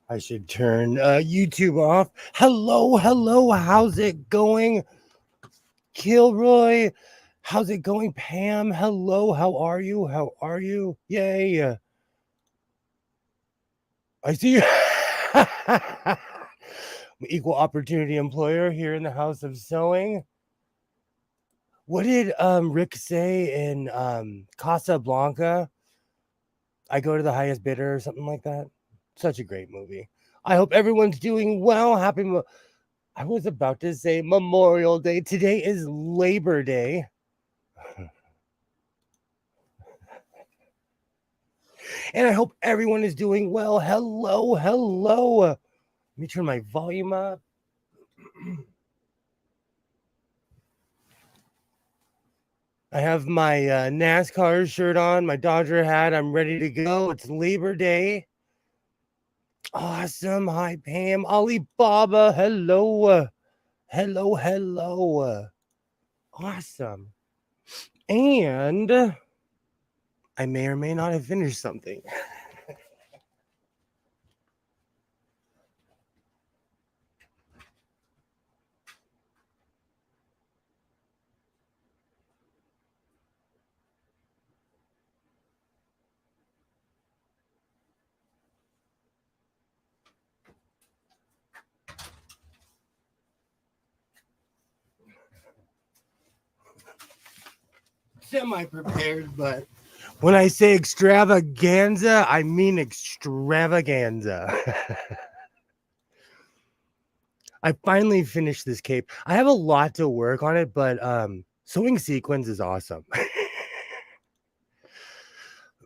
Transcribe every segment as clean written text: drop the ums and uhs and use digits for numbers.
I should turn YouTube off. Hello, hello. How's it going, Kilroy? How's it going, Pam? Hello, how are you? How are you? Yay. I see you. Equal opportunity employer here in the House of Sewing. What did Rick say in Casablanca? I go to the highest bidder or something like that. Such a great movie. I hope everyone's doing well. I was about to say Memorial Day. Today is Labor Day. And I hope everyone is doing well. Hello, hello. Let me turn my volume up. I have my NASCAR shirt on, my Dodger hat. I'm ready to go. It's Labor Day. Awesome. Hi, Pam. Alibaba. Hello. Hello, hello. Awesome. And I may or may not have finished something. Semi-prepared, but when I say extravaganza, I mean extravaganza. I finally finished this cape. I have a lot to work on it, but sewing sequins is awesome.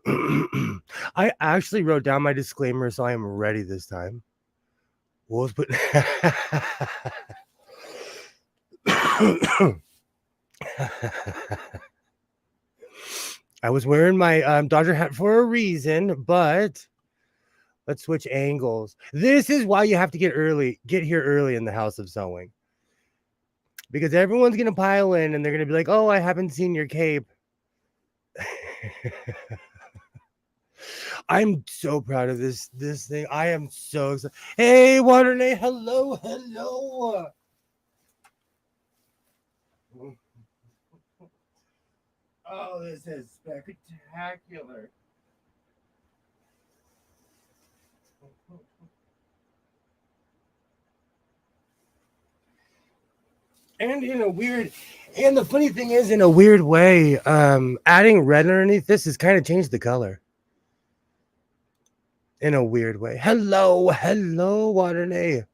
I actually wrote down my disclaimer, so I am ready this time. Wolves, but I was wearing my Dodger hat for a reason, but let's switch angles. This is why you have to get here early in the House of Sewing. Because everyone's gonna pile in and they're gonna be like, oh, I haven't seen your cape. I'm so proud of this thing. I am so excited. Hey, Waternay, hello, hello. Oh, this is spectacular. And the funny thing is, in a weird way, adding red underneath this has kind of changed the color. In a weird way. Hello, hello, Waternay.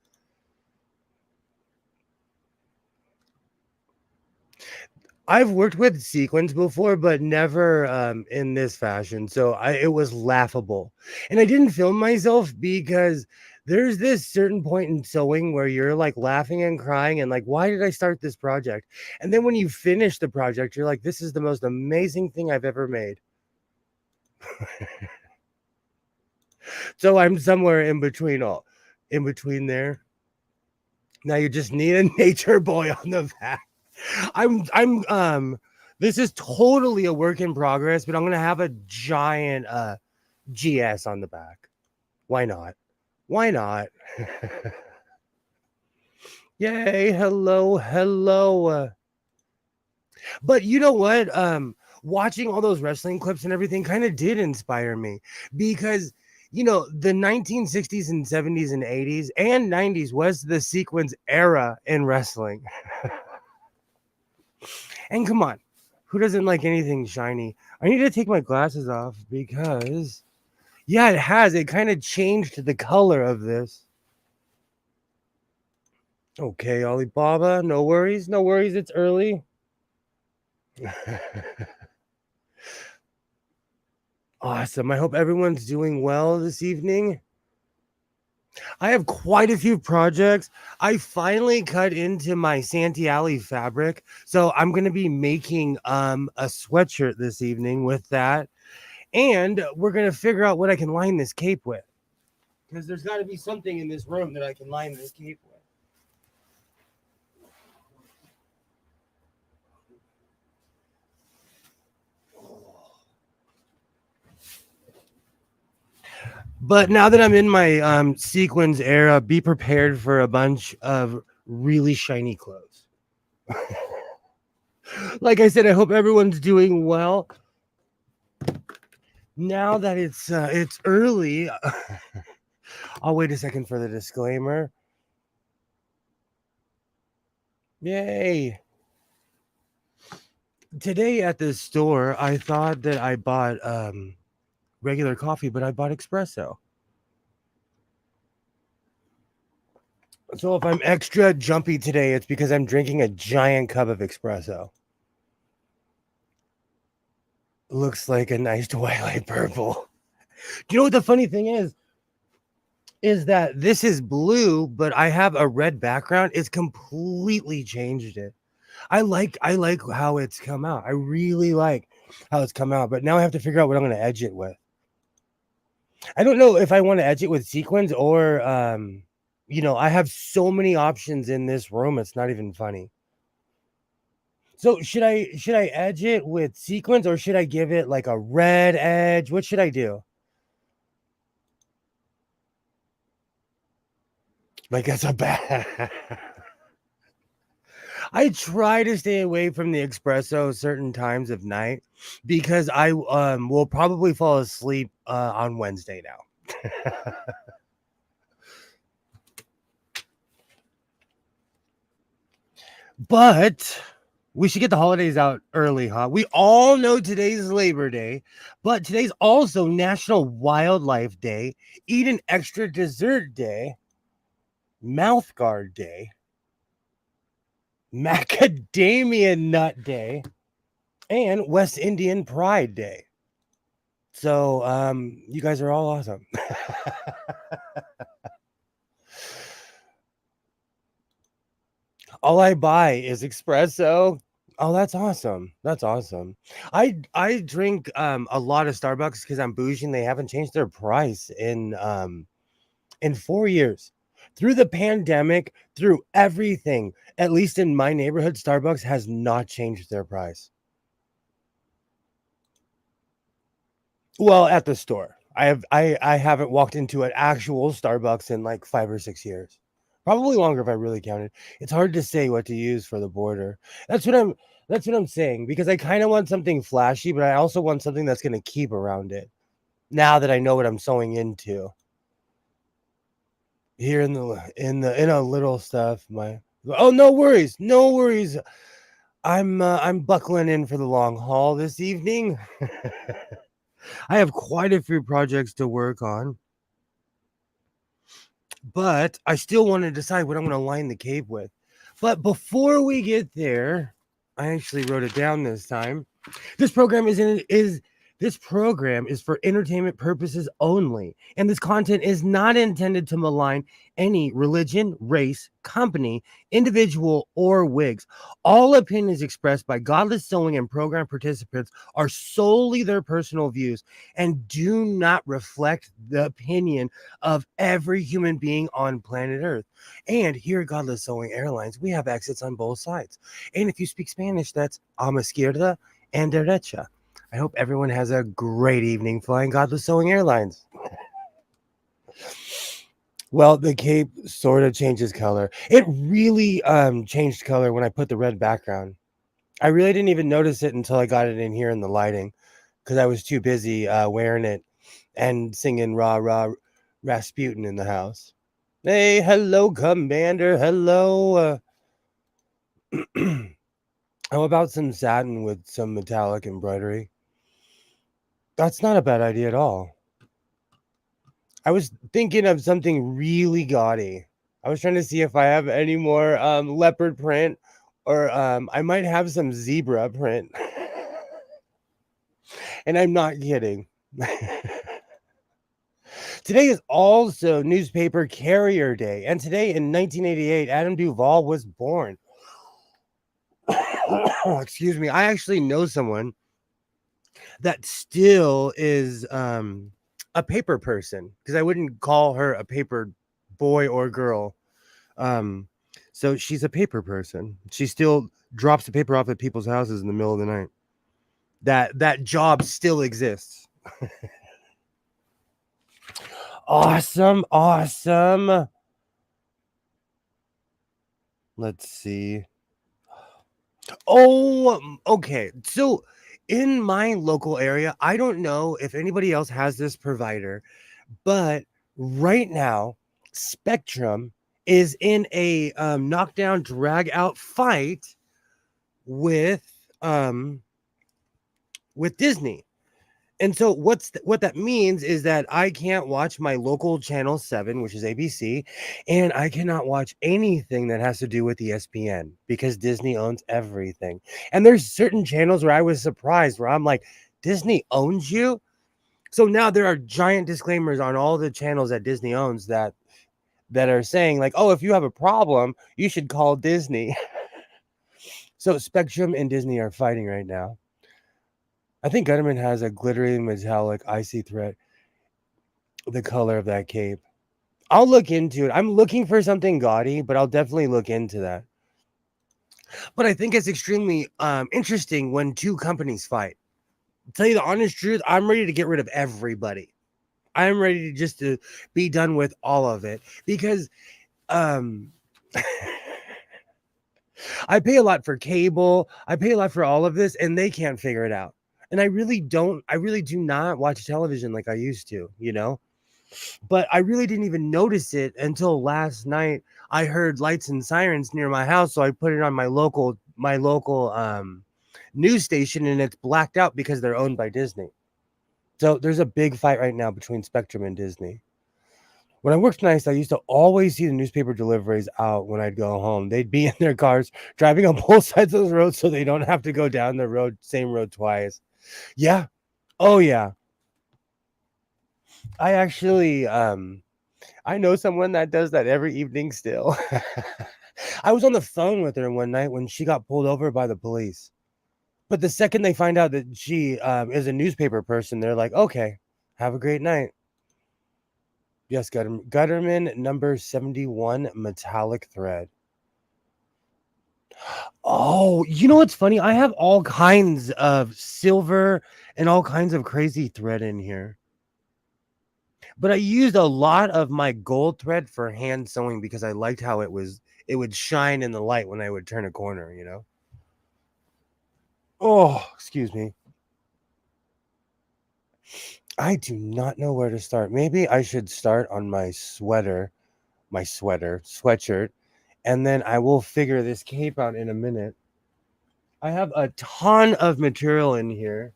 I've worked with sequins before, but never in this fashion. So it was laughable. And I didn't film myself because there's this certain point in sewing where you're like laughing and crying and like, why did I start this project? And then when you finish the project, you're like, this is the most amazing thing I've ever made. So I'm somewhere in between there. Now you just need a nature boy on the back. I'm this is totally a work in progress, but I'm gonna have a giant GS on the back. Why not? Why not? Yay, hello, hello. But you know what? Watching all those wrestling clips and everything kind of did inspire me because the 1960s and 70s and 80s and 90s was the sequence era in wrestling. And come on, who doesn't like anything shiny? I need to take my glasses off because, yeah, it has. It kind of changed the color of this. Okay, Alibaba, no worries, no worries. It's early. Awesome. I hope everyone's doing well this evening. I have quite a few projects. I finally cut into my Santee Alley fabric, so I'm going to be making a sweatshirt this evening with that. And we're going to figure out what I can line this cape with. Because there's got to be something in this room that I can line this cape with. But now that I'm in my sequins era, be prepared for a bunch of really shiny clothes. Like I said, I hope everyone's doing well. Now that it's early, I'll wait a second for the disclaimer. Yay. Today at the store, I thought that I bought regular coffee, but I bought espresso. So if I'm extra jumpy today, it's because I'm drinking a giant cup of espresso. Looks like a nice twilight purple. Do you know what the funny thing is? Is that this is blue, but I have a red background. It's completely changed it. I like how it's come out. I really like how it's come out, but now I have to figure out what I'm going to edge it with. I don't know if I want to edge it with sequins or I have so many options in this room. It's not even funny. So should I edge it with sequins or should I give it like a red edge? What should I do? Like that's a bad. I try to stay away from the espresso certain times of night because I will probably fall asleep on Wednesday now. But we should get the holidays out early, huh? We all know today's Labor Day, but today's also National Wildlife Day, Eat an Extra Dessert Day, Mouth Guard Day, Macadamia Nut Day, and West Indian Pride Day. So, you guys are all awesome. All I buy is espresso. Oh, that's awesome. That's awesome. I drink a lot of Starbucks because I'm bougie and they haven't changed their price in 4 years. Through the pandemic, through everything, at least in my neighborhood, Starbucks has not changed their price. Well, at the store. I haven't walked into an actual Starbucks in like 5 or 6 years. Probably longer if I really counted. It's hard to say what to use for the border. That's what I'm saying because I kind of want something flashy, but I also want something that's going to keep around it. Now that I know what I'm sewing into. Here in a little stuff, no worries. No worries. I'm buckling in for the long haul this evening. I have quite a few projects to work on, but I still want to decide what I'm going to line the cape with. But before we get there, I actually wrote it down this time. This program this program is for entertainment purposes only, and this content is not intended to malign any religion, race, company, individual, or wigs. All opinions expressed by Godless Sewing and program participants are solely their personal views and do not reflect the opinion of every human being on planet Earth. And here at Godless Sewing Airlines, we have exits on both sides. And if you speak Spanish, that's a la izquierda and derecha. I hope everyone has a great evening flying Godless Sewing Airlines. Well, the cape sort of changes color. It really changed color when I put the red background. I really didn't even notice it until I got it in here in the lighting because I was too busy wearing it and singing rah rah Rasputin in the house. Hey, hello, Commander. Hello. How about some satin with some metallic embroidery? That's not a bad idea at all. I was thinking of something really gaudy. I was trying to see if I have any more leopard print or I might have some zebra print. And I'm not kidding. Today is also Newspaper Carrier Day. And today in 1988, Adam Duvall was born. Excuse me. I actually know someone that still is a paper person because I wouldn't call her a paper boy or girl. So she's a paper person. She still drops the paper off at people's houses in the middle of the night. That job still exists. Awesome, awesome. Let's see. Oh, okay. So in my local area, I don't know if anybody else has this provider, but right now, Spectrum is in a knockdown drag out fight with um Disney. And so what that means is that I can't watch my local channel 7, which is ABC, and I cannot watch anything that has to do with ESPN because Disney owns everything. And there's certain channels where I was surprised where I'm like, Disney owns you? So now there are giant disclaimers on all the channels that Disney owns that are saying like, "Oh, if you have a problem, you should call Disney." So Spectrum and Disney are fighting right now. I think Gutterman has a glittering metallic icy thread, the color of that cape. I'll look into it. I'm looking for something gaudy, but I'll definitely look into that. But I think it's extremely interesting when two companies fight. To tell you the honest truth, I'm ready to get rid of everybody. I'm ready to just to be done with all of it because um I pay a lot for cable. I pay a lot for all of this and they can't figure it out. And I really do not watch television like I used to, you know? But I really didn't even notice it until last night. I heard lights and sirens near my house, so I put it on my local news station, and it's blacked out because they're owned by Disney. So there's a big fight right now between Spectrum and Disney. When I worked nights, I used to always see the newspaper deliveries out when I'd go home. They'd be in their cars driving on both sides of the road so they don't have to go down the same road twice. Yeah. Oh yeah. I actually I know someone that does that every evening still. I was on the phone with her one night when she got pulled over by the police. But the second they find out that she is a newspaper person, they're like, okay, have a great night. Yes, Gutterman number 71 metallic thread. Oh, you know what's funny? I have all kinds of silver and all kinds of crazy thread in here. But I used a lot of my gold thread for hand sewing because I liked how it would shine in the light when I would turn a corner, you know? Oh, excuse me. I do not know where to start. Maybe I should start on my sweatshirt, and then I will figure this cape out in a minute. I have a ton of material in here.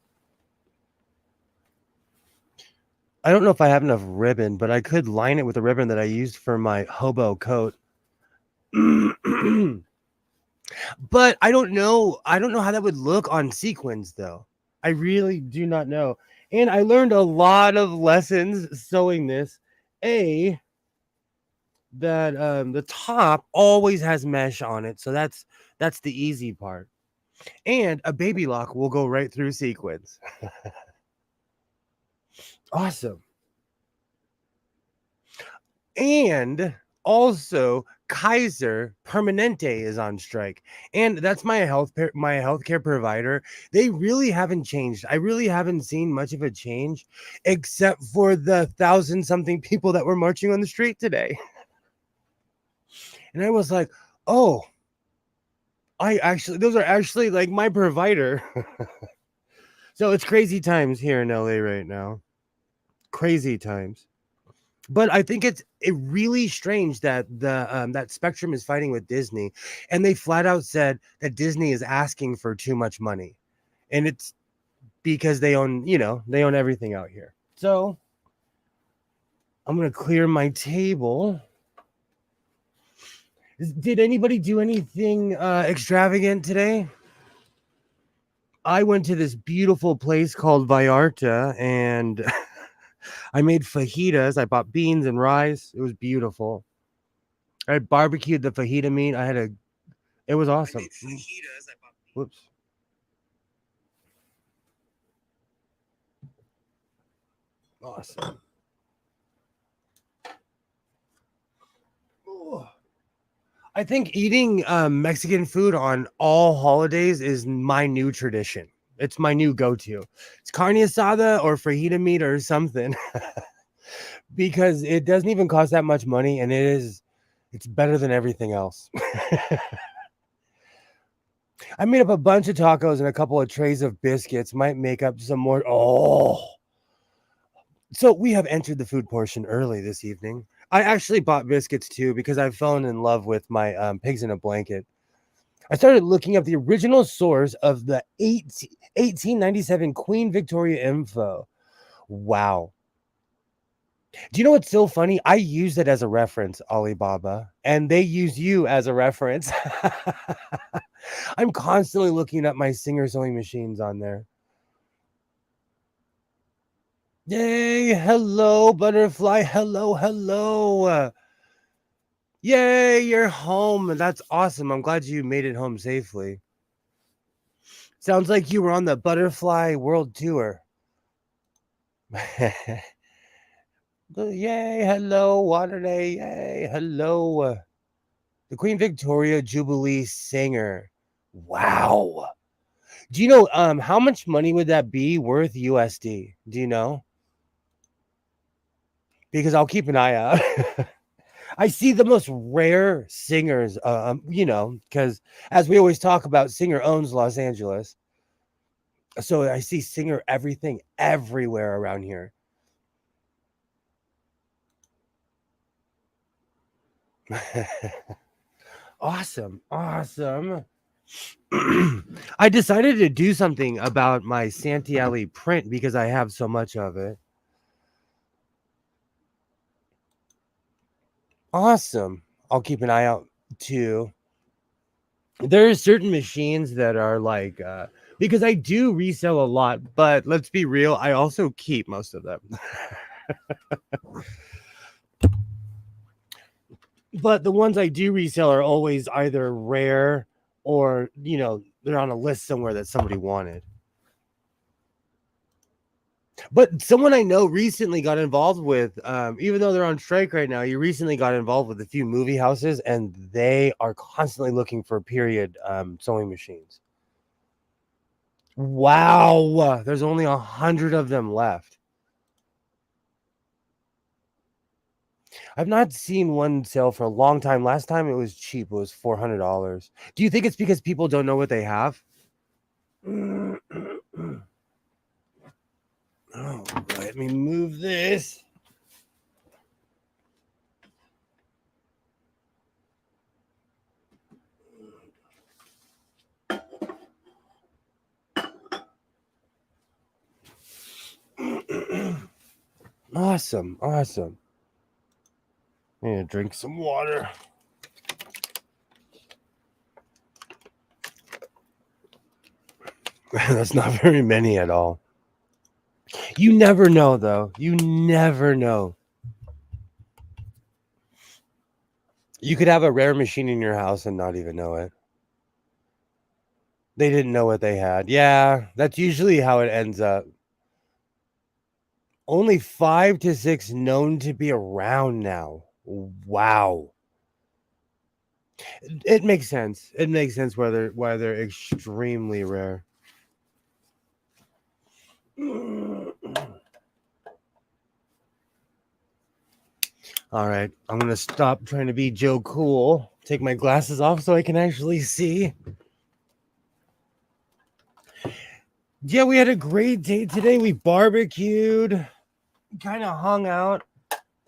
I don't know if I have enough ribbon, but I could line it with the ribbon that I used for my hobo coat. But I don't know. I don't know how that would look on Sequins, though. I really do not know. And I learned a lot of lessons sewing this. That the top always has mesh on it, so that's the easy part. And a baby lock will go right through Sequins. Awesome. And also Kaiser Permanente is on strike. And that's my healthcare provider. They really haven't changed. I really haven't seen much of a change except for the 1,000 something people that were marching on the street today. And I was like, "Oh, those are actually like my provider." So it's crazy times here in LA right now. Crazy times. But I think it's really strange that that Spectrum is fighting with Disney, and they flat out said that Disney is asking for too much money, and it's because they own everything out here. So I'm gonna clear my table. Did anybody do anything extravagant today? I went to this beautiful place called Vallarta, and I made fajitas. I bought beans and rice. It was beautiful. I barbecued the fajita meat. It was awesome. Whoops. Awesome. Ooh. I think eating Mexican food on all holidays is my new tradition. It's my new go-to. It's carne asada or fajita meat or something. because it doesn't even cost that much money, and it's better than everything else. I made up a bunch of tacos and a couple of trays of biscuits. Might make up some more. Oh, so we have entered the food portion early this evening. I actually bought biscuits too because I've fallen in love with my pigs in a blanket. I started looking up the original source of the 1897 Queen Victoria info. Wow. Do you know what's so funny? I use it as a reference, Alibaba, and they use you as a reference. I'm constantly looking up my Singer sewing machines on there. Yay! Hello, butterfly. Hello, hello. Yay, you're home. That's awesome. I'm glad you made it home safely. Sounds like you were on the Butterfly World Tour. Yay, hello, Waterday. Yay, hello. The Queen Victoria Jubilee Singer. Wow. Do you know how much money would that be worth USD? Do you know? Because I'll keep an eye out. I see the most rare singers, because as we always talk about, Singer owns Los Angeles. So I see Singer everything everywhere around here. Awesome. Awesome. I decided to do something about my Santee Alley print because I have so much of it. Awesome. I'll keep an eye out too. There are certain machines that are like, because I do resell a lot, but let's be real, I also keep most of them. But the ones I do resell are always either rare or, they're on a list somewhere that somebody wanted. But someone I know recently got involved with, even though they're on strike right now, he recently got involved with a few movie houses, and they are constantly looking for period sewing machines. Wow, there's only 100 of them left. I've not seen one sell for a long time. Last time it was cheap. It was $400. Do you think it's because people don't know what they have? Oh, let me move this. Awesome. Awesome. I need to drink some water. That's not very many at all. You never know, though. You never know. You could have a rare machine in your house and not even know it. They didn't know what they had. Yeah, that's usually how it ends up. Only 5 to 6 known to be around now. Wow. It makes sense. It makes sense why they're extremely rare. All right, I'm gonna stop trying to be Joe Cool. Take my glasses off so I can actually see. Yeah, we had a great day today. We barbecued, kind of hung out,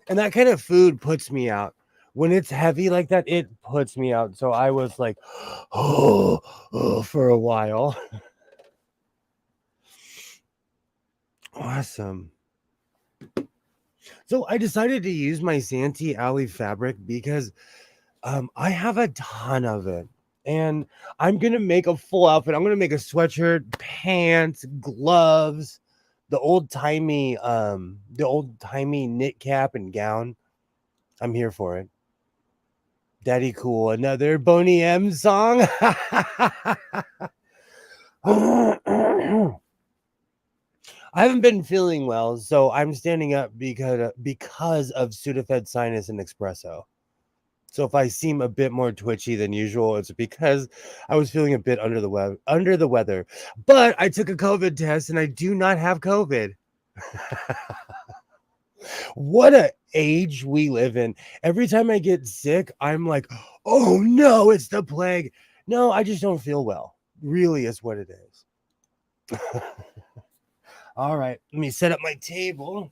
and that kind of food puts me out. When it's heavy like that, it puts me out. So I was like, oh for a while. Awesome. So I decided to use my Santee Alley fabric because I have a ton of it. And I'm going to make a full outfit. I'm going to make a sweatshirt, pants, gloves, the old-timey knit cap and gown. I'm here for it. Daddy Cool, another Boney M song. I haven't been feeling well, so I'm standing up because of Sudafed sinus and espresso. So if I seem a bit more twitchy than usual, it's because I was feeling a bit under the weather. But I took a COVID test and I do not have COVID. What a age we live in. Every time I get sick, I'm like, oh no, it's the plague. No, I just don't feel well. Really is what it is. All right, let me set up my table.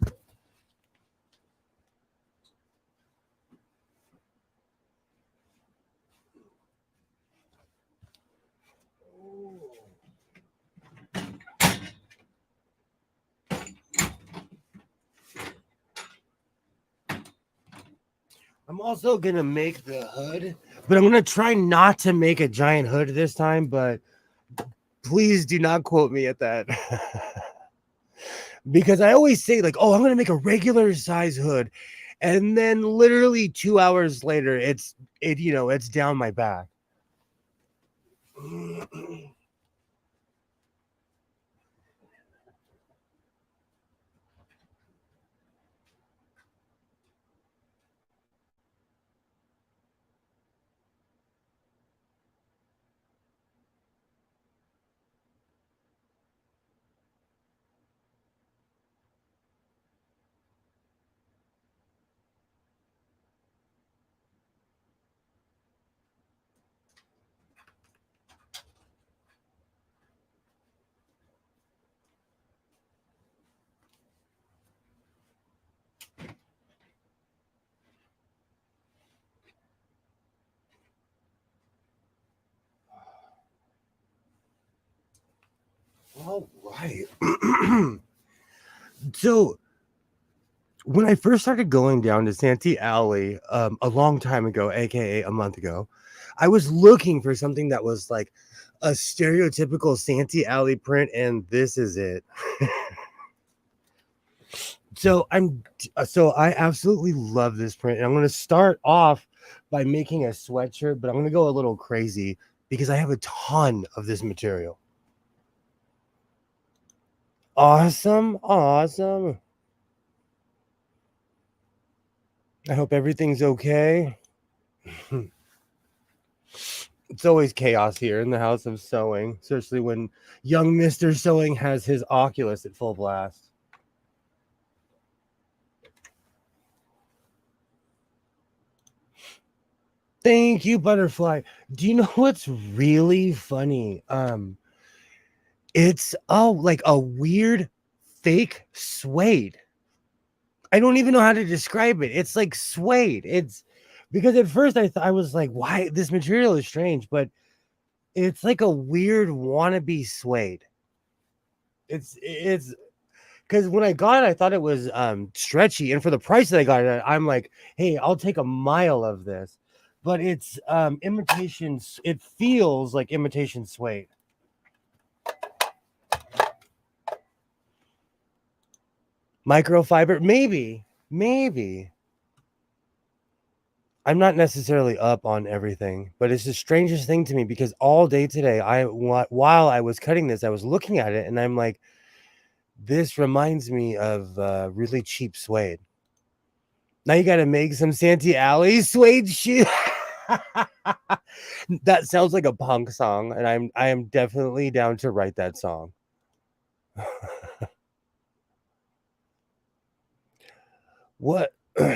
I'm also gonna make the hood, but I'm gonna try not to make a giant hood this time, but please do not quote me at that. Because I always say, like, oh, I'm gonna make a regular size hood, and then literally 2 hours later, it's down my back. All right. So when I first started going down to Santee Alley a long time ago, aka a month ago, I was looking for something that was like a stereotypical Santee Alley print, and this is it. So I absolutely love this print, and I'm going to start off by making a sweatshirt, but I'm going to go a little crazy because I have a ton of this material. Awesome. I hope everything's okay. It's always chaos here in the house of sewing, especially when young Mr. Sewing has his Oculus at full blast. Thank you, Butterfly. Do you know what's really funny? It's like a weird fake suede. I don't even know how to describe it. It's like suede. It's because at first I was like, why this material is strange, but it's like a weird wannabe suede. It's because when I got it, I thought it was stretchy, and for the price that I got it, I'm like, hey, I'll take a mile of this. But it's imitation. It feels like imitation suede. Microfiber, maybe. I'm not necessarily up on everything, but it's the strangest thing to me because all day today, while I was cutting this, I was looking at it and I'm like, this reminds me of really cheap suede. Now you got to make some Santee Alley suede shit. That sounds like a punk song, and I am definitely down to write that song. What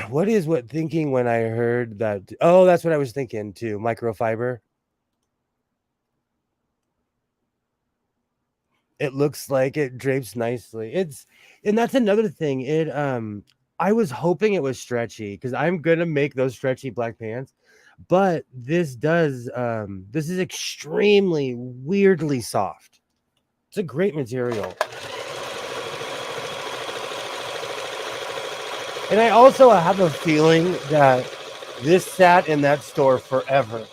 what thinking when I heard that? Oh, that's what I was thinking too. Microfiber. It looks like it drapes nicely. And that's another thing. I was hoping it was stretchy because I'm gonna make those stretchy black pants, but this is extremely weirdly soft. It's a great material. And I also have a feeling that this sat in that store forever.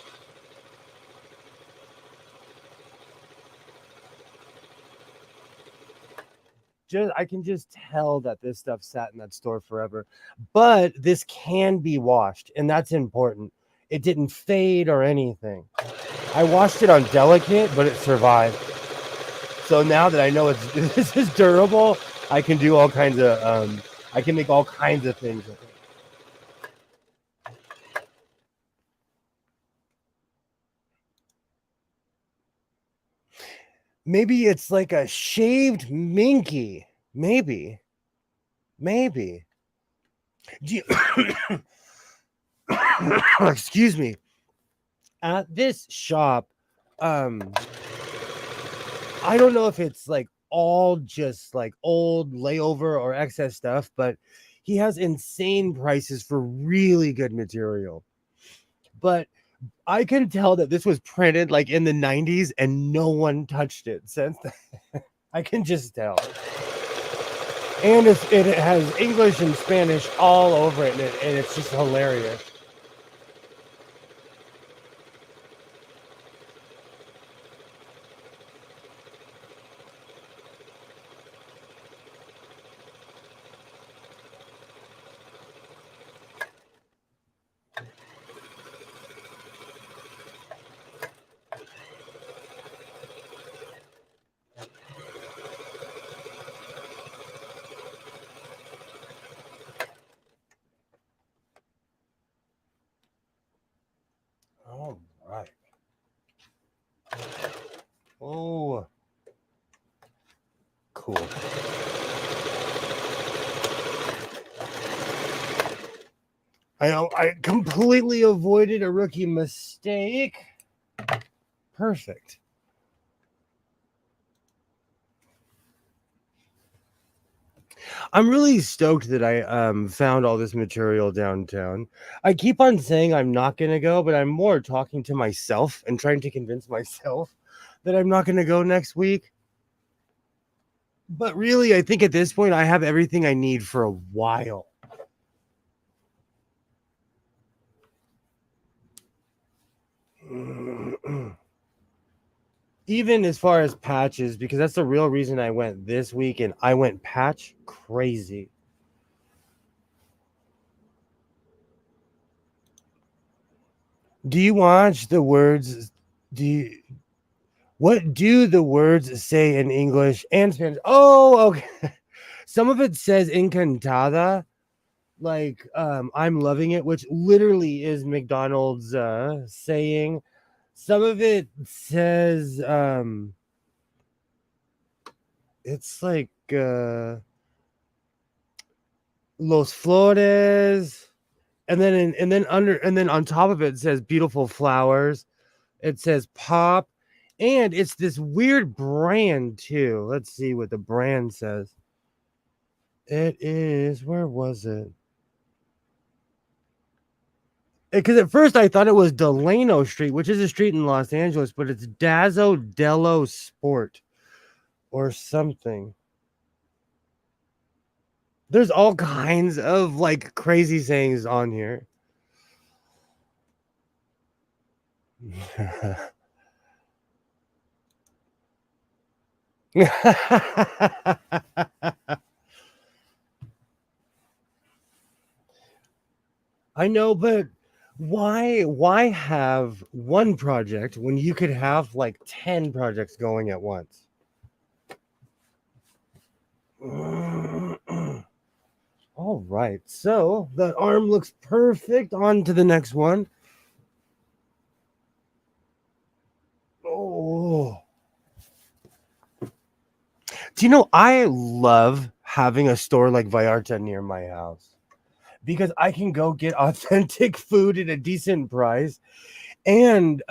I can just tell that this stuff sat in that store forever. But this can be washed, and that's important. It didn't fade or anything. I washed it on delicate, but it survived. So now that I know it's this is durable, I can do all kinds of I can make all kinds of things with it. Maybe it's like a shaved minky. Maybe. Do you, excuse me. At this shop, um, I don't know if it's like all just like old layover or excess stuff, but he has insane prices for really good material. But I can tell that this was printed like in the 90s and no one touched it since then. I can just tell. And it has English and Spanish all over it, and it's just hilarious. All right. Oh, cool. I know I completely avoided a rookie mistake. Perfect. I'm really stoked that I found all this material downtown. I keep on saying I'm not gonna go, but I'm more talking to myself and trying to convince myself that I'm not gonna go next week. But really, I think at this point I have everything I need for a while. Even as far as patches, because that's the real reason I went this week, and I went patch crazy. Do you watch the words? Do you, what do the words say in English and Spanish? Oh, okay. Some of it says encantada, like I'm loving it, which literally is McDonald's saying. Some of it says it's like Los Flores, and then on top of it says beautiful flowers. It says pop, and it's this weird brand too. Let's see what the brand says. It is, where was it? Because at first I thought it was Delano Street, which is a street in Los Angeles, but it's Dazo Dello Sport or something. There's all kinds of like crazy sayings on here. I know, but why have one project when you could have like 10 projects going at once? All right, so that arm looks perfect. On to the next one. Oh, do you know I love having a store like Vallarta near my house because I can go get authentic food at a decent price, and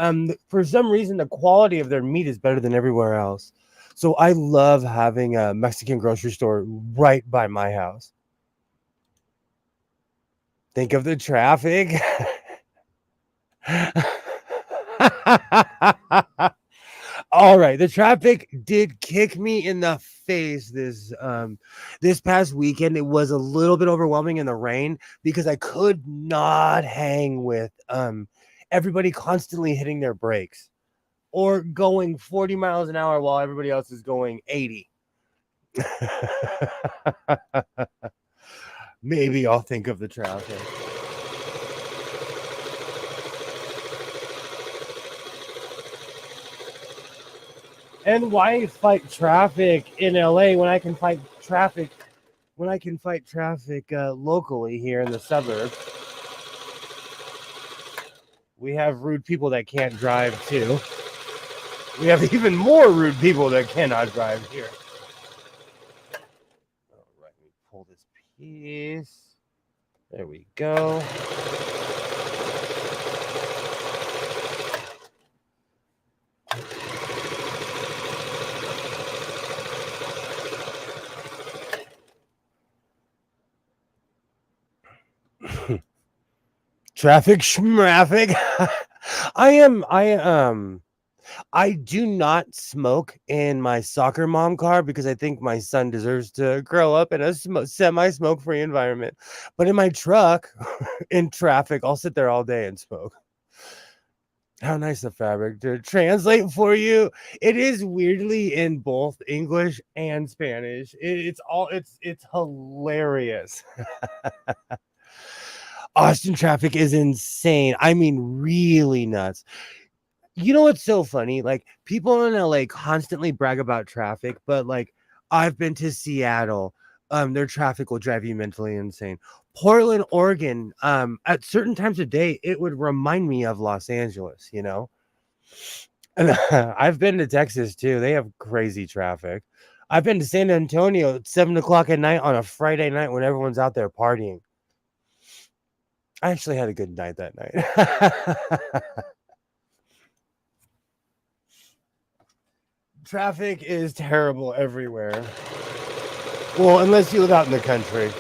for some reason the quality of their meat is better than everywhere else. So I love having a Mexican grocery store right by my house. Think of the traffic. All right, the traffic did kick me in the face this past weekend. It was a little bit overwhelming in the rain because I could not hang with everybody constantly hitting their brakes or going 40 miles an hour while everybody else is going 80. Maybe I'll think of the traffic. And why fight traffic in LA when I can fight traffic locally here in the suburbs? We have rude people that can't drive too. We have even more rude people that cannot drive here. All right, let me pull this piece. There we go. Traffic schmaffic. I do not smoke in my soccer mom car because I think my son deserves to grow up in a semi-smoke free environment. But in my truck, in traffic, I'll sit there all day and smoke. How nice the fabric to translate for you. It is weirdly in both English and Spanish. It's hilarious. Austin traffic is insane. I mean, really nuts. You know what's so funny? Like people in LA constantly brag about traffic, but like I've been to Seattle. Their traffic will drive you mentally insane. Portland, Oregon, at certain times of day, it would remind me of Los Angeles, you know? And I've been to Texas too. They have crazy traffic. I've been to San Antonio at 7 o'clock at night on a Friday night when everyone's out there partying. I actually had a good night that night. Traffic is terrible everywhere. Well, unless you live out in the country.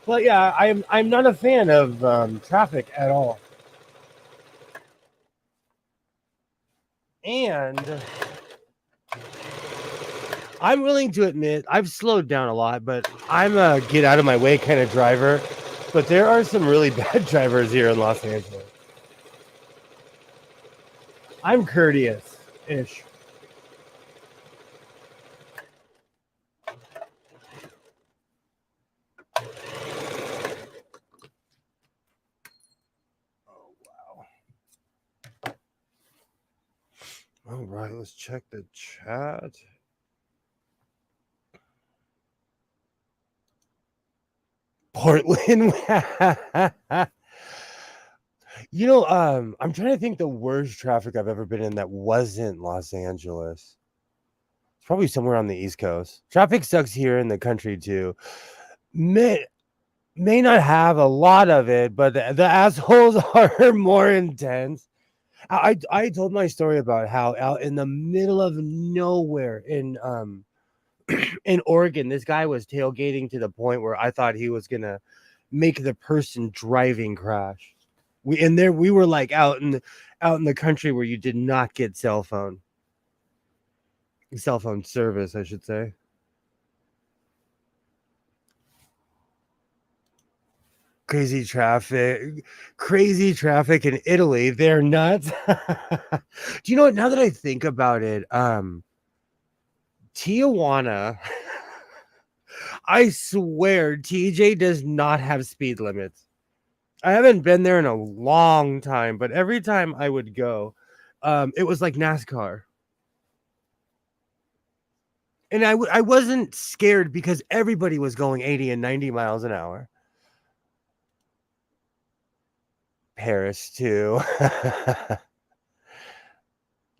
But yeah, I'm not a fan of traffic at all. And I'm willing to admit I've slowed down a lot, but I'm a get out of my way kind of driver. But there are some really bad drivers here in Los Angeles. I'm courteous ish. Oh, wow. All right, let's check the chat. Portland. I'm trying to think the worst traffic I've ever been in that wasn't Los Angeles. It's probably somewhere on the East Coast. Traffic sucks here in the country too. May not have a lot of it, but the assholes are more intense. I told my story about how out in the middle of nowhere in Oregon, this guy was tailgating to the point where I thought he was gonna make the person driving crash. We were like out in the country where you did not get cell phone service, I should say. Crazy traffic in Italy. They're nuts. Do you know what? Now that I think about it, Tijuana, I swear TJ does not have speed limits. I haven't been there in a long time, but every time I would go, it was like NASCAR. And I wasn't scared because everybody was going 80 and 90 miles an hour. Paris too.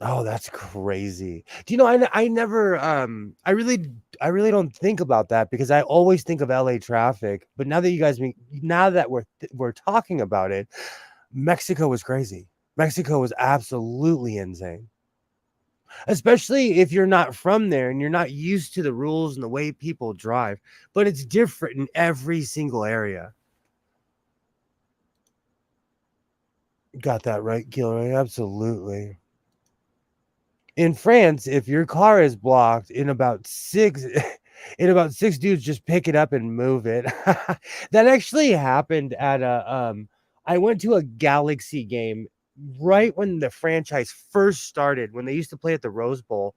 Oh, that's crazy. Do you know I never I really don't think about that because I always think of LA traffic. But now that we're talking about it, Mexico was crazy. Mexico was absolutely insane. Especially if you're not from there and you're not used to the rules and the way people drive, but it's different in every single area. Got that right, Gilroy. Absolutely. In France, if your car is blocked in about six in about six dudes just pick it up and move it. That actually happened at a I went to a Galaxy game right when the franchise first started, when they used to play at the Rose Bowl,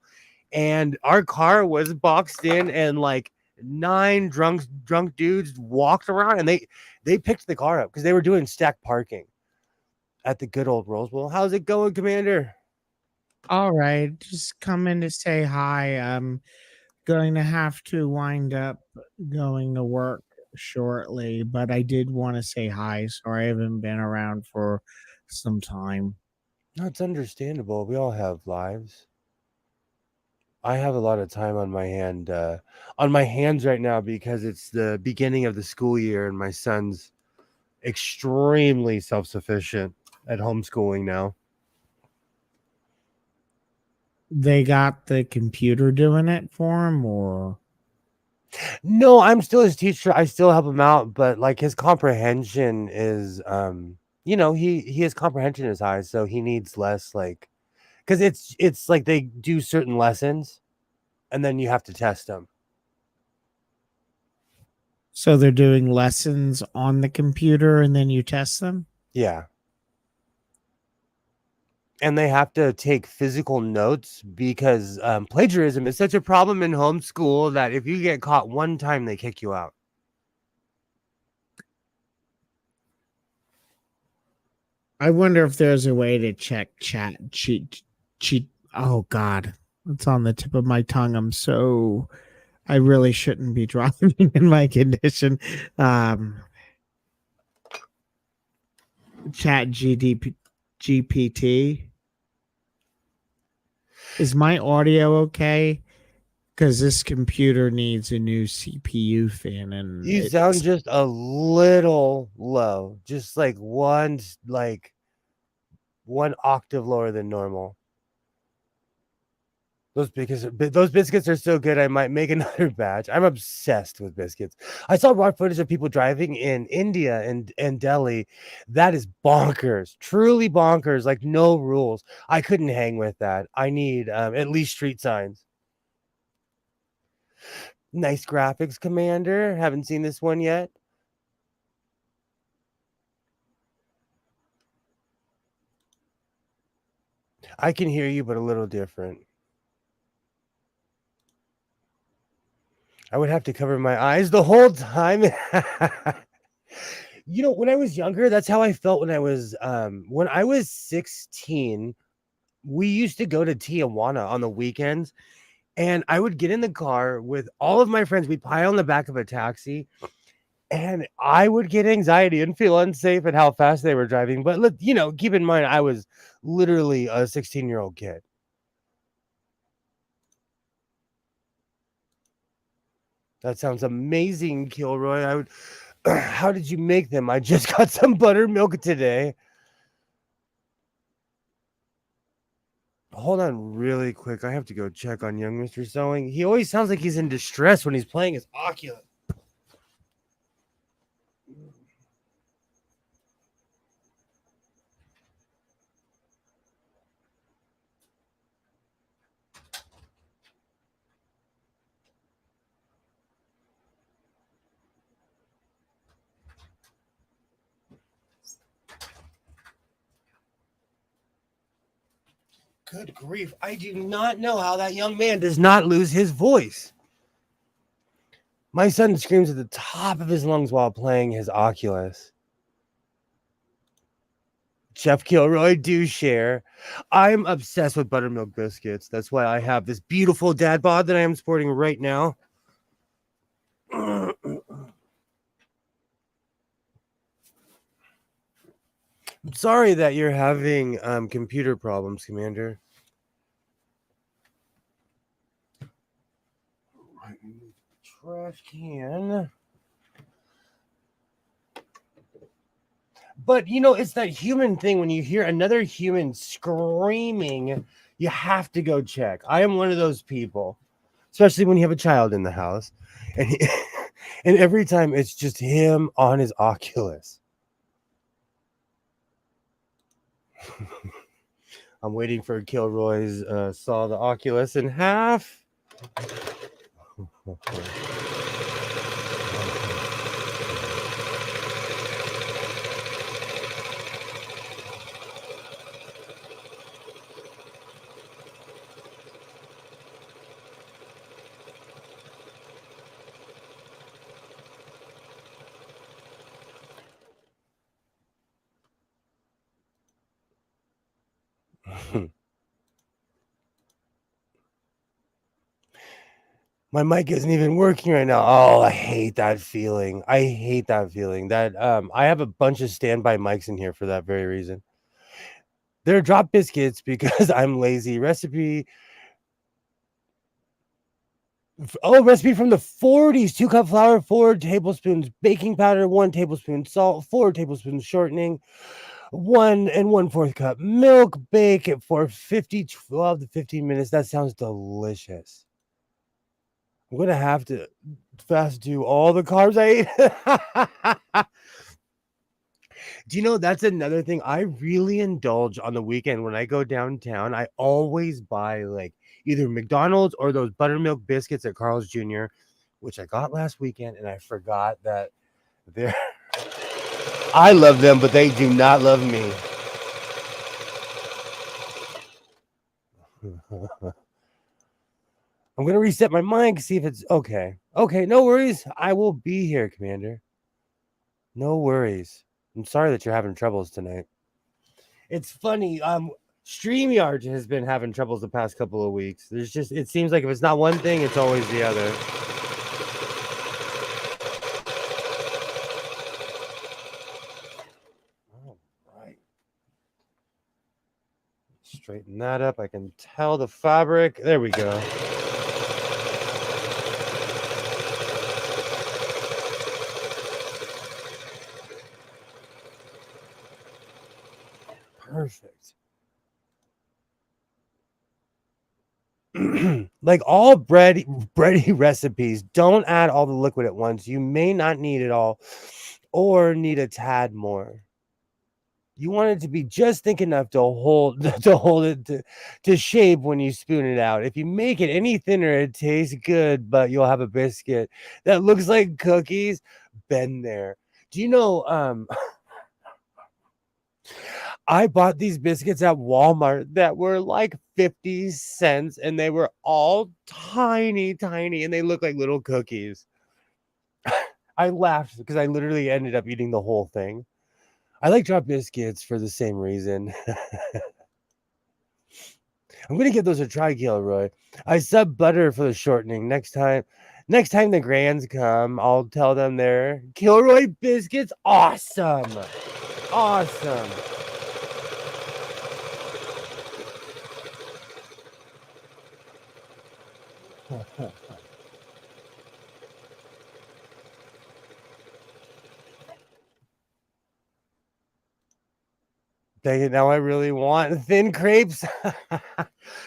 and our car was boxed in and like nine drunk dudes walked around and they picked the car up because they were doing stacked parking at the good old Rose Bowl. How's it going, Commander? All right, just coming to say hi. I'm going to have to wind up going to work shortly, but I did want to say hi. Sorry I haven't been around for some time. No, it's understandable. We all have lives. I have a lot of time on my hands right now because it's the beginning of the school year and my son's extremely self-sufficient at homeschooling now. They got the computer doing it for him, or No, I'm still his teacher. I still help him out, but like his comprehension is his comprehension is high, so he needs less like because it's like they do certain lessons and then you have to test them. so they're doing lessons on the computer and then you test them? Yeah. And they have to take physical notes because plagiarism is such a problem in homeschool that if you get caught one time, they kick you out. I wonder if there's a way to check chat cheat. Oh God, it's on the tip of my tongue. I really shouldn't be driving in my condition. Um, Chat GPT. Is my audio okay? Because this computer needs a new CPU fan, and You sound just a little low, just like one octave lower than normal. Those biscuits are so good. I might make another batch. I'm obsessed with biscuits. I saw raw footage of people driving in India and Delhi. That is bonkers, truly bonkers. Like no rules. I couldn't hang with that. I need at least street signs. Nice graphics, Commander. Haven't seen this one yet. I can hear you, but a little different. I would have to cover my eyes the whole time. When I was younger, that's how I felt when I was 16. We used to go to Tijuana on the weekends, and I would get in the car with all of my friends. We'd pile in the back of a taxi, and I would get anxiety and feel unsafe at how fast they were driving. But look, keep in mind, I was literally a 16-year-old kid. That sounds amazing, Kilroy. How did you make them? I just got some buttermilk today. Hold on really quick. I have to go check on young Mr. Sewing. He always sounds like he's in distress when he's playing his Oculus. Good grief. I do not know how that young man does not lose his voice. My son screams at the top of his lungs while playing his Oculus. Chef Kilroy, do share. I'm obsessed with buttermilk biscuits. That's why I have this beautiful dad bod that I am sporting right now. I'm sorry that you're having computer problems, Commander. Right, trash can. But it's that human thing when you hear another human screaming, you have to go check. I am one of those people, especially when you have a child in the house, and and every time it's just him on his Oculus. I'm waiting for Kilroy's saw the Oculus in half. My mic isn't even working right now. Oh, I hate that feeling. I hate that feeling. That I have a bunch of standby mics in here for that very reason. They're drop biscuits because I'm lazy. Recipe Oh, recipe from the 40s. 2 cup flour, 4 tablespoons baking powder, 1 tablespoon salt, 4 tablespoons shortening, 1 1/4 cup milk. Bake it for 12 to 15 minutes. That sounds delicious. I'm gonna have to fast do all the carbs I ate. Do you know that's another thing? I really indulge on the weekend when I go downtown. I always buy like either McDonald's or those buttermilk biscuits at Carl's Jr., which I got last weekend, and I forgot that they're. I love them, but they do not love me. I'm gonna reset my mind to see if it's okay. Okay, no worries. I will be here, Commander. No worries. I'm sorry that you're having troubles tonight. It's funny. StreamYard has been having troubles the past couple of weeks. There's just it seems like if it's not one thing, it's always the other. All right. Straighten that up. I can tell the fabric. There we go. Perfect. Like all bready recipes, don't add all the liquid at once. You may not need it all or need a tad more. You want it to be just thick enough to hold to shape when you spoon it out. If you make it any thinner, it tastes good, but you'll have a biscuit that looks like cookies. Been there. Do you know I bought these biscuits at Walmart that were like 50 cents and they were all tiny, tiny, and they look like little cookies. I laughed because I literally ended up eating the whole thing. I like drop biscuits for the same reason. I'm gonna give those a try, Gilroy. I sub butter for the shortening. Next time the grands come, I'll tell them they're Kilroy biscuits. Awesome. Awesome. Dang it, now I really want thin crepes.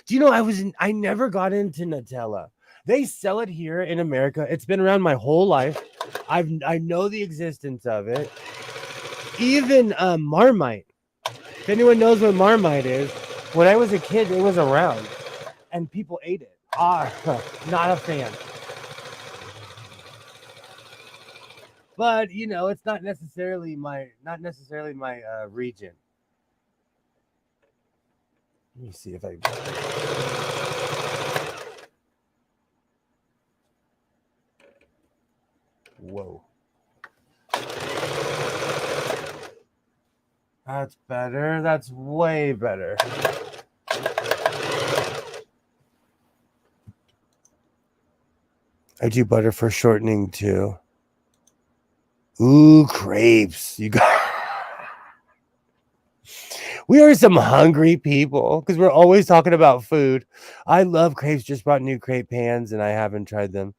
Do you know I never got into Nutella. They sell it here in America. It's been around my whole life. I know the existence of it. Even Marmite. If anyone knows what Marmite is, when I was a kid, it was around and people ate it. Not a fan. But you know, it's not necessarily my region. Let me see if I. Whoa. That's better. That's way better. I do butter for shortening too. Ooh, crepes. You got. We are some hungry people because we're always talking about food. I love crepes. Just bought new crepe pans and I haven't tried them.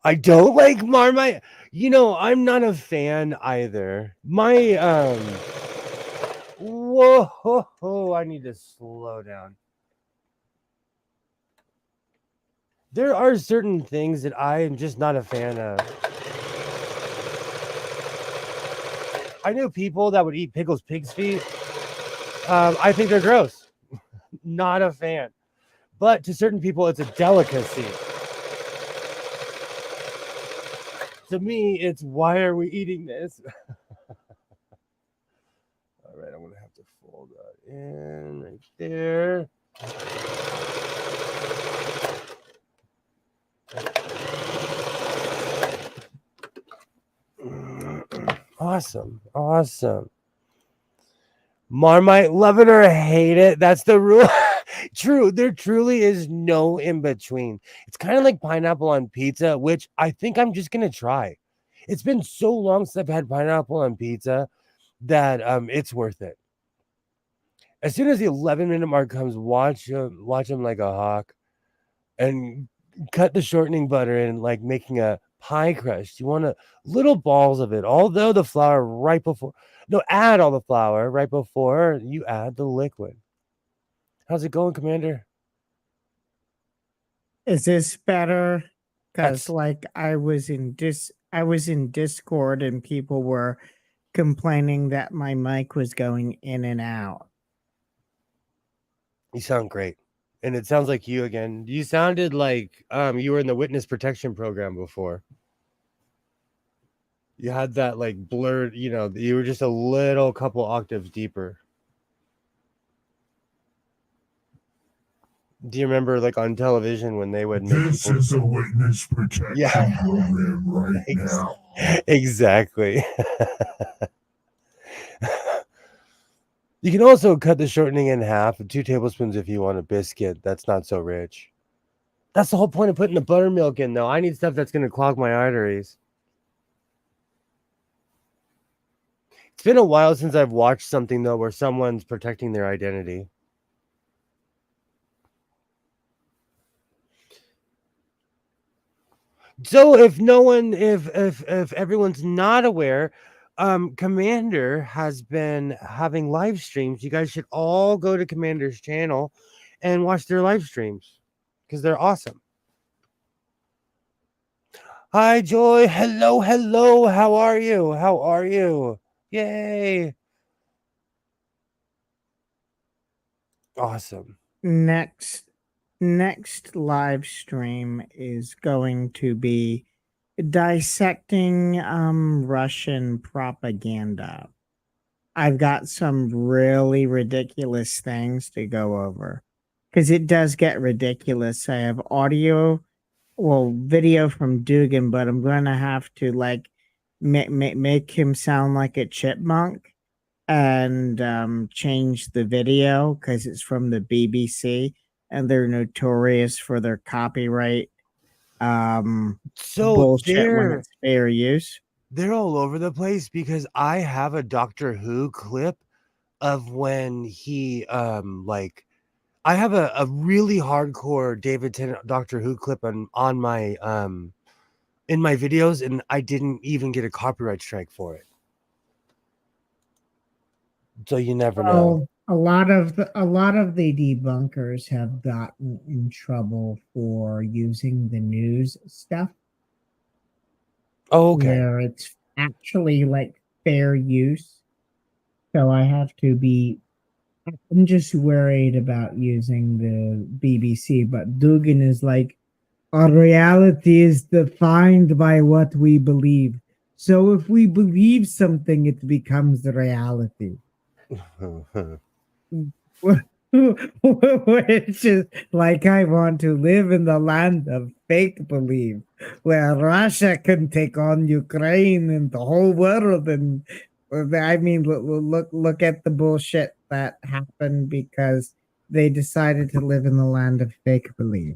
I don't like Marmite. You know, I'm not a fan either. Whoa, I need to slow down. There are certain things that I am just not a fan of. I know people that would eat pickles pig's feet. I think they're gross. Not a fan. But to certain people, it's a delicacy. To me, it's why are we eating this? All right, I'm going to have to fold that in right there. Awesome. Awesome. Marmite, love it or hate it. That's the rule. True. There truly is no in between. It's kind of like pineapple on pizza, which I think I'm just going to try. It's been so long since I've had pineapple on pizza that it's worth it. As soon as the 11-minute mark comes, watch him like a hawk. and cut the shortening butter in like making a pie crust. You want little balls of it, although the flour right before. No, add all the flour right before you add the liquid. How's it going, Commander? Is this better? Because That's like I was in Discord and people were complaining that my mic was going in and out. You sound great. And it sounds like you again. You sounded like you were in the witness protection program before. You had that like blurred, you were just a little couple octaves deeper. Do you remember like on television when they would make This people is a witness protection Yeah, program right now. exactly. You can also cut the shortening in half, 2 tablespoons if you want a biscuit that's not so rich. That's the whole point of putting the buttermilk in, though. I need stuff that's going to clog my arteries. It's been a while since I've watched something, though, where someone's protecting their identity. So if everyone's not aware, Commander has been having live streams. You guys should all go to Commander's channel and watch their live streams because they're awesome. Hi, Joy. Hello, hello. How are you? How are you? Yay. Awesome. Next live stream is going to be dissecting Russian propaganda. I've got some really ridiculous things to go over because it does get ridiculous. I have video from Dugan, but I'm going to have to like make him sound like a chipmunk and change the video because it's from the BBC and they're notorious for their copyright So bullshit when they're it's fair use. they're all over the place because I have a Doctor Who clip of when he like I have a really hardcore David Tennant Doctor Who clip on my in my videos, and I didn't even get a copyright strike for it. So you never know. Well, a lot of the debunkers have gotten in trouble for using the news stuff Oh, okay. where it's actually like fair use. So I have to be I'm just worried about using the BBC, but Dugan is like, our reality is defined by what we believe. So if we believe something, it becomes the reality. Which is like, I want to live in the land of fake belief, where Russia can take on Ukraine and the whole world. And I mean, look at the bullshit that happened because they decided to live in the land of fake belief.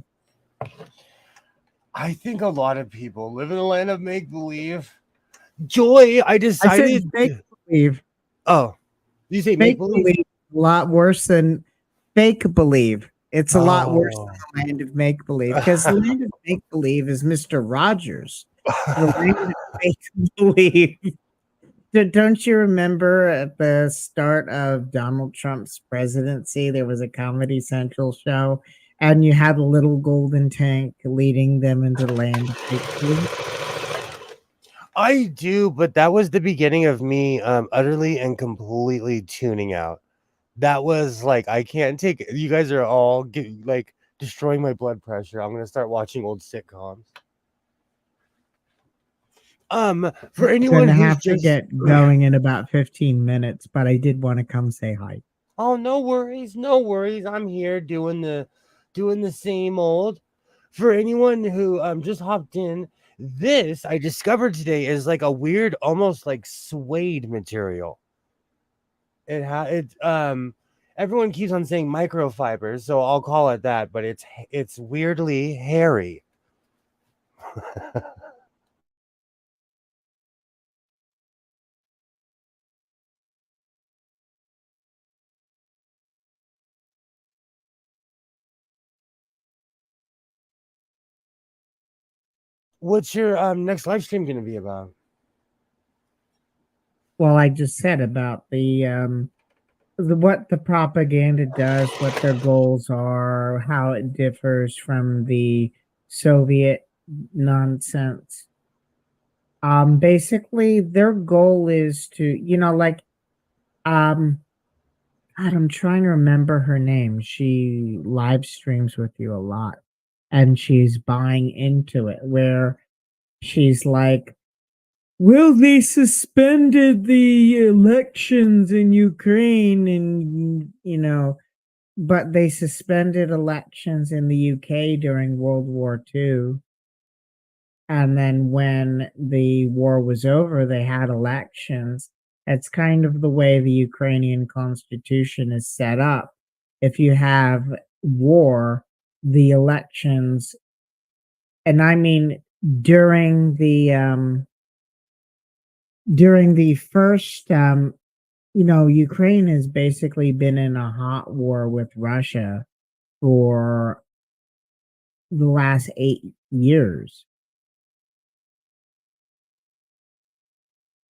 I think a lot of people live in the land of make believe. Joy, I I said decided. fake believe. Oh, you say make Fake believe? believe is a lot worse than fake believe. It's a lot worse Oh. than the land of make believe because the land of make believe is Mr. Rogers. The land of make believe. Don't you remember at the start of Donald Trump's presidency, there was a Comedy Central show, and you had a little golden tank leading them into the land of make believe? I do, but that was the beginning of me utterly and completely tuning out. That was like I can't take it. You guys are all like destroying my blood pressure. I'm gonna start watching old sitcoms. For anyone Gonna who's have to just get going in about 15 minutes, but I did want to come say hi. oh, no worries, no worries. I'm here doing the same old. For anyone who just hopped in, this I discovered today is like a weird, almost like suede material. Everyone keeps on saying microfibers, so I'll call it that, but it's weirdly hairy. What's your next live stream going to be about? Well, I just said about what the propaganda does, what their goals are, how it differs from the Soviet nonsense. Basically, their goal is to, like, um, God, I'm trying to remember her name. She live streams with you a lot, and she's buying into it. Where she's like, well, they suspended the elections in Ukraine, and but they suspended elections in the UK during World War II. And then when the war was over, they had elections. That's kind of the way the Ukrainian constitution is set up. If you have war, the elections, and I mean during the first Ukraine has basically been in a hot war with Russia for the last 8 years.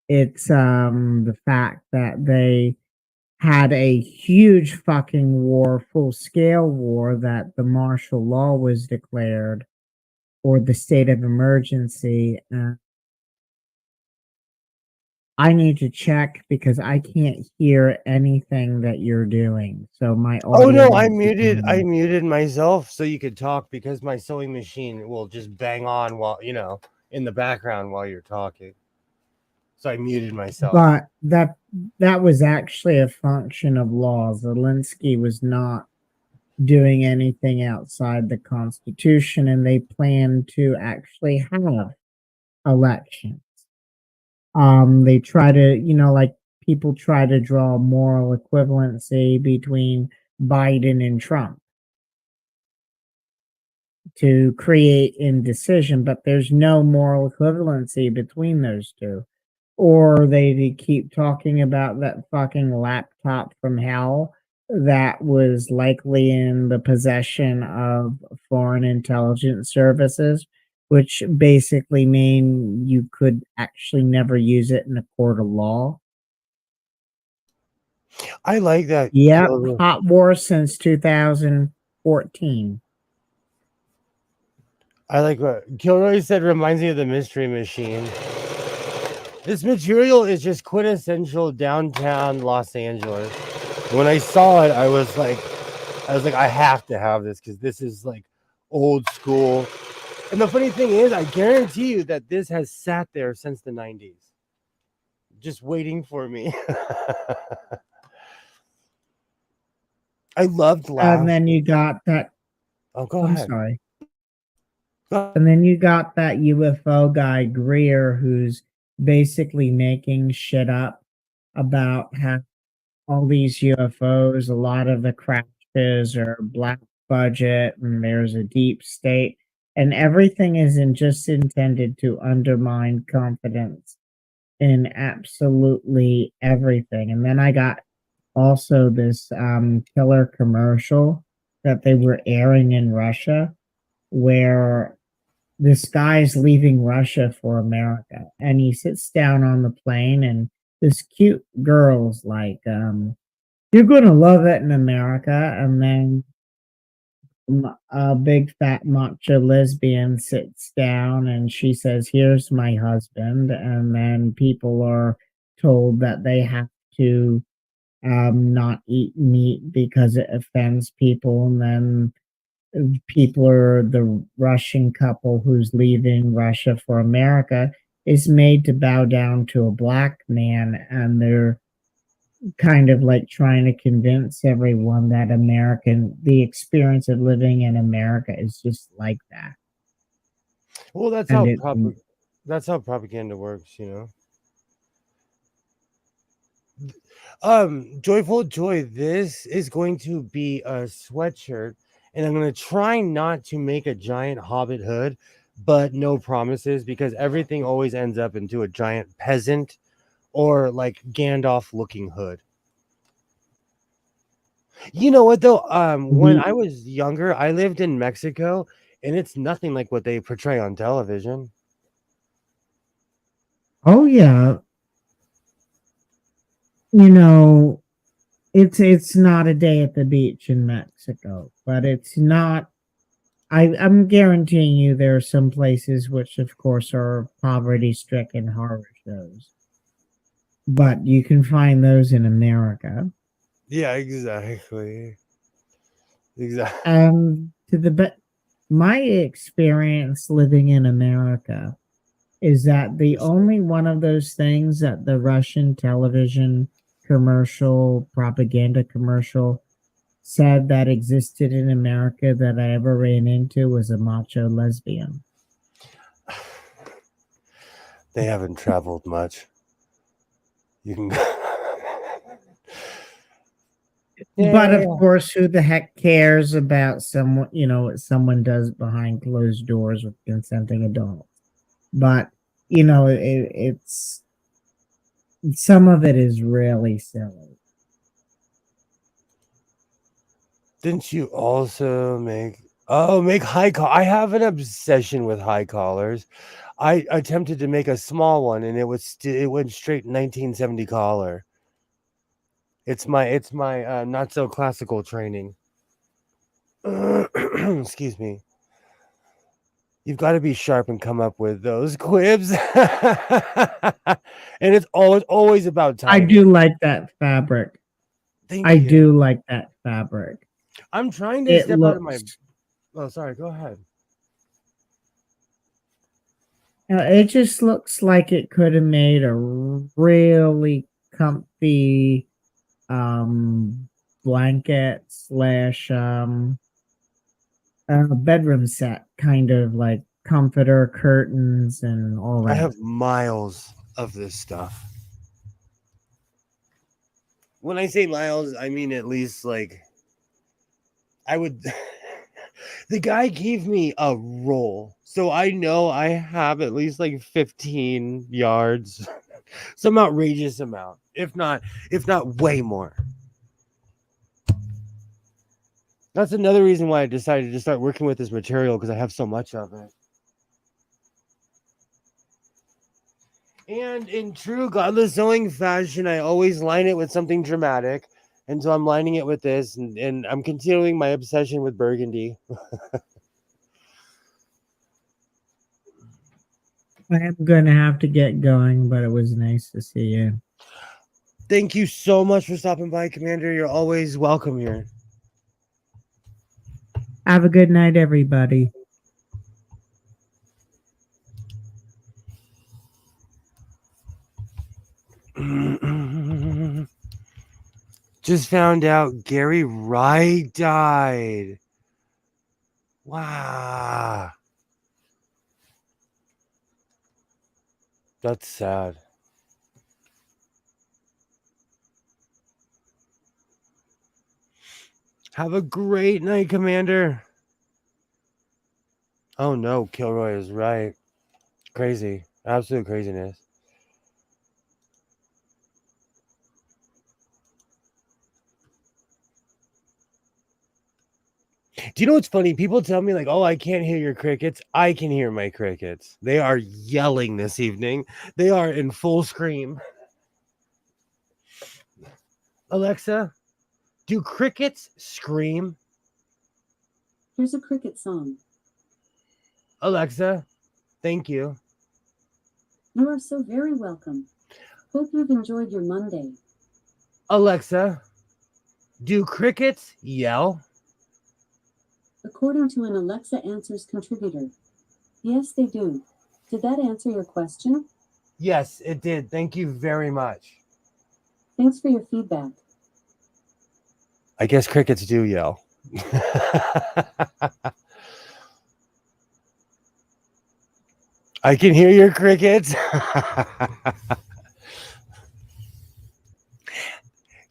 It's the fact that they had a huge fucking war, full scale war, that the martial law was declared, or the state of emergency. I need to check because I can't hear anything that you're doing. So my Oh audio no, might be coming I in. muted myself so you could talk because my sewing machine will just bang on while in the background while you're talking. So I muted myself. But that was actually a function of law. Zelensky was not doing anything outside the Constitution, and they planned to actually have elections. They try to, like, people try to draw moral equivalency between Biden and Trump to create indecision, but there's no moral equivalency between those two. Or they keep talking about that fucking laptop from hell that was likely in the possession of foreign intelligence services, which basically mean you could actually never use it in a court of law. I like that. Yep, Kilroy. hot war since 2014. I like what Kilroy said. Reminds me of the Mystery Machine. This material is just quintessential downtown Los Angeles. When I saw it, I was like, I have to have this because this is like old school. And the funny thing is, I guarantee you that this has sat there since the 90s, just waiting for me. I loved And last. then you got that. Oh, go I'm ahead. sorry. Go- And then you got that UFO guy, Greer, who's basically making shit up about how all these UFOs, a lot of the crashes are black budget and there's a deep state, and everything isn't just intended to undermine confidence in absolutely everything. And then I got also this killer commercial that they were airing in Russia where this guy's leaving Russia for America, and he sits down on the plane, and this cute girl's like, "You're gonna love it in America," and then a big fat macho lesbian sits down, and she says, "Here's my husband," and then people are told that they have to not eat meat because it offends people, and then people are the Russian couple who's leaving Russia for America is made to bow down to a black man, and they're kind of like trying to convince everyone that the experience of living in America is just like that. Well, And it, that's how propaganda works. Joyful Joy, this is going to be a sweatshirt, and I'm going to try not to make a giant hobbit hood, but no promises because everything always ends up into a giant peasant or like Gandalf looking hood. You know what though? When the I was younger, I lived in Mexico, and it's nothing like what they portray on television. Oh yeah, you know, it's not a day at the beach in Mexico, but it's not. I'm guaranteeing you there are some places which, of course, are poverty-stricken horror shows, but you can find those in America. Yeah, exactly. Exactly. To the my experience living in America is that the only one of those things that the Russian television commercial, propaganda commercial said that existed in America that I ever ran into was a macho lesbian. They haven't traveled much. You can But of yeah. course, who the heck cares about someone, what someone does behind closed doors with consenting adults? But, it's some of it is really silly. Didn't you also make high collar? I have an obsession with high collars. I attempted to make a small one and it went straight 1970 collar. It's my not so classical training. Excuse me. You've got to be sharp and come up with those quibs. And it's always about I timing. do like that fabric. I Thank you. do like that fabric. I'm trying to It step out of my looks, Oh, sorry, go ahead. it just looks like it could have made a really comfy um blanket slash bedroom set, kind of like comforter, curtains, and all I that. have miles of this stuff. When I say miles, I mean at least like I would the guy gave me a roll. So I know I have at least like 15 yards. Some outrageous amount. If not way more. That's another reason why I decided to start working with this material because I have so much of it. And in true godless sewing fashion, I always line it with something dramatic. And so I'm lining it with this, and I'm continuing my obsession with burgundy. I am gonna have to get going, but it was nice to see you. Thank you so much for stopping by, Commander. You're always welcome here. Have a good night, everybody. Just found out Gary Wright died. Wow. That's sad. Have a great night, Commander. Oh no, Kilroy is right. Crazy. Absolute craziness. Do you know what's funny? People tell me, like, oh, I can't hear your crickets. I can hear my crickets. They are yelling this evening. They are in full scream. Alexa, do crickets scream? Here's a cricket song. Alexa, thank you. You are so very welcome. Hope you've enjoyed your Monday. Alexa, do crickets yell? According to an Alexa Answers contributor, yes, they do. Did that answer your question? Yes, it did. Thank you very much. Thanks for your feedback. I guess crickets do yell. I can hear your crickets.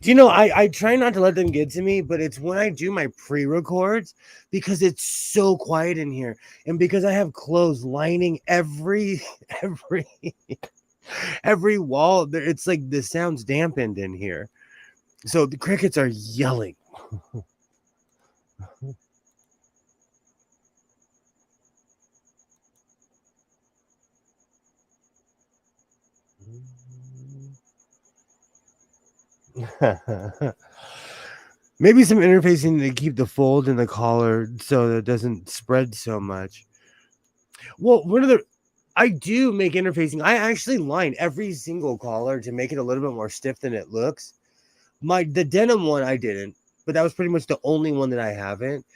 Do you know, I try not to let them get to me, but it's when I do my pre-records because it's so quiet in here. And because I have clothes lining every every wall, it's like the sound's dampened in here. So the crickets are yelling. Maybe some interfacing to keep the fold in the collar so that it doesn't spread so much. Well, I do make interfacing. I actually line every single collar to make it a little bit more stiff than it looks. The denim one I didn't, but that was pretty much the only one that I haven't.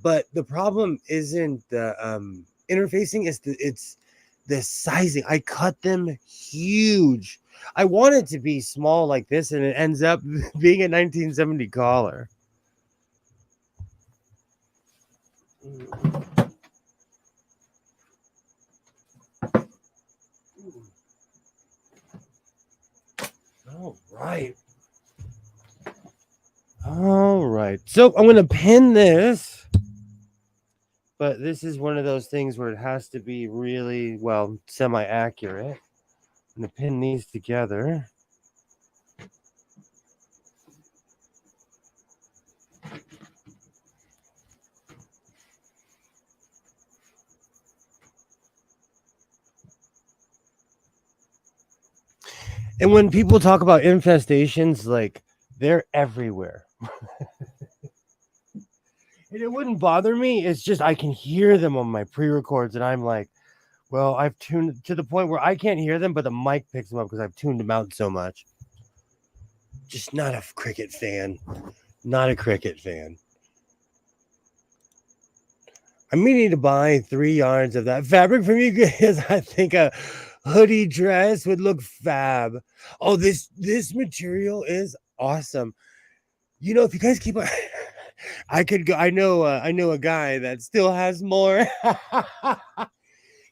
But the problem isn't the interfacing, it's the sizing. I cut them huge. I want it to be small like this, and it ends up being a 1970 collar. All right. All right. So I'm going to pin this, but this is one of those things where it has to be really, well, semi-accurate. I'm going to pin these together. And when people talk about infestations, like, they're everywhere. And it wouldn't bother me. It's just I can hear them on my pre-records, and I'm like, well, I've tuned to the point where I can't hear them, but the mic picks them up because I've tuned them out so much. Just not a cricket fan. Not a cricket fan. I'm meaning to buy 3 yards of that fabric from you because I think a hoodie dress would look fab. Oh, this material is awesome. You know, if you guys keep I could go. I know a guy that still has more.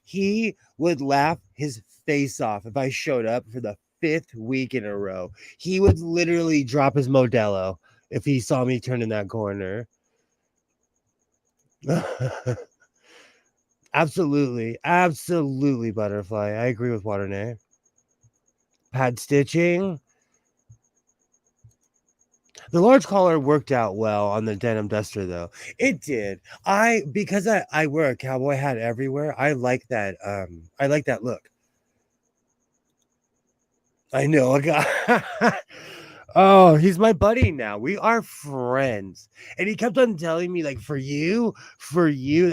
He would laugh his face off if I showed up for the 5th week in a row. He would literally drop his Modelo if he saw me turn in that corner. Absolutely, butterfly. I agree with Waternay. Pad stitching. The large collar worked out well on the denim duster, though. It did. Because I wear a cowboy hat everywhere. I like that. I like that look. I know a guy. Oh, he's my buddy now. We are friends, and he kept on telling me, like, for you.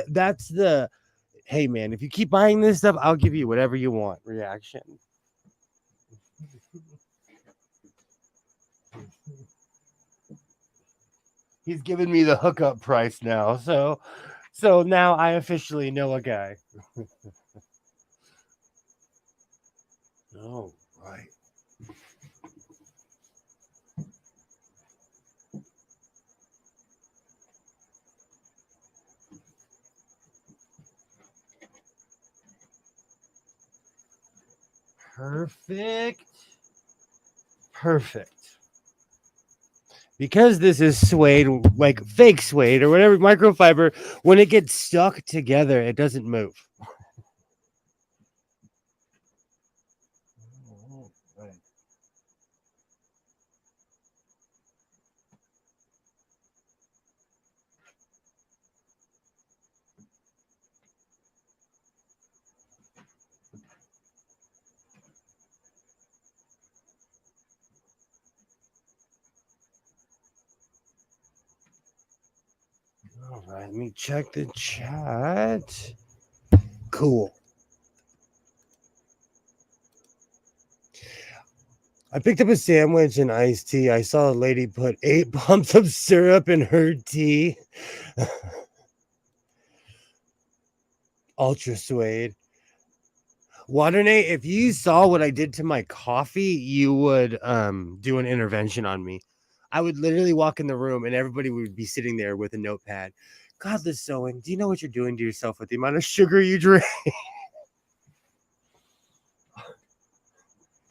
That's the hey, man. If you keep buying this stuff, I'll give you whatever you want. Reaction. He's giving me the hookup price now. So now I officially know a guy. Oh, right. Perfect. Because this is suede, like fake suede or whatever, microfiber, when it gets stuck together, it doesn't move. Right. All right, let me check the chat. Cool. I picked up a sandwich and iced tea. I saw a lady put 8 pumps of syrup in her tea. Ultra suede. Waternay, if you saw what I did to my coffee, you would do an intervention on me. I would literally walk in the room and everybody would be sitting there with a notepad. Godless sewing. Do you know what you're doing to yourself with the amount of sugar you drink?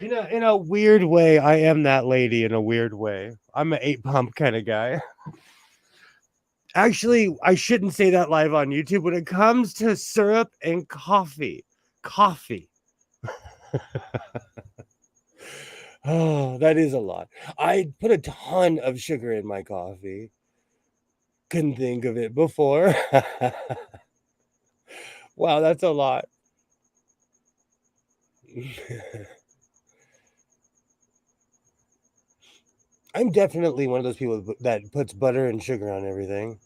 In a weird way, I am that lady in a weird way. I'm an 8 pump kind of guy. Actually, I shouldn't say that live on YouTube. When it comes to syrup and coffee. Oh, that is a lot. I put a ton of sugar in my coffee. Couldn't think of it before. Wow, that's a lot. I'm definitely one of those people that puts butter and sugar on everything.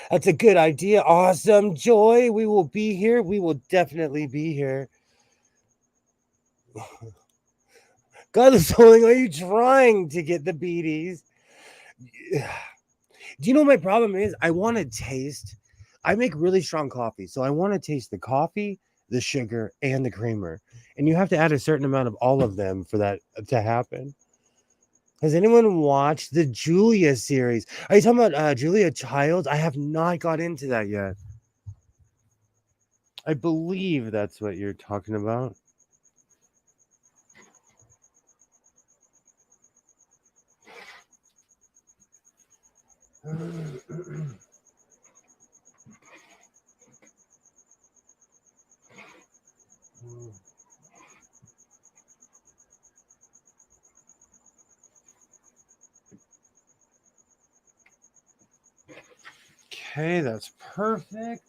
That's a good idea. Awesome, Joy. We will be here. We will definitely be here. God is holding. Are you trying to get the beaties? Do you know what my problem is? I want to taste. I make really strong coffee, so I want to taste the coffee, the sugar, and the creamer. And you have to add a certain amount of all of them for that to happen. Has anyone watched the Julia series? Are you talking about Julia Childs? I have not got into that yet. I believe that's what you're talking about. Okay, that's perfect.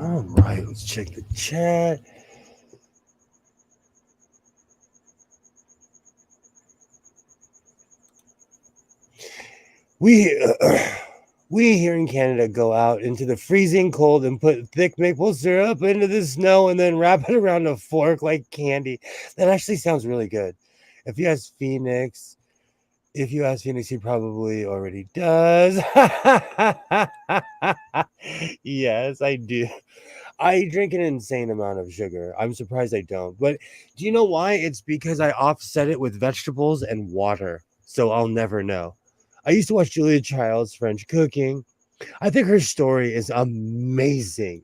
All right, let's check the chat. We here in Canada go out into the freezing cold and put thick maple syrup into the snow and then wrap it around a fork like candy. That actually sounds really good. If you ask Phoenix, he probably already does. Yes, I do. I drink an insane amount of sugar. I'm surprised I don't. But do you know why? It's because I offset it with vegetables and water. So I'll never know. I used to watch Julia Child's French Cooking. I think her story is amazing.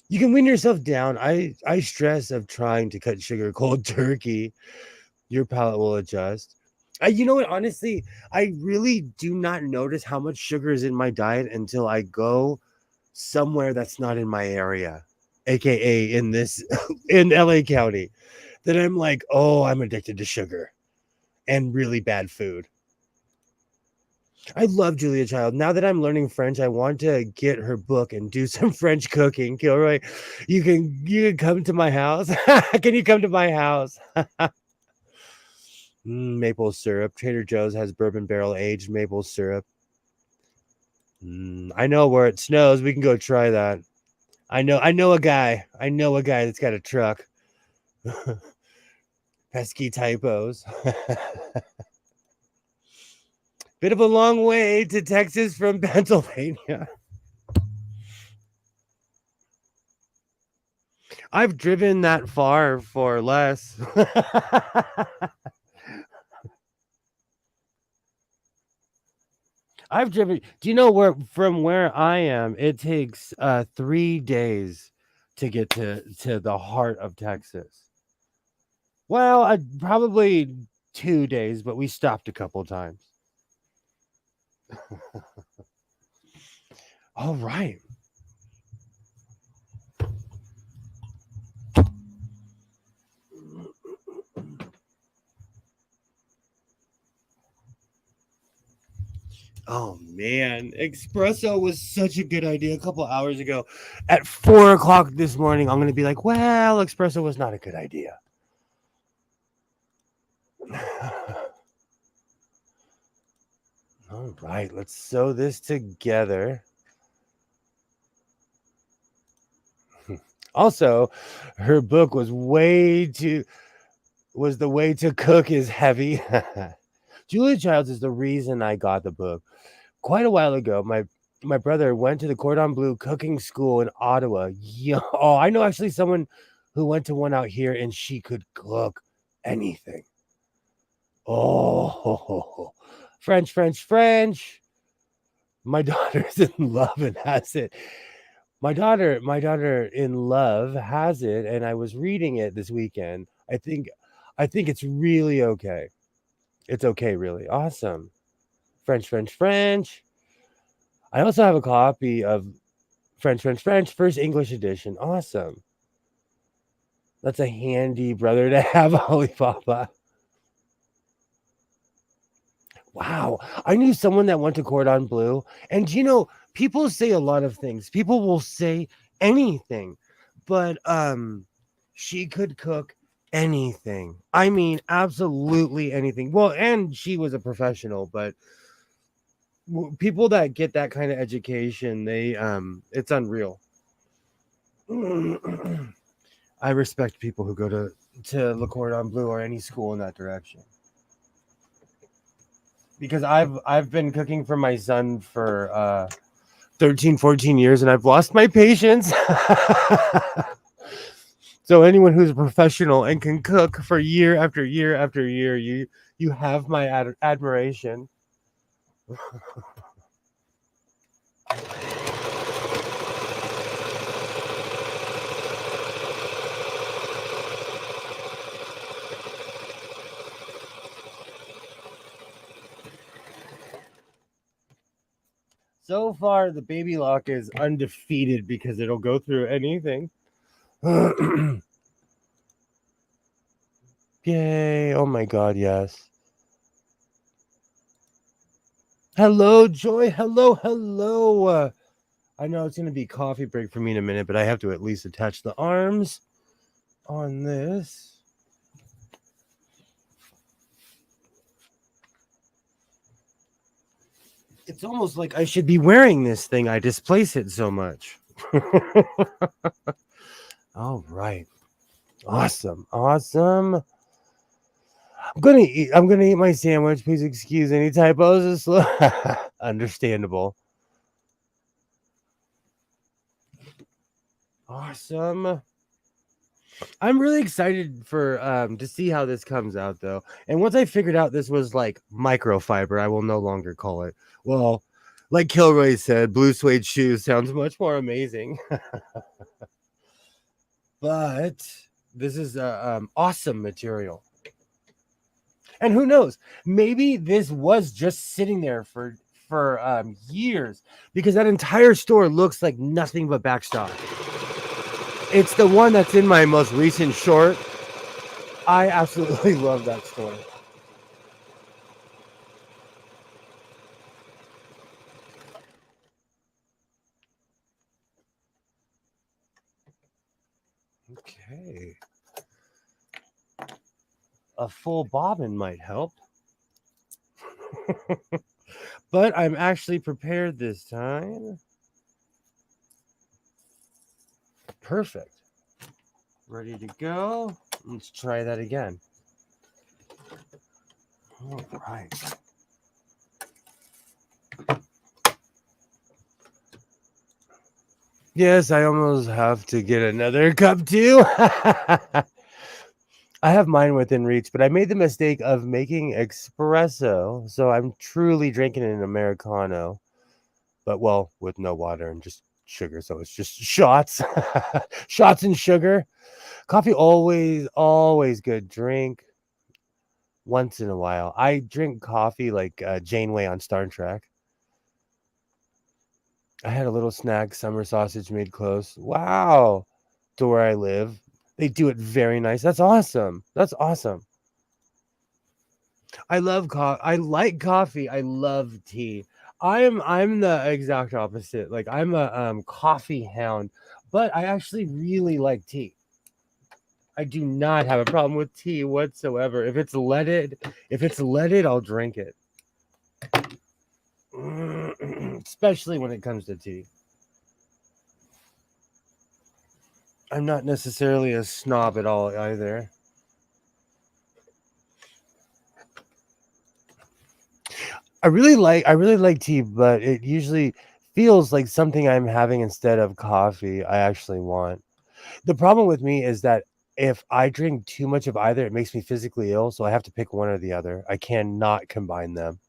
You can wean yourself down. I stress of trying to cut sugar cold turkey. Your palate will adjust. You know what? Honestly, I really do not notice how much sugar is in my diet until I go somewhere that's not in my area, aka in this in LA County. Then I'm like, oh, I'm addicted to sugar and really bad food. I love Julia Child. Now that I'm learning French, I want to get her book and do some French cooking. Kilroy, you can come to my house. Can you come to my house? Maple syrup. Trader Joe's has bourbon barrel aged maple syrup. I know where it snows. We can go try that. I know a guy. I know a guy that's got a truck. Pesky typos. Bit of a long way to Texas from Pennsylvania. I've driven that far for less. I've driven. Do you know where from where I am? It takes 3 days to get to the heart of Texas. Well, probably 2 days, but we stopped a couple times. All right. Oh man, espresso was such a good idea a couple hours ago. At 4 o'clock this morning, I'm gonna be like, well, espresso was not a good idea. All right, let's sew this together. Also, her book was the way to cook is heavy. Julia Childs is the reason I got the book. Quite a while ago, my brother went to the Cordon Bleu cooking school in Ottawa. Oh, I know actually someone who went to one out here and she could cook anything. Oh, French. My daughter's in love and has it. My daughter in love has it, and I was reading it this weekend. I think it's really okay. It's okay, really. Awesome. French. I also have a copy of French, first English edition. Awesome. That's a handy brother to have, Alibaba. Wow. I knew someone that went to Cordon Bleu. And people say a lot of things. People will say anything. But she could cook anything. I mean, absolutely anything. Well, and she was a professional, but people that get that kind of education, it's unreal. I respect people who go to Le Cordon Bleu or any school in that direction. Because I've been cooking for my son for 13, 14 years, and I've lost my patience. So anyone who's a professional and can cook for year after year after year, you have my admiration. So far, the baby lock is undefeated because it'll go through anything. Yay. Oh my God, yes. Hello, Joy. Hello. I know it's going to be coffee break for me in a minute, but I have to at least attach the arms on this. It's almost like I should be wearing this thing. I displace it so much. All right. Awesome. I'm gonna eat my sandwich. Please excuse any typos. Understandable. Awesome. I'm really excited for to see how this comes out though. And once I figured out this was like microfiber, I will no longer call it. Well, like Kilroy said, blue suede shoes sounds much more amazing. But this is awesome material. And who knows? Maybe this was just sitting there for years because that entire store looks like nothing but backstock. It's the one that's in my most recent short. I absolutely love that store. Okay. A full bobbin might help. But I'm actually prepared this time. Perfect. Ready to go. Let's try that again. All right. Yes, I almost have to get another cup too. I have mine within reach, but I made the mistake of making espresso. So I'm truly drinking an Americano, but well, with no water and just sugar. So it's just shots, shots and sugar. Coffee always good drink. Once in a while, I drink coffee like Janeway on Star Trek. I had a little snack, summer sausage made close. Wow, to where I live, they do it very nice. That's awesome. I love coffee. I like coffee. I love tea. I'm the exact opposite. Like I'm a coffee hound, but I actually really like tea. I do not have a problem with tea whatsoever. If it's leaded, I'll drink it. Especially when it comes to tea. I'm not necessarily a snob at all either. I really like tea, but it usually feels like something I'm having instead of coffee I actually want. The problem with me is that if I drink too much of either, it makes me physically ill, so I have to pick one or the other. I cannot combine them.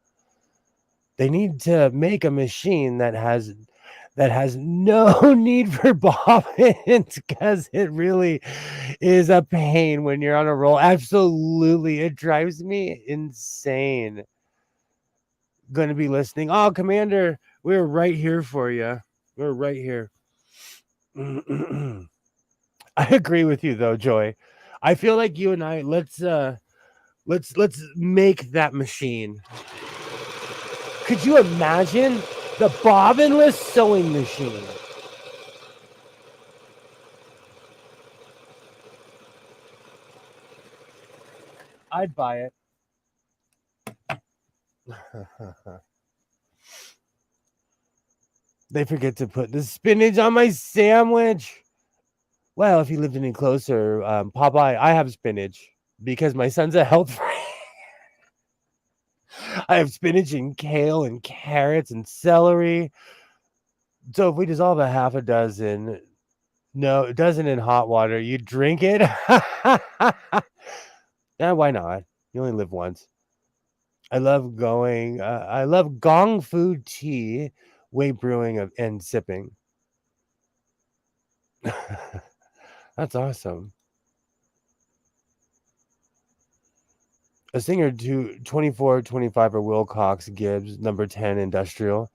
They need to make a machine that has no need for bobbins because it really is a pain when you're on a roll. Absolutely. It drives me insane. Going to be listening. Oh, Commander, we're right here for you. We're right here. I agree with you though, Joy. I feel like you and I let's make that machine. Could you imagine the bobbinless sewing machine? I'd buy it. They forget to put the spinach on my sandwich. Well, if you lived any closer, Popeye, I have spinach because my son's a health freak. I have spinach and kale and carrots and celery. So if we dissolve a half a dozen, no, a dozen in hot water, you drink it. Yeah, why not? You only live once. I love gong fu tea, way brewing and sipping. That's awesome. A Singer 2425 or Wilcox Gibbs, number 10 industrial.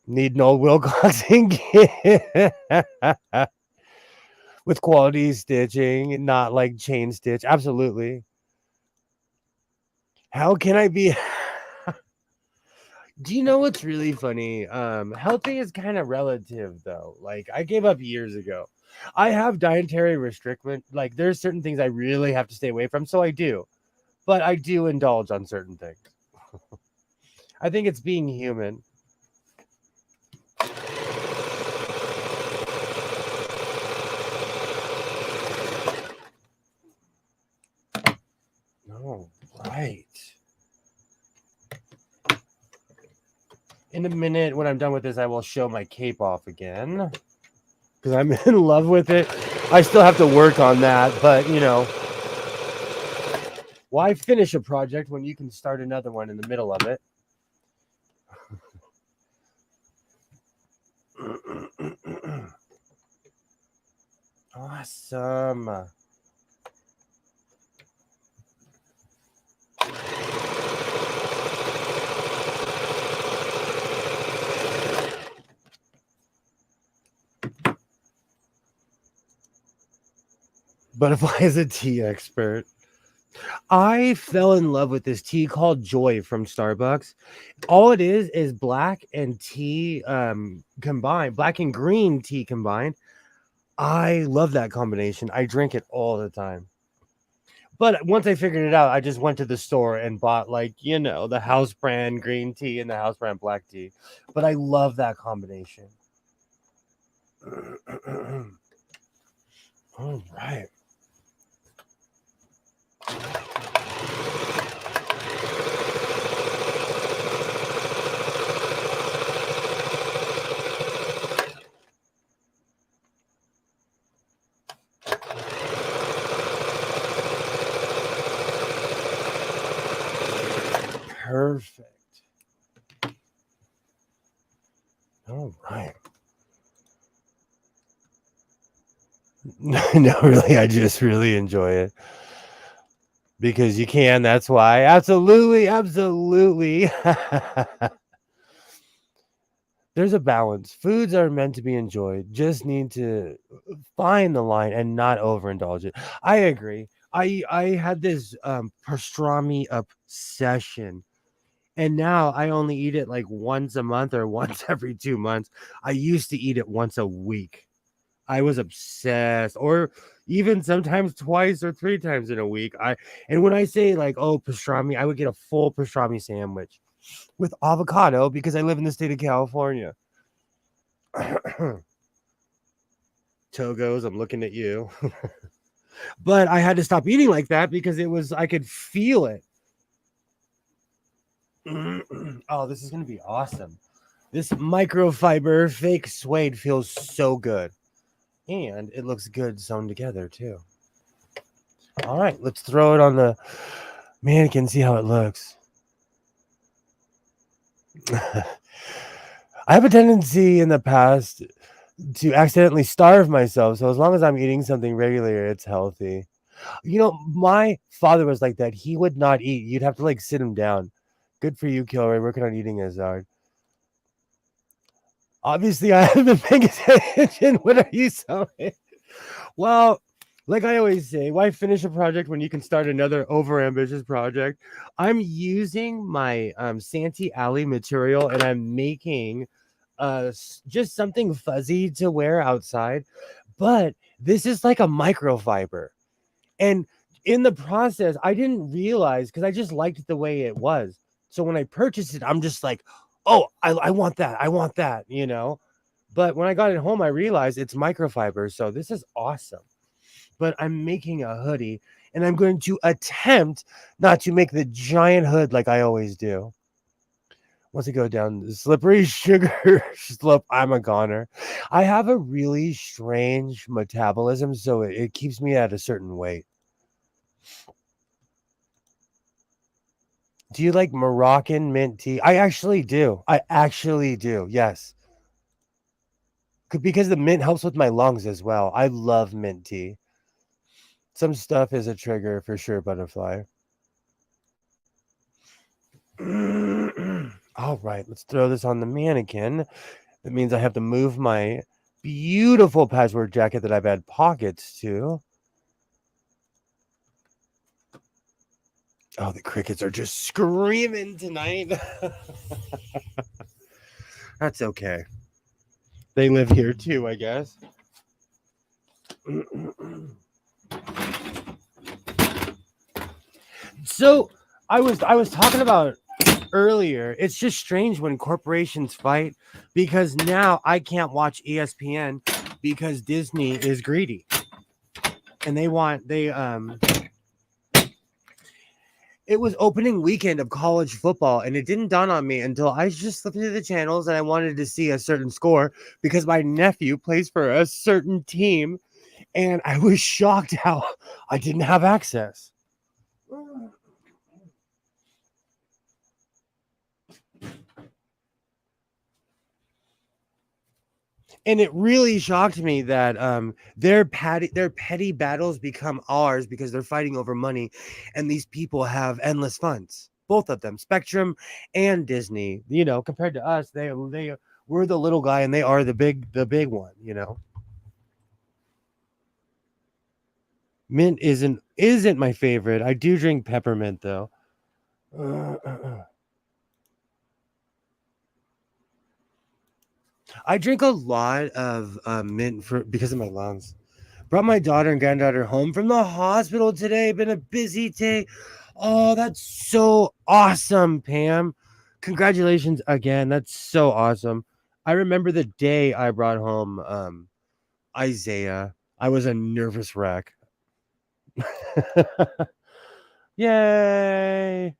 Need an old Wilcox and Gibbs. With quality stitching, not like chain stitch. Absolutely. How can I be? Do you know what's really funny? Healthy is kind of relative though. Like I gave up years ago. I have dietary restriction. Like there's certain things I really have to stay away from, so I do. But I do indulge on certain things. I think it's being human. Oh, right. In a minute, when I'm done with this, I will show my cape off again. Because I'm in love with it. I still have to work on that, but you know. Why finish a project when you can start another one in the middle of it? Awesome. Butterfly is a tea expert. I fell in love with this tea called Joy from Starbucks. All it is black and tea combined, black and green tea combined. I love that combination. I drink it all the time. But once I figured it out, I just went to the store and bought like, you know, the house brand green tea and the house brand black tea. But I love that combination. All right. Perfect. All right. No, really, I just really enjoy it. Because you can, that's why. Absolutely, absolutely. There's a balance. Foods are meant to be enjoyed. Just need to find the line and not overindulge it. I agree. I had this pastrami obsession. And now I only eat it like once a month or once every 2 months. I used to eat it once a week. I was obsessed, or even sometimes twice or 3 times in a week. And when I say like, oh, pastrami, I would get a full pastrami sandwich with avocado because I live in the state of California. Togos, I'm looking at you. But I had to stop eating like that because I could feel it. Oh, this is going to be awesome. This microfiber fake suede feels so good. And it looks good sewn together too. All right, let's throw it on the mannequin, see how it looks. I have a tendency in the past to accidentally starve myself. So as long as I'm eating something regular, it's healthy. You know, my father was like that. He would not eat. You'd have to like sit him down. Good for you, Kilroy, working on eating as hard. Obviously, I haven't been paying attention. What are you sewing? Well, Like I always say, why finish a project when you can start another overambitious project? I'm using my Santee Alley material and I'm making just something fuzzy to wear outside. But this is like a microfiber. And in the process, I didn't realize because I just liked the way it was. So when I purchased it, I'm just like, oh, I want that. I want that, you know. But when I got it home, I realized it's microfiber. So this is awesome. But I'm making a hoodie and I'm going to attempt not to make the giant hood like I always do. Once I go down the slippery sugar slope, I'm a goner. I have a really strange metabolism, so it keeps me at a certain weight. Do you like Moroccan mint tea? I actually do. I actually do. Yes. Because the mint helps with my lungs as well. I love mint tea. Some stuff is a trigger for sure, butterfly. All right, let's throw this on the mannequin. That means I have to move my beautiful patchwork jacket that I've had pockets to. Oh, the crickets are just screaming tonight. That's okay. They live here too, I guess. So I was talking about earlier. It's just strange when corporations fight because now I can't watch ESPN because Disney is greedy. And it was opening weekend of college football and it didn't dawn on me until I just flipped through the channels and I wanted to see a certain score because my nephew plays for a certain team and I was shocked how I didn't have access. And it really shocked me that their petty battles become ours because they're fighting over money, and these people have endless funds. Both of them, Spectrum and Disney. You know, compared to us, we're the little guy, and they are the big one. You know, mint isn't my favorite. I do drink peppermint though. I drink a lot of mint because of my lungs. Brought my daughter and granddaughter home from the hospital today. Been a busy day. Oh, that's so awesome, Pam. Congratulations again. That's so awesome. I remember the day I brought home Isaiah. I was a nervous wreck. Yay.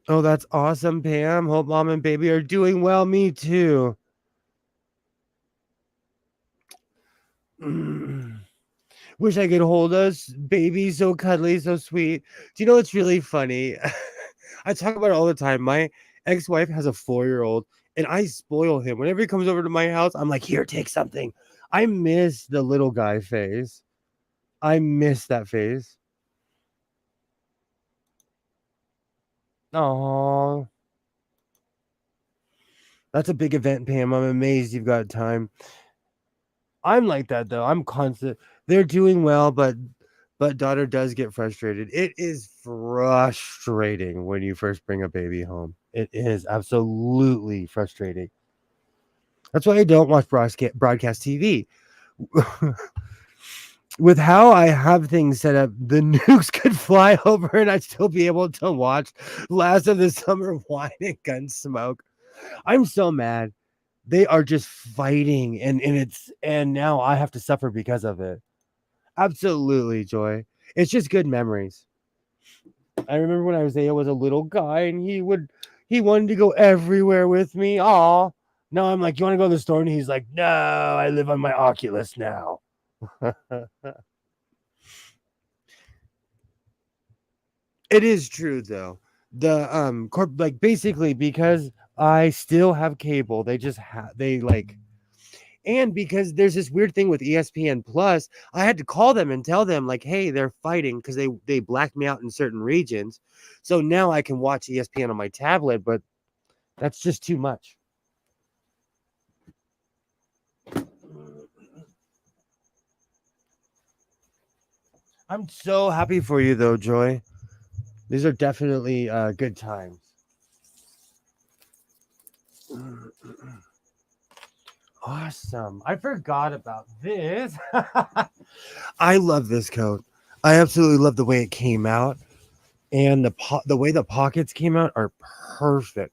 Oh, that's awesome, Pam. Hope mom and baby are doing well. Me too. Wish I could hold us, baby, so cuddly, so sweet. Do you know what's really funny? I talk about it all the time. My ex-wife has a 4-year-old, and I spoil him. Whenever he comes over to my house, I'm like, here, take something. I miss the little guy phase. I miss that phase. Oh, that's a big event, Pam. I'm amazed you've got time. I'm like that though. I'm constant. They're doing well, but daughter does get frustrated. It is frustrating when you first bring a baby home. It is absolutely frustrating. That's why I don't watch broadcast TV. With how I have things set up, the nukes could fly over and I'd still be able to watch Last of the Summer Wine and Gunsmoke. I'm so mad. They are just fighting and now I have to suffer because of it. Absolutely, Joy. It's just good memories. I remember when Isaiah was a little guy and he wanted to go everywhere with me. Aw. Now I'm like, you want to go to the store? And he's like, no, I live on my Oculus now. It is true though. The like basically because I still have cable, they just they like. And because there's this weird thing with ESPN Plus, I had to call them and tell them like, hey, they're fighting because they blacked me out in certain regions. So now I can watch ESPN on my tablet, but that's just too much. I'm so happy for you, though, Joy. These are definitely good times. Awesome. I forgot about this. I love this coat. I absolutely love the way it came out, and the way the pockets came out are perfect.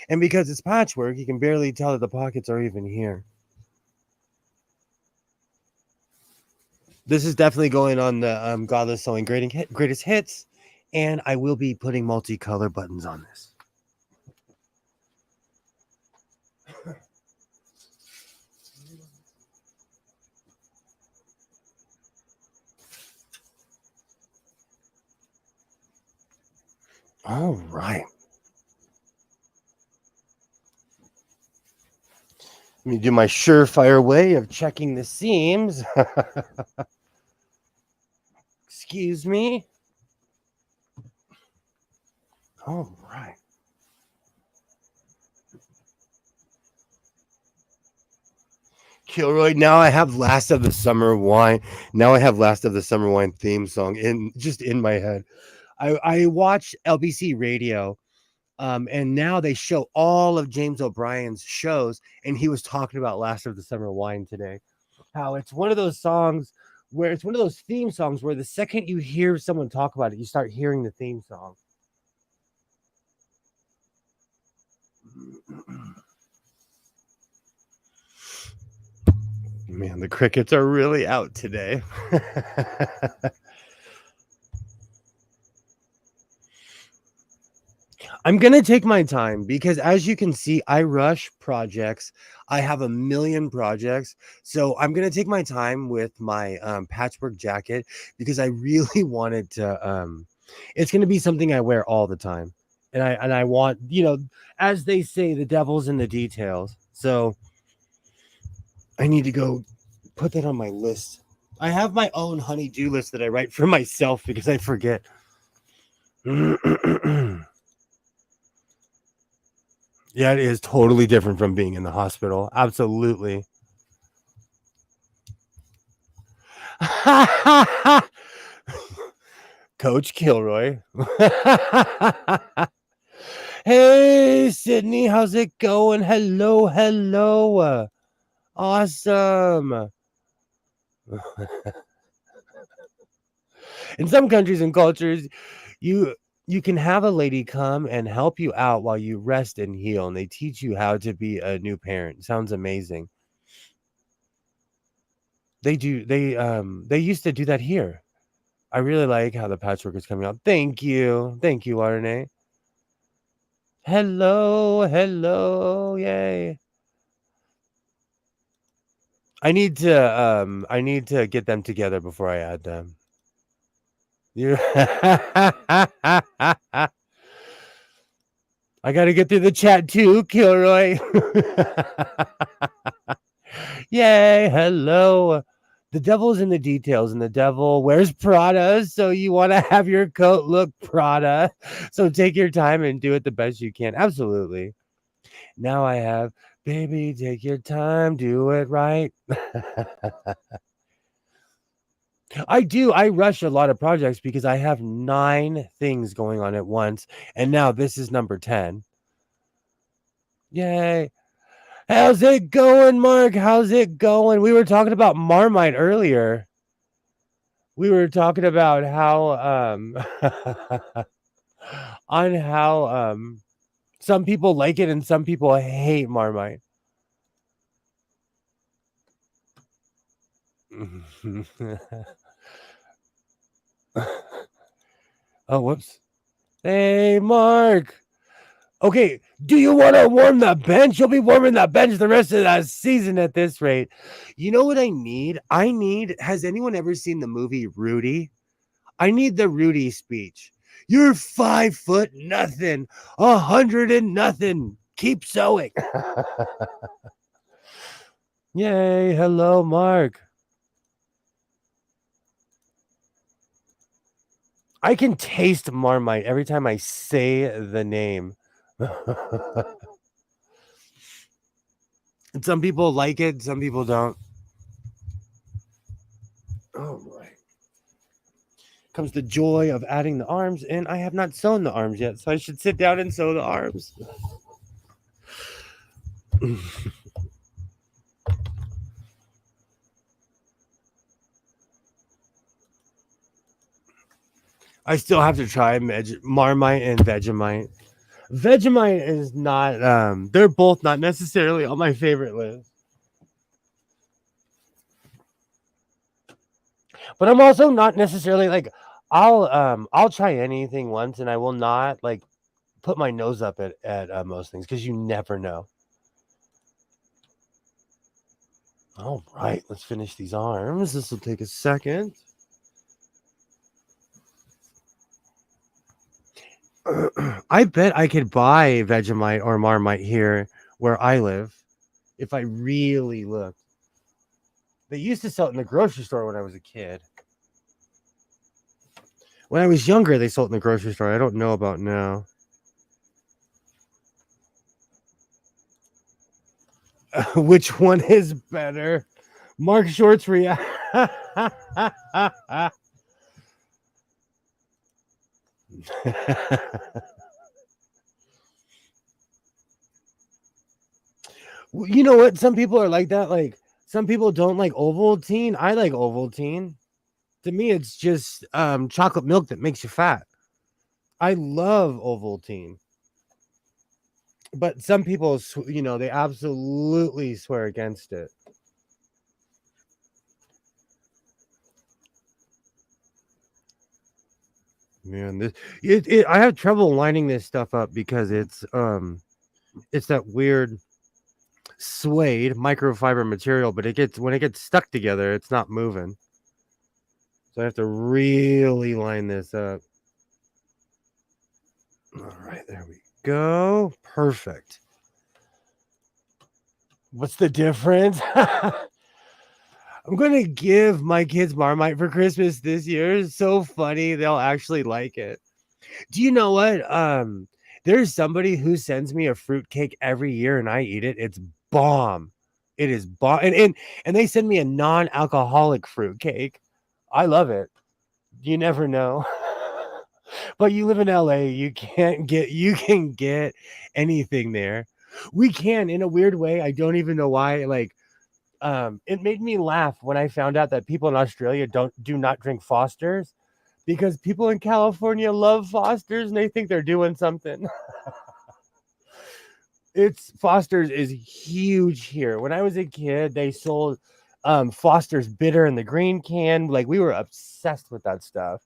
And because it's patchwork, you can barely tell that the pockets are even here. This is definitely going on the Godless Sewing greatest hits, and I will be putting multicolor buttons on this. All right. Let me do my surefire way of checking the seams. Excuse me. All right. Kilroy, now I have Last of the Summer Wine. Now I have Last of the Summer Wine theme song in my head. I watch LBC radio, and now they show all of James O'Brien's shows, and he was talking about Last of the Summer Wine today. How it's one of those songs where it's one of those theme songs where the second you hear someone talk about it, you start hearing the theme song. Man, the crickets are really out today. I'm going to take my time because, as you can see, I rush projects. I have a million projects. So I'm going to take my time with my patchwork jacket because I really wanted to. It's going to be something I wear all the time. And I want, as they say, the devil's in the details. So I need to go put that on my list. I have my own honey-do list that I write for myself because I forget. Yeah, it is totally different from being in the hospital. Absolutely. Coach Kilroy. Hey, Sydney, how's it going? Hello, hello. Awesome. In some countries and cultures, you can have a lady come and help you out while you rest and heal, and they teach you how to be a new parent. Sounds amazing. They do. They used to do that here. I really like how the patchwork is coming out. Thank you, Arne. Hello, hello, yay. I need to get them together before I add them. You I gotta get through the chat too, Kilroy. Yay, hello. The devil's in the details, and the devil wears Prada, so you want to have your coat look Prada. So take your time and do it the best you can. Absolutely. Now I have, baby, take your time, do it right. I do. I rush a lot of projects because I have 9 things going on at once, and now this is number 10. Yay. How's it going, Mark? How's it going? We were talking about Marmite earlier. We were talking about how on how some people like it and some people hate Marmite. Oh, whoops. Hey, Mark. Okay, do you want to warm the bench? You'll be warming the bench the rest of the season at this rate. You know what I need? Has anyone ever seen the movie Rudy? I need the Rudy speech. You're 5 foot nothing, 100 and nothing. Keep sewing. Yay. Hello, Mark. I can taste Marmite every time I say the name. And some people like it, some people don't. All right. comes the joy of adding the arms, and I have not sewn the arms yet, so I should sit down and sew the arms. I still have to try Marmite and Vegemite. Vegemite is not they're both not necessarily on my favorite list. But I'm also not necessarily like I'll try anything once and I will not like put my nose up at most things because you never know. All right, let's finish these arms. This will take a second. I bet I could buy Vegemite or Marmite here where I live if I really looked. They used to sell it in the grocery store when I was a kid. When I was younger, they sold it in the grocery store. I don't know about now. Which one is better? Mark Short's react. You know what? Some people are like that. Like some people don't like Ovaltine. I like Ovaltine. To me, it's just chocolate milk that makes you fat. I love Ovaltine. But some people, they absolutely swear against it. Man, I have trouble lining this stuff up because it's that weird suede microfiber material, but when it gets stuck together, it's not moving. So I have to really line this up. All right, there we go. Perfect. What's the difference? I'm going to give my kids Marmite for Christmas this year. It's so funny. They'll actually like it. Do you know what? There's somebody who sends me a fruitcake every year and I eat it. It's bomb. It is bomb. And they send me a non-alcoholic fruitcake. I love it. You never know. But you live in LA, you can get anything there. We can in a weird way. I don't even know why. Like it made me laugh when I found out that people in Australia do not drink Fosters because people in California love Fosters and they think they're doing something. Fosters is huge here. When I was a kid, they sold Foster's bitter in the green can. Like we were obsessed with that stuff.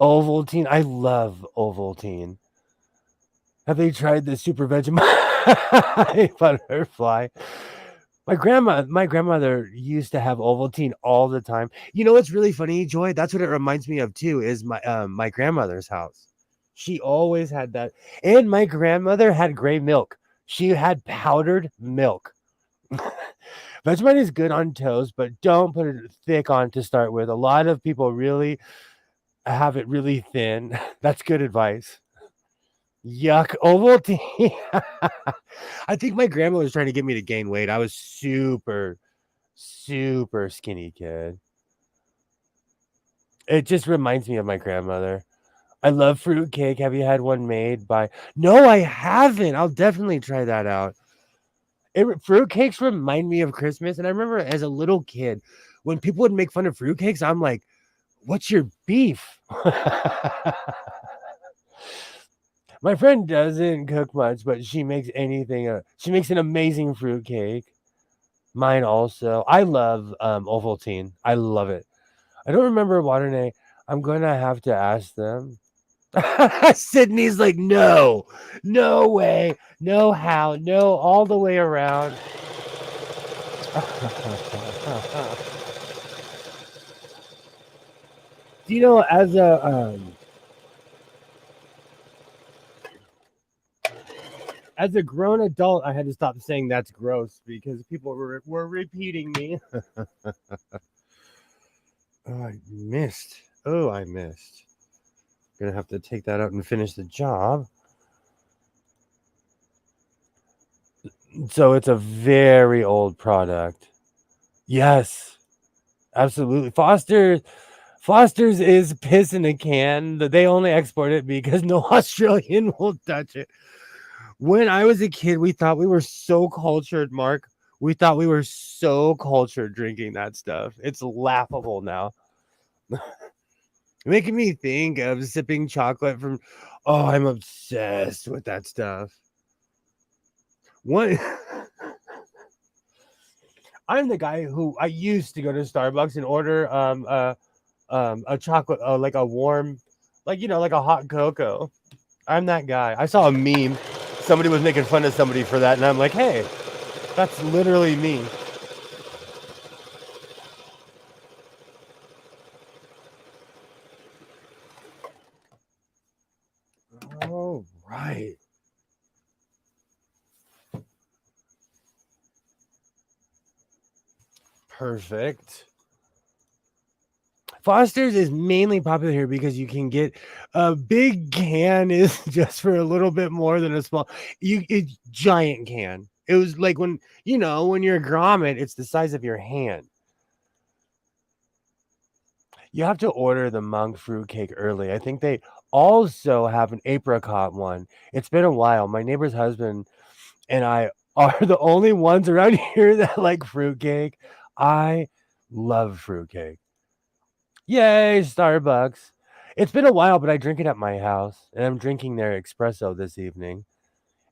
Ovaltine. I love Ovaltine. Have they tried the Super Vegemite butterfly? My grandmother used to have Ovaltine all the time. You know what's really funny, Joy? That's what it reminds me of too. Is my grandmother's house. She always had that, and my grandmother had gray milk. She had powdered milk. Vegemite is good on toast, but don't put it thick on to start with. A lot of people really have it really thin. That's good advice. Yuck, Ovaltine. I think my grandma was trying to get me to gain weight. I was super, super skinny kid. It just reminds me of my grandmother. I love fruitcake. Have you had one made by? No, I haven't. I'll definitely try that out. Fruitcakes remind me of Christmas, and I remember as a little kid, when people would make fun of fruitcakes, I'm like, "What's your beef?" My friend doesn't cook much, but she makes anything. She makes an amazing fruitcake. Mine also. I love Ovaltine. I love it. I don't remember Waterday. I'm gonna have to ask them. Sydney's like, no way, no how, no all the way around. Do you know as a grown adult, I had to stop saying that's gross because people were repeating me. I missed. Gonna have to take that out and finish the job. So it's a very old product. Yes, absolutely. Foster. Foster's is piss in a can. They only export it because no Australian will touch it. When I was a kid, we thought we were so cultured, Mark. We thought we were so cultured drinking that stuff. It's laughable now. Making me think of sipping chocolate from. Oh, I'm obsessed with that stuff. One. I'm the guy who I used to go to Starbucks and order a chocolate like a warm, like like a hot cocoa. I'm that guy. I saw a meme. Somebody was making fun of somebody for that, and I'm like, hey, that's literally me. All right. Perfect. Foster's is mainly popular here because you can get a big can is just for a little bit more than a small. It's giant can. It was like when when you're a grommet, it's the size of your hand. You have to order the monk fruit cake early. I think they also have an apricot one. It's been a while. My neighbor's husband and I are the only ones around here that like fruit cake. I love fruit cake. Yay, Starbucks. It's been a while, but I drink it at my house, and I'm drinking their espresso this evening.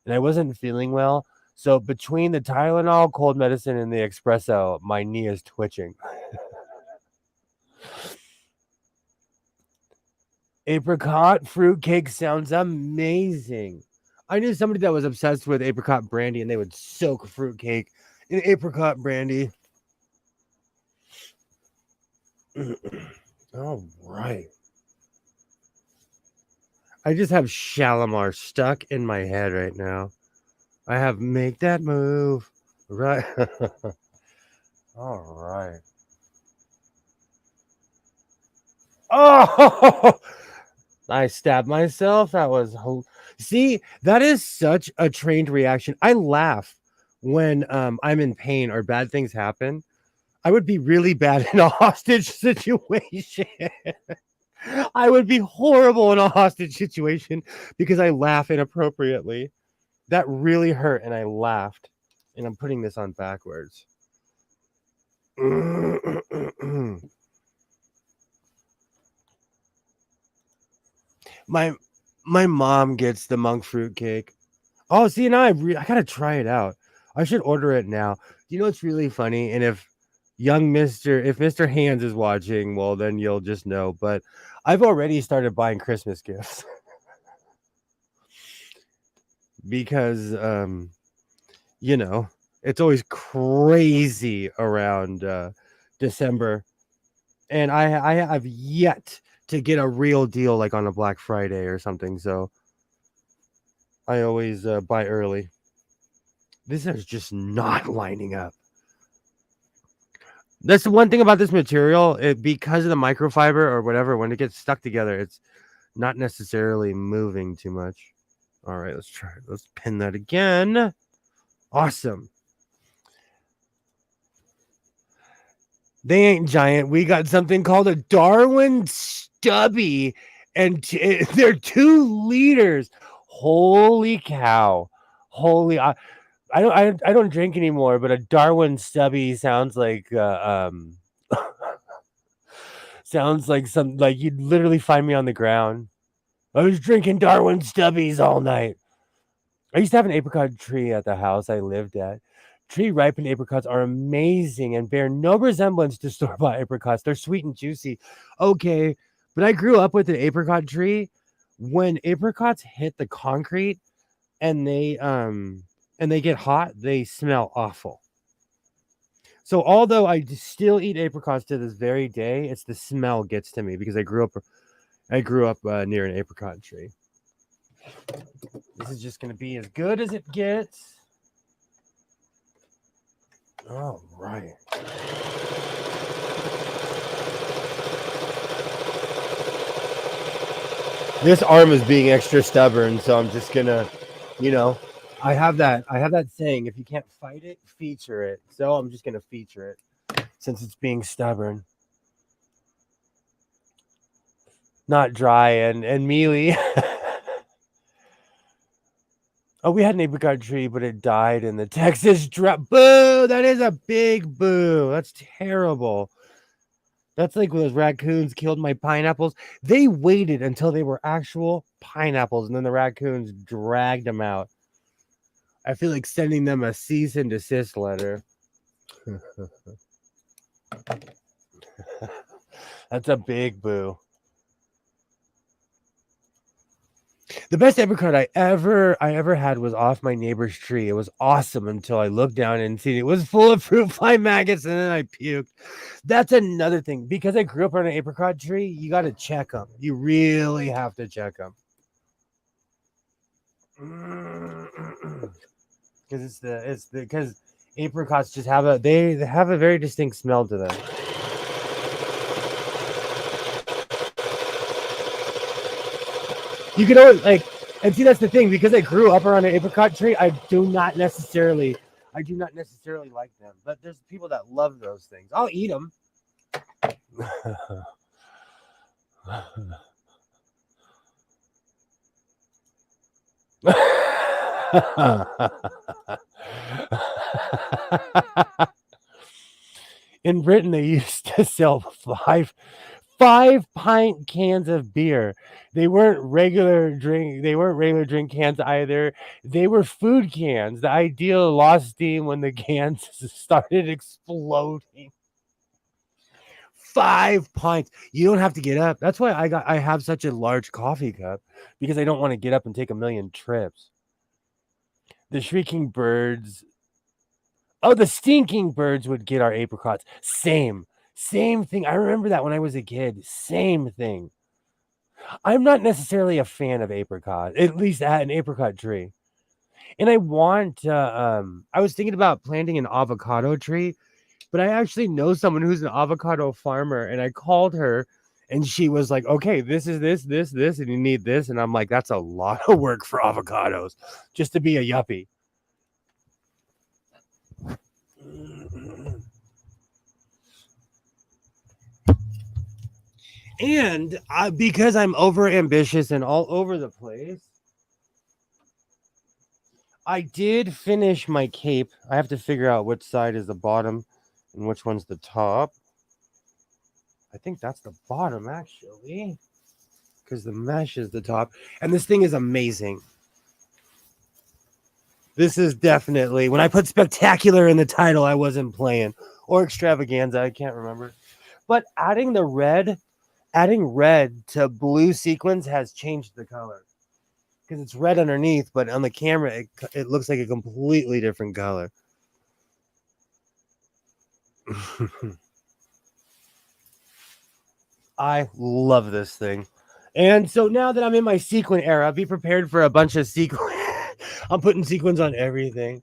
And I wasn't feeling well, so between the Tylenol, cold medicine, and the espresso, my knee is twitching. Apricot fruitcake sounds amazing. I knew somebody that was obsessed with apricot brandy, and they would soak fruitcake in apricot brandy. All right. I just have Shalimar stuck in my head right now. I have make that move. Right. All right. Oh, I stabbed myself. That was see, that is such a trained reaction. I laugh when I'm in pain or bad things happen. I would be really bad in a hostage situation. I would be horrible in a hostage situation because I laugh inappropriately. That really hurt and I laughed. And I'm putting this on backwards. my my mom gets the monk fruit cake. Oh, see, now I gotta try it out. I should order it now. You know what's really funny? And if Mr. Hands is watching, well, then you'll just know. But I've already started buying Christmas gifts because it's always crazy around December, and I have yet to get a real deal like on a Black Friday or something. So I always buy early. This is just not lining up. That's the one thing about this material. Because of the microfiber or whatever, when it gets stuck together, it's not necessarily moving too much. All right, let's try it. Let's pin that again. Awesome. They ain't giant. We got something called a Darwin Stubby, and they're 2 liters. Holy cow! Holy, I don't drink anymore, but a Darwin Stubby sounds like sounds like you'd literally find me on the ground. I was drinking Darwin Stubbies all night. I used to have an apricot tree at the house I lived at. Tree ripened apricots are amazing and bear no resemblance to store-bought apricots. They're sweet and juicy. Okay, but I grew up with an apricot tree. When apricots hit the concrete and they get hot, they smell awful. So although I still eat apricots to this very day, it's the smell gets to me because I grew up near an apricot tree. This is just going to be as good as it gets. All right. This arm is being extra stubborn, so I'm just gonna, I have that saying, if you can't fight it, feature it. So I'm just gonna feature it since it's being stubborn. not dry and mealy. Oh, we had an apricot tree, but it died in the Texas drought. Boo! That is a big boo. That's terrible. That's like when those raccoons killed my pineapples. They waited until they were actual pineapples, and then the raccoons dragged them out. I feel like sending them a cease and desist letter. That's a big boo. The best apricot I ever had was off my neighbor's tree. It was awesome until I looked down and seen it was full of fruit fly maggots, and then I puked. That's another thing. Because I grew up on an apricot tree, you got to check them. You really have to check them. Because because apricots just have a very distinct smell to them. You can always and see, that's the thing, because I grew up around an apricot tree, I do not necessarily like them. But there's people that love those things. I'll eat them. In Britain, they used to sell five-pint cans of beer. They weren't regular drink cans either. They were food cans. The ideal lost steam when the cans started exploding. 5 pints. You don't have to get up. That's why I have such a large coffee cup, because I don't want to get up and take a million trips. The shrieking birds. Oh, the stinking birds would get our apricots. Same thing. I remember that when I was a kid. Same thing. I'm not necessarily a fan of apricot, at least at an apricot tree. And I was thinking about planting an avocado tree, but I actually know someone who's an avocado farmer, and I called her, and she was like, okay, this is this, and you need this. And I'm like, that's a lot of work for avocados just to be a yuppie. And because I'm over ambitious and all over the place, I did finish my cape. I have to figure out which side is the bottom and which one's the top. I think that's the bottom, actually, because the mesh is the top. And this thing is amazing. This is definitely, when I put spectacular in the title, I wasn't playing. Or extravaganza, I can't remember. But adding red to blue sequins has changed the color. Because it's red underneath, but on the camera, it looks like a completely different color. I love this thing. And so now that I'm in my sequin era, be prepared for a bunch of sequins. I'm putting sequins on everything.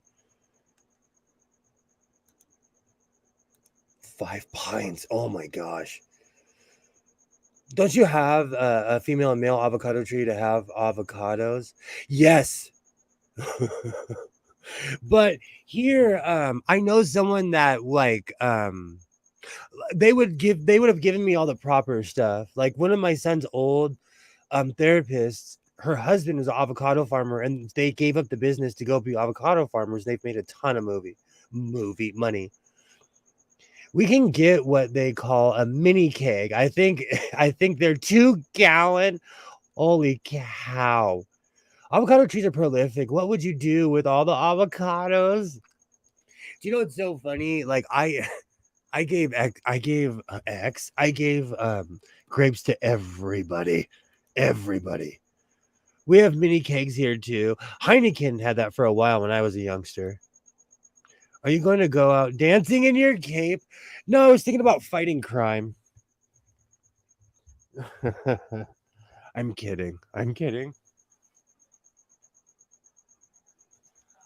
5 pints. Oh my gosh. Don't you have a female and male avocado tree to have avocados? Yes. But here, I know someone that they would have given me all the proper stuff. Like one of my son's old therapists, her husband is an avocado farmer, and they gave up the business to go be avocado farmers. They've made a ton of movie money. We can get what they call a mini keg. I think they're 2 gallon. Holy cow. Avocado trees are prolific. What would you do with all the avocados? Do you know what's so funny? Like I gave grapes to everybody. Everybody. We have mini kegs here too. Heineken had that for a while when I was a youngster. Are you going to go out dancing in your cape? No, I was thinking about fighting crime. I'm kidding. I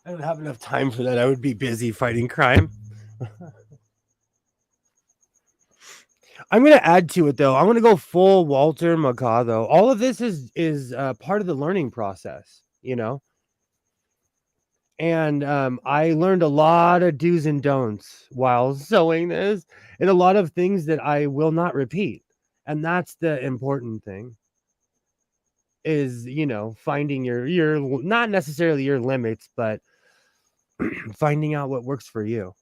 don't have enough time for that. I would be busy fighting crime. I'm going to add to it, though. I'm going to go full Walter Mercado. All of this is part of the learning process, you know? And I learned a lot of do's and don'ts while sewing this, and a lot of things that I will not repeat. And that's the important thing. is, finding your not necessarily your limits, but finding out what works for you.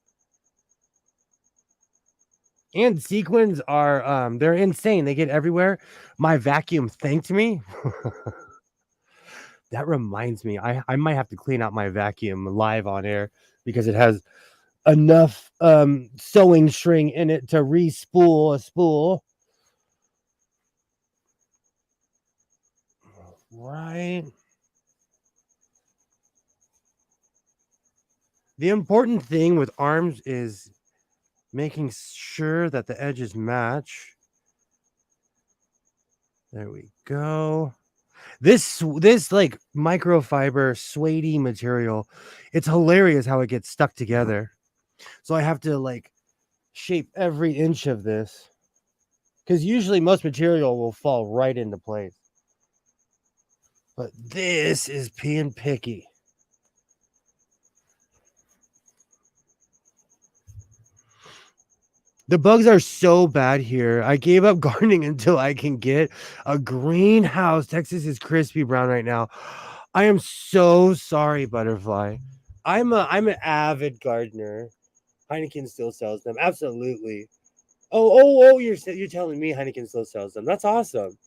And sequins are they're insane. They get everywhere. My vacuum thanked me. That reminds me, I might have to clean out my vacuum live on air because it has enough sewing string in it to re-spool a spool. Right. The important thing with arms is making sure that the edges match. There we go. This like microfiber suede material, it's hilarious how it gets stuck together. So I have to like shape every inch of this because usually most material will fall right into place. But this is being picky. The bugs are so bad here. I gave up gardening until I can get a greenhouse. Texas is crispy brown right now. I am so sorry, Butterfly. I'm an avid gardener. Heineken still sells them. Absolutely. Oh, you're telling me Heineken still sells them. That's awesome.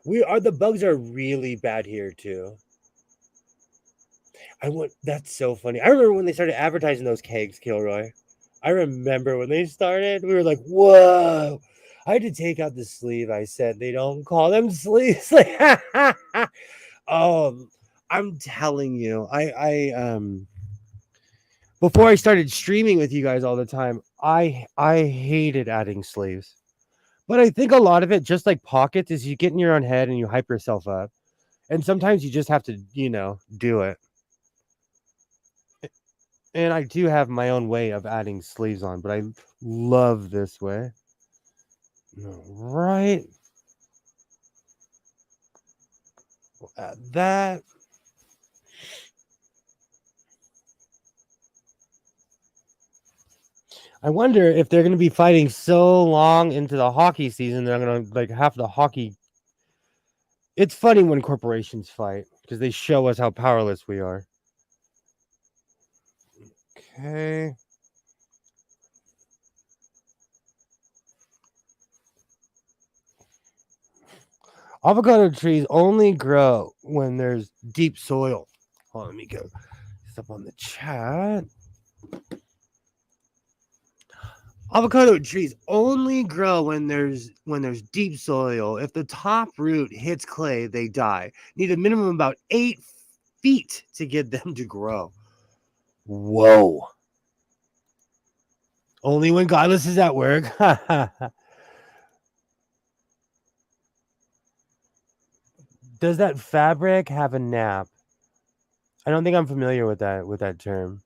The bugs are really bad here too. That's so funny. I remember when they started advertising those kegs, Kilroy. I remember when they started, we were like, whoa. I had to take out the sleeve. I said they don't call them sleeves. Oh, I'm telling you, I before I started streaming with you guys all the time, I hated adding sleeves. But I think a lot of it, just like pockets, is you get in your own head and you hype yourself up. And sometimes you just have to, do it. And I do have my own way of adding sleeves on, but I love this way. Right. We'll add that. I wonder if they're going to be fighting so long into the hockey season, they're going to like half the hockey. It's funny when corporations fight because they show us how powerless we are. Okay. Avocado trees only grow when there's deep soil. Hold on, let me go up on the chat. Avocado trees only grow when there's deep soil. If the top root hits clay, they die. Need a minimum of about 8 feet to get them to grow. Whoa. Only when Godless is at work. Does that fabric have a nap? I don't think I'm familiar with that term.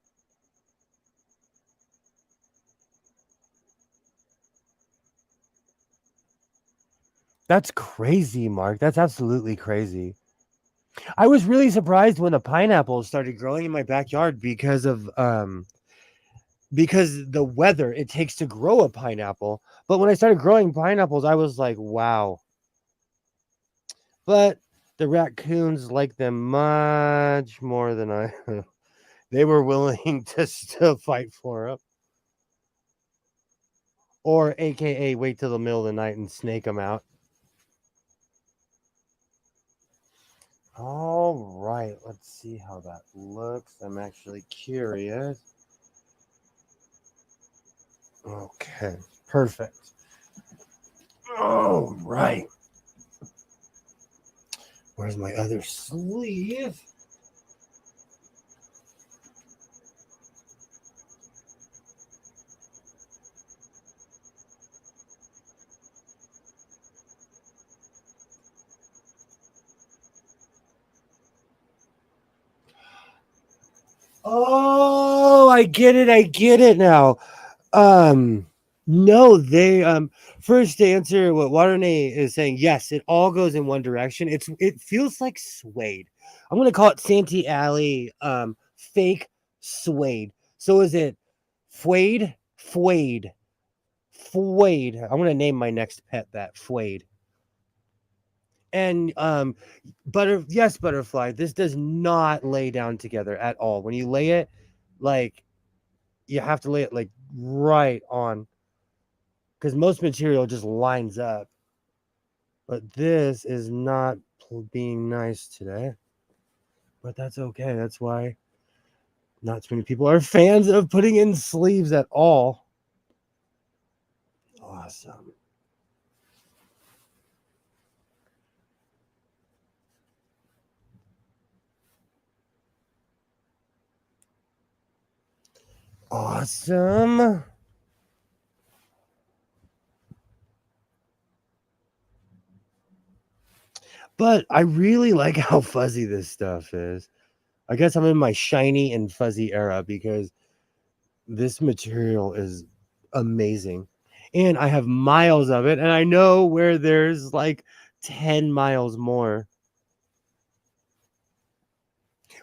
That's crazy, Mark. That's absolutely crazy. I was really surprised when the pineapples started growing in my backyard because of the weather it takes to grow a pineapple. But when I started growing pineapples, I was like, wow. But the raccoons like them much more than I. They were willing to fight for them. Or AKA wait till the middle of the night and snake them out. All right, let's see how that looks. I'm actually curious. Okay, perfect. All right. Where's my other sleeve? Oh, I get it now. No, they first to answer what Waterne is saying, yes, it all goes in one direction. It feels like suede. I'm gonna call it Santee Alley fake suede. So is it Fuade? Fuade. I'm gonna name my next pet that Fuade. And butterfly, this does not lay down together at all. When you lay it, like, you have to lay it like right on, because most material just lines up. But this is not being nice today. But that's okay. That's why not too many people are fans of putting in sleeves at all. Awesome. Awesome. But I really like how fuzzy this stuff is. I guess I'm in my shiny and fuzzy era because this material is amazing. And I have miles of it, and I know where there's like 10 miles more.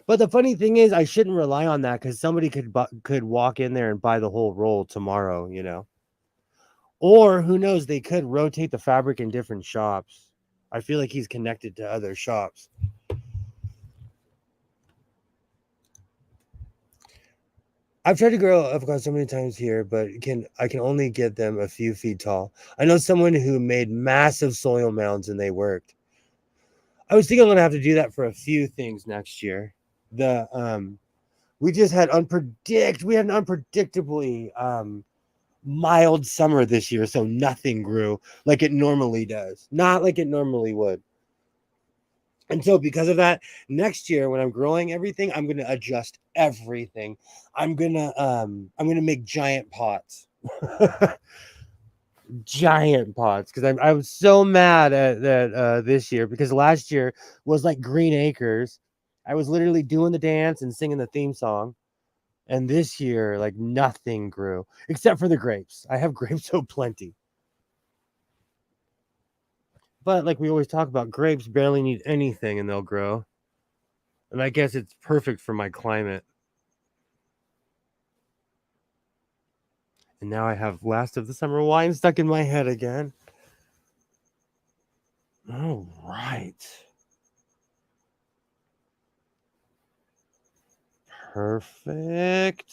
But the funny thing is, I shouldn't rely on that because somebody could walk in there and buy the whole roll tomorrow, you know. Or who knows, they could rotate the fabric in different shops. I feel like he's connected to other shops. I've tried to grow avocado so many times here, but I can only get them a few feet tall. I know someone who made massive soil mounds and they worked. I was thinking I'm gonna have to do that for a few things next year. We just had an unpredictably mild summer this year, so nothing grew like it normally does. Not like it normally would. And so because of that, next year when I'm growing everything, I'm going to adjust everything. I'm going to make giant pots. Giant pots, because I was so mad at that this year, because last year was like Green Acres. I was literally doing the dance and singing the theme song. And this year, like, nothing grew except for the grapes. I have grapes so plenty. But like we always talk about, grapes barely need anything and they'll grow. And I guess it's perfect for my climate. And now I have Last of the Summer Wine stuck in my head again. All right. Perfect.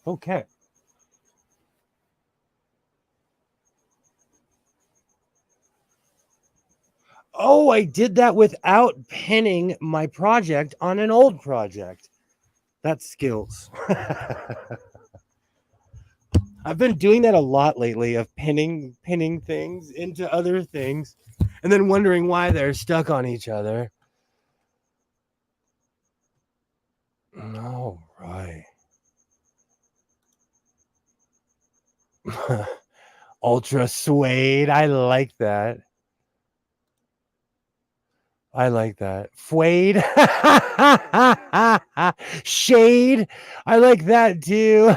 Okay. Oh, I did that without pinning my project on an old project. That's skills. I've been doing that a lot lately, of pinning things into other things and then wondering why they're stuck on each other. All right. Ultra suede. I like that. I like that. Fuade. Shade. I like that too.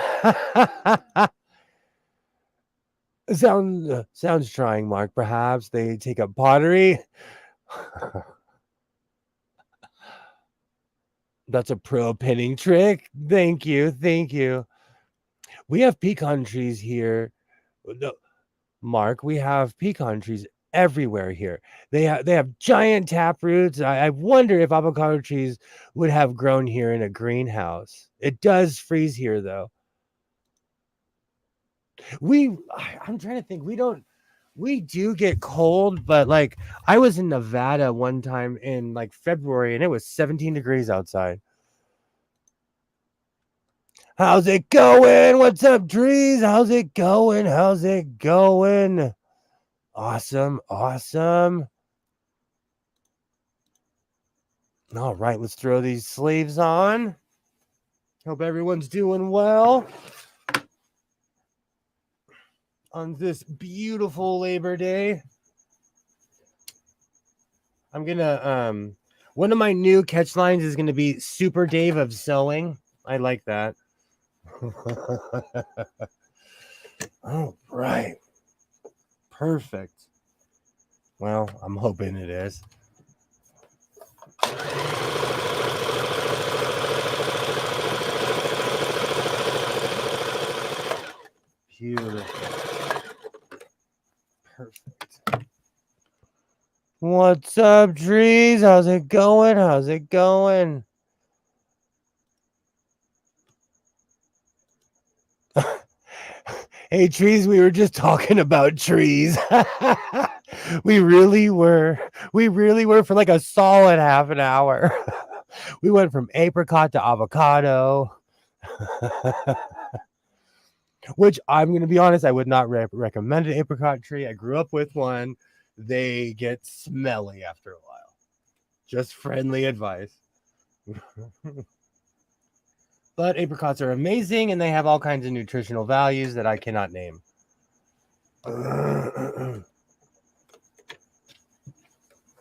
Sounds trying, Mark. Perhaps they take up pottery. That's a pro pinning trick. Thank you. Thank you. We have pecan trees here. No, Mark, we have pecan trees everywhere here. They have giant tap roots. I wonder if avocado trees would have grown here in a greenhouse. It does freeze here though. I'm trying to think. We do get cold, but like I was in Nevada one time in like February and it was 17 degrees outside. How's it going? What's up, trees? How's it going? How's it going? Awesome. Awesome. All right, let's throw these sleeves on. Hope everyone's doing well on this beautiful Labor Day. I'm gonna one of my new catch lines is gonna be Super Dave of Sewing. I like that. All right. Perfect. Well, I'm hoping it is. Beautiful. Perfect. What's up, trees? How's it going? How's it going? Hey, trees, we were just talking about trees. We really were. We really were for like a solid half an hour. We went from apricot to avocado. Which I'm going to be honest, I would not recommend an apricot tree. I grew up with one. They get smelly after a while. Just friendly advice. But apricots are amazing and they have all kinds of nutritional values that I cannot name.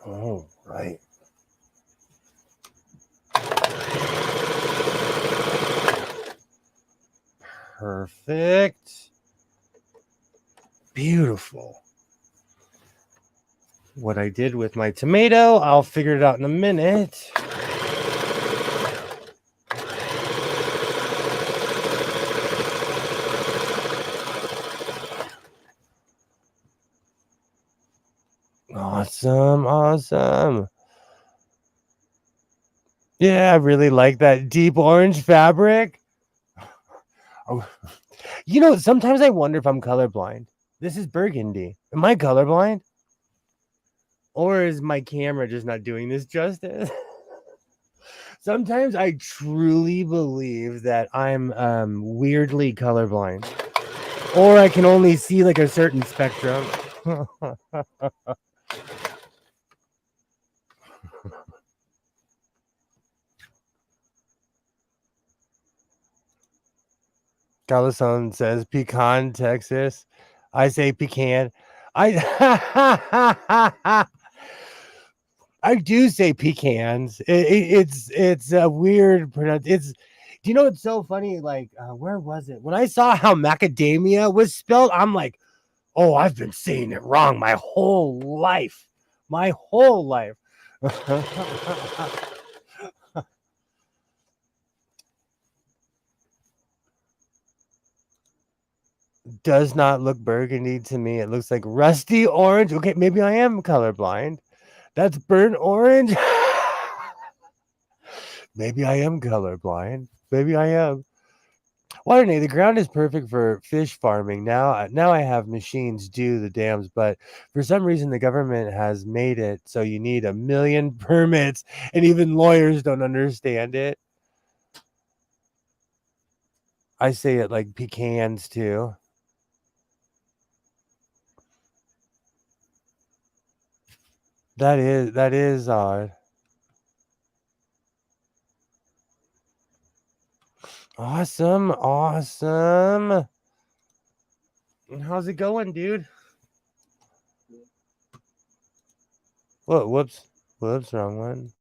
Oh, right. Perfect. Beautiful. What I did with my tomato, I'll figure it out in a minute. Awesome, awesome. Yeah, I really like that deep orange fabric. Oh, you know, sometimes I wonder if I'm colorblind. This is burgundy. Am I colorblind? Or is my camera just not doing this justice? Sometimes I truly believe that I'm weirdly colorblind. Or I can only see like a certain spectrum. Calison says pecan, Texas. I say pecan. I I do say pecans. It's a weird pronunciation. Do you know what's so funny? Like, where was it? When I saw how macadamia was spelled, I'm like, oh, I've been saying it wrong my whole life. My whole life. Does not look burgundy to me. It looks like rusty orange. Okay, maybe I am colorblind. That's burnt orange. Maybe I am colorblind. Maybe I am. Water, the ground is perfect for fish farming. Now I have machines do the dams, but for some reason the government has made it so you need 1 million permits, and even lawyers don't understand it. I say it like pecans too. That is odd. Awesome, awesome. How's it going, dude? Whoa, whoops, wrong one.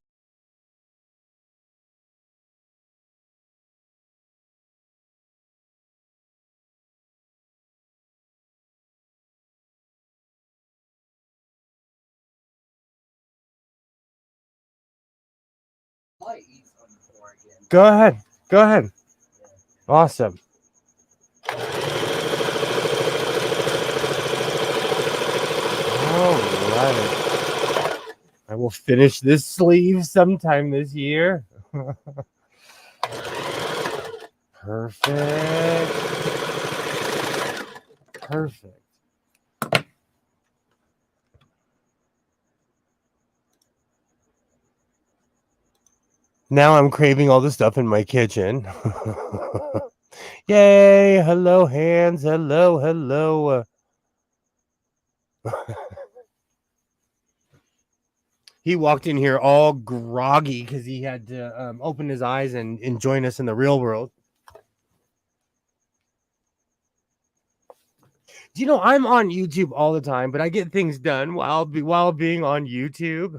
Go ahead. Go ahead. Awesome. All right. I will finish this sleeve sometime this year. Perfect. Perfect. Now I'm craving all the stuff in my kitchen. Yay! Hello, hands. Hello, hello. He walked in here all groggy because he had to open his eyes and join us in the real world. Do you know I'm on YouTube all the time, but I get things done while being on YouTube.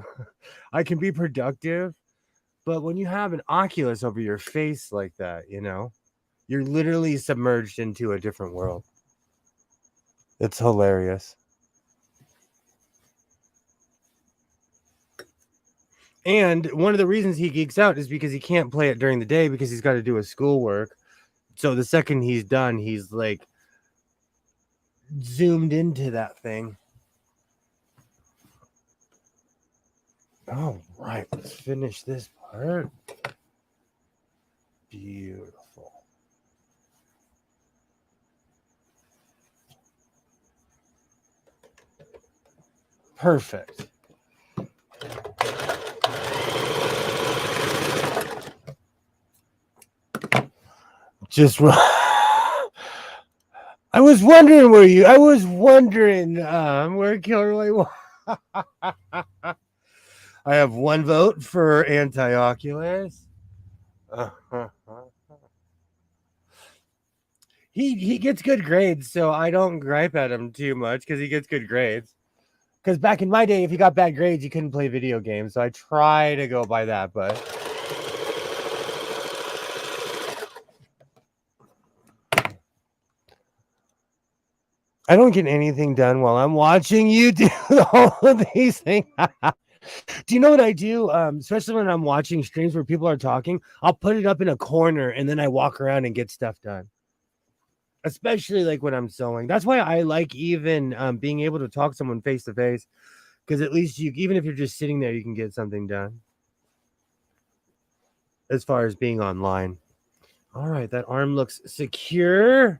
I can be productive, but when you have an Oculus over your face like that, you know, you're literally submerged into a different world. It's hilarious. And one of the reasons he geeks out is because he can't play it during the day because he's got to do his schoolwork. So the second he's done, he's like zoomed into that thing. All right, let's finish this part. Beautiful. Perfect. Just I was wondering where Kilroy was. I have one vote for anti-Oculus. He gets good grades, so I don't gripe at him too much because he gets good grades. Because back in my day, if you got bad grades, you couldn't play video games. So I try to go by that, but I don't get anything done while I'm watching you do all of these things. Do you know what I do? Especially when I'm watching streams where people are talking, I'll put it up in a corner and then I walk around and get stuff done. Especially like when I'm sewing. That's why I like even being able to talk to someone face to face, because at least you, even if you're just sitting there, you can get something done. As far as being online. All right, that arm looks secure.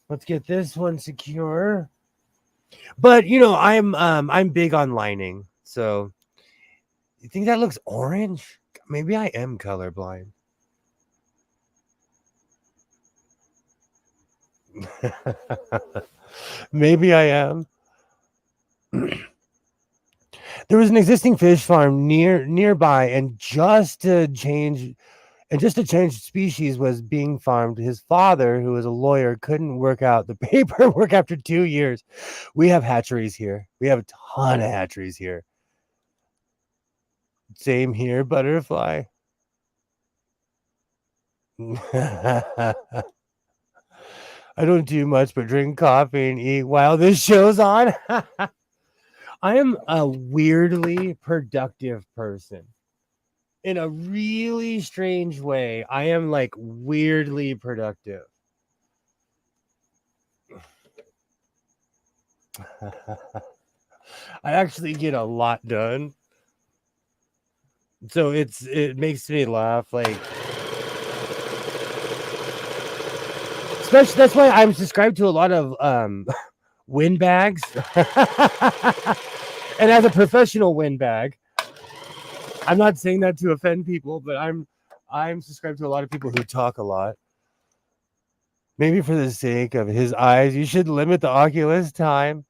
Let's get this one secure. But you know, I'm big on lining. So you think that looks orange? Maybe I am colorblind. Maybe I am. There was an existing fish farm nearby, and just to change species was being farmed. His father, who was a lawyer, couldn't work out the paperwork after 2 years. We have hatcheries here. We have a ton of hatcheries here. Same here, butterfly. I don't do much but drink coffee and eat while this show's on. I am a weirdly productive person. In a really strange way, I am like weirdly productive. I actually get a lot done. So it makes me laugh. Like, especially that's why I'm subscribed to a lot of windbags. And as a professional windbag, I'm not saying that to offend people, but I'm subscribed to a lot of people who talk a lot. Maybe for the sake of his eyes, you should limit the Oculus time.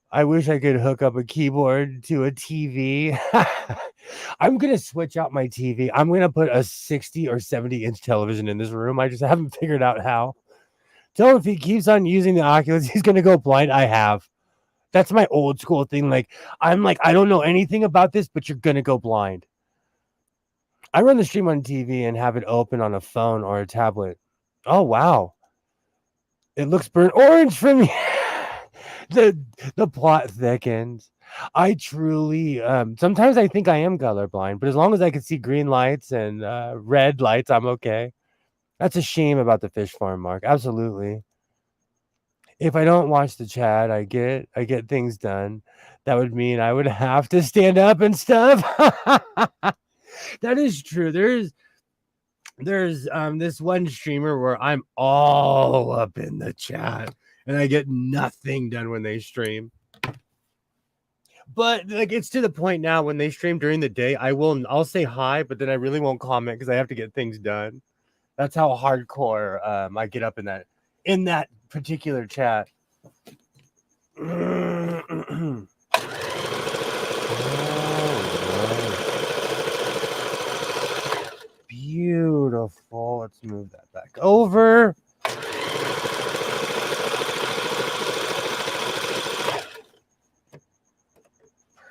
I wish I could hook up a keyboard to a TV. I'm going to switch out my TV. I'm going to put a 60 or 70-inch television in this room. I just haven't figured out how. Tell him if he keeps on using the Oculus, he's going to go blind. I have. That's my old school thing. I'm like, I don't know anything about this, but you're going to go blind. I run the stream on TV and have it open on a phone or a tablet. Oh, wow. It looks burnt orange for me. The plot thickens. I truly sometimes I think I am colorblind, but as long as I can see green lights and red lights, I'm okay. That's a shame about the fish farm, Mark. Absolutely. If I don't watch the chat, I get things done. That would mean I would have to stand up and stuff. That is true. There's this one streamer where I'm all up in the chat and I get nothing done when they stream. But like, it's to the point now when they stream during the day, I'll say hi, but then I really won't comment because I have to get things done. That's how hardcore I get up in that particular chat. Beautiful. Let's move that back over.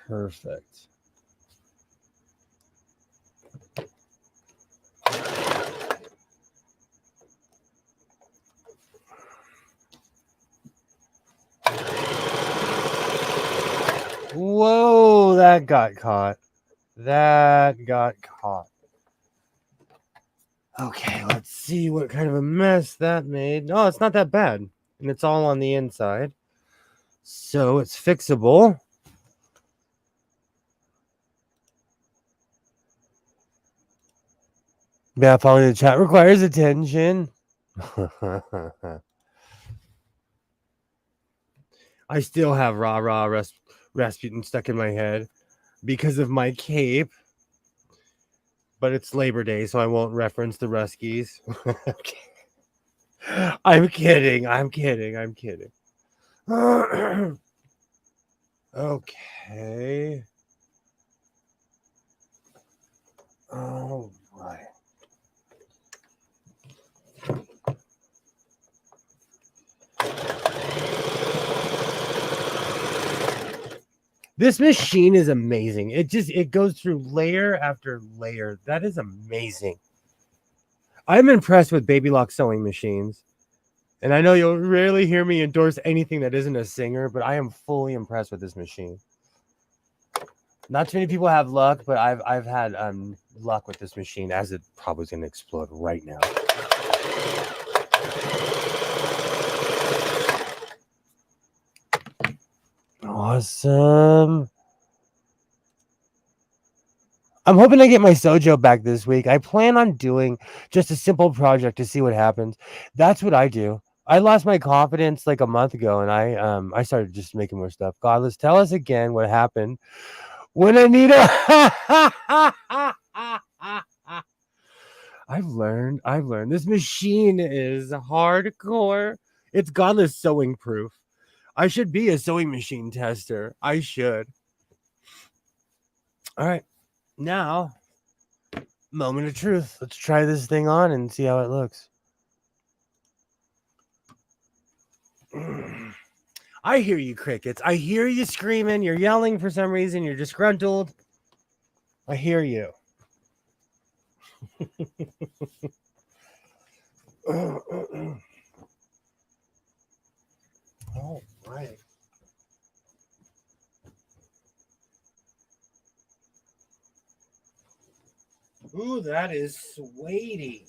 Perfect. Whoa, that got caught. Okay, let's see what kind of a mess that made. No, it's not that bad. And it's all on the inside. So it's fixable. Yeah, following the chat requires attention. I still have rah Rasputin stuck in my head because of my cape. But it's Labor Day, so I won't reference the Ruskies. I'm kidding. Okay. All right. This machine is amazing. It goes through layer after layer. That is amazing. I'm impressed with Baby Lock sewing machines. And I know you'll rarely hear me endorse anything that isn't a singer, but I am fully impressed with this machine. Not too many people have luck, but I've had luck with this machine, as it probably is going to explode right now. Awesome. I'm hoping to get my Sojo back this week. I plan on doing just a simple project to see what happens. That's what I do. I lost my confidence like a month ago, and I started just making more stuff. Godless, tell us again what happened when Anita. I've learned. This machine is hardcore. It's Godless sewing proof. I should be a sewing machine tester. I should. All right. Now, moment of truth. Let's try this thing on and see how it looks. I hear you, crickets. I hear you screaming. You're yelling for some reason. You're disgruntled. I hear you. All right. Ooh, that is sweetie.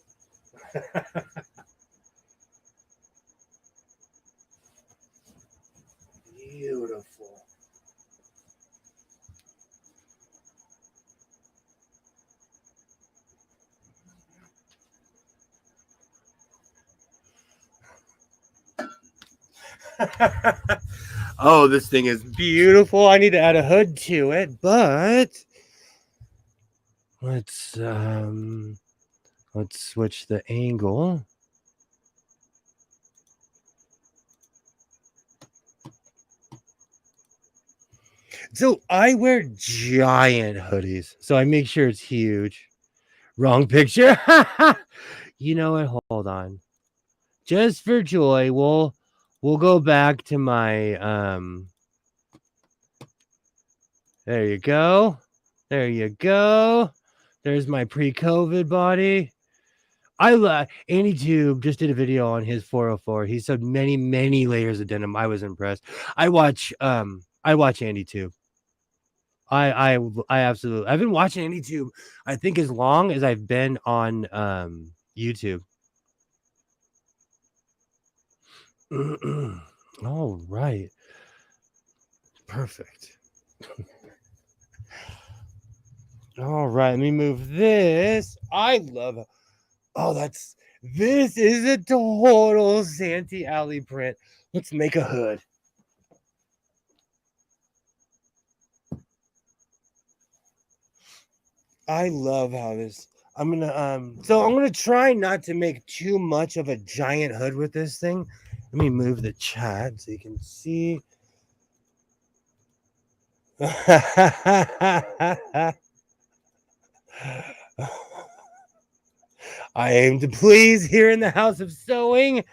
Beautiful. Oh, this thing is beautiful. I need to add a hood to it, but let's switch the angle. So I wear giant hoodies, so I make sure it's huge. Wrong picture. You know what? Hold on. Just for joy, we'll go back to my there you go. There you go. There's my pre-COVID body. I love Andy Tube just did a video on his 404. He sewed many layers of denim. I was impressed. I watch Andy Tube. I absolutely I've been watching Andy Tube I think as long as I've been on YouTube. All right. Perfect. All right, let me move this. I love it. Oh, this is a total Santee Alley print. Let's make a hood. I love how this. I'm gonna try not to make too much of a giant hood with this thing. Let me move the chat so you can see. I aim to please here in the House of Sewing.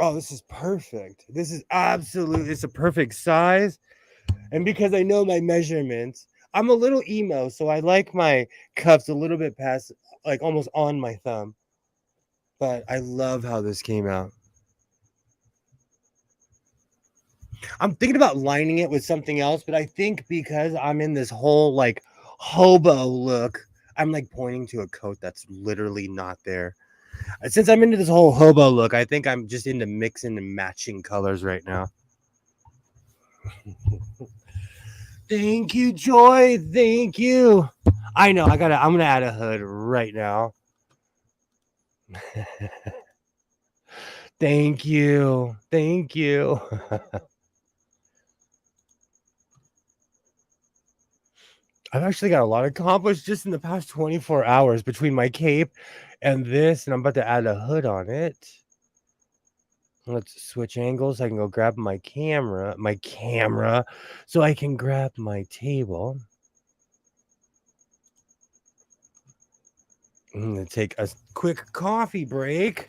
Oh, this is perfect. This is absolute. It's a perfect size. And because I know my measurements, I'm a little emo, so I like my cuffs a little bit past, like almost on my thumb. But I love how this came out. I'm thinking about lining it with something else, but I think because I'm in this whole like hobo look, I'm like pointing to a coat that's literally not there. Since I'm into this whole hobo look, I think I'm just into mixing and matching colors right now. Thank you, Joy. Thank you. I know. I'm gonna add a hood right now. Thank you. Thank you. I've actually got a lot accomplished just in the past 24 hours between my cape and this, and I'm about to add a hood on it. Let's switch angles. I can go grab my camera, so I can grab my table. I'm gonna take a quick coffee break.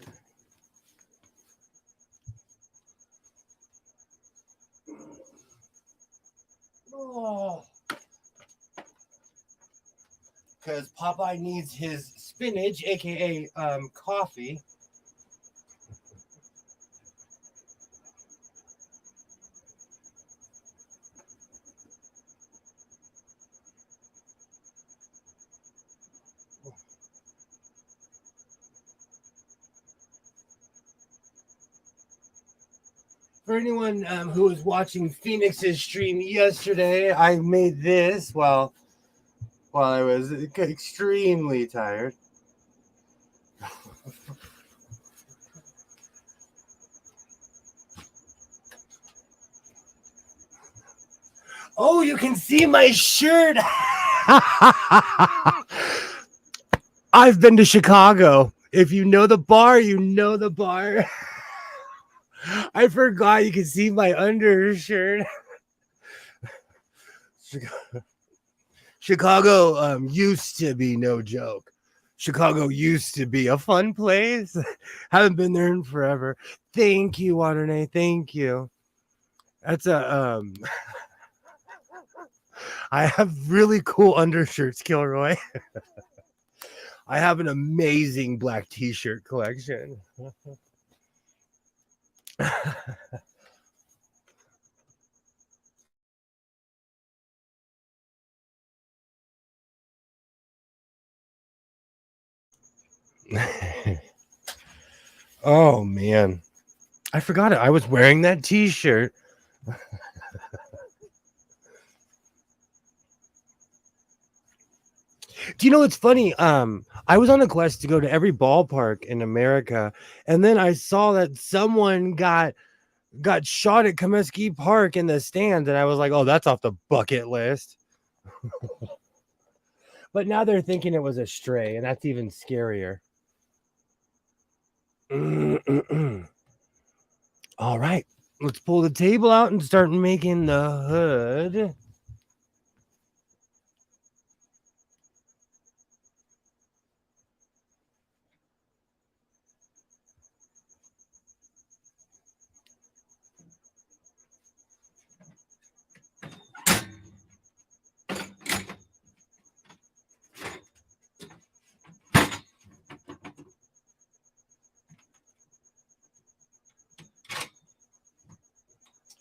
Oh, because Popeye needs his spinach, aka coffee. For anyone who was watching Phoenix's stream yesterday, I made this while I was extremely tired. Oh, you can see my shirt. I've been to Chicago. If you know the bar, you know the bar. I forgot you can see my undershirt. Chicago used to be no joke. Chicago used to be a fun place. Haven't been there in forever. Thank you, Waternay. Thank you. That's a I have really cool undershirts, Kilroy. I have an amazing black t-shirt collection. Oh man. I forgot it. I was wearing that t-shirt. Do you know what's funny? I was on a quest to go to every ballpark in America, and then I saw that someone got shot at Comiskey Park in the stands, and I was like, "Oh, that's off the bucket list." But now they're thinking it was a stray, and that's even scarier. All right, let's pull the table out and start making the hood.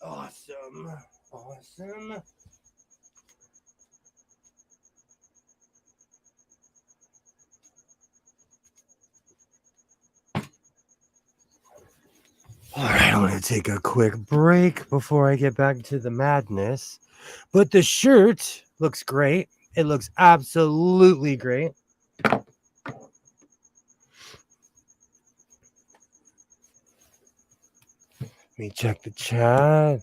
Awesome. Awesome. All right, I'm going to take a quick break before I get back to the madness. But the shirt looks great. It looks absolutely great. Let me check the chat.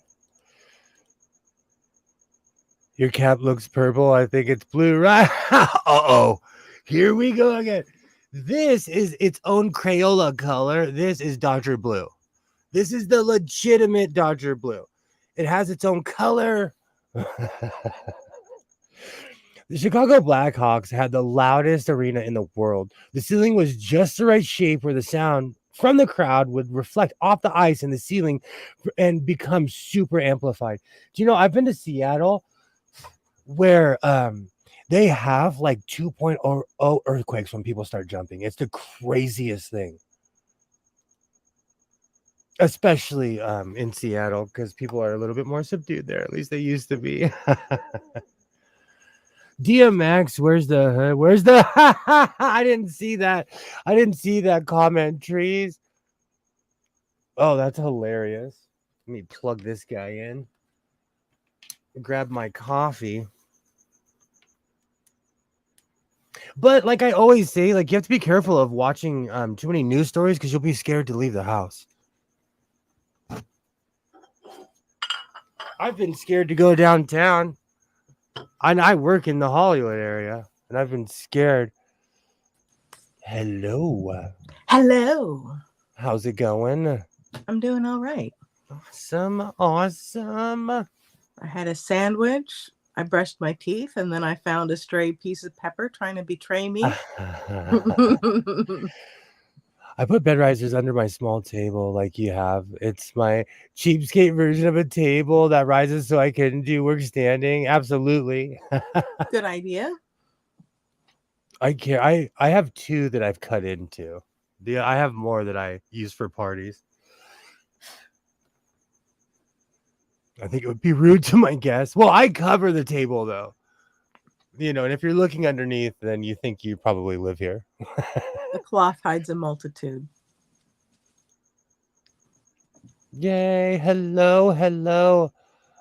Your cap looks purple. I think it's blue, right? Uh-oh. Here we go again. This is its own Crayola color. This is Dodger Blue. This is the legitimate Dodger Blue. It has its own color. The Chicago Blackhawks had the loudest arena in the world. The ceiling was just the right shape where the sound from the crowd would reflect off the ice in the ceiling and become super amplified. Do you know, I've been to Seattle where they have like 2.0 earthquakes when people start jumping. It's the craziest thing. Especially in Seattle, because people are a little bit more subdued there. At least they used to be. DMX, where's the hood? Where's the I didn't see that. I didn't see that comment, trees. Oh, that's hilarious. Let me plug this guy in. Grab my coffee. But like I always say, like you have to be careful of watching too many news stories because you'll be scared to leave the house. I've been scared to go downtown. I work in the Hollywood area, and I've been scared. Hello. Hello. How's it going? I'm doing all right. Awesome. I had a sandwich. I brushed my teeth, and then I found a stray piece of pepper trying to betray me. I put bed risers under my small table like you have. It's my cheapskate version of a table that rises so I can do work standing. Absolutely. Good idea. I have 2 that I've cut into. I have more that I use for parties. I think it would be rude to my guests. Well, I cover the table though. And if you're looking underneath, then you think you probably live here. The cloth hides a multitude. Yay. Hello.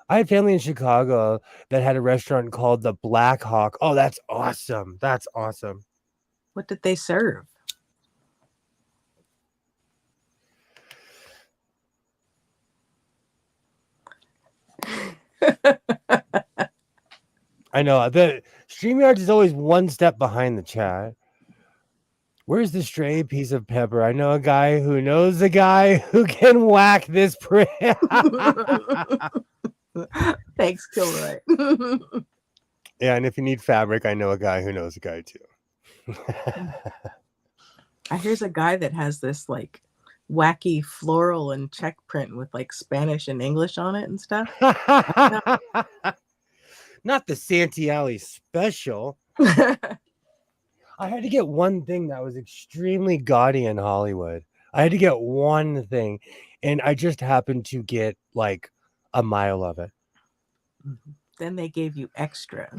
I had family in Chicago that had a restaurant called the Black Hawk. Oh, that's awesome. What did they serve? I know. The StreamYard is always one step behind the chat. Where's the stray piece of pepper? I know a guy who knows a guy who can whack this prick. Thanks, Kilroy. Yeah, and if you need fabric, I know a guy who knows a guy too. Here's a guy that has this like wacky floral and check print with like Spanish and English on it and stuff. Not the Santee Alley special. I had to get one thing that was extremely gaudy in Hollywood. I had to get one thing, and I just happened to get like a mile of it. Then they gave you extra.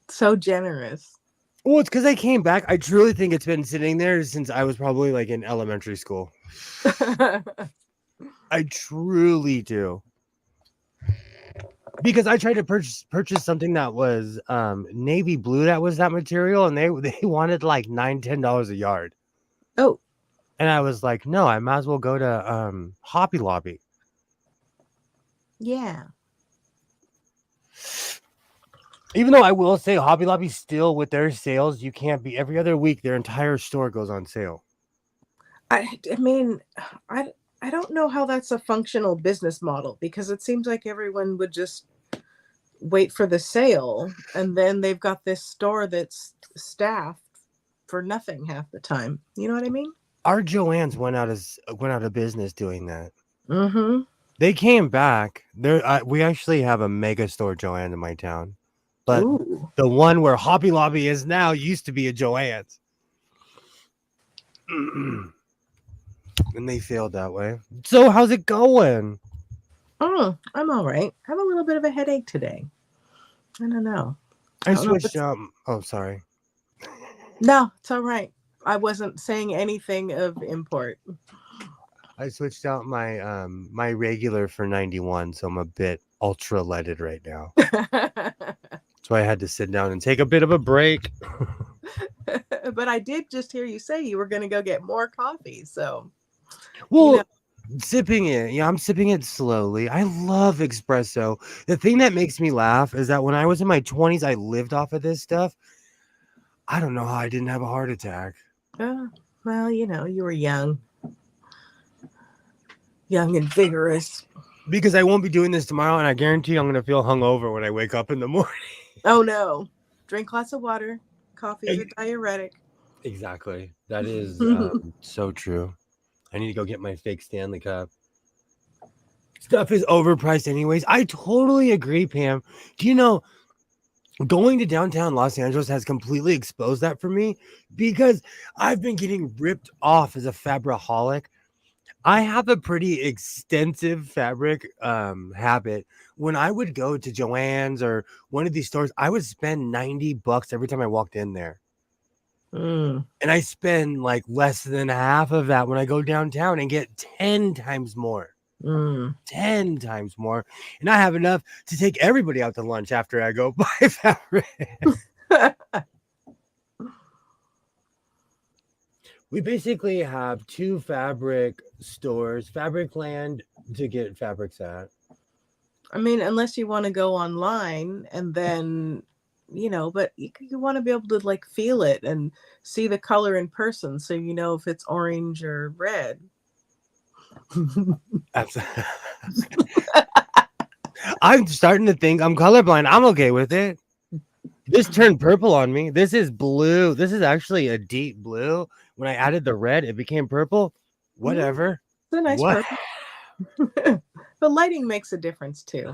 So generous. Well, it's because I came back. I truly think it's been sitting there since I was probably like in elementary school. I truly do. Because I tried to purchase something that was navy blue that was that material, and they wanted like $9-10 a yard. Oh. And I was like, no, I might as well go to Hobby Lobby. Yeah. Even though I will say Hobby Lobby still with their sales, you can't be every other week their entire store goes on sale. I mean, I don't know how that's a functional business model, because it seems like everyone would just wait for the sale, and then they've got this store that's staffed for nothing half the time. You know what I mean? Our Joann's went out of business doing that. Mm-hmm. They came back. We actually have a mega store Joann in my town, but Ooh. the one where Hobby Lobby is now used to be a Joann's. And they failed that way. So how's it going? Oh, I'm all right. I have a little bit of a headache today. I don't know. I switched Oh, sorry. No, it's all right. I wasn't saying anything of import. I switched out my my regular for 91, so I'm a bit ultra leaded right now. So I had to sit down and take a bit of a break. But I did just hear you say you were going to go get more coffee. So, well, sipping it. Yeah, I'm sipping it slowly. I love espresso. The thing that makes me laugh is that when I was in my 20s, I lived off of this stuff. I don't know how I didn't have a heart attack. Well, you were young and vigorous. Because I won't be doing this tomorrow, and I guarantee I'm going to feel hungover when I wake up in the morning. Oh, no. Drink lots of water. Coffee is a diuretic. Exactly. That is so true. I need to go get my fake Stanley Cup. Stuff is overpriced anyways. I totally agree, Pam. Do you know, going to downtown Los Angeles has completely exposed that for me, because I've been getting ripped off as a fabraholic. I have a pretty extensive fabric habit. When I would go to Joann's or one of these stores, I would spend $90 every time I walked in there. And I spend like less than half of that when I go downtown and get 10 times more. 10 times more. And I have enough to take everybody out to lunch after I go buy fabric. We basically have 2 fabric stores, Fabric Land to get fabrics at. I mean, unless you want to go online and then, but you want to be able to like feel it and see the color in person so you know if it's orange or red. Absolutely. I'm starting to think I'm colorblind. I'm okay with it. This turned purple on me. This is blue. This is actually a deep blue. When I added the red, it became purple. Whatever. It's a nice What? purple. But lighting makes a difference too.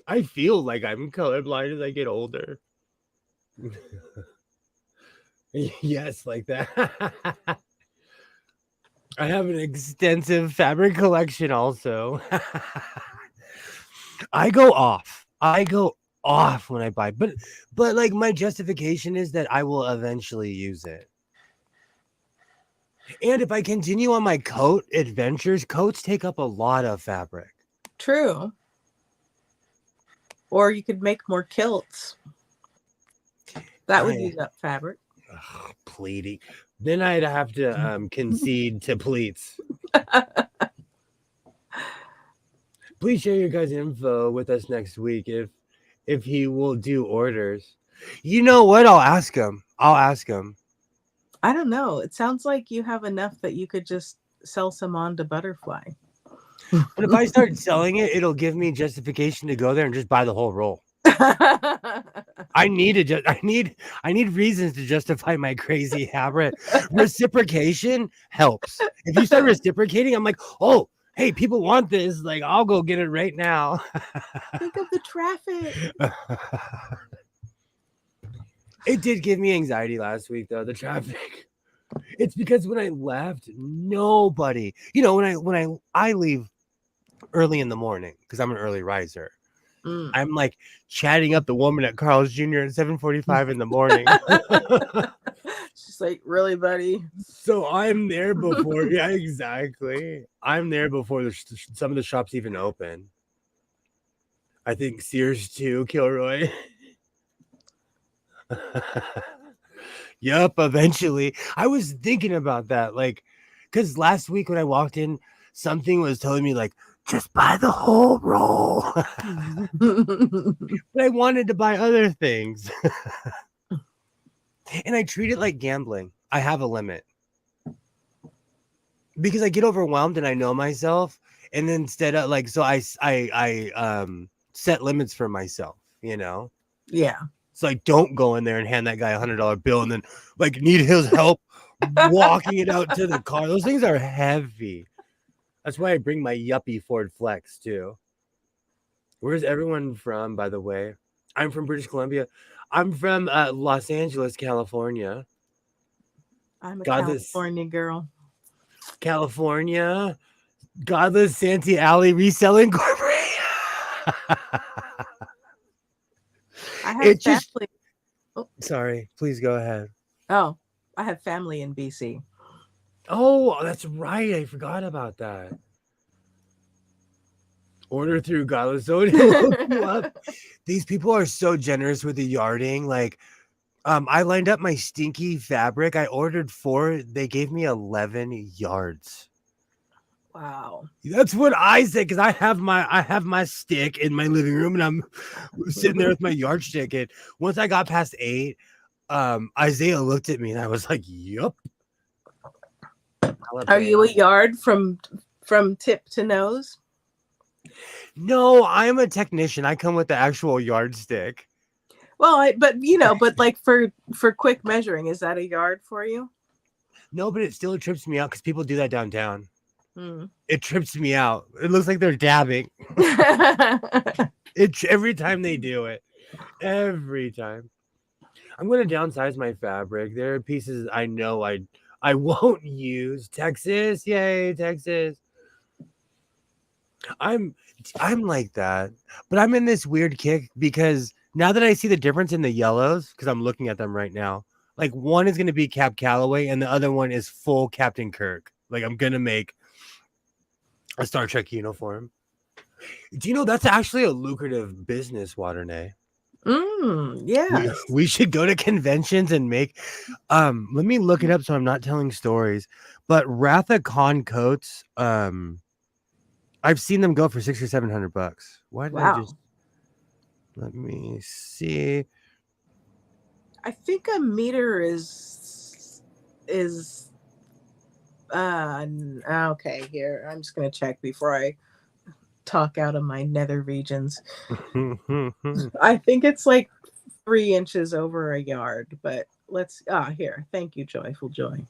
I feel like I'm colorblind as I get older. Yes, like that. I have an extensive fabric collection also. I go off when I buy, but like my justification is that I will eventually use it. And if I continue on my coat adventures, coats take up a lot of fabric. True. Or you could make more kilts. That would use up fabric. Ugh, pleating. Then I'd have to concede to pleats. Please share your guys' info with us next week if he will do orders. You know what? I'll ask him. I don't know. It sounds like you have enough that you could just sell some on to Butterfly. But if I start selling it, it'll give me justification to go there and just buy the whole roll. I need reasons to justify my crazy habit. Reciprocation helps. If you start reciprocating, I'm like, oh, hey, people want this. Like, I'll go get it right now. Think of the traffic. It did give me anxiety last week, though, the traffic. It's because when I left, nobody, when I leave early in the morning because I'm an early riser. I'm like chatting up the woman at Carl's Jr. at 7:45 in the morning. She's like, really, buddy? So I'm there before. Yeah, exactly. I'm there before some of the shops even open. I think Sears too, Kilroy. Yup, eventually. I was thinking about that, like, because last week when I walked in, something was telling me, like, just buy the whole roll. But I wanted to buy other things. And I treat it like gambling. I have a limit. Because I get overwhelmed and I know myself. And instead of like, so I set limits for myself, Yeah. So I don't go in there and hand that guy $100 bill and then like need his help walking it out to the car. Those things are heavy. That's why I bring my yuppie Ford Flex too. Where's everyone from, by the way? I'm from British Columbia. I'm from Los Angeles, California. I'm a Godless California girl. California. Godless Santee Alley Reselling Corporation. I have family. Sorry, please go ahead. Oh, I have family in BC. Oh, that's right. I forgot about that. Order through Godless. So these people are so generous with the yarding. Like, I lined up my stinky fabric. I ordered 4. They gave me 11 yards. Wow. That's what I said because I have my stick in my living room and I'm sitting there with my yardstick. And once I got past 8, Isaiah looked at me and I was like, "Yup." Are you a yard from tip to nose? No, I'm a technician. I come with the actual yardstick. Well, but like for quick measuring, is that a yard for you? No, but it still trips me out because people do that downtown. It trips me out. It looks like they're dabbing. Every time they do it. Every time. I'm going to downsize my fabric. There are pieces I know I won't use. Texas, yay, Texas. I'm like that. But I'm in this weird kick because now that I see the difference in the yellows, because I'm looking at them right now, like one is going to be Cap Calloway and the other one is full Captain Kirk. Like I'm going to make a Star Trek uniform. Do you know that's actually a lucrative business, Waternay? Yes. We should go to conventions and make let me look it up so I'm not telling stories. But Rathacon coats, I've seen them go for $600 or $700. Why did I Wow. just let me see? I think a meter is okay. Here, I'm just gonna check before I talk out of my nether regions. I think it's like 3 inches over a yard, but let's here. Thank you, Joyful Joy.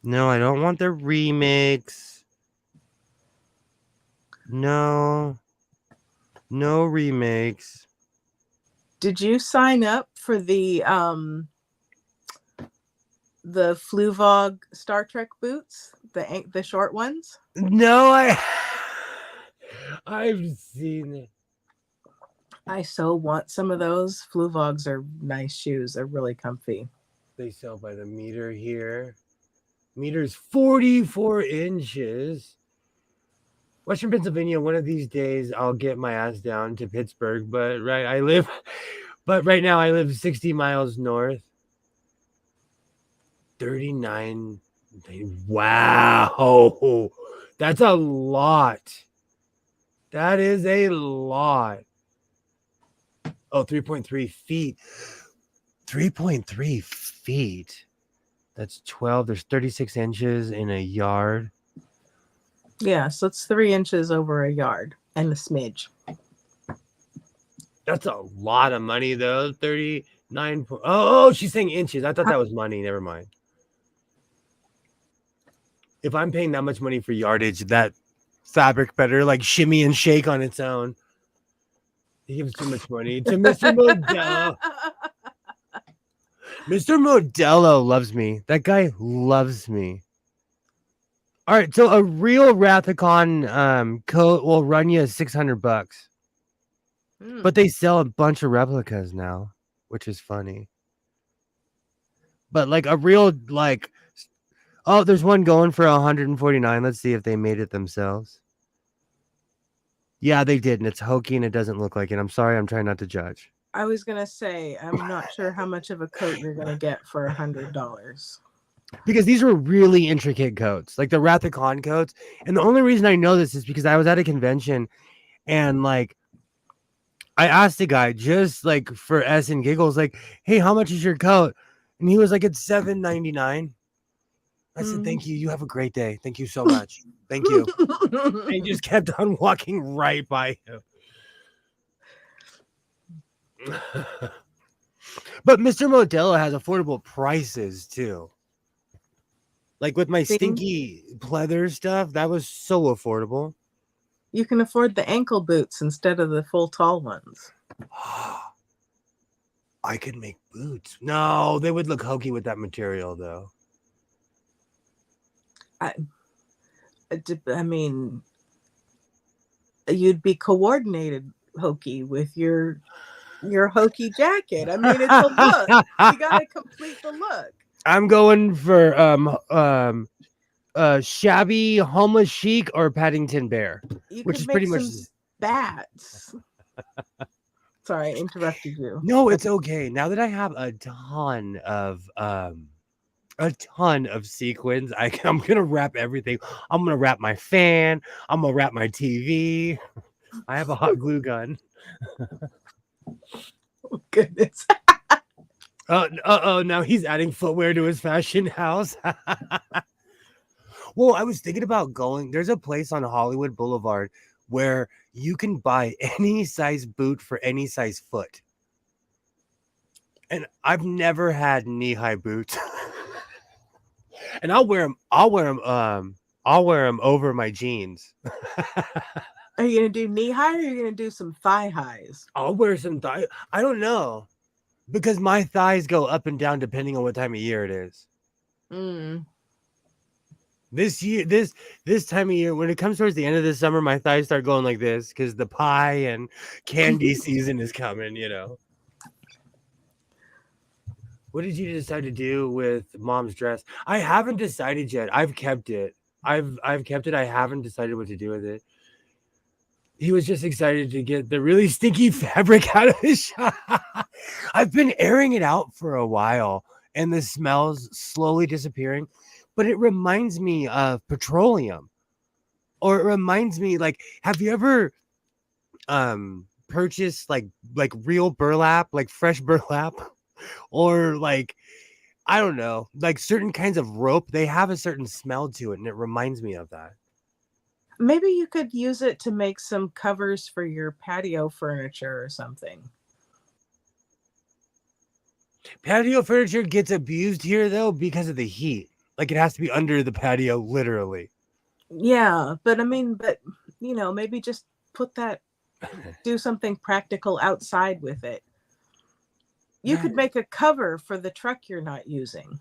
No, I don't want the remakes. No remakes. Did you sign up for the Fluvog Star Trek boots, the short ones? No, I've seen it. I so want some of those. Fluvogs are nice shoes. They're really comfy. They sell by the meter here. Meter's 44 inches. Western Pennsylvania, one of these days I'll get my ass down to Pittsburgh, but right now I live 60 miles north. 39. Wow. That's a lot. That is a lot. Oh, 3.3 feet. 3.3 feet. That's 12. There's 36 inches in a yard. Yeah, so it's 3 inches over a yard and a smidge. That's a lot of money, though. 39. Oh, she's saying inches. I thought that was money. Never mind. If I'm paying that much money for yardage, that fabric better like shimmy and shake on its own. He gives too much money to Mr. Modelo. Mr. Modelo loves me. That guy loves me. All right, so a real Rathacon coat will run you $600, but they sell a bunch of replicas now, which is funny. But like a real oh, there's one going for $149. Let's see if they made it themselves. Yeah, they did, and it's hokey and it doesn't look like it. I'm sorry, I'm trying not to judge. I was gonna say, I'm not sure how much of a coat you're gonna get for $100. Because these were really intricate coats, like the Rathacon coats. And the only reason I know this is because I was at a convention and like I asked a guy just like for S and giggles, like, hey, how much is your coat? And he was like, it's $7.99. I said, thank you. You have a great day. Thank you so much. Thank you. And he just kept on walking right by him. But Mr. Modelo has affordable prices too. Like with my stinky pleather stuff, that was so affordable. You can afford the ankle boots instead of the full tall ones. I could make boots. No, they would look hokey with that material though. I mean, you'd be coordinated hokey with your hokey jacket. I mean, it's a look. You gotta complete the look. I'm going for shabby homeless chic or Paddington Bear, which is pretty much bats. Sorry, I interrupted you. No, it's okay. Now that I have a ton of sequins, I'm gonna wrap everything. I'm gonna wrap my fan. I'm gonna wrap my TV. I have a hot glue gun. Oh, goodness. Now he's adding footwear to his fashion house. Well, I was thinking about going. There's a place on Hollywood Boulevard where you can buy any size boot for any size foot. And I've never had knee-high boots. And I'll wear them over my jeans. Are you gonna do knee high or are you gonna do some thigh highs? I'll wear some thigh. I don't know. Because my thighs go up and down depending on what time of year it is. This time of year, when it comes towards the end of the summer, my thighs start going like this because the pie and candy season is coming, you know. What did you decide to do with mom's dress? I haven't decided yet. I've kept it. I've kept it. I haven't decided what to do with it. He was just excited to get the really stinky fabric out of his shop. I've been airing it out for a while and the smell's slowly disappearing, but it reminds me of petroleum. Or it reminds me, like, have you ever purchased like real burlap, like fresh burlap? Or like, I don't know, like certain kinds of rope, they have a certain smell to it, and it reminds me of that. Maybe you could use it to make some covers for your patio furniture or something. Patio furniture gets abused here though because of the heat. Like it has to be under the patio, literally. Yeah, but maybe just do something practical outside with it. You could make a cover for the truck you're not using.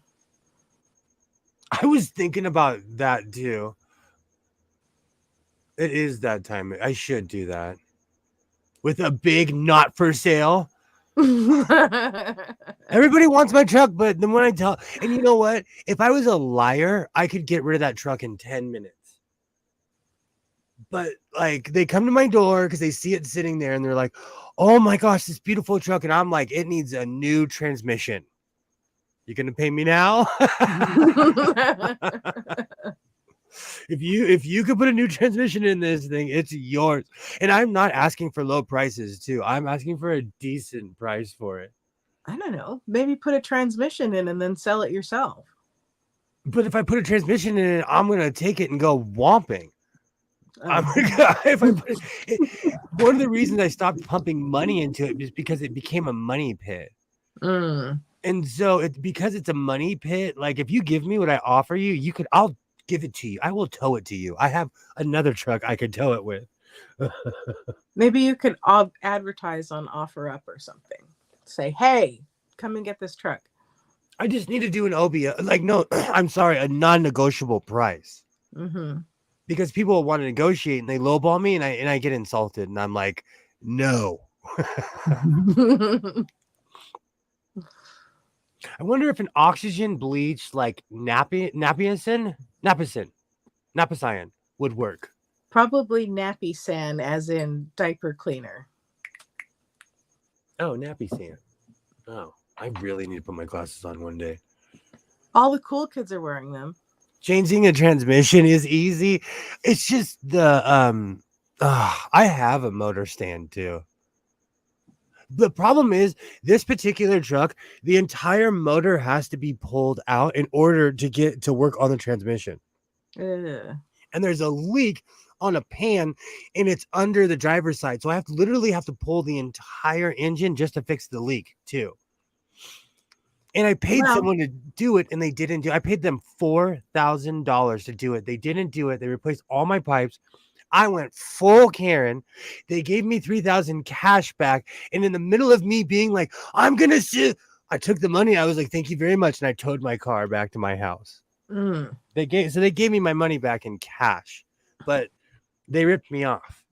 I was thinking about that too. It is that time. I should do that. With a big not for sale. Everybody wants my truck, but then when I tell, and you know what? If I was a liar, I could get rid of that truck in 10 minutes. But like they come to my door because they see it sitting there and they're like, oh my gosh, this beautiful truck. And I'm like, it needs a new transmission. You gonna pay me now? If you could put a new transmission in this thing, it's yours. And I'm not asking for low prices too. I'm asking for a decent price for it. I don't know. Maybe put a transmission in and then sell it yourself. But if I put a transmission in it, I'm gonna take it and go whomping. One of the reasons I stopped pumping money into it is because it became a money pit. And so because it's a money pit, like if you give me what I offer you, I'll give it to you. I will tow it to you. I have another truck I could tow it with. Maybe you could advertise on OfferUp or something. Say, hey, come and get this truck. I just need to do an OBO. Like, no, I'm sorry, a non-negotiable price. Because people will want to negotiate and they lowball me and I get insulted and I'm like, no. I wonder if an oxygen bleach like Napacyan would work. Probably Nappy San, as in diaper cleaner. Oh, Napacyan. Oh, I really need to put my glasses on one day. All the cool kids are wearing them. Changing a transmission is easy. It's just the I have a motor stand too. The problem is this particular truck, the entire motor has to be pulled out in order to get to work on the transmission. And there's a leak on a pan and it's under the driver's side. So I literally have to pull the entire engine just to fix the leak too. And I paid someone to do it and they didn't do it. I paid them $4,000 to do it. They didn't do it. They replaced all my pipes. I went full Karen. They gave me $3,000 cash back. And in the middle of me being like, I'm going to sue, I took the money. I was like, thank you very much. And I towed my car back to my house. They gave me my money back in cash, but they ripped me off.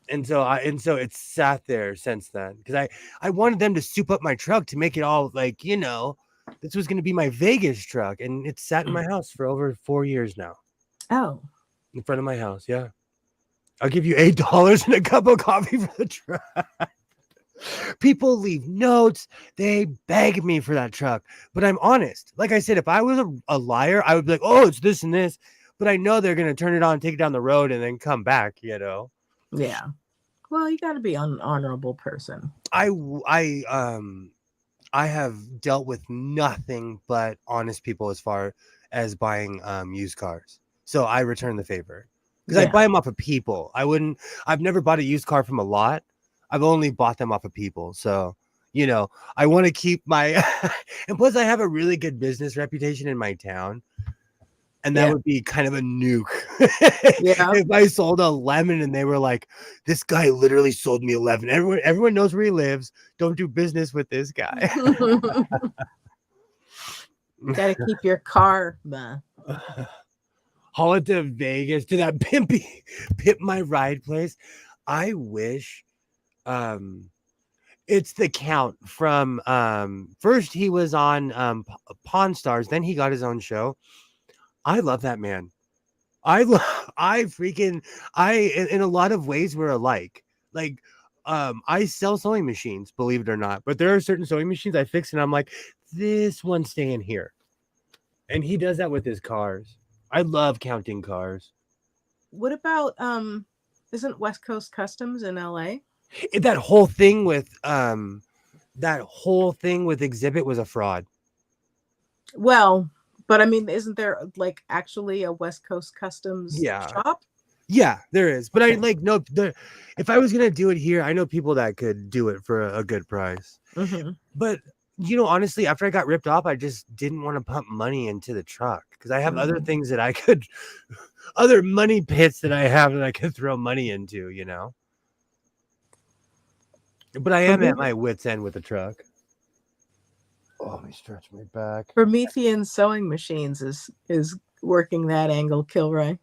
And so it's sat there since then because I wanted them to soup up my truck to make it all like, this was going to be my Vegas truck. And it's sat in my house for over 4 years now. Oh. In front of my house. Yeah. I'll give you $8 and a cup of coffee for the truck. People leave notes. They beg me for that truck. But I'm honest. Like I said, if I was a liar, I would be like, oh, it's this and this. But I know they're going to turn it on, take it down the road, and then come back, Yeah. Well, you got to be an honorable person. I have dealt with nothing but honest people as far as buying used cars. So I return the favor because I buy them off of people. I've never bought a used car from a lot. I've only bought them off of people. So, I want to keep my, and plus I have a really good business reputation in my town. And that would be kind of a nuke. If I sold a lemon and they were like, this guy literally sold me 11. Everyone knows where he lives. Don't do business with this guy. Got to keep your car. Haul it to Vegas, to that Pimp My Ride place. I wish it's the Count from first he was on Pawn Stars, then he got his own show. I love that man. In a lot of ways we're alike. Like, I sell sewing machines, believe it or not, but there are certain sewing machines I fix and I'm like, this one's staying here. And he does that with his cars. I love counting cars. What about isn't West Coast Customs in LA? That whole thing with Exhibit was a fraud. Well, but I mean, isn't there like actually a West Coast Customs shop? Yeah, there is. But Okay. I like no. If I was gonna do it here, I know people that could do it for a good price. Mm-hmm. But honestly, after I got ripped off, I just didn't want to pump money into the truck because I have other things that I could, other money pits that I have that I could throw money into. But I am at my wit's end with the truck. Oh, let me stretch my back. Promethean sewing machines is working that angle, Kilroy.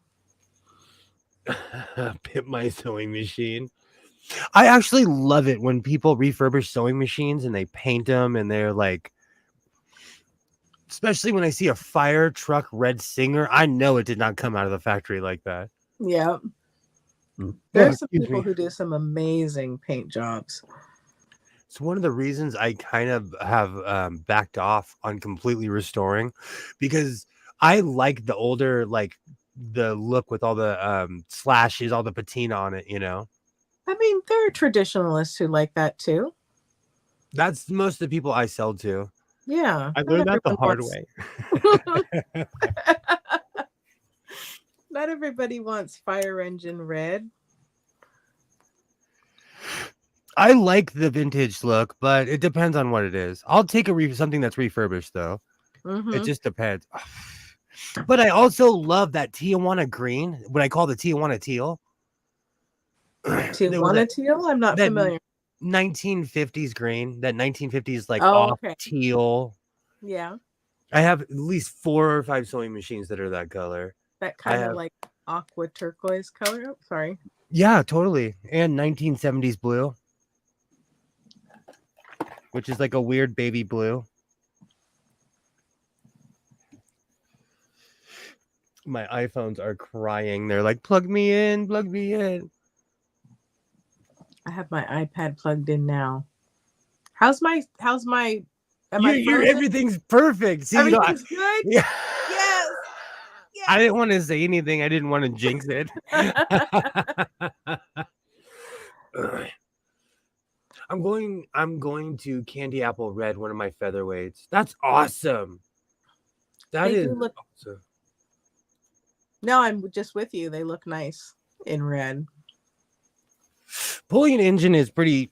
Pit my sewing machine. I actually love it when people refurbish sewing machines and they paint them and they're like, especially when I see a fire truck red Singer, I know it did not come out of the factory like that. Yeah. There's some people who do some amazing paint jobs. It's one of the reasons I kind of have backed off on completely restoring, because I like the older, like the look with all the slashes, all the patina on it, I mean, there are traditionalists who like that too. That's most of the people I sell to. Yeah. I learned that the hard way. Not everybody wants fire engine red. I like the vintage look, but it depends on what it is. I'll take something that's refurbished though. Mm-hmm. It just depends. But I also love that Tijuana green, what I call the Tijuana teal. Tijuana teal? I'm not familiar. 1950s green, that 1950s like okay. teal. Yeah. I have at least 4 or 5 sewing machines that are that color. That kind of like aqua turquoise color. Oh, sorry. Yeah, totally. And 1970s blue, which is like a weird baby blue. My iPhones are crying. They're like, plug me in, plug me in. I have my iPad plugged in now. How's my Everything's perfect. See, everything's good? Yeah. Yes. I didn't want to say anything. I didn't want to jinx it. I'm going to Candy Apple Red, one of my featherweights. That's awesome. They do look awesome. No, I'm just with you. They look nice in red. Pulling an engine is pretty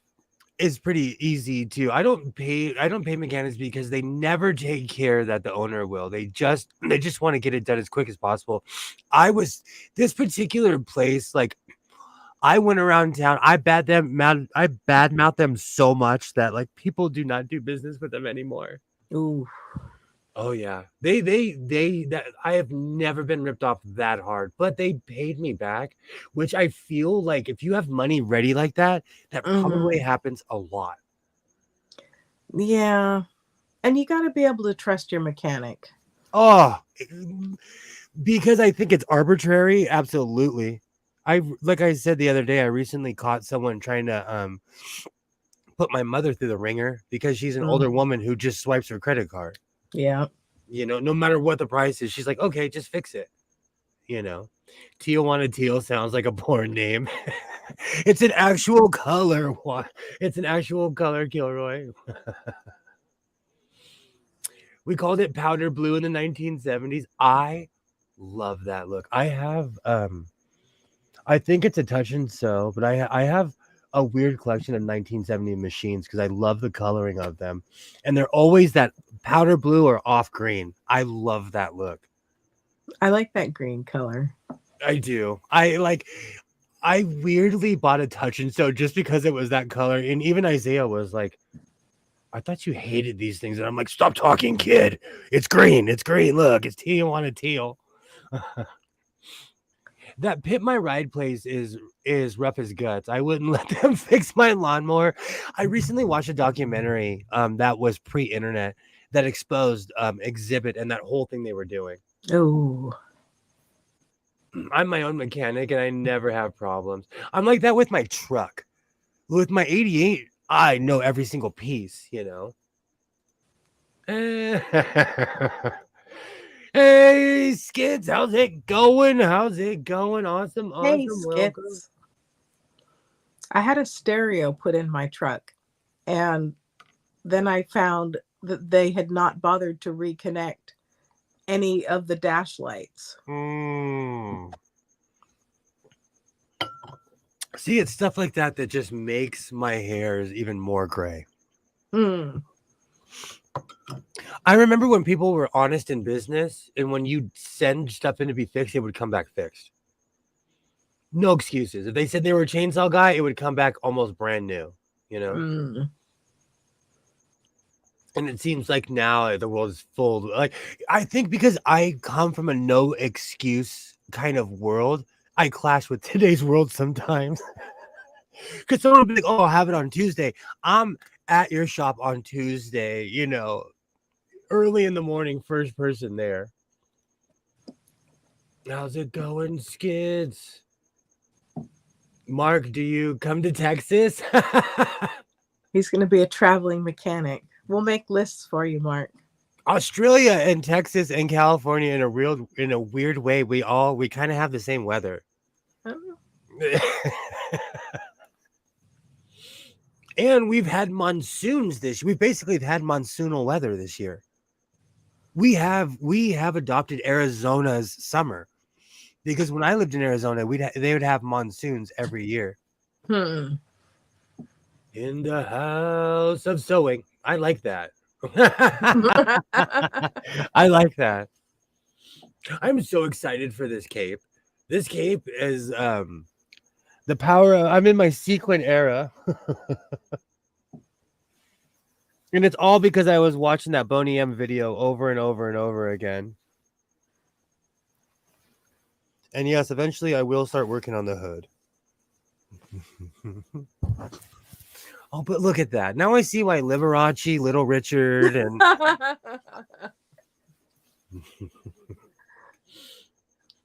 easy too. I don't pay mechanics because they never take care that the owner will. They just want to get it done as quick as possible. This particular place, like, I went around town. I badmouth them so much that like people do not do business with them anymore. Ooh. Oh yeah. That I have never been ripped off that hard, but they paid me back, which I feel like if you have money ready like that probably happens a lot. Yeah. And you got to be able to trust your mechanic. Oh, because I think it's arbitrary. Absolutely. Like I said the other day, I recently caught someone trying to put my mother through the ringer because she's an older woman who just swipes her credit card. Yeah. No matter what the price is, she's like, okay, just fix it. Tijuana teal sounds like a porn name. It's an actual color. It's an actual color, Kilroy. We called it powder blue in the 1970s. I love that look. I have, I think it's a touch and sew, but I have a weird collection of 1970 machines because I love the coloring of them, and they're always that powder blue or off green. I love that look. I like that green color. I do. I weirdly bought a touch and sew just because it was that color, and even Isaiah was like, I thought you hated these things, and I'm like, stop talking, kid. It's green. It's green. Look, it's Tijuana teal. That Pit My Ride place is rough as guts. I wouldn't let them fix my lawnmower. I recently watched a documentary that was pre-internet that exposed Exhibit and that whole thing they were doing. Oh. I'm my own mechanic and I never have problems. I'm like that with my truck. With my 88, I know every single piece, you know. Hey, Skids, how's it going? How's it going? Awesome, Hey, awesome. Welcome. Skits. I had a stereo put in my truck, and then I found that they had not bothered to reconnect any of the dash lights. See, it's stuff like that that just makes my hairs even more gray. I remember when people were honest in business, and when you send stuff in to be fixed, it would come back fixed. No excuses. If they said they were a chainsaw guy, it would come back almost brand new, you know? And it seems like now the world is full. Like, I think because I come from a no excuse kind of world, I clash with today's world sometimes. Because someone will be like, oh, I'll have it on Tuesday. I'm at your shop on Tuesday, you know, early in the morning, first person there. How's it going, Skids? Mark, do you come to Texas? He's going to be a traveling mechanic. We'll make lists for you, Mark. Australia and Texas and California in a weird way, we kind of have the same weather. And we've had monsoons this year. We basically have had monsoonal weather this year. We have adopted Arizona's summer, because when I lived in Arizona, they would have monsoons every year. In the house of sewing. I like that. I like that. I'm so excited for this cape. This cape is the power of, I'm in my sequin era. And it's all because I was watching that Boney M video over and over and over again. And yes, eventually I will start working on the hood. Oh, but look at that. Now I see why Liberace, Little Richard, and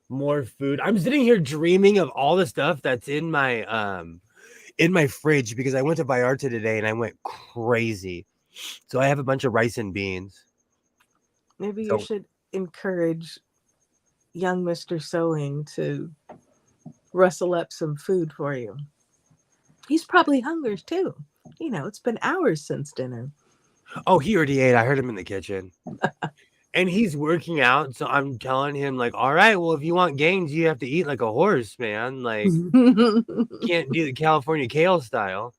more food. I'm sitting here dreaming of all the stuff that's in my fridge, because I went to Vallarta today and I went crazy. So I have a bunch of rice and beans. Maybe you should encourage young Mr. Sewing to rustle up some food for you. He's probably hungry too. You know, it's been hours since dinner. Oh, he already ate. I heard him in the kitchen. And he's working out. So I'm telling him, like, all right, well, if you want gains, you have to eat like a horse, man. Like, can't do the California kale style.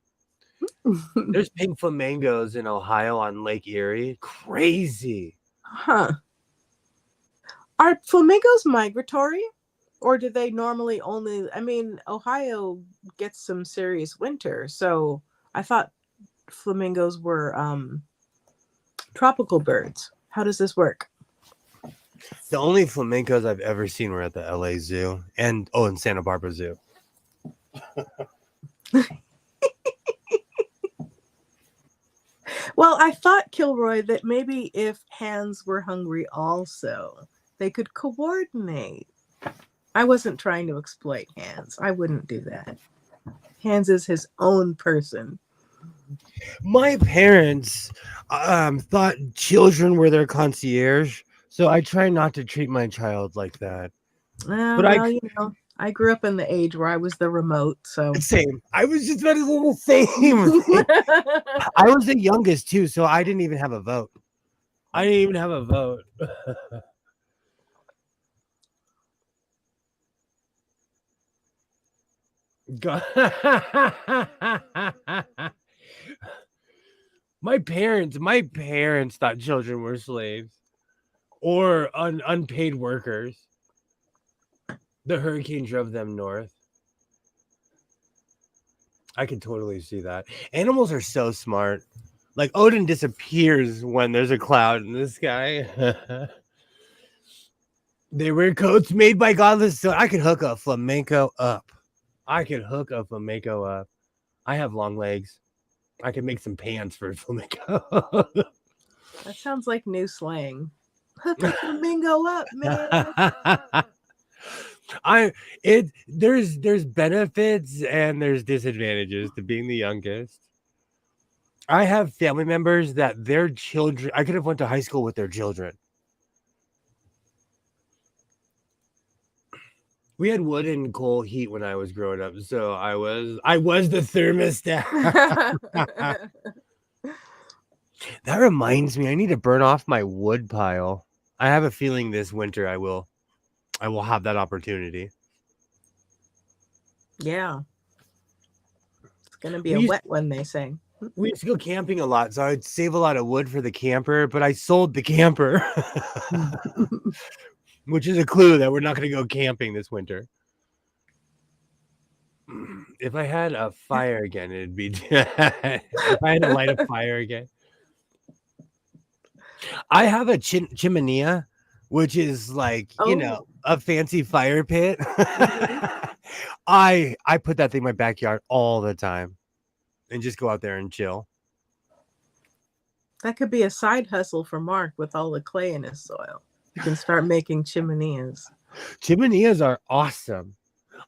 There's pink flamingos in Ohio on Lake Erie. Crazy. Huh. Are flamingos migratory? Or do they normally only, I mean, Ohio gets some serious winter, so I thought flamingos were tropical birds. How does this work? The only flamingos I've ever seen were at the LA Zoo and Santa Barbara Zoo. Well, I thought, Kilroy, that maybe if hands were hungry also, they could coordinate. I wasn't trying to exploit Hans. I wouldn't do that. Hans is his own person. My parents thought children were their concierge, so I try not to treat my child like that. But you know, I grew up in the age where I was the remote, so same. I was just about to do the same. I was the youngest too, so I didn't even have a vote. God. My parents thought children were slaves or unpaid workers. The hurricane drove them north. I could totally see that. Animals are so smart. Like, Odin disappears when there's a cloud in the sky. They wear coats made by godless. So I could hook a flamenco up. I have long legs. I could make some pants for a flamenco. That sounds like new slang. Hook a flamingo up, man. There's benefits and there's disadvantages to being the youngest. I have family members that their children, I could have went to high school with their children. We had wood and coal heat when I was growing up, so I was the thermostat. That reminds me, I need to burn off my wood pile. I have a feeling this winter I will have that opportunity. Yeah. It's going to be We a used- wet one, they say. We used to go camping a lot, so I'd save a lot of wood for the camper, but I sold the camper, which is a clue that we're not going to go camping this winter. If I had a fire again, it'd be if I had to light a fire again. I have a chimenea, which is like, a fancy fire pit. I put that thing in my backyard all the time and just go out there and chill. That could be a side hustle for Mark with all the clay in his soil. You can start making chimeneas. Chimeneas are awesome.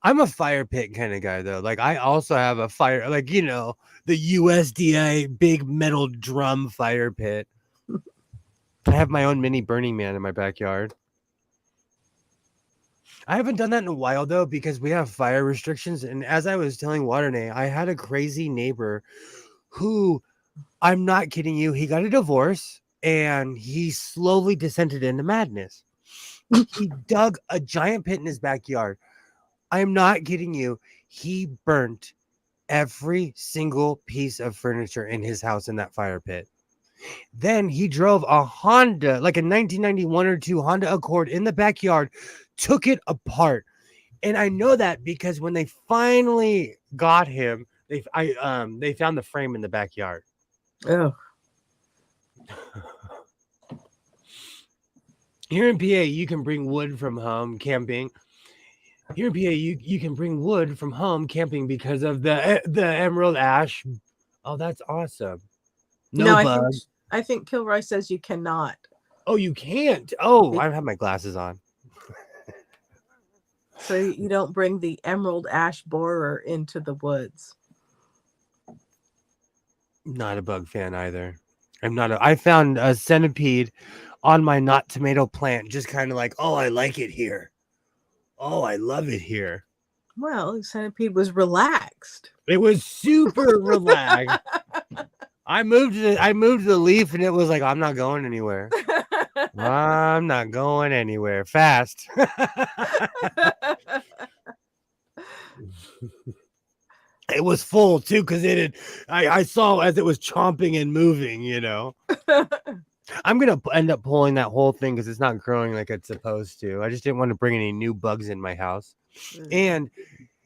I'm a fire pit kind of guy, though. Like, I also have a fire, like, the USDA big metal drum fire pit. I have my own mini Burning Man in my backyard. I haven't done that in a while, though, because we have fire restrictions. And as I was telling Waternay, I had a crazy neighbor who, I'm not kidding you, he got a divorce and he slowly descended into madness. He dug a giant pit in his backyard. I'm not kidding you. He burnt every single piece of furniture in his house in that fire pit. Then he drove a Honda, like a 1991 or 2 Honda Accord in the backyard, took it apart. And I know that because when they finally got him, they found the frame in the backyard. Oh. Here in PA, you can bring wood from home camping. Here in PA, you can bring wood from home camping because of the emerald ash. Oh, that's awesome. No bugs. I think Kilroy says you cannot. Oh, you can't. Oh, I have my glasses on. So you don't bring the emerald ash borer into the woods. Not a bug fan either. I found a centipede on my not tomato plant, just kind of like, oh, I like it here. Oh, I love it here. Well, the centipede was relaxed. It was super relaxed. I moved the leaf and it was like, I'm not going anywhere. I'm not going anywhere fast. It was full too, because I saw as it was chomping and moving, I'm gonna end up pulling that whole thing because it's not growing like it's supposed to. I just didn't want to bring any new bugs in my house. And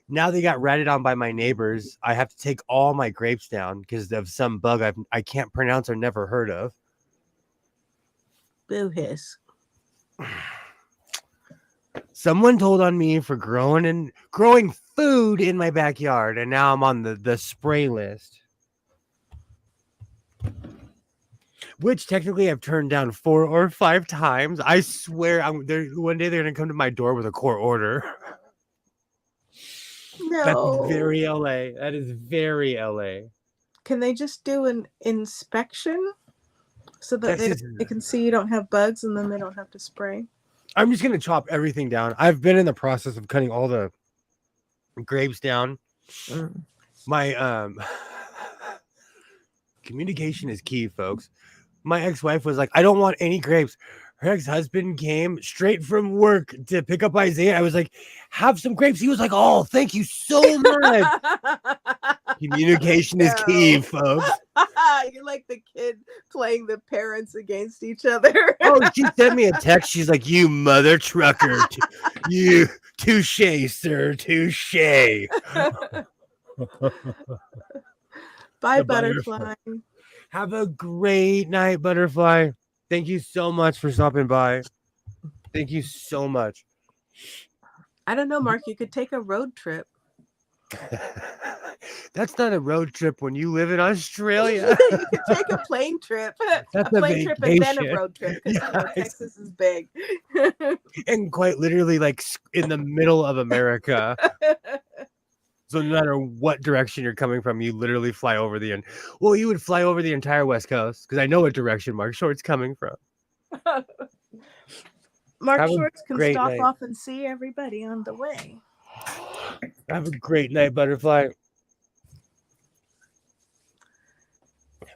now they got ratted on by my neighbors. I have to take all my grapes down because of some bug I can't pronounce or never heard of. Boo hiss. Someone told on me for growing food in my backyard, and now I'm on the spray list. Which technically I've turned down 4 or 5 times. I swear one day they're gonna come to my door with a court order. No. That's very LA. That is very LA. Can they just do an inspection so that they can see you don't have bugs and then they don't have to spray? I'm just gonna chop everything down. I've been in the process of cutting all the grapes down. My communication is key, folks. My ex-wife was like, I don't want any grapes. Her ex-husband came straight from work to pick up Isaiah. I was like, have some grapes. He was like, oh, thank you so much. Communication is key, folks. You're like the kid playing the parents against each other. Oh, she sent me a text. She's like, you mother trucker. You touche, sir. Touche. Bye, Butterfly. Have a great night, Butterfly. Thank you so much for stopping by. Thank you so much. I don't know, Mark. You could take a road trip. That's not a road trip when you live in Australia. You could take a plane trip, That's a plane trip and then a vacation. road trip because Yeah, Texas is big. and quite literally like in the middle of America. So no matter what direction you're coming from, you literally fly over the end. Well, you would fly over the entire West Coast because I know what direction Mark Short's coming from. Mark Have a Shorts can great stop night. off and see everybody on the way. Have a great night, Butterfly.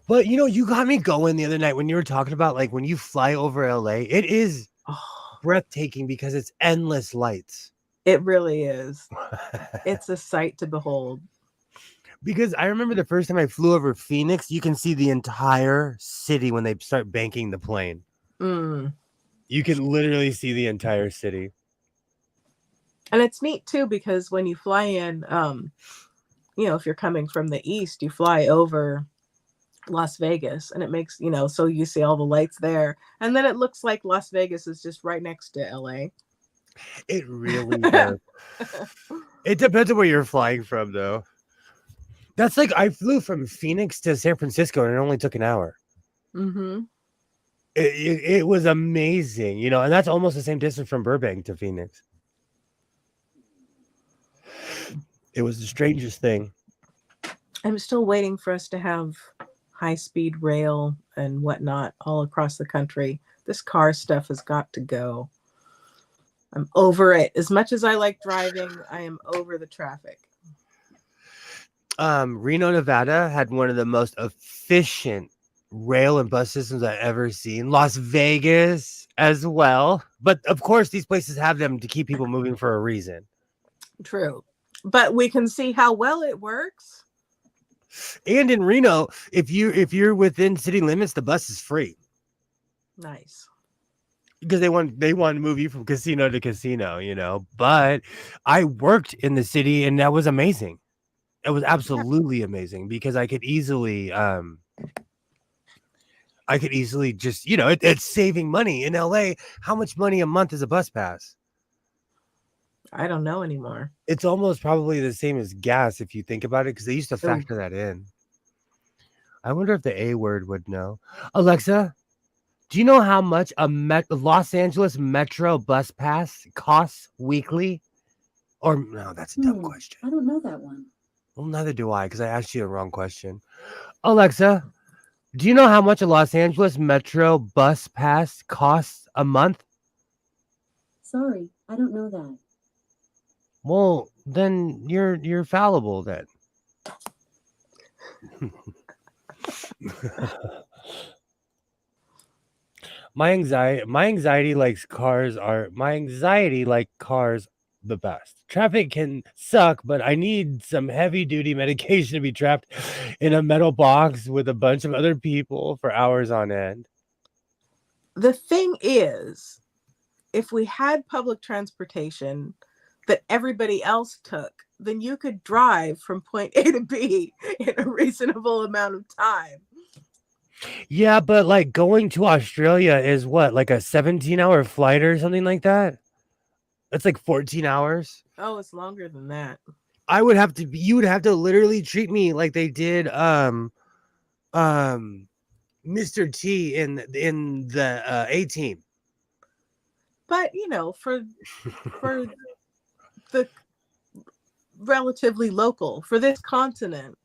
But you got me going the other night when you were talking about like when you fly over LA. It is Oh, breathtaking because it's endless lights. it really is. It's a sight to behold. Because I remember the first time I flew over Phoenix, you can see the entire city when they start banking the plane. Mm. You can literally see the entire city. And it's neat too because when you fly in, if you're coming from the east, you fly over Las Vegas, and it makes so you see all the lights there, and then it looks like Las Vegas is just right next to LA. It really does. It depends on where you're flying from, though. That's like I flew from Phoenix to San Francisco, and it only took an hour. Mm-hmm. It was amazing, and that's almost the same distance from Burbank to Phoenix. It was the strangest thing. I'm still waiting for us to have high-speed rail and whatnot all across the country. This car stuff has got to go. I'm over it. As much as I like driving, I am over the traffic. Reno, Nevada had one of the most efficient rail and bus systems I've ever seen. Las Vegas as well. But of course, these places have them to keep people moving for a reason. True. But we can see how well it works. And in Reno, if you're within city limits, the bus is free. Nice. Because they want to move you from casino to casino, But I worked in the city and that was amazing. It was absolutely amazing because I could easily just, it's saving money in LA. How much money a month is a bus pass? I don't know anymore. It's almost probably the same as gas if you think about it, because they used to Ooh. factor that in. I wonder if the A word would know. Alexa, do you know how much a Los Angeles Metro bus pass costs weekly? Or no, that's a dumb question. I don't know that one. Well, neither do I, because I asked you the wrong question. Alexa, do you know how much a Los Angeles Metro bus pass costs a month? Sorry, I don't know that. Well, then you're fallible then. My anxiety likes cars the best. Traffic can suck, but I need some heavy duty medication to be trapped in a metal box with a bunch of other people for hours on end. The thing is, if we had public transportation that everybody else took, then you could drive from point A to B in a reasonable amount of time. Yeah, but like going to Australia is what, like a 17-hour flight or something like that? That's like 14 hours. Oh, it's longer than that. You would have to literally treat me like they did Mr. T in the A-Team. But for the relatively local, for this continent,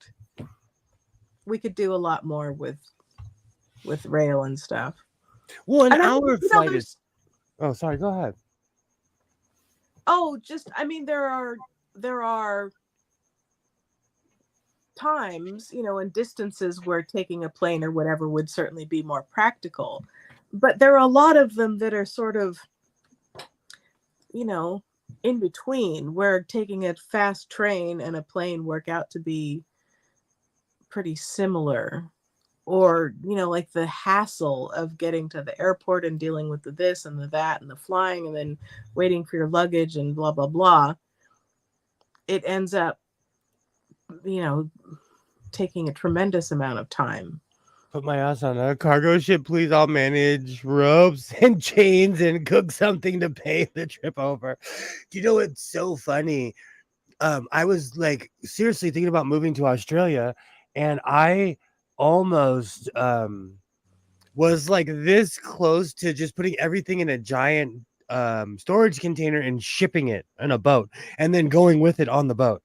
we could do a lot more with rail and stuff. Well, an And hour flight is. Oh, sorry. Go ahead. Oh, there are times, and distances where taking a plane or whatever would certainly be more practical. But there are a lot of them that are sort of, in between, where taking a fast train and a plane work out to be pretty similar. Or, like the hassle of getting to the airport and dealing with the this and the that and the flying and then waiting for your luggage and blah, blah, blah. It ends up, taking a tremendous amount of time. Put my ass on a cargo ship, please. I'll manage ropes and chains and cook something to pay the trip over. Do you know what's so funny? I was like seriously thinking about moving to Australia, and I almost was like this close to just putting everything in a giant storage container and shipping it in a boat and then going with it on the boat.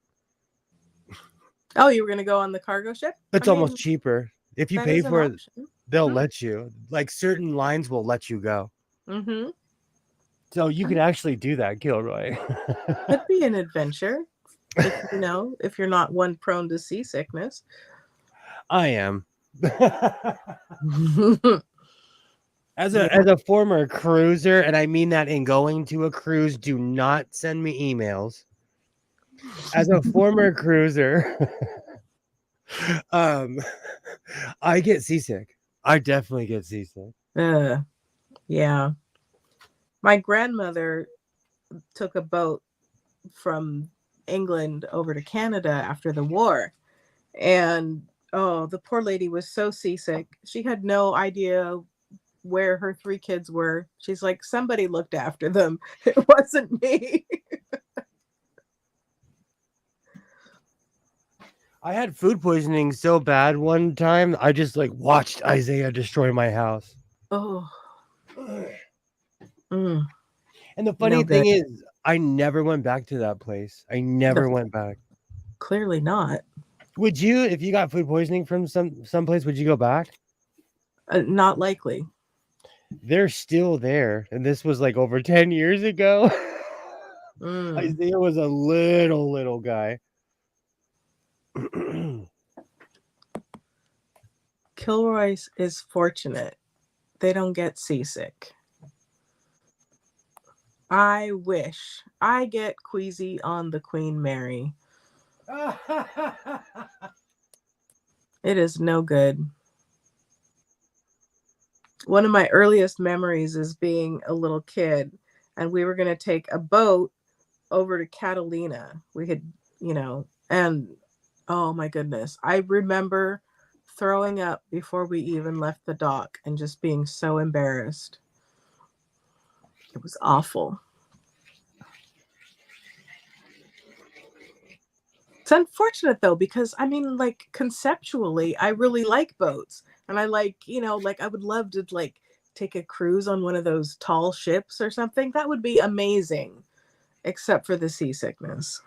Oh, you were going to go on the cargo ship? It's almost cheaper. If you that pay is an for it, option. they'll Mhm. let you. Like certain lines will let you go. Mm-hmm. So you can actually do that, Gilroy. Could be an adventure, if you're not one prone to seasickness. I am. Yeah. As a former cruiser, and I mean that in going to a cruise, do not send me emails. As a former cruiser, I get seasick. I definitely get seasick. Yeah. My grandmother took a boat from England over to Canada after the war. And the poor lady was so seasick. She had no idea where her 3 kids were. She's like, somebody looked after them. It wasn't me. I had food poisoning so bad one time, I just like watched Isaiah destroy my house. Oh. Mm, And the no funny good. thing is, I never went back to that place. I never went back. Clearly not. Would you, if you got food poisoning from someplace, would you go back? Not likely. They're still there, and this was like over 10 years ago. Mm. Isaiah was a little guy. Kilroy's is fortunate. They don't get seasick. I wish. I get queasy on the Queen Mary. It is no good. One of my earliest memories is being a little kid, and we were going to take a boat over to Catalina. We had, and oh my goodness. I remember throwing up before we even left the dock and just being so embarrassed. It was awful. It's unfortunate though, because I mean, like conceptually, I really like boats, and I like, I would love to like take a cruise on one of those tall ships or something. That would be amazing, except for the seasickness.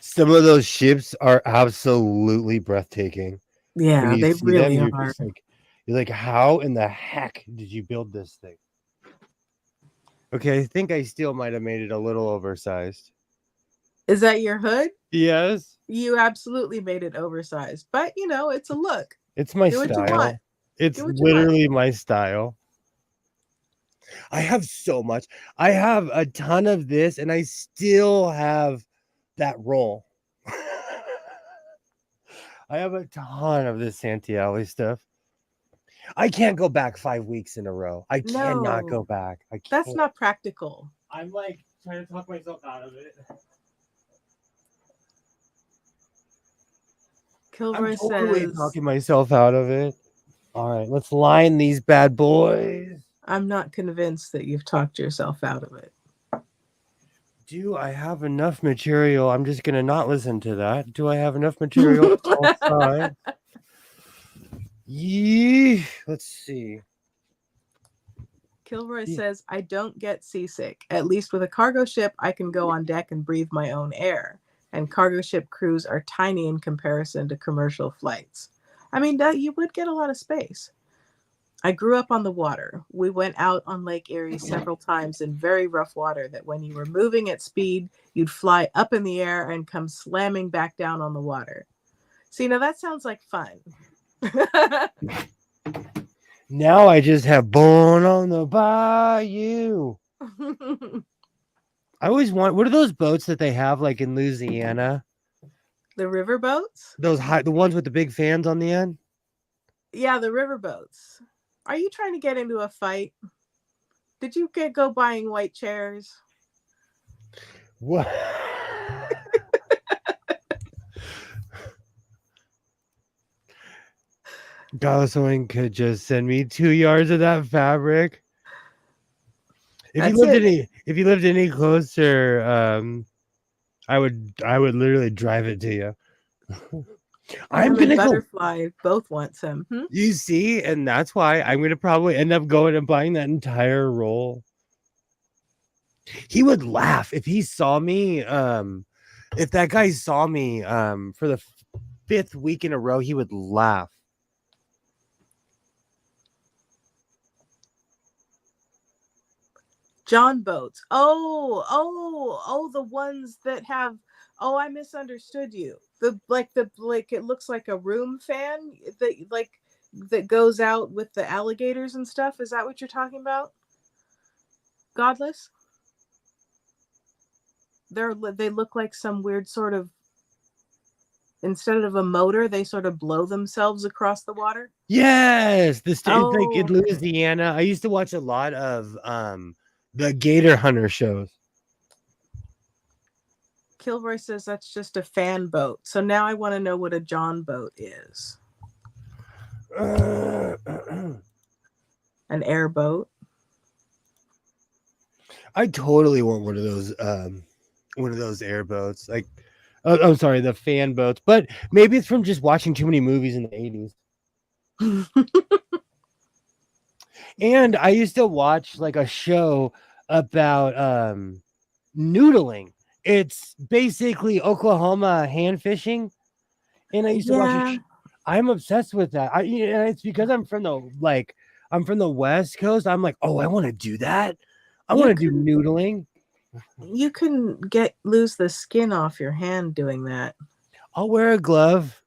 Some of those ships are absolutely breathtaking. Yeah, When you they see really them, are. you're like, how in the heck did you build this thing? Okay, I think I still might have made it a little oversized. Is that your hood? Yes. You absolutely made it oversized, but it's a look. It's my Do what you style. want. It's Do what you want. literally my style. I have so much. I have a ton of this, and I still have that roll. I have a ton of this Santiago stuff. I can't go back 5 weeks in a row. I cannot go No, back. I can't. that's not practical. I'm like trying to talk myself out of it. Kilroy I'm totally says, talking myself out of it. All right, let's line these bad boys. I'm not convinced that you've talked yourself out of it. Do I have enough material? I'm just going to not listen to that. Do I have enough material outside? Yeah, let's see. Kilroy says, I don't get seasick. At least with a cargo ship, I can go on deck and breathe my own air. And cargo ship crews are tiny in comparison to commercial flights. I mean, you would get a lot of space. I grew up on the water. We went out on Lake Erie several times in very rough water that when you were moving at speed, you'd fly up in the air and come slamming back down on the water. See, now that sounds like fun. Now I just have Born on the Bayou. I always want, what are those boats that they have like in Louisiana? The river boats? The ones with the big fans on the end? Yeah, the river boats. Are you trying to get into a fight? Did you go buying white chairs? What? God, someone could just send me 2 yards of that fabric. If you That's lived it. any closer, I would literally drive it to you. I'm Sam and gonna go. Butterfly both want some. You see, and that's why I'm gonna probably end up going and buying that entire roll. He would laugh if he saw me. If that guy saw me for the 5th week in a row, he would laugh. John boats. Oh, the ones that have. Oh, I misunderstood you. The it looks like a room fan that goes out with the alligators and stuff. Is that what you're talking about? Godless. They look like some weird sort of. Instead of a motor, they sort of blow themselves across the water. Yes, like in Okay. Louisiana, I used to watch a lot of the gator hunter shows. Kilroy says that's just a fan boat. So now I want to know what a John boat is. An airboat. I totally want one of those airboats. Like, I'm sorry, the fan boats. But maybe it's from just watching too many movies in the 80s. And I used to watch like a show about noodling. It's basically Oklahoma hand fishing, and I used to watch it. I'm obsessed with that. It's because I'm from the West Coast. I'm like, oh, I want to do that. I want to do noodling. You can lose the skin off your hand doing that. I'll wear a glove.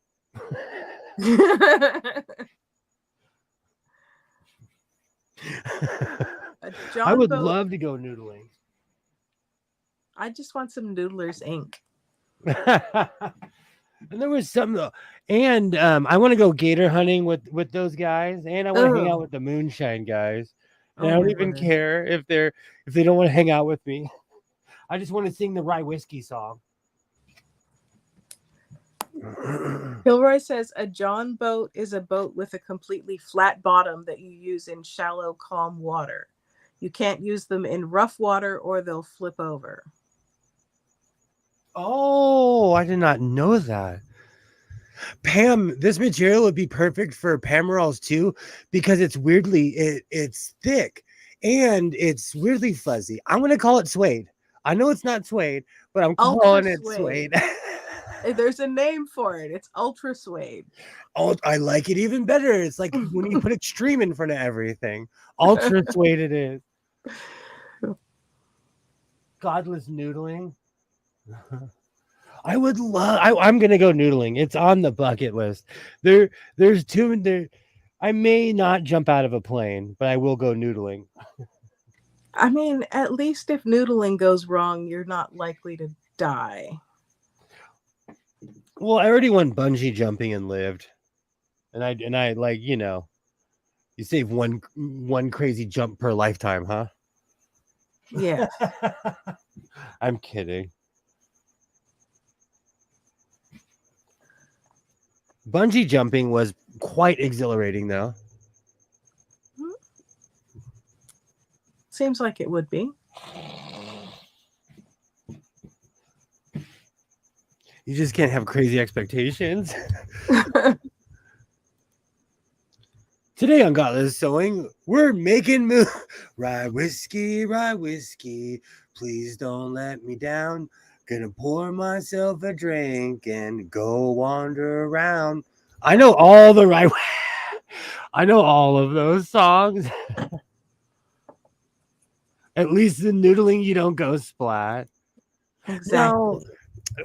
I would love to go noodling. I just want some Noodler's ink. And there was some though. And I want to go gator hunting with those guys, and I want to hang out with the moonshine guys. And I don't even care if they don't want to hang out with me. I just want to sing the Rye Whiskey song. Kilroy says a John boat is a boat with a completely flat bottom that you use in shallow, calm water. You can't use them in rough water or they'll flip over. Oh, I did not know that. Pam, this material would be perfect for Pamerals too, because it's it's thick and it's weirdly fuzzy. I'm gonna call it suede. I know it's not suede, but I'm calling it suede. There's a name for it. It's ultra suede. Oh, I like it even better. It's like when you put extreme in front of everything. Ultra suede it is. Godless noodling. I would love. I'm gonna go noodling. It's on the bucket list. There's two. I may not jump out of a plane, but I will go noodling. I mean, at least if noodling goes wrong, you're not likely to die. Well, I already went bungee jumping and lived, and I like you save one crazy jump per lifetime, huh? Yeah. I'm kidding. Bungee jumping was quite exhilarating, though. Seems like it would be. You just can't have crazy expectations. Today on Godless Sewing, we're making move. Rye whiskey, please don't let me down. Gonna pour myself a drink and go wander around. I know all the right. I know all of those songs. At least in noodling, you don't go splat. Exactly. No,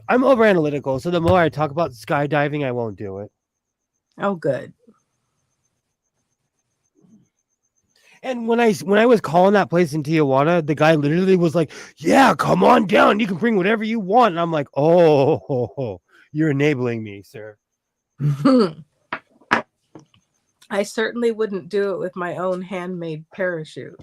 I'm over analytical, so the more I talk about skydiving, I won't do it. Oh, good. And when I was calling that place in Tijuana, the guy literally was like, "Yeah, come on down. You can bring whatever you want." And I'm like, "Oh, you're enabling me, sir." I certainly wouldn't do it with my own handmade parachute.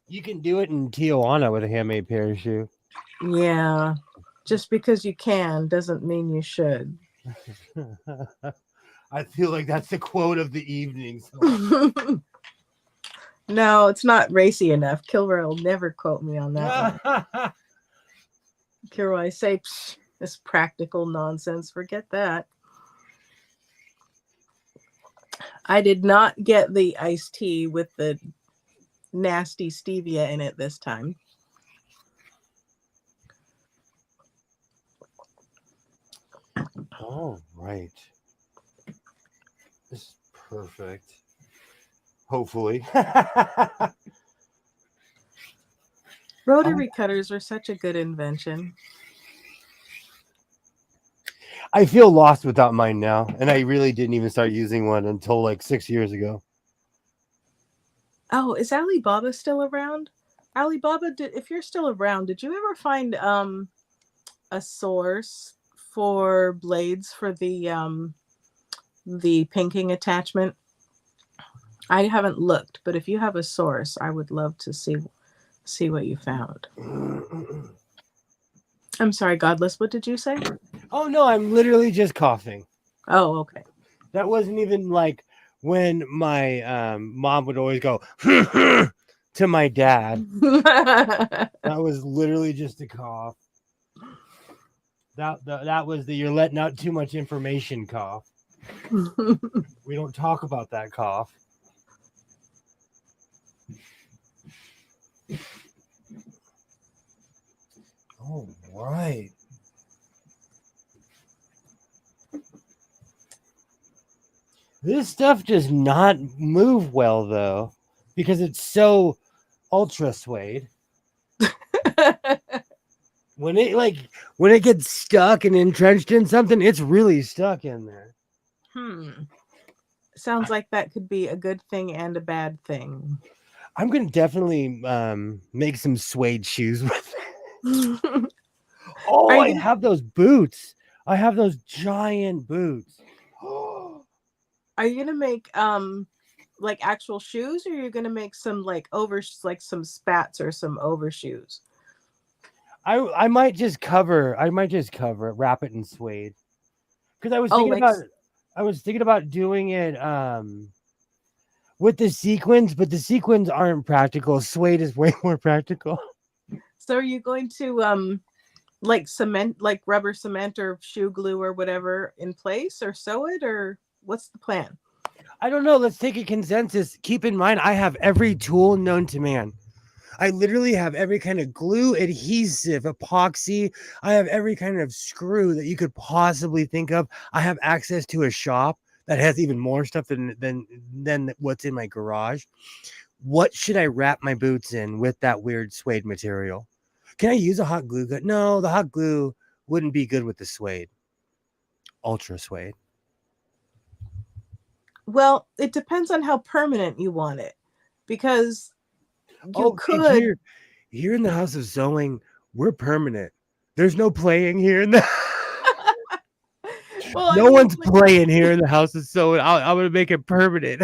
You can do it in Tijuana with a handmade parachute. Yeah. Just because you can doesn't mean you should. I feel like that's the quote of the evening. So. No, it's not racy enough. Kilroy will never quote me on that one. Kilroy say, this practical nonsense. Forget that. I did not get the iced tea with the nasty stevia in it this time. All right. This is perfect. Hopefully. Rotary cutters are such a good invention. I feel lost without mine now, and I really didn't even start using one until like 6 years ago. Oh, is Alibaba still around? Alibaba, if you're still around, did you ever find a source for blades for the pinking attachment? I haven't looked, but if you have a source, I would love to see what you found. I'm sorry, Godless, what did you say? Oh no, I'm literally just coughing. Oh, okay. That wasn't even like when my mom would always go to my dad. That was literally just a cough. That was the you're letting out too much information cough. We don't talk about that cough. All right. This stuff does not move well though, because it's so ultra suede. When it gets stuck and entrenched in something, it's really stuck in there. Sounds like that could be a good thing and a bad thing. I'm gonna definitely make some suede shoes with it. Oh, I have those boots. I have those giant boots. Are you gonna make like actual shoes, or are you gonna make some like some spats or some overshoes? I might just cover it, wrap it in suede. Because I was thinking about doing it with the sequins, but the sequins aren't practical. Suede is way more practical. So are you going to like cement, like rubber cement or shoe glue or whatever in place, or sew it, or what's the plan? I don't know. Let's take a consensus. Keep in mind, I have every tool known to man. I literally have every kind of glue, adhesive, epoxy. I have every kind of screw that you could possibly think of. I have access to a shop that has even more stuff than what's in my garage. What should I wrap my boots in with that weird suede material? Can I use a hot glue gun? No, the hot glue wouldn't be good with the suede. Ultra suede. Well, it depends on how permanent you want it, because you could. Here in the house of sewing, we're permanent. There's no playing here in the. Well, no one's playing here in the house of sewing. I'm gonna make it permanent.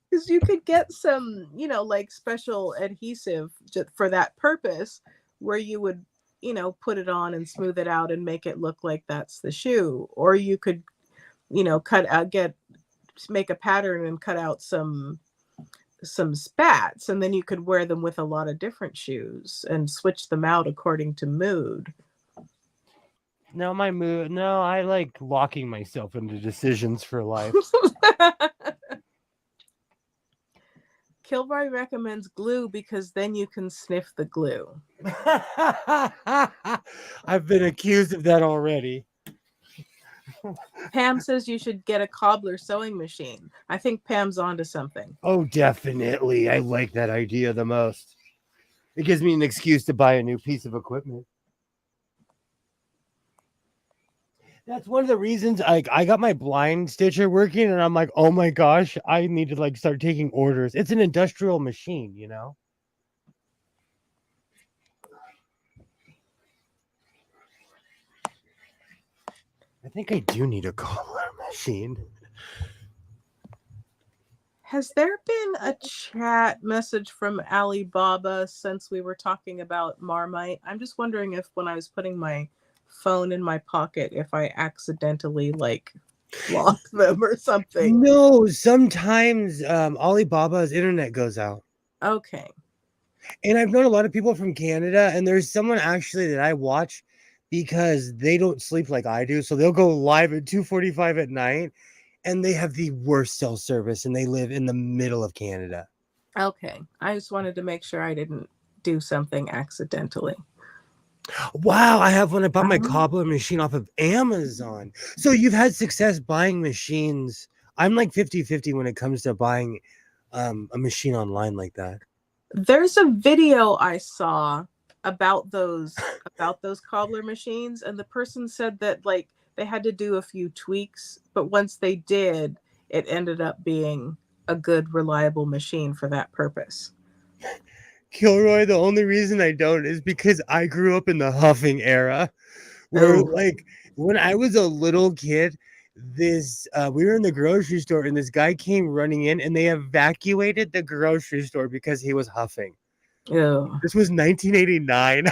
Because you could get some, like special adhesive just for that purpose, where you would, put it on and smooth it out and make it look like that's the shoe. Or you could, make a pattern and cut out some spats, and then you could wear them with a lot of different shoes and switch them out according to mood. No, my mood. No, I like locking myself into decisions for life. Kilroy recommends glue because then you can sniff the glue. I've been accused of that already. Pam says you should get a cobbler sewing machine. I think Pam's onto something. Oh, definitely. I like that idea the most. It gives me an excuse to buy a new piece of equipment. That's one of the reasons I got my blind stitcher working, and I'm like, oh my gosh, I need to start taking orders. It's an industrial machine, I think I do need a cobbler machine. Has there been a chat message from Alibaba since we were talking about Marmite? I'm just wondering if when I was putting my phone in my pocket, if I accidentally block them or something. No, sometimes Alibaba's internet goes out. Okay. And I've known a lot of people from Canada, and there's someone actually that I watch because they don't sleep like I do. So they'll go live at 2:45 at night, and they have the worst cell service, and they live in the middle of Canada. Okay. I just wanted to make sure I didn't do something accidentally. Wow, I have one. I bought my Oh. cobbler machine off of Amazon. So you've had success buying machines. I'm like 50-50 when it comes to buying a machine online like that. There's a video I saw about those cobbler machines, and the person said that like they had to do a few tweaks, but once they did, it ended up being a good, reliable machine for that purpose. Kilroy, the only reason I don't is because I grew up in the huffing era where Oh. like when I was a little kid, this we were in the grocery store and this guy came running in and they evacuated the grocery store because he was huffing. Oh. This was 1989.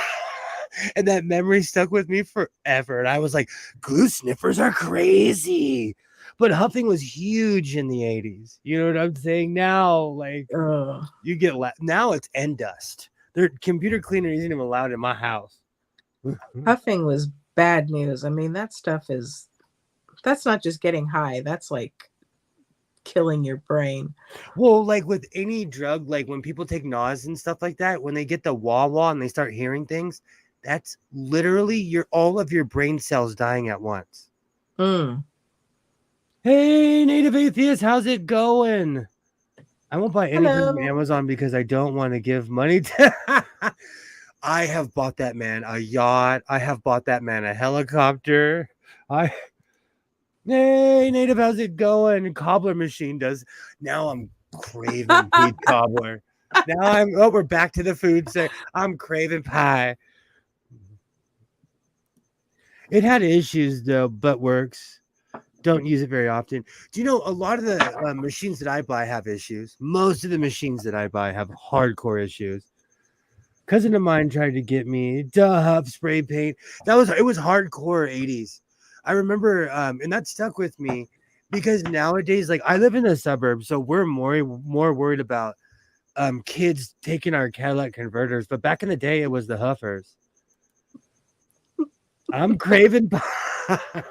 And that memory stuck with me forever. And I was like, glue sniffers are crazy. But huffing was huge in the 80s. You know what I'm saying? Now, like, you get now it's end dust. Their computer cleaner isn't even allowed in my house. Huffing was bad news. I mean, that's not just getting high. That's like killing your brain. Well, like with any drug, like when people take NOS and stuff like that, when they get the wah-wah and they start hearing things, that's literally all of your brain cells dying at once. Mm. Hey, Native Atheist, how's it going? I won't buy anything from Hello. Amazon because I don't want to give money to. I have bought that man a yacht. I have bought that man a helicopter. Hey, Native, how's it going? Cobbler machine does. Now I'm craving Pete Cobbler. Now we're back to the food. I'm craving pie. It had issues though, but works. Don't use it very often. Do you know a lot of the machines that I buy have issues? Most of the machines that I buy have hardcore issues. Cousin of mine tried to get me Huff spray paint. It was hardcore 80s. I remember, and that stuck with me because nowadays, like I live in the suburbs, so we're more worried about kids taking our Cadillac converters. But back in the day, it was the Huffers. I'm craving pie.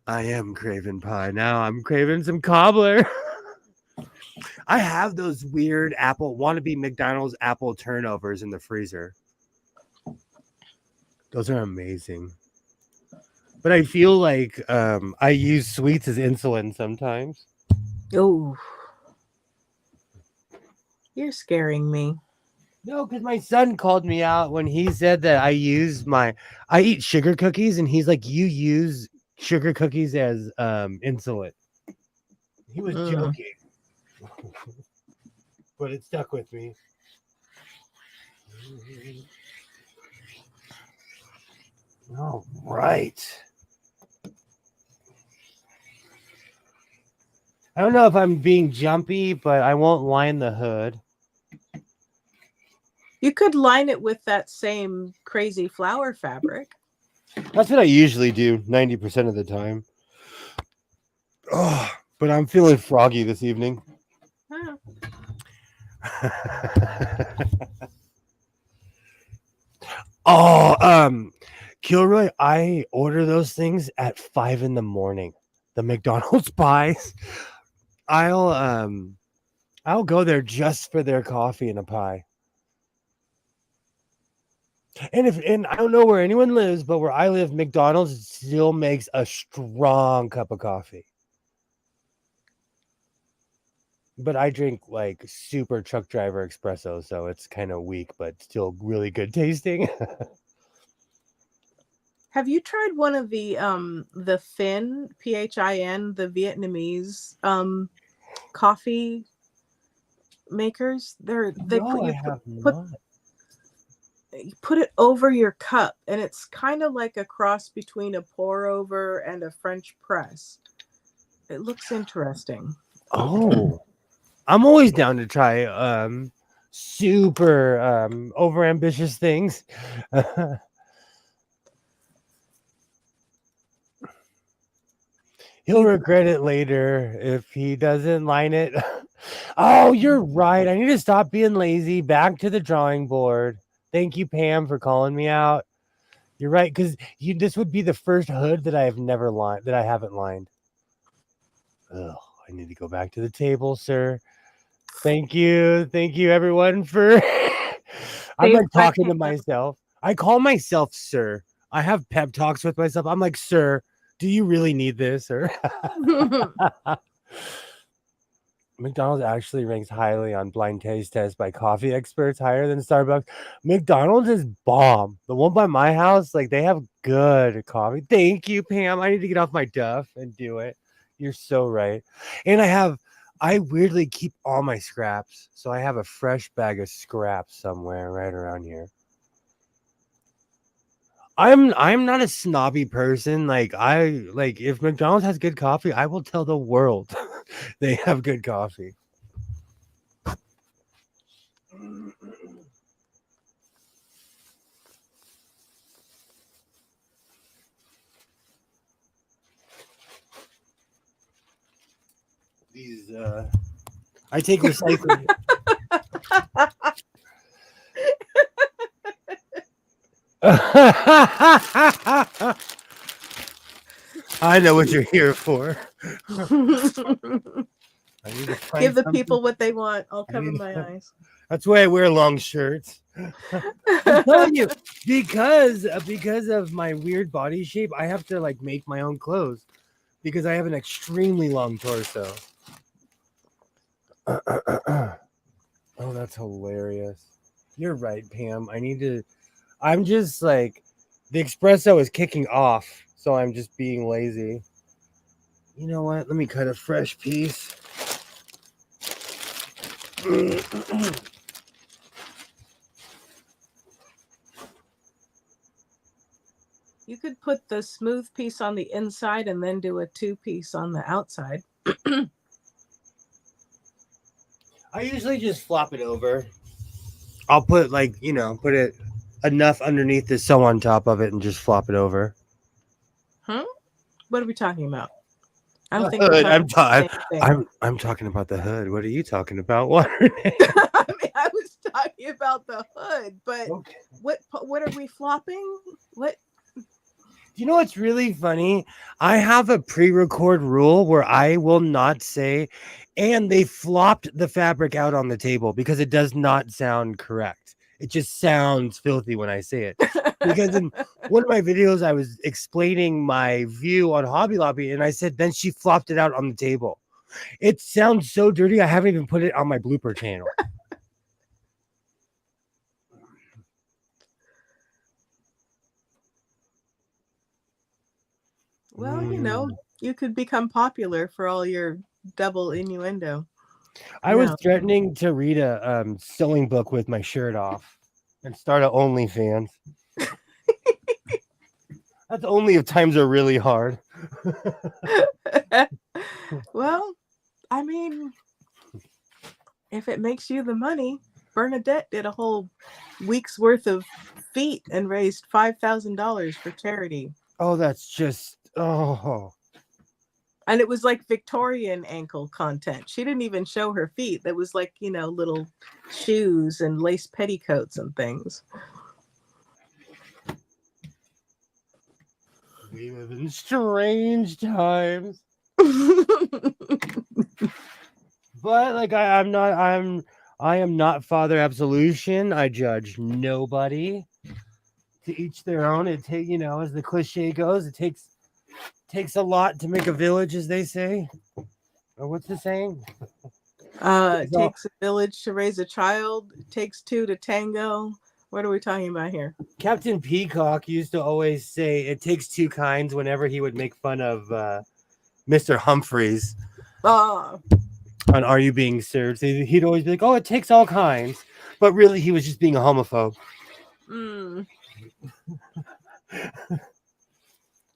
I am craving pie now. I'm craving some cobbler. I have those weird wannabe McDonald's apple turnovers in the freezer. Those are amazing. But I feel like I use sweets as insulin sometimes. Oh, you're scaring me. No, because my son called me out when he said that I eat sugar cookies, and he's like, you use sugar cookies as insulin. He was joking. But it stuck with me. All right. I don't know if I'm being jumpy, but I won't line the hood. You could line it with that same crazy flower fabric. That's what I usually do 90% of the time. Oh, but I'm feeling froggy this evening. Huh. Kilroy, I order those things at 5 a.m. The McDonald's pies. I'll go there just for their coffee and a pie. And I don't know where anyone lives, but where I live, McDonald's still makes a strong cup of coffee. But I drink like super truck driver espresso, so it's kind of weak, but still really good tasting. Have you tried one of the Phin, Phin, the Vietnamese coffee makers? You put it over your cup, and it's kind of like a cross between a pour over and a French press. It looks interesting. Oh, I'm always down to try super overambitious things. He'll regret it later if he doesn't line it. Oh, you're right. I need to stop being lazy. Back to the drawing board. Thank you, Pam, for calling me out. You're right, because this would be the first hood that I have never lined, that I haven't lined. Oh, I need to go back to the table, sir. Thank you, everyone, for. I'm Saved like by talking to Pam. myself. I call myself sir. I have pep talks with myself. I'm like, sir, do you really need this, or? McDonald's actually ranks highly on blind taste tests by coffee experts, higher than Starbucks. McDonald's is bomb. The one by my house, like they have good coffee. Thank you, Pam. I need to get off my duff and do it. You're so right. And I weirdly keep all my scraps. So I have a fresh bag of scraps somewhere right around here. I'm not a snobby person. Like if McDonald's has good coffee, I will tell the world they have good coffee. These I take recycling. I know what you're here for. I need to find Give the something- people what they want. I'll cover mean, my eyes. That's why I wear long shirts. I'm telling you, because of my weird body shape, I have to like make my own clothes because I have an extremely long torso. Oh, that's hilarious. You're right, Pam. I'm just like, the espresso is kicking off, so I'm just being lazy. You know what? Let me cut a fresh piece. You could put the smooth piece on the inside and then do a 2-piece on the outside. I usually just flop it over. I'll put put it enough underneath to sew on top of it and just flop it over. What are we talking about? I The don't think we're hood. talking about the same thing. I'm talking about the hood. What are you talking about? What? I mean, I was talking about the hood, but Okay. what are we flopping? What? You know what's really funny? I have a pre-record rule where I will not say, and they flopped the fabric out on the table because it does not sound correct. It just sounds filthy when I say it. Because in one of my videos, I was explaining my view on Hobby Lobby, and I said, then she flopped it out on the table. It sounds so dirty. I haven't even put it on my blooper channel. Well, you could become popular for all your double innuendo. I was No. threatening to read a sewing book with my shirt off and start a OnlyFans. That's only if times are really hard. Well, I mean, if it makes you the money, Bernadette did a whole week's worth of feet and raised $5,000 for charity. Oh, that's just And it was like Victorian ankle content. She didn't even show her feet. That was like, little shoes and lace petticoats and things. We live in strange times. But like I am not Father Absolution. I judge nobody. To each their own. It as the cliche goes, it takes a lot to make a village, as they say. Or what's the saying? It takes a village to raise a child. It takes two to tango. What are we talking about here? Captain Peacock used to always say it takes two kinds whenever he would make fun of Mr. Humphreys Ah, on Are You Being Served. He'd always be like, oh, it takes all kinds. But really, he was just being a homophobe.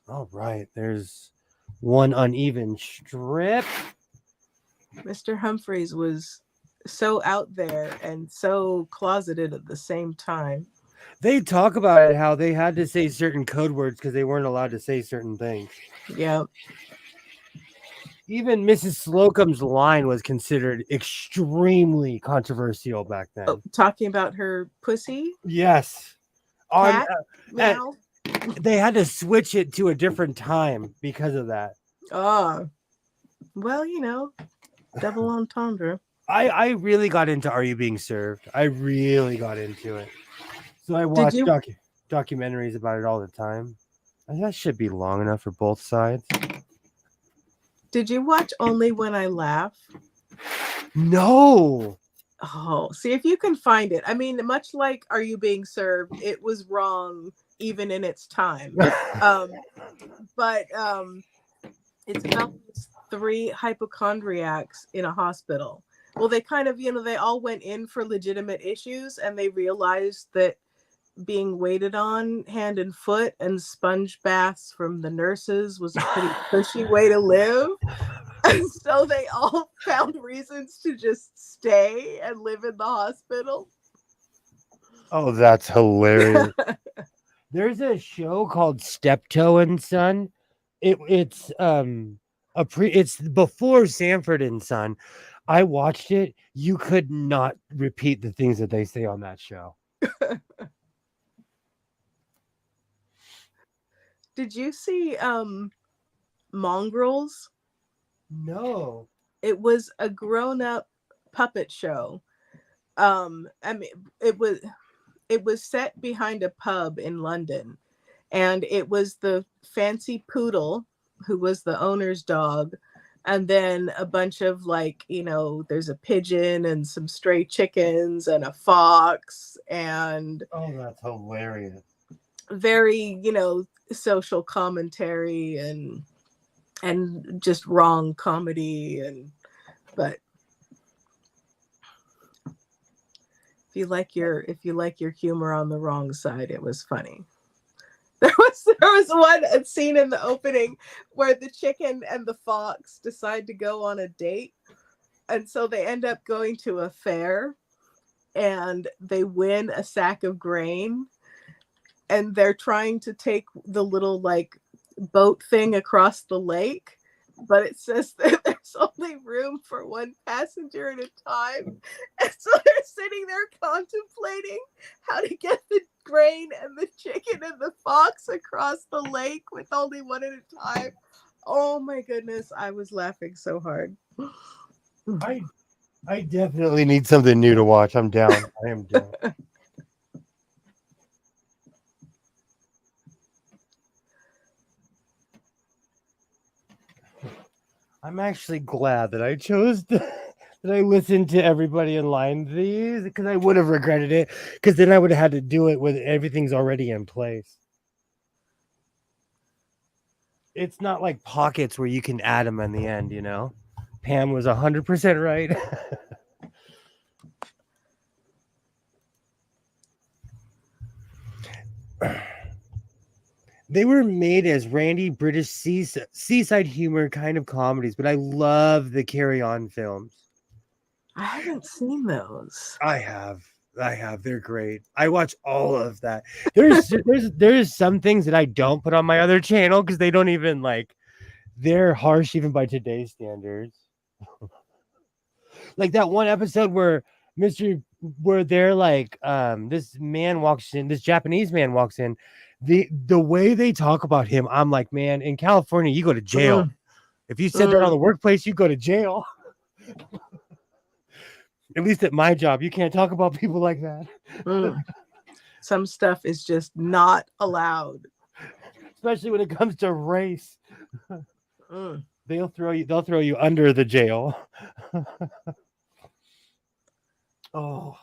All right, there's one uneven strip. Mr. Humphreys was so out there and so closeted at the same time. They talk about it, how they had to say certain code words because they weren't allowed to say certain things. Yeah. Even Mrs. Slocum's line was considered extremely controversial back Oh, then. talking about her pussy Yes. On cat meow. they had to switch it to a different time because of that. Oh, well, double entendre. I really got into Are You Being Served? I really got into it. So I Did watch you documentaries about it all the time. And that should be long enough for both sides. did you watch Only When I Laugh? No. Oh, see if you can find it. I mean, much like Are You Being Served, it was wrong even in its time. But it's about these 3 hypochondriacs in a hospital. Well, they kind of, they all went in for legitimate issues, and they realized that being waited on hand and foot and sponge baths from the nurses was a pretty cushy way to live. And so they all found reasons to just stay and live in the hospital. Oh, that's hilarious. There's a show called Steptoe and Son. It's it's before Sanford and Son. I watched it. You could not repeat the things that they say on that show. Did you see Mongrels? No. It was a grown-up puppet show. I mean, it was set behind a pub in London, and it was the fancy poodle who was the owner's dog, and then a bunch of there's a pigeon and some stray chickens and a fox, and Oh, that's hilarious. very social commentary and just wrong comedy, but if you like your humor on the wrong side, it was funny. There was one scene in the opening where the chicken and the fox decide to go on a date, and so they end up going to a fair, and they win a sack of grain, and they're trying to take the little boat thing across the lake, but it says that there's only room for 1 passenger at a time, and so they're sitting there contemplating how to get the grain and the chicken and the fox across the lake with only 1 at a time. Oh my goodness, I was laughing so hard. I definitely need something new to watch. I'm down. I am down. I'm actually glad that I chose that I listened to everybody in line these, because I would have regretted it, because then I would have had to do it with everything's already in place. It's not like pockets where you can add them in the end, Pam was 100% right. They were made as randy British seaside humor kind of comedies, but I love the Carry On films. I haven't seen those. I have. They're great. I watch all of that. There's some things that I don't put on my other channel because they don't even they're harsh even by today's standards. Like that one episode where they're this Japanese man walks in. The way they talk about him, I'm like, man, in California, you go to jail. If you said that on the workplace, you go to jail. At least at my job, you can't talk about people like that. Some stuff is just not allowed, especially when it comes to race. They'll throw you under the jail. Oh.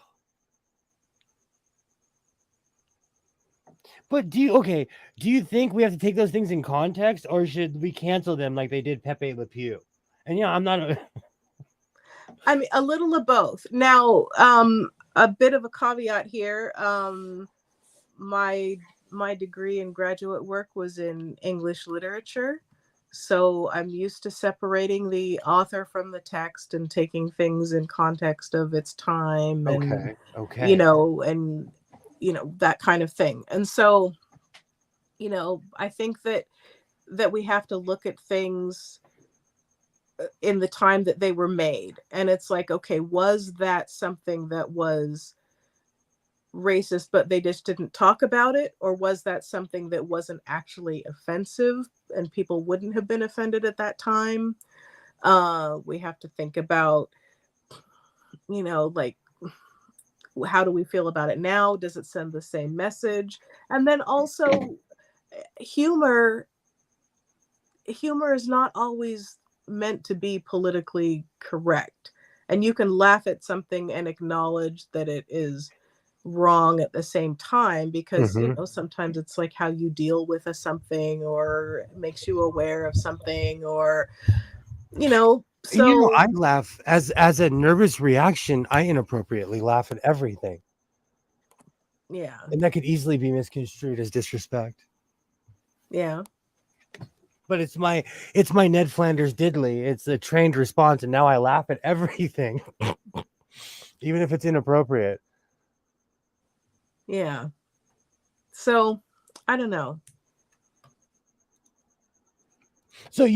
But do you think we have to take those things in context, or should we cancel them like they did Pepe Le Pew? And I'm not I mean, a little of both. Now, a bit of a caveat here. My degree in graduate work was in English literature, so I'm used to separating the author from the text and taking things in context of its time, and and that kind of thing. And so, I think that we have to look at things in the time that they were made. And it's like, okay, was that something that was racist, but they just didn't talk about it? Or was that something that wasn't actually offensive and people wouldn't have been offended at that time? We have to think about, like, how do we feel about it now? Does it send the same message? And then also, humor is not always meant to be politically correct. And you can laugh at something and acknowledge that it is wrong at the same time, because sometimes it's like how you deal with something, or it makes you aware of something, or so I laugh as a nervous reaction. I inappropriately laugh at everything, yeah. and that could easily be misconstrued as disrespect. Yeah. But it's my Ned Flanders diddly. It's a trained response, and now I laugh at everything, even if it's inappropriate. Yeah. So I don't know. So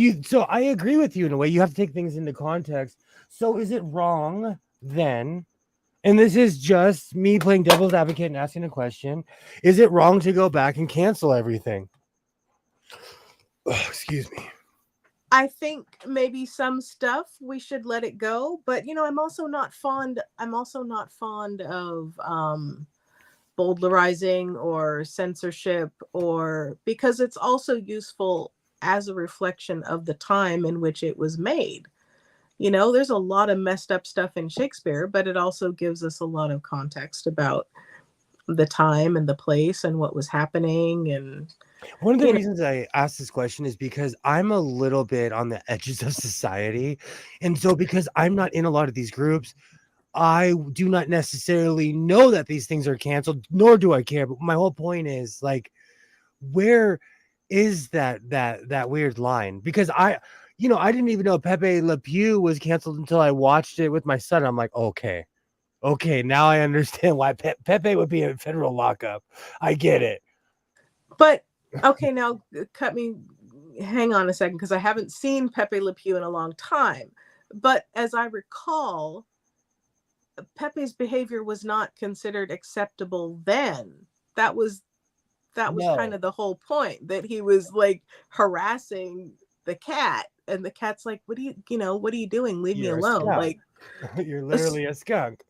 I agree with you in a way. You have to take things into context. So is it wrong then? And this is just me playing devil's advocate and asking a question. Is it wrong to go back and cancel everything? Oh, excuse me. I think maybe some stuff we should let it go, but I'm also not fond of bowdlerizing or censorship, or because it's also useful as a reflection of the time in which it was made. There's a lot of messed up stuff in Shakespeare, but it also gives us a lot of context about the time and the place and what was happening. And one of the reasons I asked this question is because I'm a little bit on the edges of society. And so because I'm not in a lot of these groups, I do not necessarily know that these things are canceled, nor do I care. But my whole point is, like, where is that weird line? Because I didn't even know Pepe Le Pew was canceled until I watched it with my son. I'm like, okay, now I understand why Pepe would be in federal lockup. I get it. But okay, now hang on a second, because I haven't seen Pepe Le Pew in a long time. But as I recall, Pepe's behavior was not considered acceptable then. That was kind of the whole point, that he was like harassing the cat, and the cat's like, what are you doing? Leave me alone. Like, you're literally a skunk.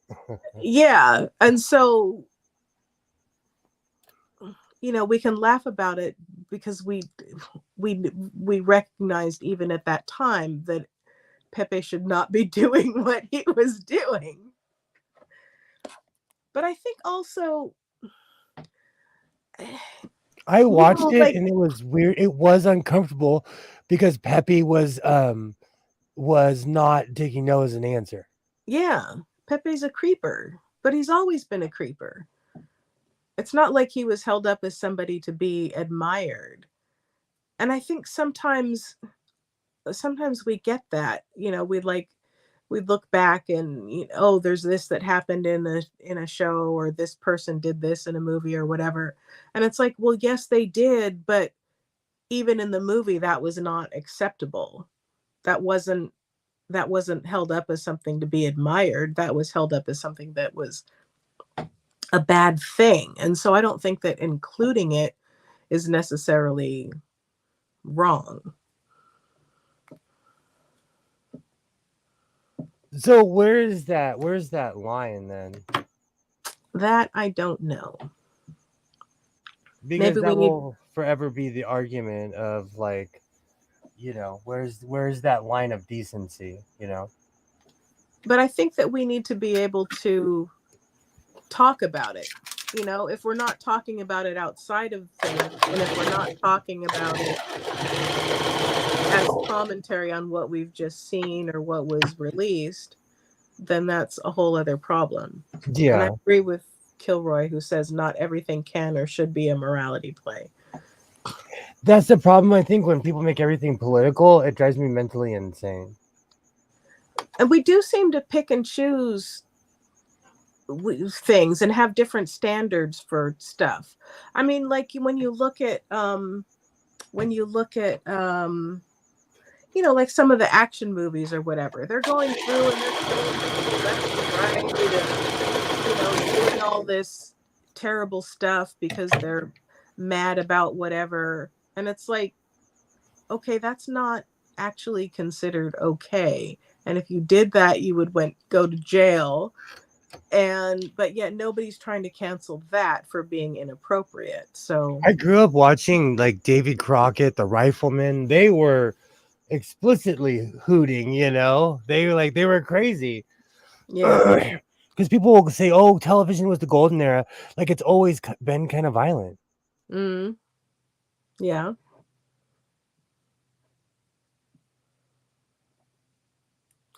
Yeah. And so, we can laugh about it because we recognized even at that time that Pepe should not be doing what he was doing. But I think also, I watched it and it was weird. It was uncomfortable because Pepe was not taking no as an answer. Yeah, Pepe's a creeper, but he's always been a creeper. It's not like he was held up as somebody to be admired. And I think sometimes we get that, we look back and, there's this that happened in a show, or this person did this in a movie or whatever. And it's like, well, yes, they did. But even in the movie, that was not acceptable. That wasn't held up as something to be admired. That was held up as something that was a bad thing. And so I don't think that including it is necessarily wrong. So where's that line then? That I don't know. Because maybe that will forever be the argument of, like, where's that line of decency, But I think that we need to be able to talk about it. If we're not talking about it outside of things, and if we're not talking about it as commentary on what we've just seen or what was released, then that's a whole other problem. Yeah. And I agree with Kilroy, who says not everything can or should be a morality play. That's the problem. I think when people make everything political, it drives me mentally insane. And we do seem to pick and choose things and have different standards for stuff. I mean, like when you look at like some of the action movies or whatever. They're going through and they're killing people left and right, and doing all this terrible stuff because they're mad about whatever. And it's like, okay, that's not actually considered okay. And if you did that, you would go to jail. But yet nobody's trying to cancel that for being inappropriate. So I grew up watching like Davy Crockett, the Rifleman. They were explicitly hooting, they were crazy. yeah. Because people will say, "Oh, television was the golden era." Like it's always been kind of violent. Mm, yeah.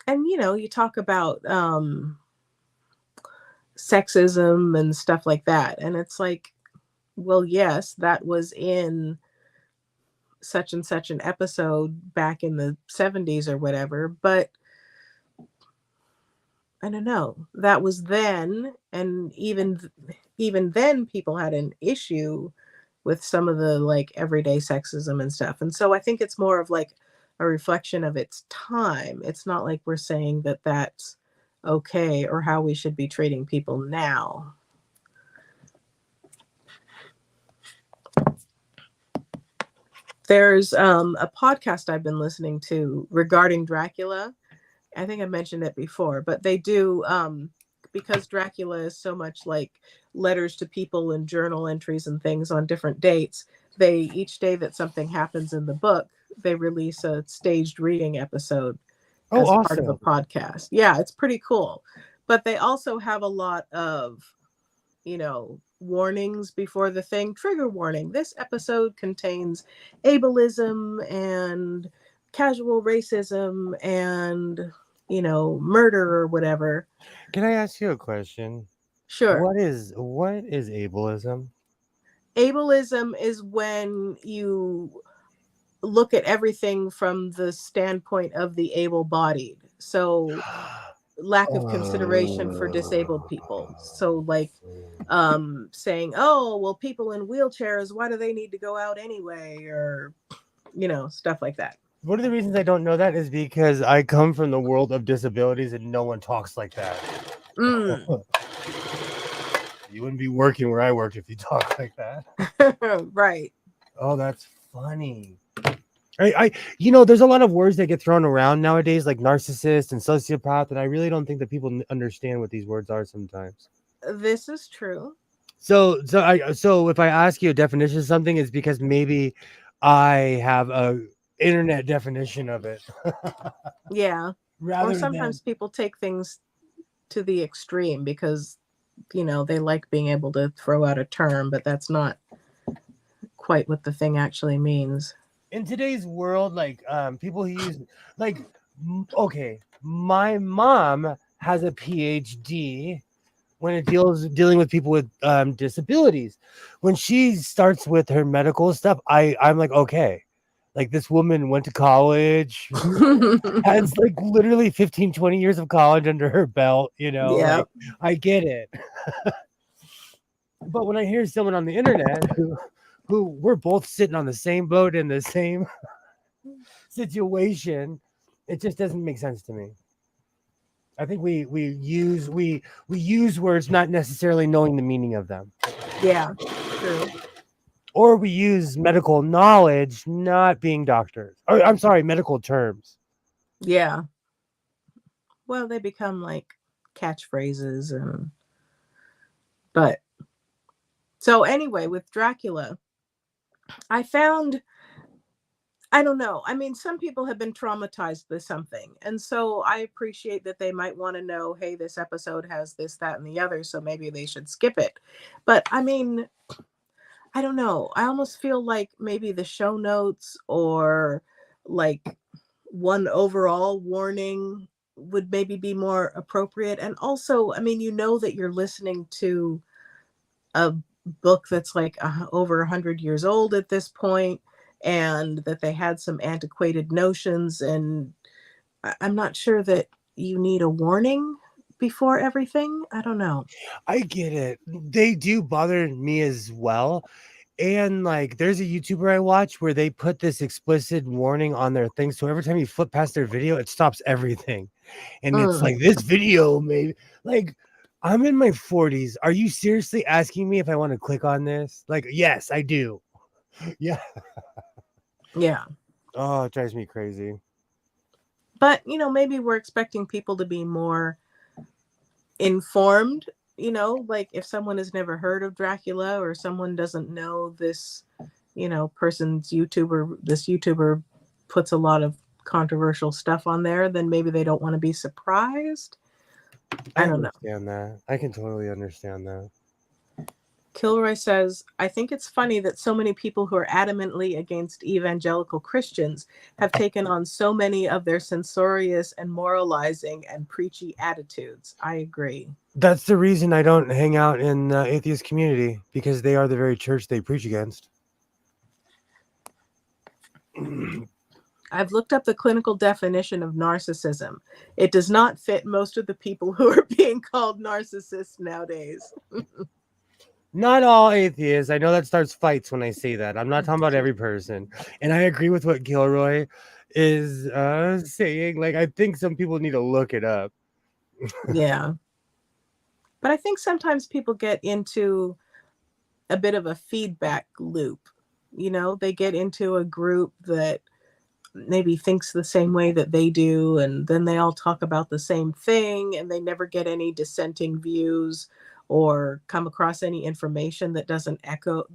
And you talk about sexism and stuff like that, and it's like, well, yes, that was in such and such an episode back in the 70s or whatever, but I don't know, that was then, and even then people had an issue with some of the like everyday sexism and stuff. And so I think it's more of like a reflection of its time. It's not like we're saying that that's okay or how we should be treating people now. There's a podcast I've been listening to regarding Dracula. I think I mentioned it before, but they do, because Dracula is so much like letters to people and journal entries and things on different dates. Each day that something happens in the book, they release a staged reading episode Oh, as part of a awesome. podcast. Yeah, it's pretty cool. But they also have a lot of, warnings before the thing. Trigger warning. This episode contains ableism and casual racism and, murder or whatever. Can I ask you a question? Sure. What is ableism? Ableism is when you look at everything from the standpoint of the able-bodied. So lack of consideration for disabled people. So like saying, oh, well, people in wheelchairs, why do they need to go out anyway? Or, stuff like that. One of the reasons I don't know that is because I come from the world of disabilities and no one talks like that. Mm. You wouldn't be working where I worked if you talked like that. Right. Oh, that's funny. There's a lot of words that get thrown around nowadays, like narcissist and sociopath, and I really don't think that people understand what these words are sometimes. This is true. So if I ask you a definition of something, it's because maybe I have a internet definition of it. Yeah. Rather or sometimes than... people take things to the extreme because, they like being able to throw out a term, but that's not quite what the thing actually means. In today's world, like people who use okay, my mom has a PhD when it dealing with people with disabilities. When she starts with her medical stuff, I'm like, okay, like this woman went to college, has like literally 15-20 years of college under her belt, Yeah. like, I get it. But when I hear someone on the internet who we're both sitting on the same boat in the same situation, it just doesn't make sense to me. I think we use words not necessarily knowing the meaning of them. Yeah, true. Or we use medical knowledge not being doctors. Or I'm sorry, medical terms. Yeah. Well, they become like catchphrases but so anyway, with Dracula, I don't know. I mean, some people have been traumatized with something. And so I appreciate that they might want to know, hey, this episode has this, that, and the other, so maybe they should skip it. But I mean, I don't know. I almost feel like maybe the show notes or like one overall warning would maybe be more appropriate. And also, I mean, that you're listening to a book that's like over 100 years old at this point, and that they had some antiquated notions, and I'm not sure that you need a warning before everything. I don't know. I get it. They do bother me as well. And like there's a YouTuber I watch where they put this explicit warning on their thing. So every time you flip past their video, it stops everything. And it's like this video, maybe like I'm in my 40s. Are you seriously asking me if I want to click on this? Like, yes, I do. Yeah. Yeah. Oh, it drives me crazy. But, maybe we're expecting people to be more informed, like if someone has never heard of Dracula or someone doesn't know this, this YouTuber puts a lot of controversial stuff on there, then maybe they don't want to be surprised. I don't know. Understand that. I can totally understand that. Kilroy says, I think it's funny that so many people who are adamantly against evangelical Christians have taken on so many of their censorious and moralizing and preachy attitudes. I agree. That's the reason I don't hang out in the atheist community, because they are the very church they preach against. I've looked up the clinical definition of narcissism. It does not fit most of the people who are being called narcissists nowadays. Not all atheists. I know that starts fights when I say that. I'm not talking about every person. And I agree with what Kilroy is saying. Like, I think some people need to look it up. Yeah. But I think sometimes people get into a bit of a feedback loop. They get into a group that maybe thinks the same way that they do, and then they all talk about the same thing, and they never get any dissenting views or come across any information that doesn't echo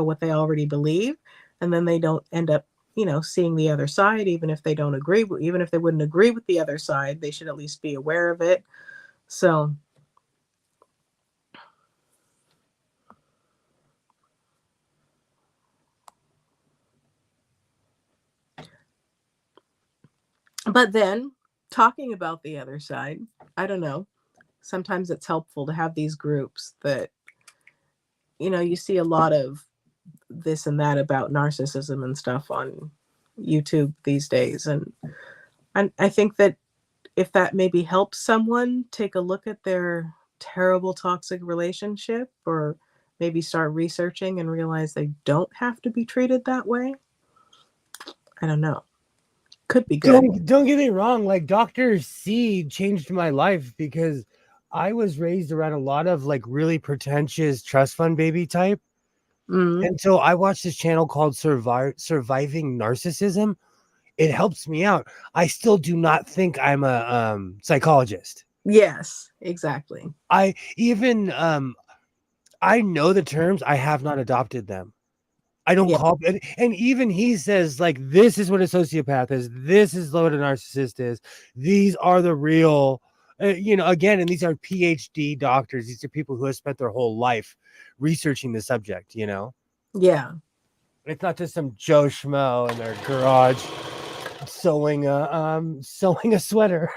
what they already believe, and then they don't end up seeing the other side. Even if they wouldn't agree with the other side, they should at least be aware of it. So but then talking about the other side, I don't know, sometimes it's helpful to have these groups that you see a lot of this and that about narcissism and stuff on YouTube these days. And I think that if that maybe helps someone take a look at their terrible toxic relationship, or maybe start researching and realize they don't have to be treated that way, I don't know. Could be good. Don't get me wrong. Like, Dr. C changed my life, because I was raised around a lot of like really pretentious trust fund baby type. Mm, And so I watched this channel called Surviving Narcissism. It helps me out. I still do not think I'm a psychologist. yes, exactly. I know the terms. I have not adopted them. I don't Yeah. call it. And even he says, like, this is what a sociopath is. This is what a narcissist is. These are the real, again, and these are PhD doctors. These are people who have spent their whole life researching the subject, Yeah. It's not just some Joe Schmo in their garage sewing a sweater.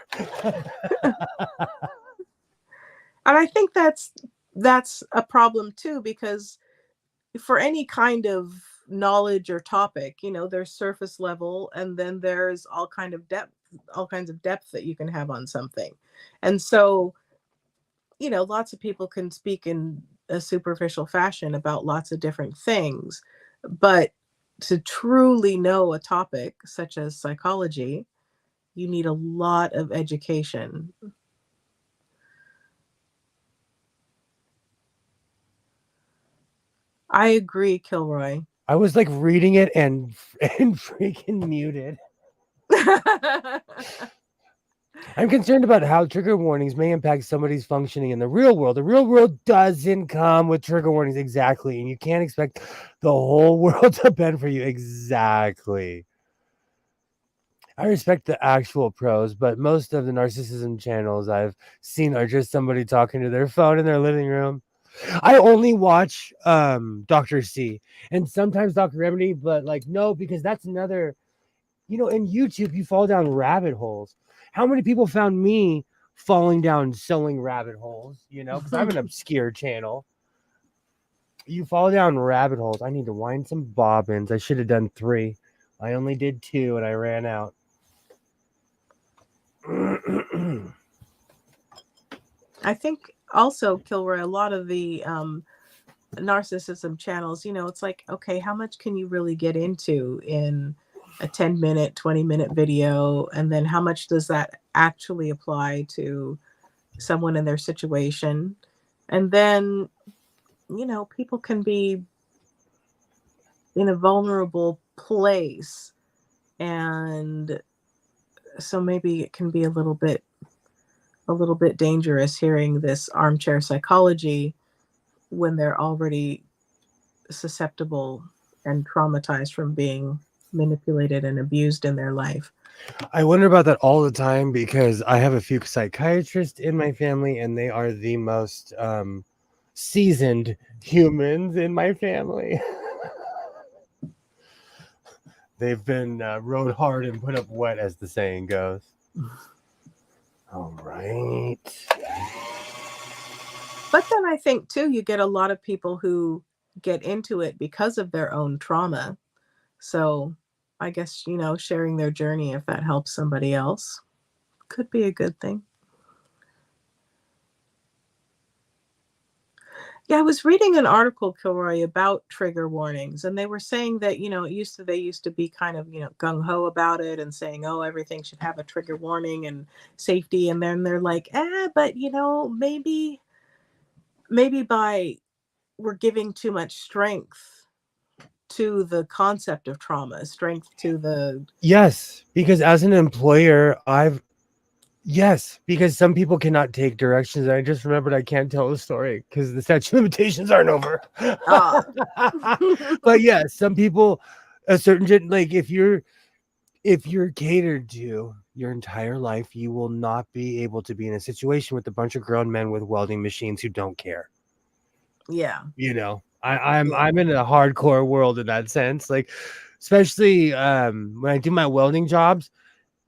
And I think that's a problem too, because for any kind of knowledge or topic, there's surface level, and then there's all kinds of depth that you can have on something. And so, lots of people can speak in a superficial fashion about lots of different things, but to truly know a topic such as psychology, you need a lot of education. I agree, Kilroy. I was like reading it and freaking muted. I'm concerned about how trigger warnings may impact somebody's functioning in the real world. The real world doesn't come with trigger warnings, exactly, and you can't expect the whole world to bend for you, exactly. I respect the actual pros, but most of the narcissism channels I've seen are just somebody talking to their phone in their living room. I only watch Dr. C and sometimes Dr. Remedy, but like no, because that's another, in YouTube you fall down rabbit holes. How many people found me falling down sewing rabbit holes, because I'm an obscure channel. You fall down rabbit holes. I need to wind some bobbins. I should have done 3. I only did 2 and I ran out. I think also, Kilroy, a lot of the narcissism channels, it's like, okay, how much can you really get into in a 10-minute, 20-minute video? And then how much does that actually apply to someone in their situation? And then, people can be in a vulnerable place. And so maybe it can be a little bit dangerous hearing this armchair psychology when they're already susceptible and traumatized from being manipulated and abused in their life. I wonder about that all the time because I have a few psychiatrists in my family, and they are the most seasoned humans in my family. They've been rode hard and put up wet, as the saying goes. All right. But then I think too, you get a lot of people who get into it because of their own trauma. So I guess, sharing their journey, if that helps somebody else, could be a good thing. Yeah, I was reading an article, Kilroy, about trigger warnings, and they were saying that, they used to be kind of, gung-ho about it and saying, oh, everything should have a trigger warning and safety. And then they're like, but maybe we're giving too much strength to the concept of trauma, strength to the... Yes, because as an employer, yes, because some people cannot take directions. I just remembered I can't tell the story because the statute of limitations aren't over. But yeah, some people, a certain like if you're catered to your entire life, you will not be able to be in a situation with a bunch of grown men with welding machines who don't care. Yeah. I'm in a hardcore world in that sense. Like, especially when I do my welding jobs,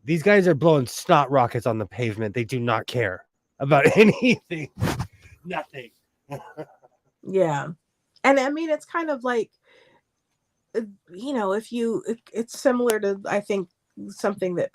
these guys are blowing snot rockets on the pavement. They do not care about anything. Nothing. Yeah. And I mean, it's kind of like, it's similar to, I think, something that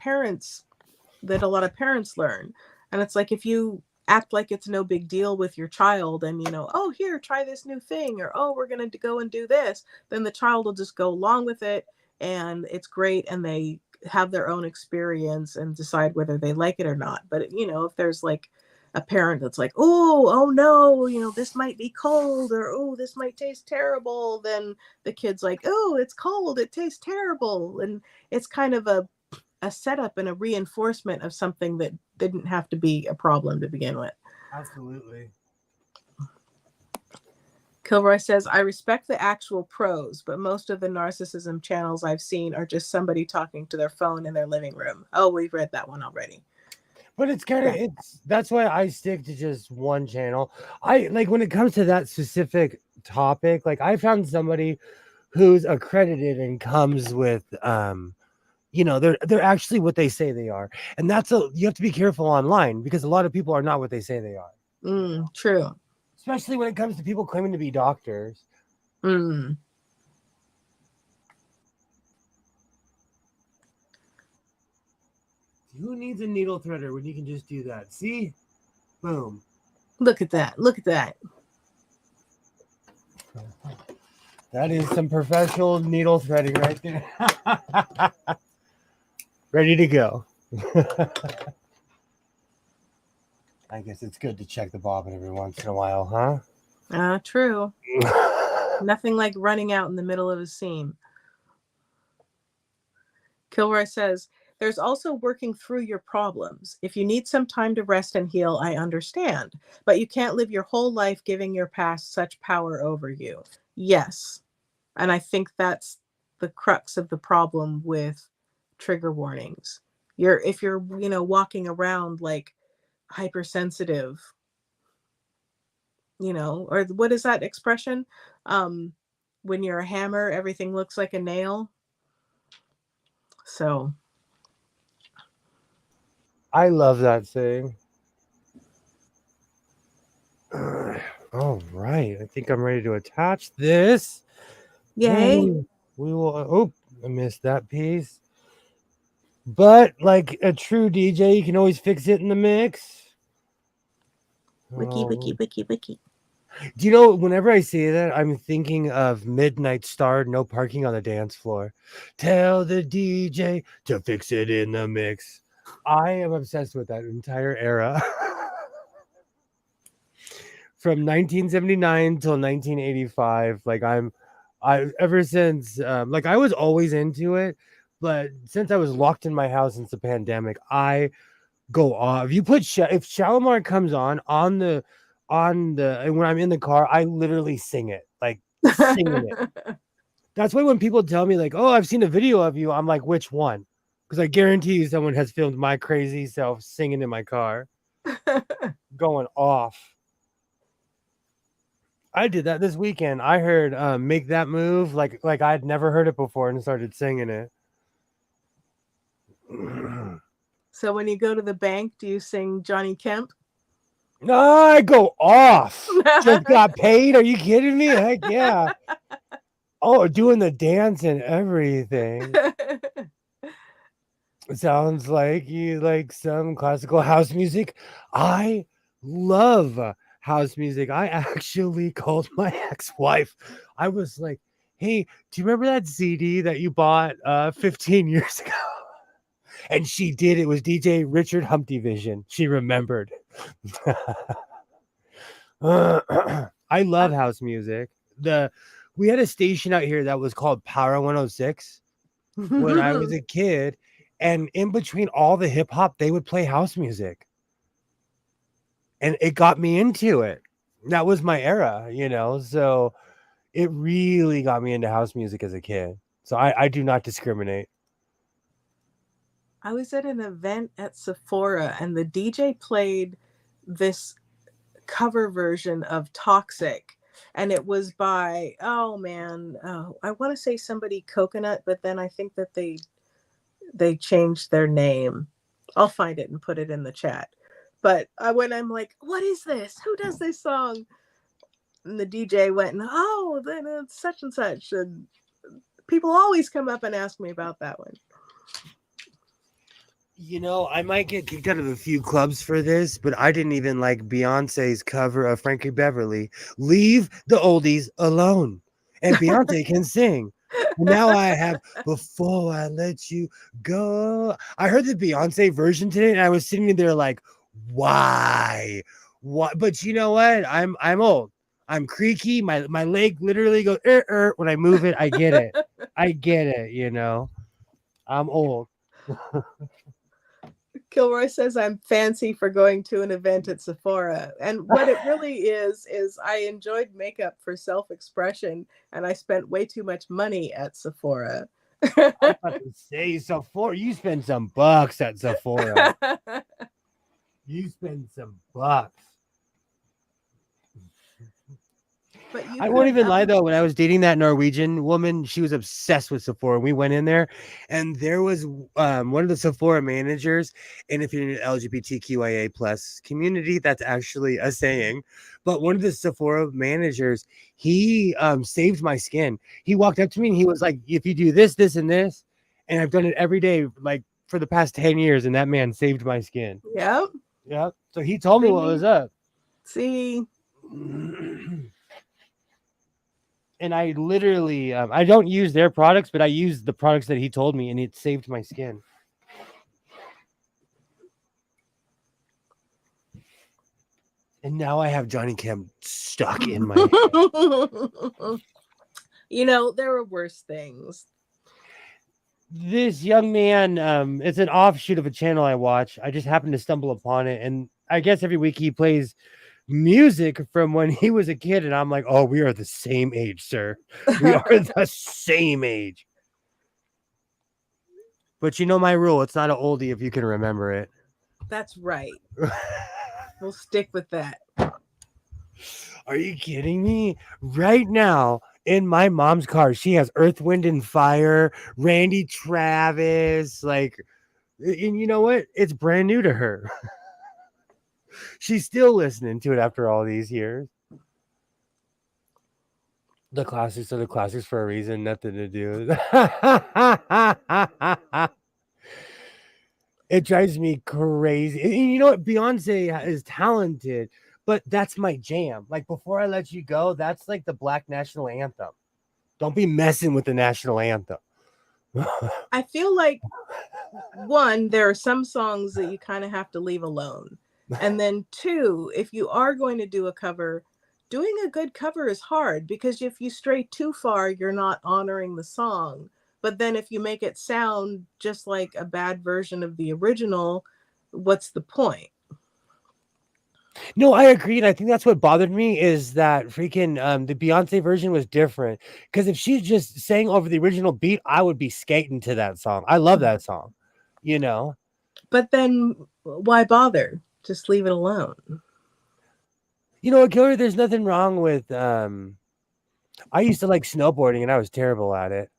a lot of parents learn. And it's like, if you act like it's no big deal with your child and, oh, here, try this new thing, or, oh, we're going to go and do this, then the child will just go along with it. And it's great. And they have their own experience and decide whether they like it or not. But, if there's like a parent that's like, oh no, this might be cold, or, oh, this might taste terrible, then the kid's like, oh, it's cold, it tastes terrible. And it's kind of a setup and a reinforcement of something that didn't have to be a problem to begin with. Absolutely. Kilroy says, I respect the actual pros, but most of the narcissism channels I've seen are just somebody talking to their phone in their living room. Oh, we've read that one already. But it's kind of that's why I stick to just one channel. I like when it comes to that specific topic, like I found somebody who's accredited and comes with they're actually what they say they are. And you have to be careful online because a lot of people are not what they say they are. True. Especially when it comes to people claiming to be doctors. Who needs a needle threader when you can just do that? See? Boom. Look at that. Look at that. That is some professional needle threading right there. Ready to go. I guess it's good to check the bobbin every once in a while, huh? True. Nothing like running out in the middle of a seam. Kilroy says, there's also working through your problems. If you need some time to rest and heal, I understand. But you can't live your whole life giving your past such power over you. Yes. And I think that's the crux of the problem with trigger warnings. If you're walking around like hypersensitive, or what is that expression? When you're a hammer, everything looks like a nail. So I love that saying. All right. I think I'm ready to attach this. yay. And we will. Oh, I missed that piece. But like a true DJ, you can always fix it in the mix. Wiki. Do you know, whenever I say that, I'm thinking of Midnight Star, No Parking on the Dance Floor. Tell the DJ to fix it in the mix. I am obsessed with that entire era. From 1979 till 1985. Like I ever since like I was always into it, but since I was locked in my house since the pandemic, I go off. You put if Shalimar comes on the and when I'm in the car, I literally sing it, like singing it. That's why when people tell me like, "Oh, I've seen a video of you," I'm like, "Which one?" Because I guarantee you, someone has filmed my crazy self singing in my car, going off. I did that this weekend. I heard "Make That Move" like I'd never heard it before and started singing it. So when you go to the bank, do you sing Johnny Kemp? No, I go off. Just got paid. Are you kidding me? Heck yeah. Oh, doing the dance and everything. It sounds like you like some classical house music. I love house music. I actually called my ex-wife. I was like, "Hey, do you remember that CD that you bought 15 years ago?" And she did. It was DJ Richard Humpty Vision. She remembered. I love house music. We had a station out here that was called Power 106 when I was a kid, and in between all the hip hop, they would play house music. And it got me into it. That was my era, so it really got me into house music as a kid. So I do not discriminate. I was at an event at Sephora and the DJ played this cover version of Toxic, and it was by I want to say somebody Coconut, but then I think that they changed their name. I'll find it and put it in the chat. But I'm like, what is this? Who does this song? And the DJ went, oh, then it's such and such. And people always come up and ask me about that one. I might get kicked out of a few clubs for this, but I didn't even like Beyonce's cover of Frankie Beverly. Leave the oldies alone. And Beyonce can sing. And now I have Before I Let You Go. I heard the Beyonce version today, and I was sitting there like, why? What? But you know what? I'm old. I'm creaky. My leg literally goes when I move it. I get it. I'm old. Kilroy says I'm fancy for going to an event at Sephora. And what it really is I enjoyed makeup for self-expression, and I spent way too much money at Sephora. I'm about to say Sephora. You spend some bucks at Sephora. You spend some bucks. But I won't even lie though. When I was dating that Norwegian woman, she was obsessed with Sephora. We went in there, and there was one of the Sephora managers. And if you're in the LGBTQIA plus community, that's actually a saying. But one of the Sephora managers, he saved my skin. He walked up to me and he was like, "If you do this, this, and this," and I've done it every day, like for the past 10 years, and that man saved my skin. Yep. So he told me what was up. See. And I literally, I don't use their products, but I use the products that he told me, and it saved my skin. And now I have Johnny Kemp stuck in my head. There are worse things. This young man, it's an offshoot of a channel I watch. I just happened to stumble upon it, and I guess every week he plays music from when he was a kid, and I'm like, oh, we are the same age, sir. We are the same age. But you know my rule, it's not an oldie if you can remember it. That's right. We'll stick with that. Are you kidding me? Right now in my mom's car, she has Earth, Wind, and Fire, Randy Travis, and you know what? It's brand new to her. She's still listening to it after all these years. The classics are the classics for a reason, nothing to do. It drives me crazy. And you know what? Beyonce is talented, but that's my jam. Like Before I Let You Go, that's like the Black national anthem. Don't be messing with the national anthem. I feel like, one, there are some songs that you kind of have to leave alone. And then two, if you are going to do a cover, doing a good cover is hard, because if you stray too far, you're not honoring the song. But then if you make it sound just like a bad version of the original, what's the point? No, I agree, and I think that's what bothered me is that freaking the Beyonce version was different. Because if she just sang over the original beat, I would be skating to that song. I love that song, you know. But then why bother? Just leave it alone. You know what, Killer? There's nothing wrong with. I used to like snowboarding, and I was terrible at it.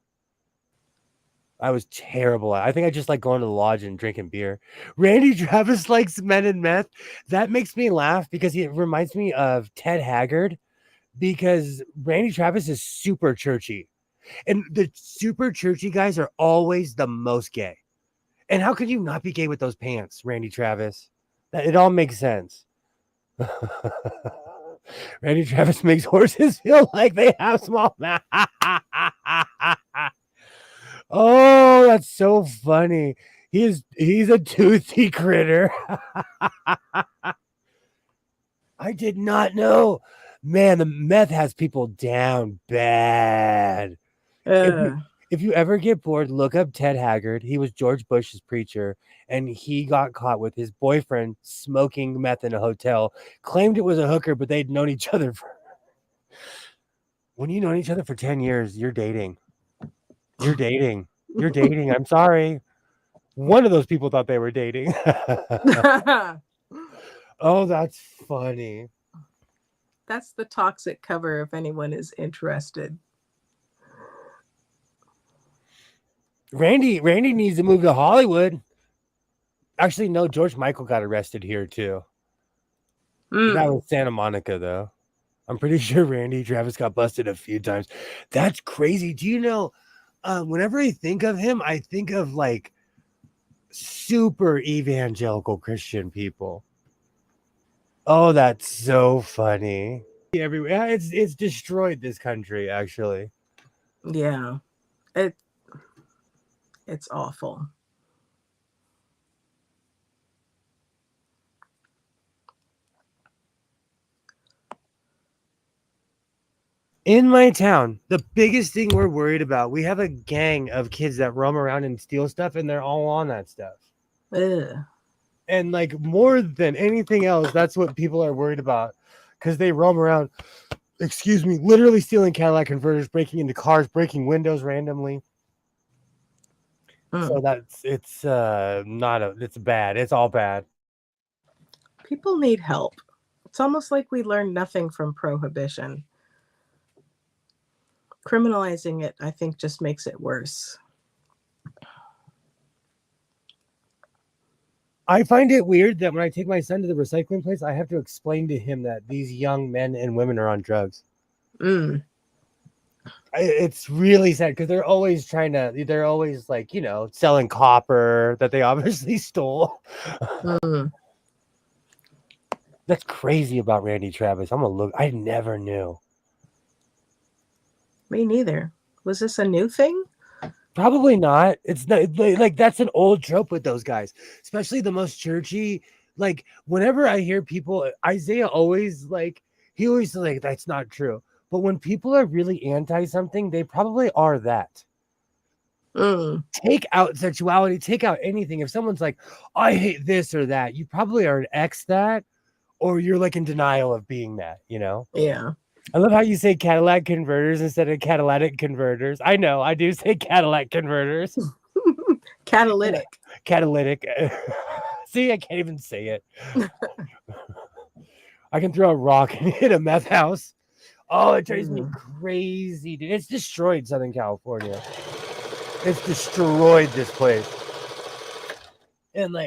I think I just like going to the lodge and drinking beer. Randy Travis likes Men and Meth. That makes me laugh because it reminds me of Ted Haggard, because Randy Travis is super churchy. And the super churchy guys are always the most gay. And how could you not be gay with those pants, Randy Travis? It all makes sense. Randy Travis makes horses feel like they have small mouths. Oh, that's so funny. He's a toothy critter. I did not know. Man, the meth has people down bad. If you ever get bored, look up Ted Haggard. He was George Bush's preacher, and he got caught with his boyfriend smoking meth in a hotel. Claimed it was a hooker, but they'd known each other for. When you known each other for 10 years, you're dating. You're dating. You're dating. I'm sorry. One of those people thought they were dating. Oh, that's funny. That's the toxic cover if anyone is interested. Randy needs to move to Hollywood. Actually, no, George Michael got arrested here too. That was Santa Monica, though. I'm pretty sure Randy Travis got busted a few times. That's crazy. Do you know, whenever I think of him, I think of like super evangelical Christian people. Oh, that's so funny. Everywhere. It's destroyed this country, actually. Yeah. It's awful. In my town, the biggest thing we're worried about, we have a gang of kids that roam around and steal stuff, and they're all on that stuff. Ugh. And like more than anything else, that's what people are worried about, because they roam around, literally stealing Cadillac converters, breaking into cars, breaking windows randomly. So it's bad. It's all bad. People need help. It's almost like we learned nothing from prohibition. Criminalizing it, I think, just makes it worse. I find it weird that when I take my son to the recycling place, I have to explain to him that these young men and women are on drugs. It's really sad because they're always like, selling copper that they obviously stole. That's crazy about Randy Travis. I never knew. Me neither. Was this a new thing? Probably not. It's not like that's an old trope with those guys, especially the most churchy. Like whenever I hear people, Isaiah always he always that's not true. But when people are really anti something, they probably are that. Take out sexuality, take out anything. If someone's like, I hate this or that, you probably are an X that, or you're like in denial of being that, Yeah. I love how you say Cadillac converters instead of catalytic converters. I know, I do say Cadillac converters. Catalytic. Catalytic. See, I can't even say it. I can throw a rock and hit a meth house. Oh, it drives me crazy, dude. It's destroyed Southern California. It's destroyed this place. And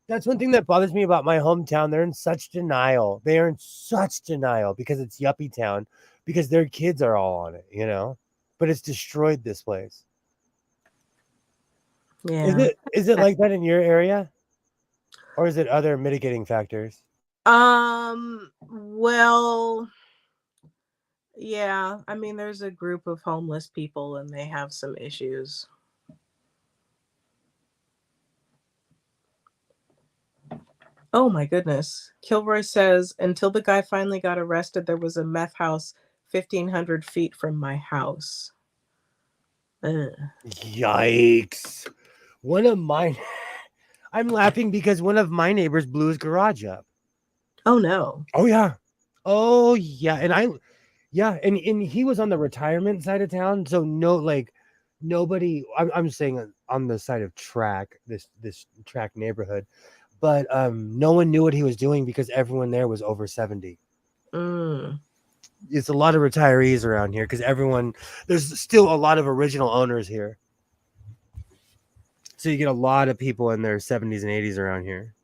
that's one thing that bothers me about my hometown. They're in such denial. They are in such denial because it's yuppie town, because their kids are all on it, But it's destroyed this place. Yeah. Is it like that in your area? Or is it other mitigating factors? Well, yeah. I mean, there's a group of homeless people and they have some issues. Oh my goodness. Kilroy says, until the guy finally got arrested, there was a meth house 1,500 feet from my house. Ugh. Yikes. One of mine. I'm laughing because one of my neighbors blew his garage up. Oh no. Oh, yeah. Oh, yeah. And he was on the retirement side of town. So, no, like, nobody, I'm saying on the side of this track neighborhood. But no one knew what he was doing because everyone there was over 70. Mm. It's a lot of retirees around here because there's still a lot of original owners here. So you get a lot of people in their 70s and 80s around here.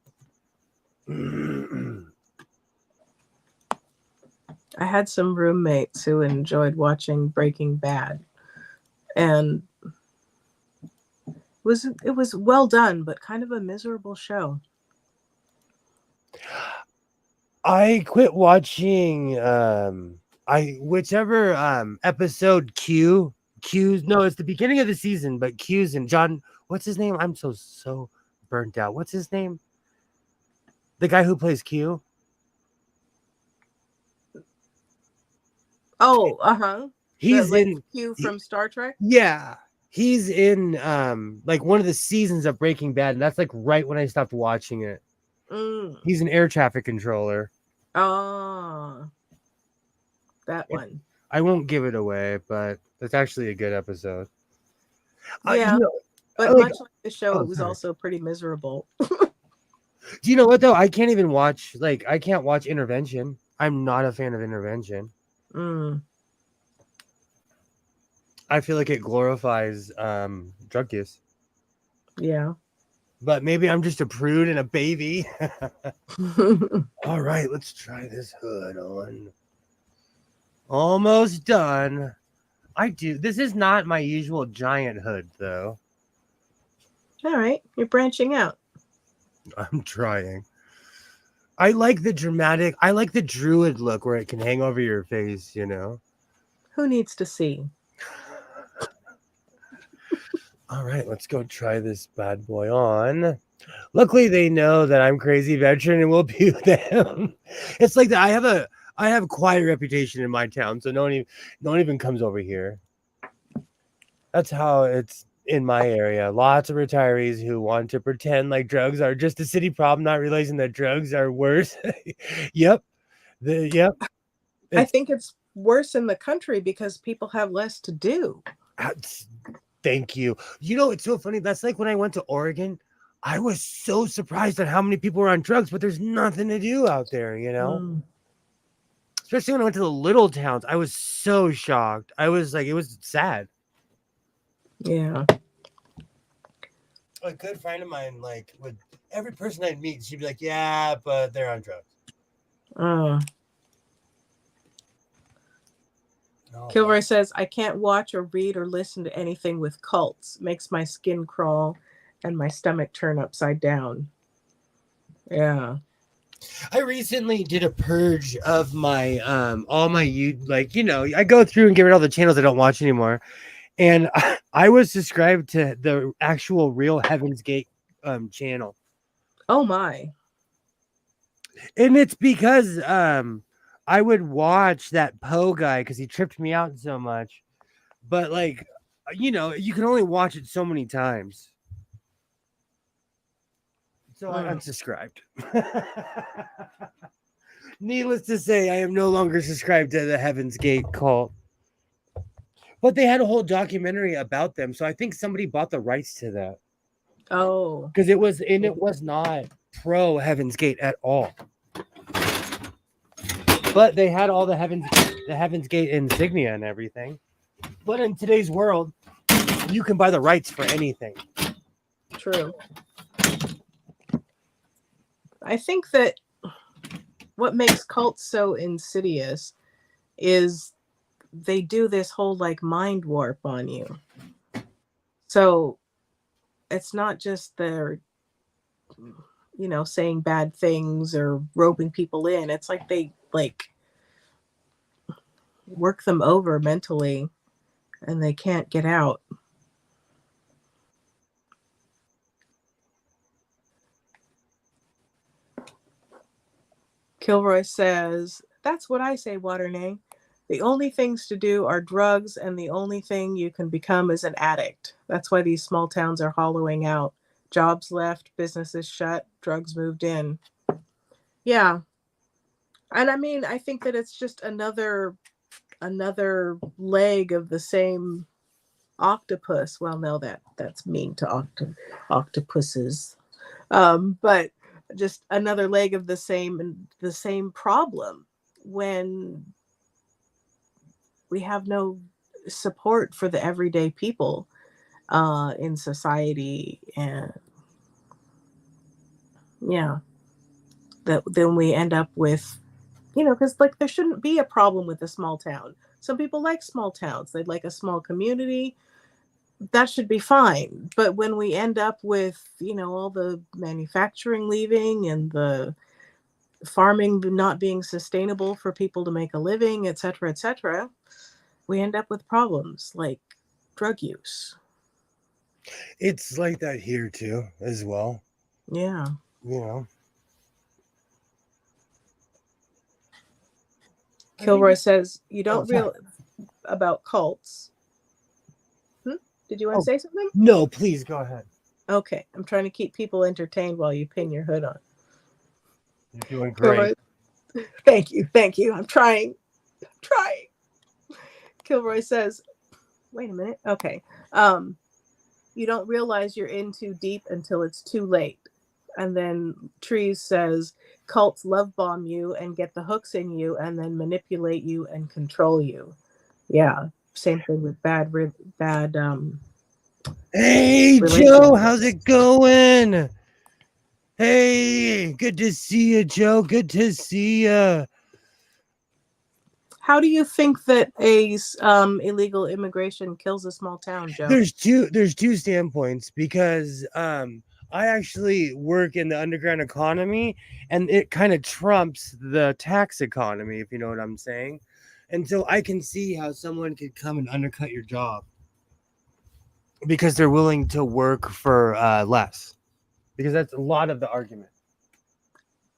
I had some roommates who enjoyed watching Breaking Bad. And it was well done, but kind of a miserable show. I quit watching whichever episode Q's no, it's the beginning of the season, but Q's and John, what's his name? I'm so burnt out. What's his name? The guy who plays Q? Oh, uh-huh. He's in Q from Star Trek? Yeah. He's in like one of the seasons of Breaking Bad, and that's like right when I stopped watching it. Mm. He's an air traffic controller. Oh, that one. I won't give it away, but it's actually a good episode. Yeah, but like- much like the show, oh, it was sorry. also pretty miserable. Do you know what though? I can't even watch I can't watch Intervention. I'm not a fan of Intervention. Mm. I feel like it glorifies drug use. Yeah. But maybe I'm just a prude and a baby. All right, let's try this hood on. Almost done. This is not my usual giant hood though. All right, you're branching out. I'm trying. I like the druid look where it can hang over your face, you know. Who needs to see? All right, let's go try this bad boy on. Luckily, they know that I'm crazy veteran and will be with them. It's like that. I have quite a reputation in my town, so no one even comes over here. That's how it's in my area. Lots of retirees who want to pretend like drugs are just a city problem, not realizing that drugs are worse. Yep. I think it's worse in the country because people have less to do. Thank you. You know, it's so funny. That's like when I went to Oregon. I was so surprised at how many people were on drugs, but there's nothing to do out there, you know? Mm. Especially when I went to the little towns. I was so shocked. I was like, it was sad. Yeah. A good friend of mine, like, with every person I'd meet, she'd be like, yeah, but they're on drugs. Kilroy says, I can't watch or read or listen to anything with cults. Makes my skin crawl and my stomach turn upside down. Yeah. I recently did a purge of my all my I go through and get rid of all the channels I don't watch anymore. And I was subscribed to the actual real Heaven's Gate channel. Oh my. And it's because I would watch that Poe guy because he tripped me out so much. But you can only watch it so many times. So I unsubscribed. Needless to say, I am no longer subscribed to the Heaven's Gate cult. But they had a whole documentary about them, so I think somebody bought the rights to that. Oh. Because it was not pro Heaven's Gate at all. But they had all the Heaven's Gate insignia and everything. But in today's world, you can buy the rights for anything. True. I think that what makes cults so insidious is they do this whole mind warp on you. So it's not just their saying bad things or roping people in. It's like they work them over mentally and they can't get out. Kilroy says, that's what I say, Waternay. The only things to do are drugs, and the only thing you can become is an addict. That's why these small towns are hollowing out. Jobs left, businesses shut, drugs moved in. Yeah. And I mean, I think that it's just another leg of the same octopus. Well, no, that's mean to octopuses. But just another leg of the same problem when we have no support for the everyday people in society. And yeah, that then we end up with, because there shouldn't be a problem with a small town. Some people like small towns. They'd like a small community. That should be fine. But when we end up with, all the manufacturing leaving and the farming not being sustainable for people to make a living, et cetera, we end up with problems like drug use. It's like that here too, as well. Yeah. Kilroy says, you don't realize about cults. Did you want to say something? No, please go ahead. Okay. I'm trying to keep people entertained while you pin your hood on. You're doing great. Kilroy, thank you. I'm trying. Kilroy says, wait a minute. Okay. You don't realize you're in too deep until it's too late. And then Trees says, cults love bomb you and get the hooks in you and then manipulate you and control you. Yeah. Same thing with bad. Hey, Joe, how's it going? Hey, good to see you, Joe. Good to see you. How do you think that a illegal immigration kills a small town, Joe? There's two standpoints, because I actually work in the underground economy, and it kind of trumps the tax economy, if you know what I'm saying. And so I can see how someone could come and undercut your job because they're willing to work for less, because that's a lot of the argument.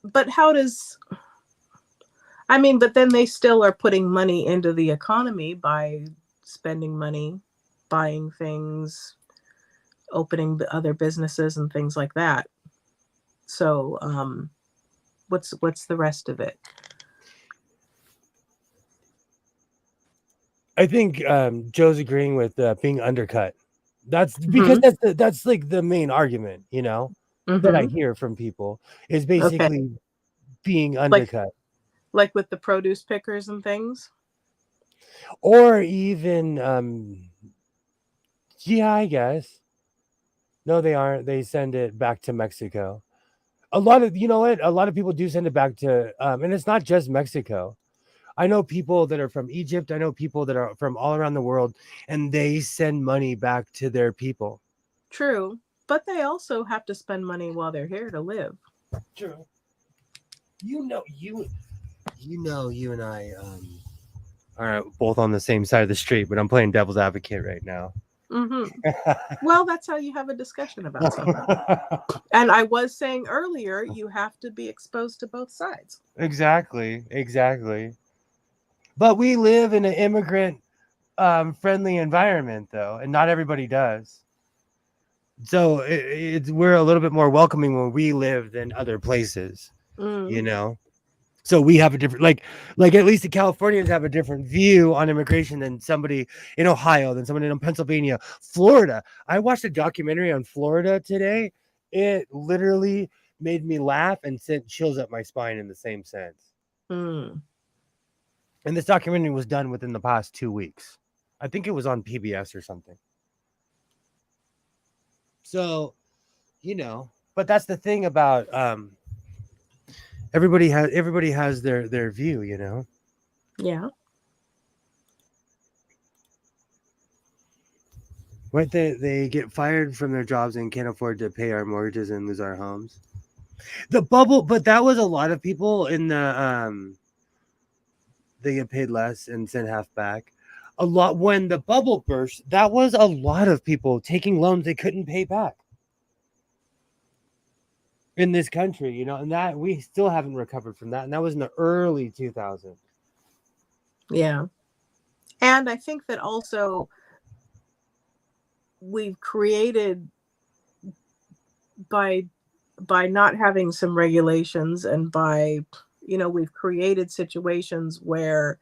But but then they still are putting money into the economy by spending money, buying things, opening other businesses and things like that. So what's the rest of it? I think Joe's agreeing with being undercut. That's because that's like the main argument, that I hear from people, is basically being undercut. Like with the produce pickers and things? Or even, yeah, I guess. No, they aren't. They send it back to Mexico. A lot of people do send it back to, and it's not just Mexico. I know people that are from Egypt. I know people that are from all around the world, and they send money back to their people. True, but they also have to spend money while they're here to live. True. You and I are both on the same side of the street, but I'm playing devil's advocate right now. Well, that's how you have a discussion about something. And I was saying earlier, you have to be exposed to both sides. Exactly. But we live in an immigrant friendly environment, though, and not everybody does. So we're a little bit more welcoming where we live than other places, So we have a different, like at least the Californians have a different view on immigration than somebody in Ohio, than somebody in Pennsylvania, Florida. I watched a documentary on Florida today. It literally made me laugh and sent chills up my spine in the same sense. And this documentary was done within the past 2 weeks. I think it was on PBS or something. So, but that's the thing about everybody has their view, Yeah. Right? They get fired from their jobs and can't afford to pay our mortgages and lose our homes. The bubble, but that was a lot of people in the they get paid less and send half back. A lot when the bubble burst, that was a lot of people taking loans they couldn't pay back in this country, you know, and that we still haven't recovered from that. And that was in the early 2000s. Yeah. And I think that also we've created by not having some regulations and by, we've created situations where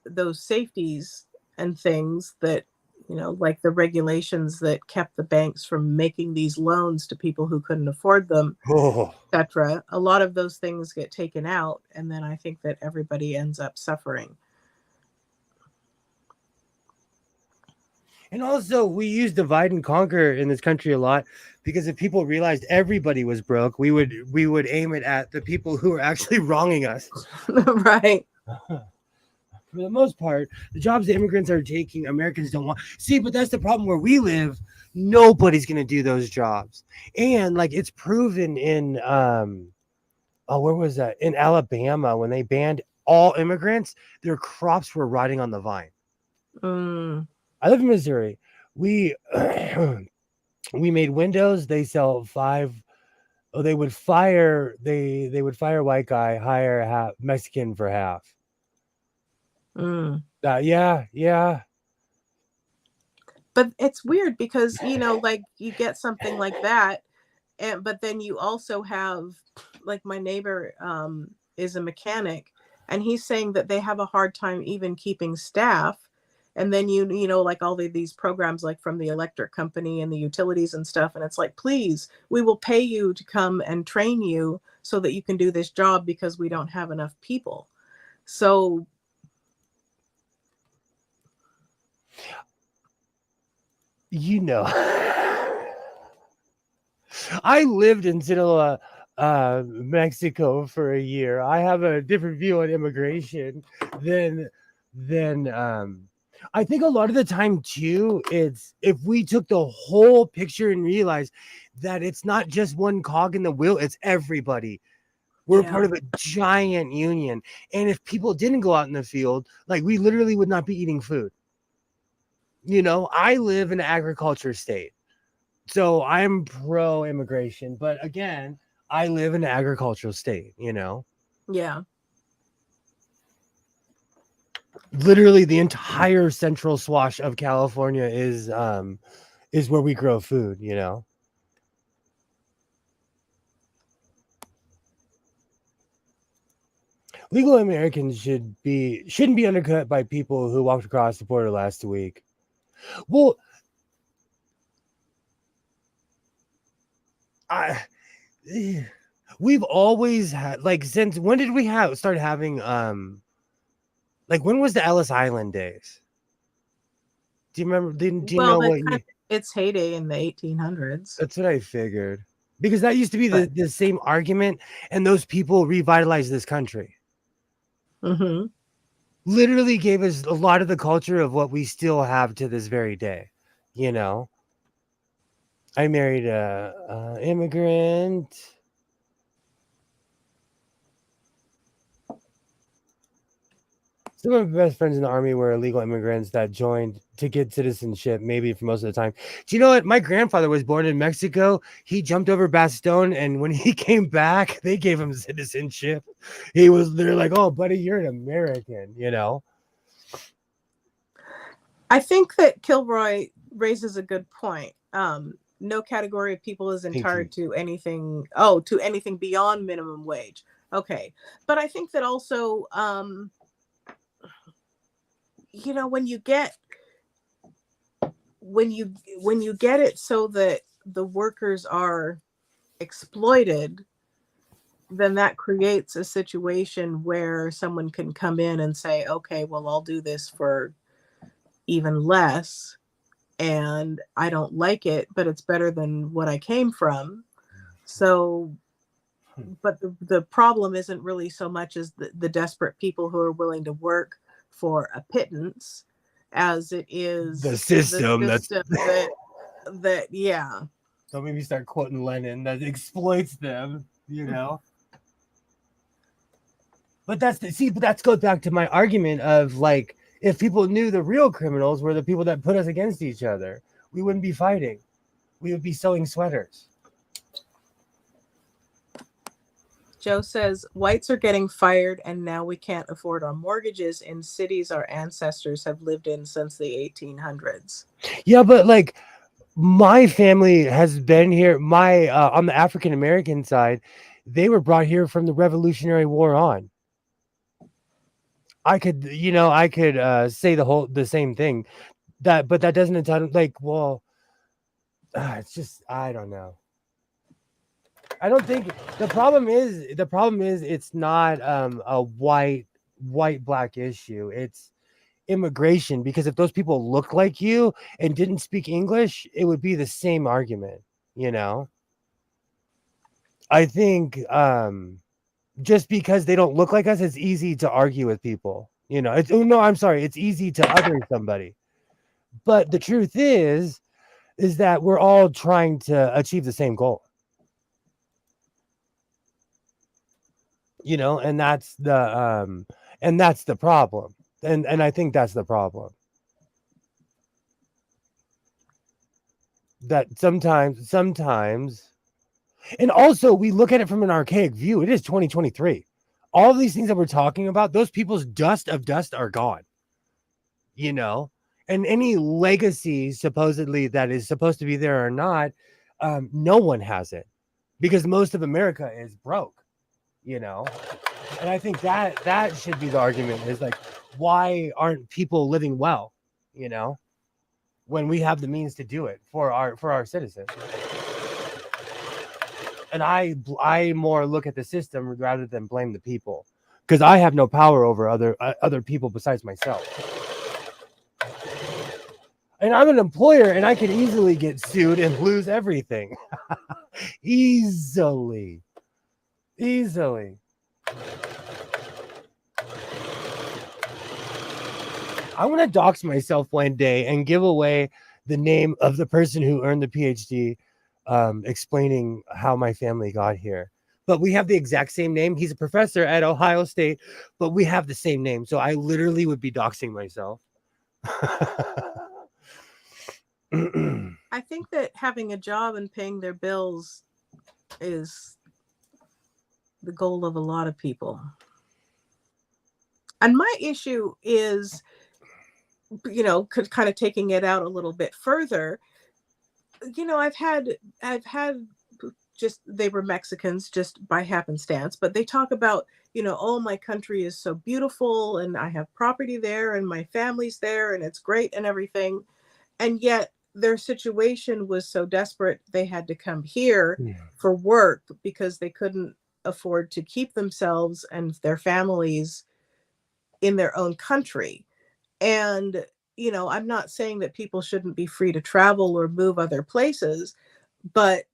those safeties and things that, like the regulations that kept the banks from making these loans to people who couldn't afford them, Oh. etc. A lot of those things get taken out, and then I think that everybody ends up suffering. And also, we use divide and conquer in this country a lot because if people realized everybody was broke, we would aim it at the people who are actually wronging us. Right. For the most part, the jobs the immigrants are taking, Americans don't want. See, but that's the problem where we live. Nobody's going to do those jobs. And like it's proven in, where was that? In Alabama, when they banned all immigrants, their crops were rotting on the vine. Mm. I live in Missouri. We we made windows. They sell 5. Oh, they would fire white guy, hire half Mexican for half. Mm. Yeah. But it's weird because, like you get something like that, but then you also have, like my neighbor is a mechanic, and he's saying that they have a hard time even keeping staff. And then, like all these programs, like from the electric company and the utilities and stuff. And it's like, please, we will pay you to come and train you so that you can do this job because we don't have enough people. So. I lived in Sinaloa, Mexico for a year. I have a different view on immigration than I think a lot of the time too, it's if we took the whole picture and realized that it's not just one cog in the wheel, it's everybody. We're part of a giant union. And if people didn't go out in the field, like we literally would not be eating food. I live in an agriculture state. So I'm pro immigration, but again, I live in an agricultural state, Yeah. Literally the entire central swash of California is where we grow food, Legal Americans shouldn't be undercut by people who walked across the border last week. Well, we've always had, like, since when did we start having like when was the Ellis Island days? Do you remember? Do you know what? Its heyday in the 1800s. That's what I figured, because that used to be the same argument, and those people revitalized this country. Mm-hmm. Literally gave us a lot of the culture of what we still have to this very day. I married a immigrant. Some of my best friends in the army were illegal immigrants that joined to get citizenship, maybe for most of the time. Do you know what? My grandfather was born in Mexico. He jumped over Bastogne, and when he came back, they gave him citizenship. They're like, oh, buddy, you're an American, I think that Kilroy raises a good point. No category of people is entitled to anything beyond minimum wage. Okay. But I think that also, when you get it so that the workers are exploited, then that creates a situation where someone can come in and say, okay, well, I'll do this for even less, and I don't like it, but it's better than what I came from. So, but the problem isn't really so much as the desperate people who are willing to work for a pittance, as it is the system that yeah. Don't make me start quoting Lenin that exploits them, you know. But that goes back to my argument of like, if people knew the real criminals were the people that put us against each other, we wouldn't be fighting. We would be sewing sweaters. Joe says whites are getting fired and now we can't afford our mortgages in cities our ancestors have lived in since the 1800s. Yeah, but like my family has been here. My on the African American side, they were brought here from the Revolutionary War on. I could say the same thing. But that doesn't entitle, like, well, it's just, I don't know. I don't think the problem is it's not a white black issue. It's immigration, because if those people look like you and didn't speak English, it would be the same argument, you know. I think just because they don't look like us, it's easy to argue with people, you know. It's easy to other somebody. But the truth is that we're all trying to achieve the same goal. You know, and that's the problem. And I think that's the problem. That sometimes, and also we look at it from an archaic view. It is 2023. All of these things that we're talking about, those people's dust are gone. You know, and any legacy supposedly that is supposed to be there or not, no one has it, because most of America is broke. You know, and I think that should be the argument, is like, why aren't people living well, you know, when we have the means to do it for our citizens? And I more look at the system rather than blame the people, because I have no power over other people besides myself. And I'm an employer, and I can easily get sued and lose everything. Easily. I want to dox myself one day and give away the name of the person who earned the PhD, explaining how my family got here. But we have the exact same name. He's a professor at Ohio State, but we have the same name. So I literally would be doxing myself. I think that having a job and paying their bills is the goal of a lot of people. And my issue is, you know, kind of taking it out a little bit further. You know, I've had just, they were Mexicans just by happenstance, but they talk about, you know, oh, my country is so beautiful and I have property there and my family's there and it's great and everything. And yet their situation was so desperate, they had to come here for work because they couldn't afford to keep themselves and their families in their own country. And, you know, I'm not saying that people shouldn't be free to travel or move other places, but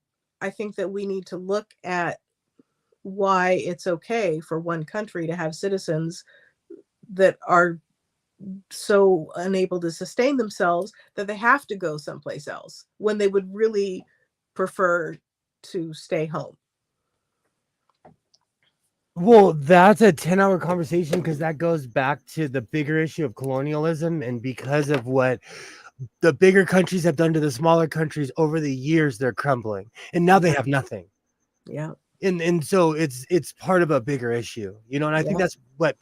I think that we need to look at why it's okay for one country to have citizens that are so unable to sustain themselves that they have to go someplace else when they would really prefer to stay home. Well, that's a 10-hour conversation, because that goes back to the bigger issue of colonialism, and because of what the bigger countries have done to the smaller countries over the years, they're crumbling, and now they have nothing. Yeah. And so it's part of a bigger issue, you know. And I think that's what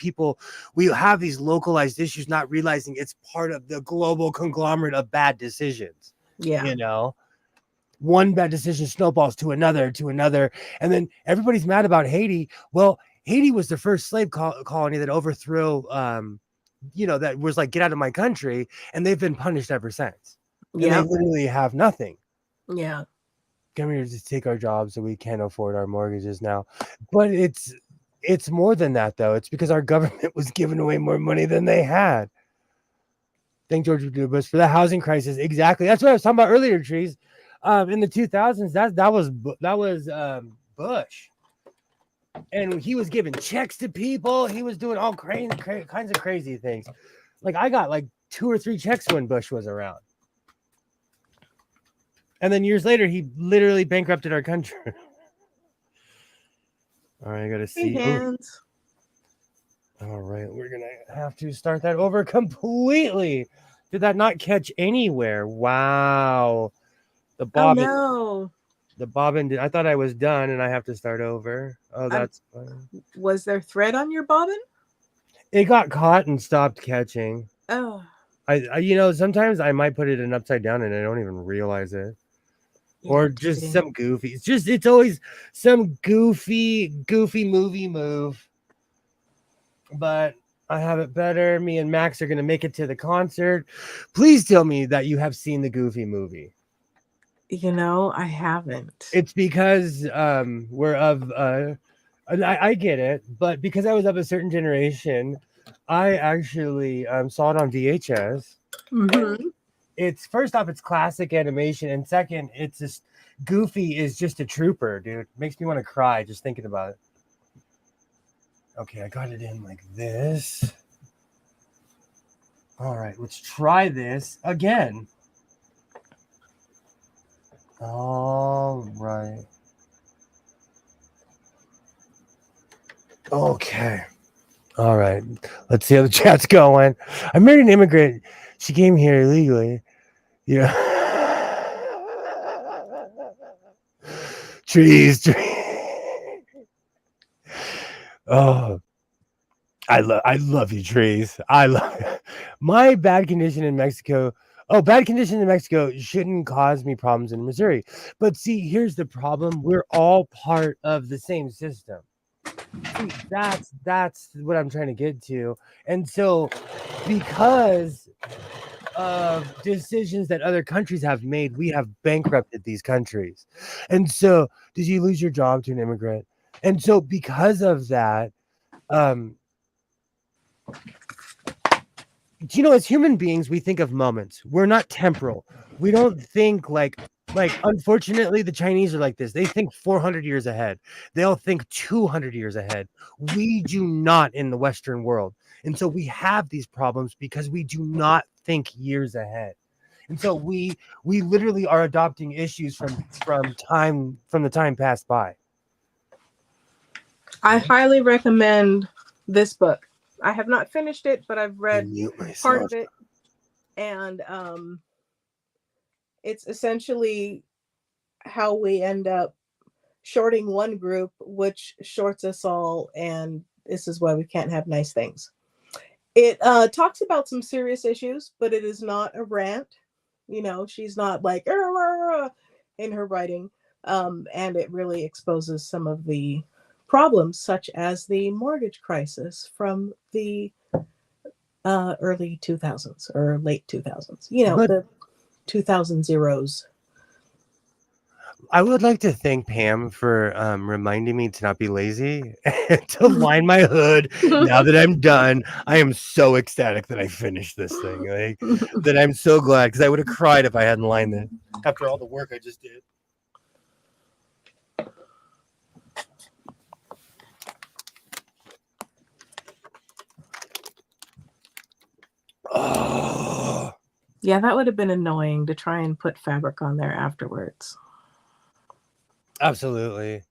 we have these localized issues, not realizing it's part of the global conglomerate of bad decisions. Yeah. You know, one bad decision snowballs to another, and then everybody's mad about Haiti. Well, Haiti was the first slave colony that overthrew, that was like, get out of my country, and they've been punished ever since. Yeah, they literally have nothing. Yeah, come here to take our jobs, so we can't afford our mortgages now. But it's more than that, though. It's because our government was giving away more money than they had. Thank George W. Bush for the housing crisis. Exactly. That's what I was talking about earlier, Trees. In the 2000s, that was Bush, and he was giving checks to people. He was doing all kinds of crazy things. Like, I got like 2 or 3 checks when Bush was around. And then years later, he literally bankrupted our country. All right, I gotta Hey, see. Ooh. hands. All right, we're gonna have to start that over completely. Did that not catch anywhere? Wow. The Oh bobbin, no. the bobbin. I thought I was done, and I have to start over. Oh, that's fine. Was there thread on your bobbin? It got caught and stopped catching. Oh. Sometimes I might put it in upside down and I don't even realize it. Or just Interesting. some goofy. It's always some goofy movie move. But I have it better. Me and Max are gonna make it to the concert. Please tell me that you have seen the Goofy movie. I haven't. It's because we're of and I get it, but because I was of a certain generation, I actually saw it on VHS. Mhm. It's first off, it's classic animation, and second, it's just Goofy is just a trooper, dude. Makes me want to cry just thinking about it. Okay, I got it in like this. All right, let's try this again. All right. Okay. All right. Let's see how the chat's going. I married an immigrant. She came here illegally. Yeah. Trees. Oh, I love you, trees. I love my bad condition in Mexico. Oh, bad condition in Mexico shouldn't cause me problems in Missouri. But see, here's the problem. We're all part of the same system. See, that's what I'm trying to get to. And so because of decisions that other countries have made, we have bankrupted these countries. And so did you lose your job to an immigrant? And so because of that, as human beings, we think of moments. We're not temporal. We don't think like unfortunately the Chinese are like this. They think 400 years ahead. They'll think 200 years ahead. We do not in the Western world. And so we have these problems because we do not think years ahead. And so we literally are adopting issues from the time passed by. I highly recommend this book. I have not finished it, but I've read part of it, and it's essentially how we end up shorting one group, which shorts us all, and this is why we can't have nice things. It talks about some serious issues, but it is not a rant. She's not like in her writing, and it really exposes some of the problems, such as the mortgage crisis from the early 2000s or late 2000s. The 2000 zeros. I would like to thank Pam for reminding me to not be lazy and to line my hood. Now that I'm done, I am so ecstatic that I finished this thing. That I'm so glad, because I would have cried if I hadn't lined it after all the work I just did. Oh. Yeah, that would have been annoying to try and put fabric on there afterwards. Absolutely.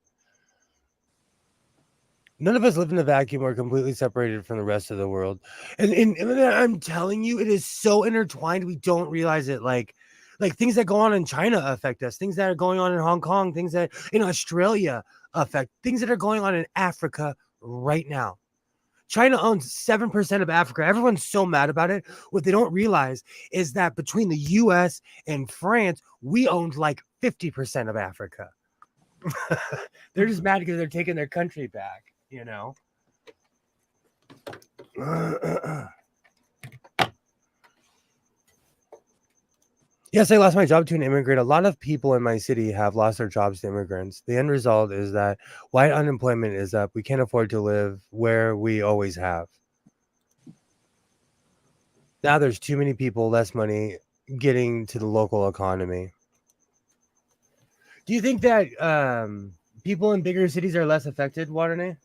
None of us live in a vacuum or completely separated from the rest of the world. And I'm telling you, it is so intertwined, we don't realize it. Like things that go on in China affect us. Things that are going on in Hong Kong, things that in Australia affect, things that are going on in Africa right now. China owns 7% of Africa. Everyone's so mad about it. What they don't realize is that between the US and France, we owned like 50% of Africa. They're just mad because they're taking their country back, Yes, I lost my job to an immigrant. A lot of people in my city have lost their jobs to immigrants. The end result is that white unemployment is up. We can't afford to live where we always have. Now there's too many people, less money getting to the local economy. Do you think that people in bigger cities are less affected, Waterne,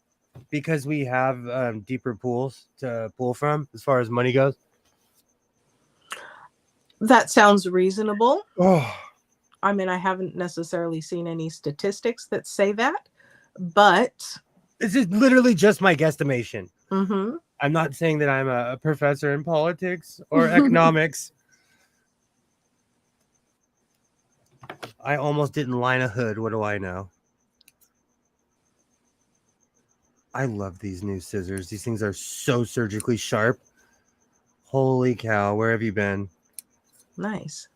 because we have deeper pools to pull from as far as money goes? That sounds reasonable. Oh, I mean, I haven't necessarily seen any statistics that say that, but This is literally just my guesstimation. mm-hmm. I'm not saying that I'm a professor in politics or economics. I almost didn't line a hood. What do I know? I love these new scissors. These things are so surgically sharp. Holy cow. Where have you been? Nice.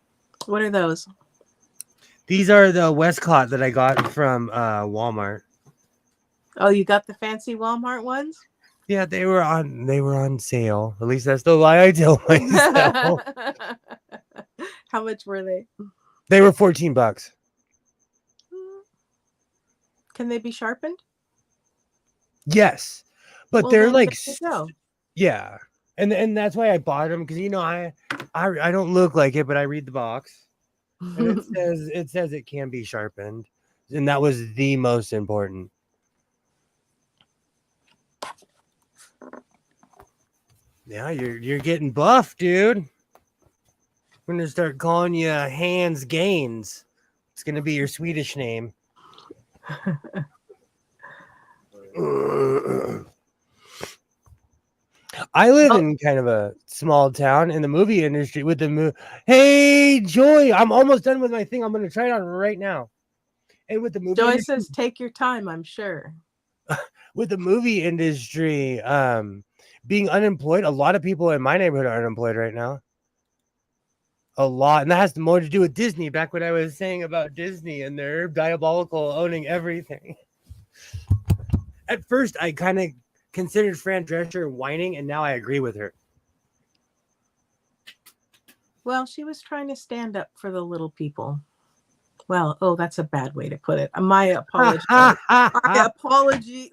What are those? These are the Westcott that I got from Walmart. Oh, you got the fancy Walmart ones? Yeah, they were on sale. At least that's the lie I tell myself. How much were they? They were $14. Can they be sharpened? Yes. But Well, they're then like there you go. yeah. And that's why I bought them, because I don't look like it, but I read the box. And it says it can be sharpened. And that was the most important. Yeah, you're getting buff, dude. We're gonna start calling you Hans Gaines. It's gonna be your Swedish name. I live in kind of a small town in the movie industry with the Hey, Joy, I'm almost done with my thing. I'm gonna try it on right now. And with the movie Joy industry, says, take your time, I'm sure. with the movie industry, being unemployed, a lot of people in my neighborhood are unemployed right now. A lot, and that has more to do with Disney. Back when I was saying about Disney and their diabolical owning everything. At first, I kind of considered Fran Drescher whining, and now I agree with her. Well, she was trying to stand up for the little people. Well, oh, that's a bad way to put it. My apology.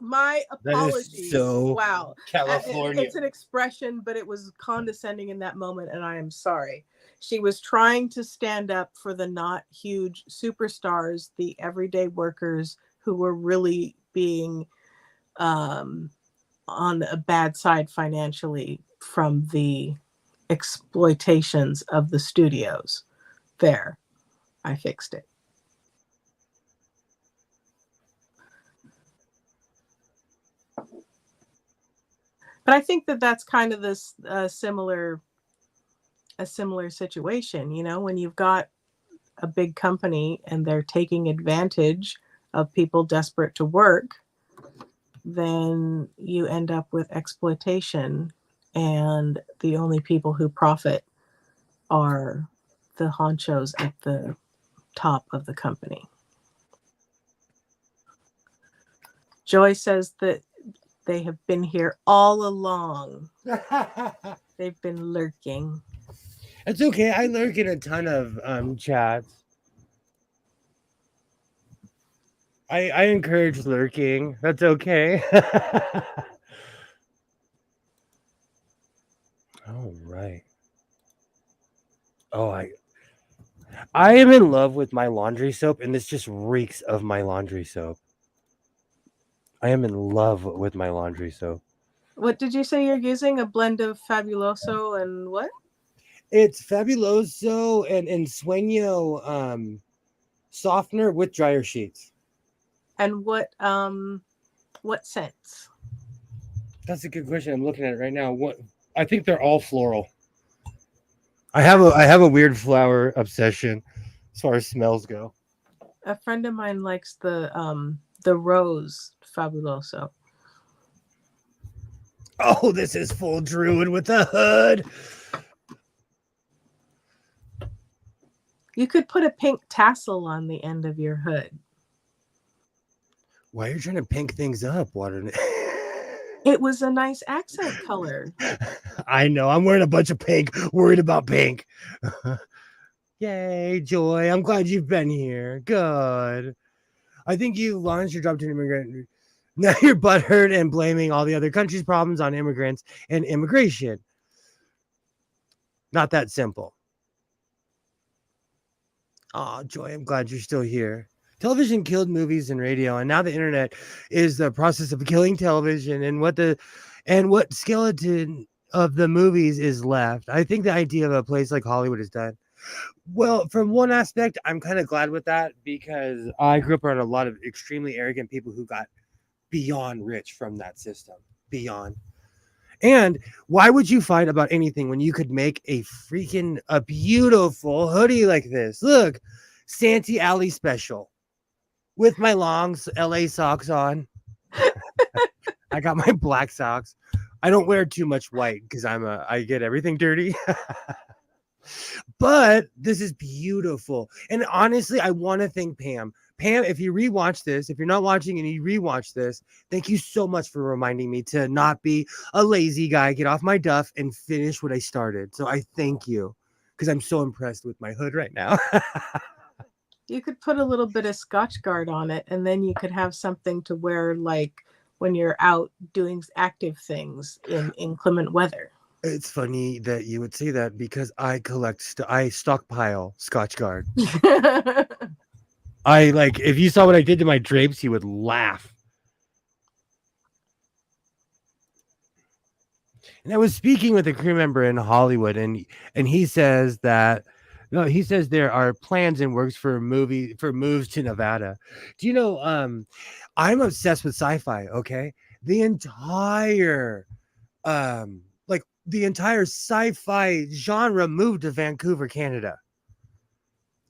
My apology. So wow. California. It's an expression, but it was condescending in that moment, and I am sorry. She was trying to stand up for the not huge superstars, the everyday workers who were really being on a bad side financially from the exploitations of the studios. There, I fixed it. But I think that that's kind of this similar situation, you know, when you've got a big company and they're taking advantage of people desperate to work, then you end up with exploitation, and the only people who profit are the honchos at the top of the company. Joy says that they have been here all along. They've been lurking. It's okay. I lurk in a ton of chats. I encourage lurking. That's okay. All right. Oh, I am in love with my laundry soap, and this just reeks of my laundry soap. I am in love with my laundry soap. What did you say you're using? A blend of Fabuloso and what? It's Fabuloso and Sueño softener with dryer sheets. And what scents? That's a good question. I'm looking at it right now. What I think they're all floral. I have a weird flower obsession as far as smells go. A friend of mine likes the rose Fabuloso. Oh, this is full druid with a hood. You could put a pink tassel on the end of your hood. Why are you trying to pink things up? It was a nice accent color. I know. I'm wearing a bunch of pink, worried about pink. Yay, Joy. I'm glad you've been here. Good. I think you launched your job to an immigrant. Now you're butthurt and blaming all the other countries' problems on immigrants and immigration. Not that simple. Oh, Joy, I'm glad you're still here. Television killed movies and radio, and now the internet is the process of killing television, and what skeleton of the movies is left. I think the idea of a place like Hollywood is done. Well, from one aspect, I'm kind of glad with that because I grew up around a lot of extremely arrogant people who got beyond rich from that system. Beyond. And why would you fight about anything when you could make a beautiful hoodie like this? Look, Santee Alley special with my long LA socks on. I got my black socks. I don't wear too much white because I get everything dirty. But this is beautiful. And honestly, I want to thank Pam. Pam, if you rewatch this, if you're not watching and you rewatch this, thank you so much for reminding me to not be a lazy guy, get off my duff and finish what I started. So I thank you because I'm so impressed with my hood right now. You could put a little bit of Scotch Guard on it, and then you could have something to wear like when you're out doing active things in inclement weather. It's funny that you would say that because I I stockpile Scotch Guard. If you saw what I did to my drapes, you would laugh. And I was speaking with a crew member in Hollywood, and he says that he says there are plans and works for moves to Nevada. Do you know? I'm obsessed with sci-fi. Okay, the entire the entire sci-fi genre moved to Vancouver, Canada.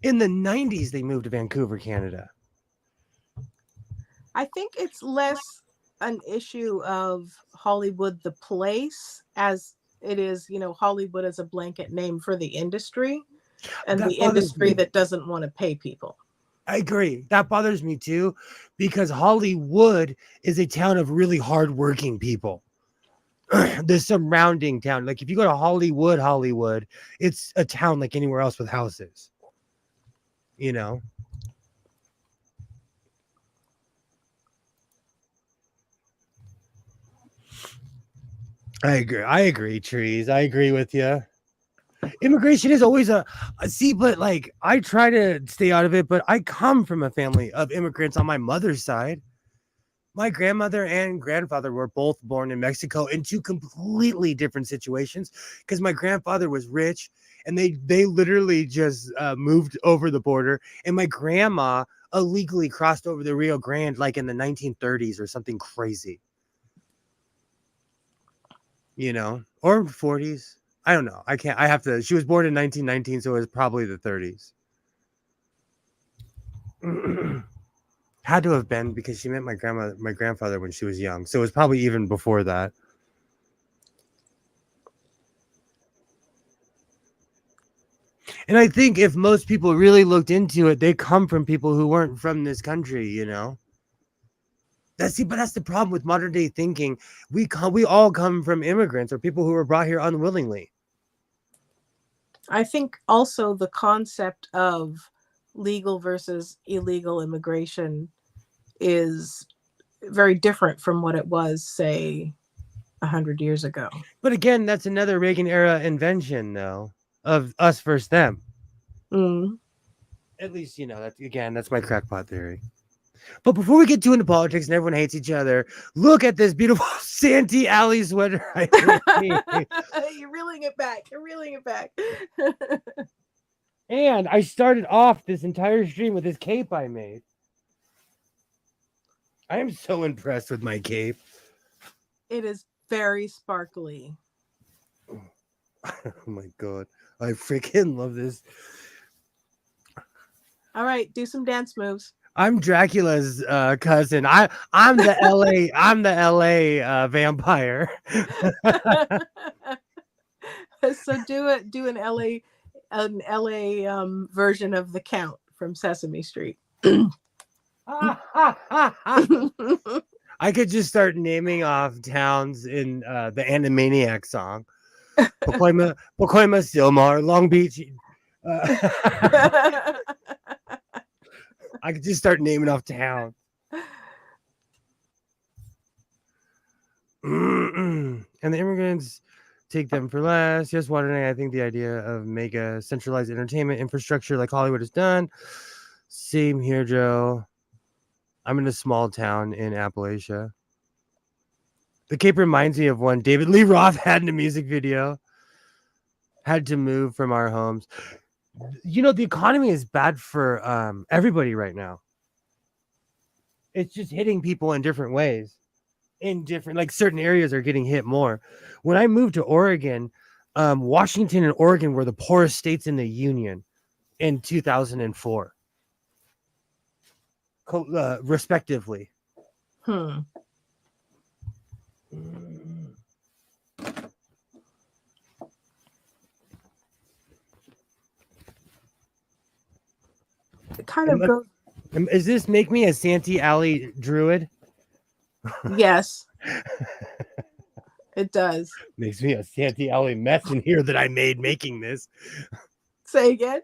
In the 90s, they moved to Vancouver, Canada. I think it's less an issue of Hollywood, the place, as it is, Hollywood as a blanket name for the industry and That the bothers industry me. that doesn't want to pay people. I agree. That bothers me too, because Hollywood is a town of really hardworking people. The surrounding town, like if you go to Hollywood, it's a town like anywhere else with houses. I agree, Trees. I agree with you. Immigration is always but like I try to stay out of it, but I come from a family of immigrants on my mother's side. My grandmother and grandfather were both born in Mexico in two completely different situations because my grandfather was rich and they literally just moved over the border, and my grandma illegally crossed over the Rio Grande like in the 1930s or something crazy. Or 40s. I don't know. She was born in 1919, so it was probably the 30s. Had to have been because she met my grandfather when she was young. So it was probably even before that. And I think if most people really looked into it, they come from people who weren't from this country, But that's the problem with modern day thinking. We all come from immigrants or people who were brought here unwillingly. I think also the concept of legal versus illegal immigration is very different from what it was, say, 100 years ago. But again, that's another Reagan era invention, though, of us versus them. Mm. At least, that's my crackpot theory. But before we get too into politics and everyone hates each other, look at this beautiful Santee Alley sweater. You're reeling it back. And I started off this entire stream with this cape I made. I am so impressed with my cape. It is very sparkly. Oh my god. I freaking love this. All right, do some dance moves. I'm Dracula's cousin. I'm the LA vampire. So do an LA version of the Count from Sesame Street. I could just start naming off towns in the Animaniac song. Pacoima, Sylmar, Long Beach. I could just start naming off towns. And the immigrants take them for less. Just wondering, I think the idea of mega centralized entertainment infrastructure like Hollywood has done. Same here, Joe. I'm in a small town in Appalachia. The cape reminds me of one David Lee Roth had in a music video. Had to move from our homes. the economy is bad for everybody right now. It's just hitting people in different ways. In different, like, certain areas are getting hit more. When I moved to Oregon, Washington and Oregon were the poorest states in the union in 2004, respectively. Hmm. It kind of goes. Is this make me a Santee Alley druid? Yes, it does. Makes me a Santee Alley mess in here that I made making this. Say again.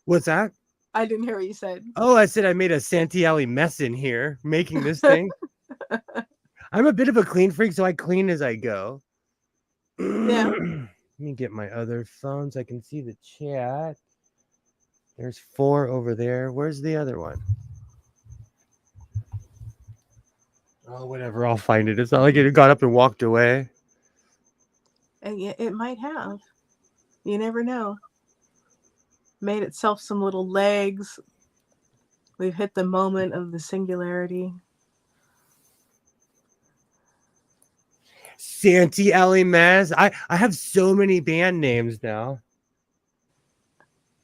What's that? I didn't hear what you said. Oh, I said I made a Santee Alley mess in here making this thing. I'm a bit of a clean freak, so I clean as I go. Yeah. Let me get my other phone so I can see the chat. There's 4 over there. Where's the other one? Oh, whatever. I'll find it. It's not like it got up and walked away. And it might have. You never know. Made itself some little legs. We've hit the moment of the singularity. Santee Alley Mess. I have so many band names now.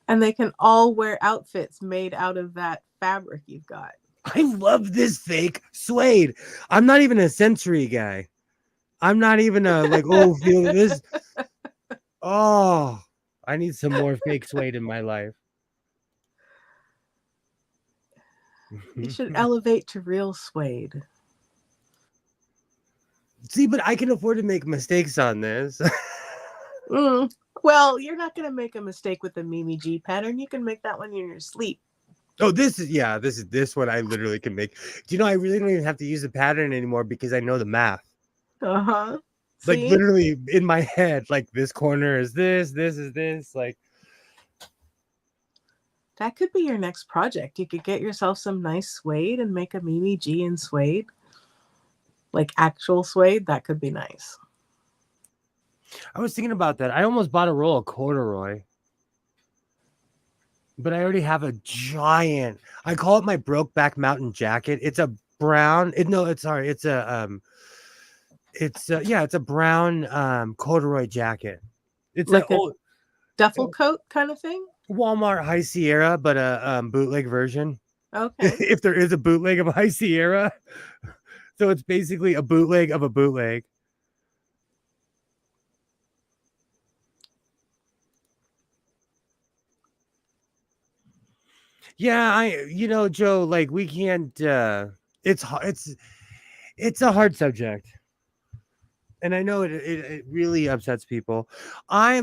And they can all wear outfits made out of that fabric you've got. I love this fake suede. I'm not even a sensory guy. I'm not even a feel this. Oh, I need some more fake suede in my life. You should elevate to real suede. See, but I can afford to make mistakes on this. Well, you're not going to make a mistake with the Mimi G pattern. You can make that one in your sleep. Oh, this one I literally can make. Do you know I really don't even have to use the pattern anymore because I know the math. Uh-huh. Like, See? literally in my head, like, this corner is this is this. Like, That could be your next project. You could get yourself some nice suede and make a Mimi G in suede. Like actual suede. That could be nice. I was thinking about that. I almost bought a roll of corduroy. But I already have a giant. I call it my Brokeback Mountain jacket. It's a brown. It's a brown corduroy jacket. It's Like an a old duffel coat kind of thing. Walmart High Sierra, but a bootleg version. Okay. If there is a bootleg of a High Sierra, so it's basically a bootleg of a bootleg. Yeah, Joe, like, we can't. It's a hard subject, and I know it really upsets people. I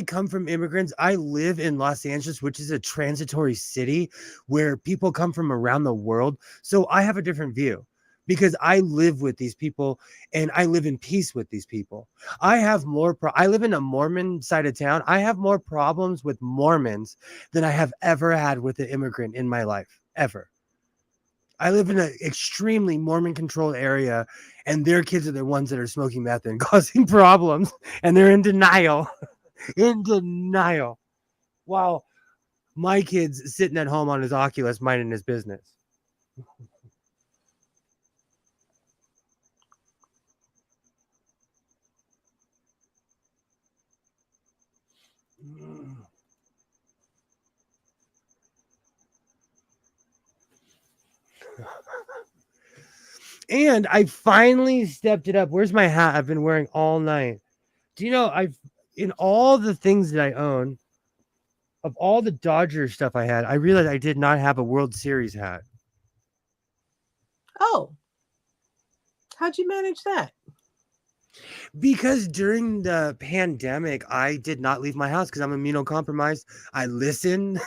come from immigrants. I live in Los Angeles, which is a transitory city where people come from around the world. So I have a different view because I live with these people and I live in peace with these people. I live in a Mormon side of town. I have more problems with Mormons than I have ever had with an immigrant in my life, ever. I live in an extremely Mormon controlled area, and their kids are the ones that are smoking meth and causing problems, and they're in denial. In denial, while my kid's sitting at home on his Oculus minding his business. And I finally stepped it up. Where's my hat I've been wearing all night? Do you know, in all the things that I own, of all the Dodgers stuff I had, I realized I did not have a World Series hat. Oh. How'd you manage that? Because during the pandemic, I did not leave my house because I'm immunocompromised. I listen.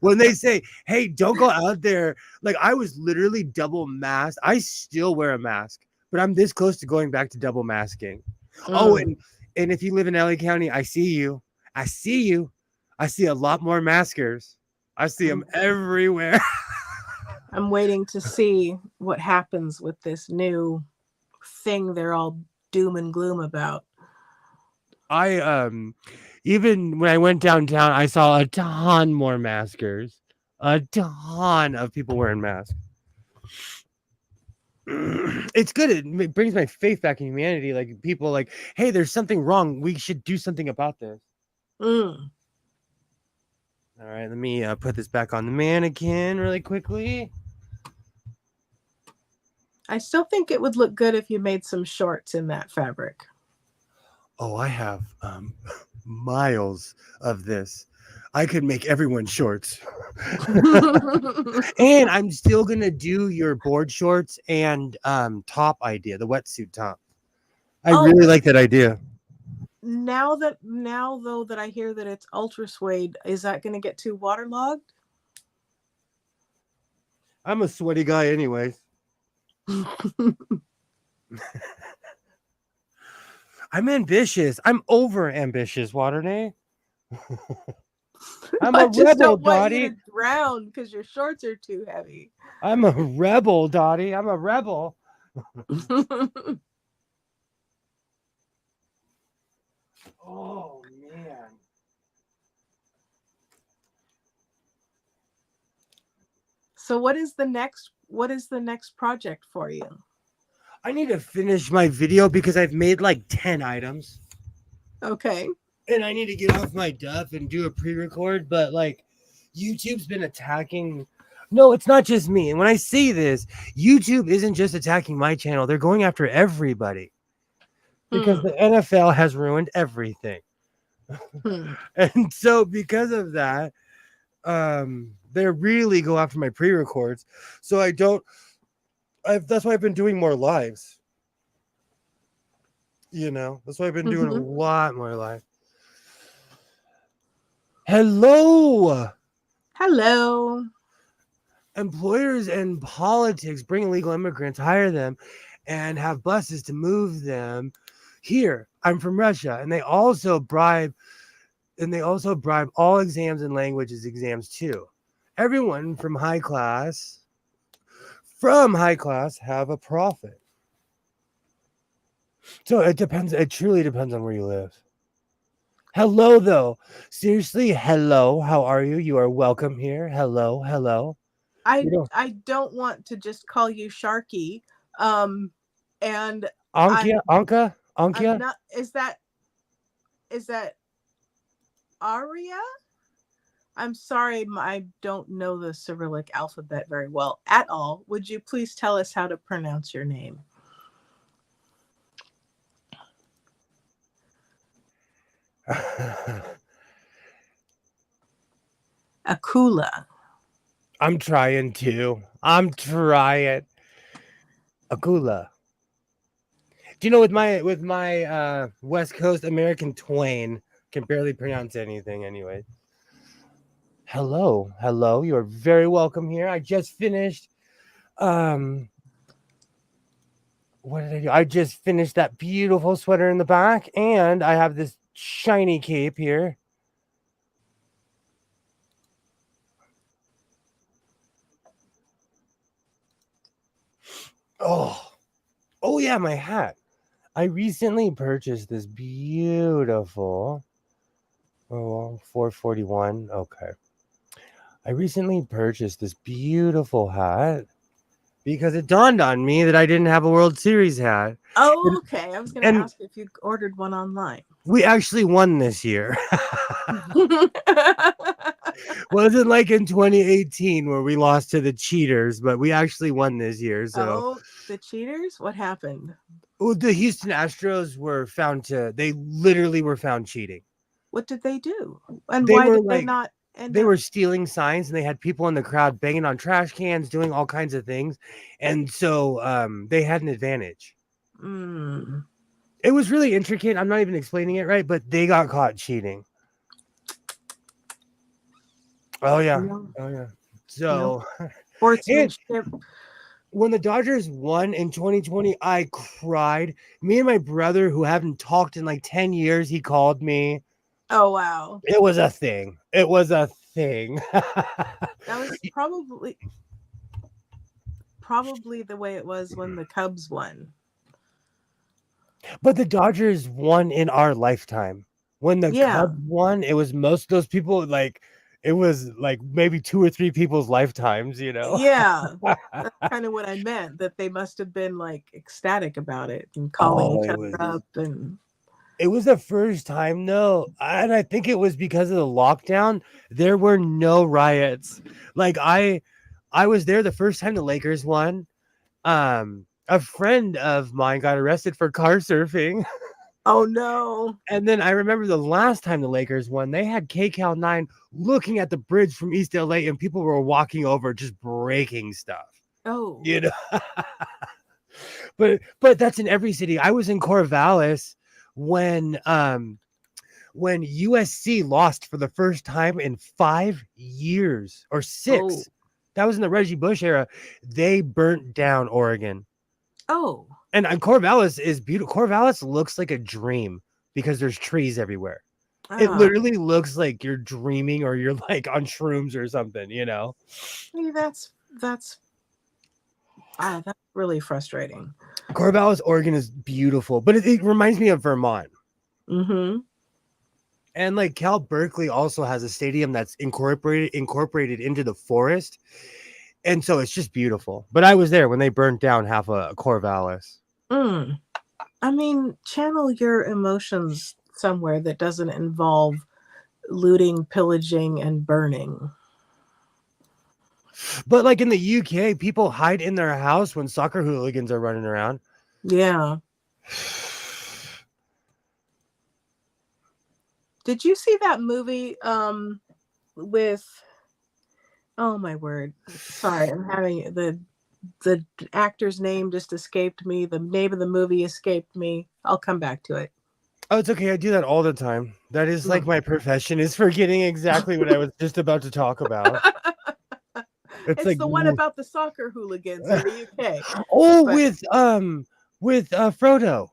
When they say, hey, don't go out there. Like, I was literally double masked. I still wear a mask, but I'm this close to going back to double masking. Oh, and if you live in LA County, I see you. I see you. I see a lot more maskers. I see them everywhere. I'm waiting to see what happens with this new thing they're all doom and gloom about. I even when I went downtown, I saw a ton more maskers. A ton of people wearing masks. It's good. It brings my faith back in humanity. Like people like, hey, there's something wrong. We should do something about this. Mm. All right, let me put this back on the mannequin really quickly. I still think it would look good if you made some shorts in that fabric. Oh, I have miles of this. I could make everyone shorts. And I'm still gonna do your board shorts and top idea, the wetsuit top. I Oh. really like that idea. Now though that I hear that it's ultra suede, is that going to get too waterlogged? I'm a sweaty guy anyways. I'm ambitious. I'm over ambitious, Waternay. I'm I a just rebel, don't want you Dottie. to drown because your shorts are too heavy. I'm a rebel, Dottie. I'm a rebel. Oh man. So what is the next project for you? I need to finish my video because I've made like 10 items. Okay. And I need to get off my duff and do a pre-record, but like YouTube's been attacking. No, it's not just me. And when I say this, YouTube isn't just attacking my channel. They're going after everybody. Because the NFL has ruined everything. And so because of that, they really go after my pre-records. So that's why I've been doing more lives. You know, that's why I've been doing a lot more live. Hello. Employers and politics bring illegal immigrants, hire them, and have buses to move them. Here, I'm from Russia, and they also bribe all exams and languages exams too. Everyone from high class have a profit. So it depends. It truly depends on where you live. Hello, though. Seriously, hello. How are you? You are welcome here. Hello. I don't want to just call you Sharky. And Anka. I'm not, is that Aria? I'm sorry, I don't know the Cyrillic alphabet very well at all. Would you please tell us how to pronounce your name? Akula. I'm trying to. Akula. Do you know with my West Coast American twang, can barely pronounce anything anyway. Hello. You are very welcome here. I just finished what did I do? I just finished that beautiful sweater in the back, and I have this shiny cape here. Oh yeah, my hat. I recently purchased this beautiful 441. Okay. I recently purchased this beautiful hat because it dawned on me that I didn't have a World Series hat. Oh, okay. I was going to ask if you ordered one online. We actually won this year. Wasn't like in 2018 where we lost to the cheaters, but we actually won this year. So, the cheaters? What happened? Well, the Houston Astros they literally were found cheating. What did they do? And why did they not? They were stealing signs, and they had people in the crowd banging on trash cans, doing all kinds of things. And so they had an advantage. It was really intricate. I'm not even explaining it right, but they got caught cheating. Oh, yeah. So, sportsmanship. When the Dodgers won in 2020, I cried. Me and my brother, who haven't talked in like 10 years, he called me. Oh, wow. It was a thing. That was probably the way it was when the Cubs won. But the Dodgers won in our lifetime. When the Yeah. Cubs won, it was most of those people, like, it was like maybe 2 or 3 people's lifetimes, you know? Yeah. That's kind of what I meant, that they must have been like ecstatic about it and calling Oh, each other up. And it was the first time though, and I think it was because of the lockdown, there were no riots. Like I was there the first time the Lakers won. A friend of mine got arrested for car surfing. oh no. And then I remember the last time the Lakers won, they had KCAL 9 looking at the bridge from East LA and people were walking over just breaking stuff. Oh. You know. But that's in every city. I was in Corvallis when USC lost for the first time in 5 years or 6. Oh. That was in the Reggie Bush era. They burnt down Oregon. Oh. And Corvallis is beautiful. Corvallis looks like a dream because there's trees everywhere. It literally looks like you're dreaming or you're like on shrooms or something, you know? See, that's really frustrating. Corvallis, Oregon is beautiful, but it reminds me of Vermont. Mm-hmm. And like Cal Berkeley also has a stadium that's incorporated into the forest. And so it's just beautiful. But I was there when they burnt down half of Corvallis. I mean, channel your emotions somewhere that doesn't involve looting, pillaging, and burning. But like in the UK, people hide in their house when soccer hooligans are running around. Yeah. Did you see that movie with, oh my word, sorry, I'm having the actor's name just escaped me. The name of the movie escaped me. I'll come back to it. Oh, it's okay. I do that all the time. That is like my profession, is forgetting exactly what I was just about to talk about. It's like the one about the soccer hooligans in the UK. Oh, with Frodo.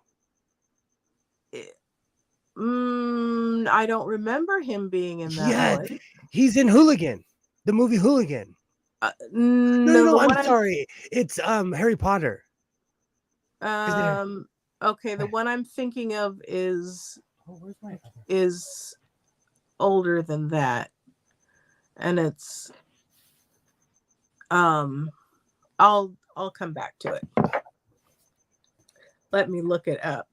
I don't remember him being in that one. He's in Hooligan, the movie Hooligan. No, I'm sorry. It's Harry Potter. Okay, the one I'm thinking of is older than that, and it's I'll come back to it. Let me look it up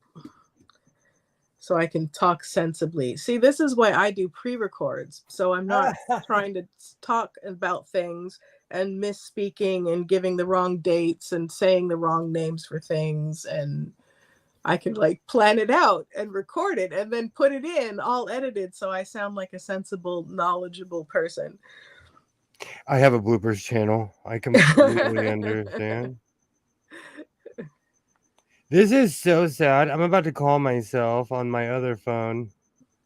so I can talk sensibly. See, this is why I do pre-records, so I'm not trying to talk about things and misspeaking and giving the wrong dates and saying the wrong names for things, and I can like plan it out and record it and then put it in all edited so I sound like a sensible, knowledgeable person. I have a bloopers channel. I completely understand. This is so sad. I'm about to call myself on my other phone.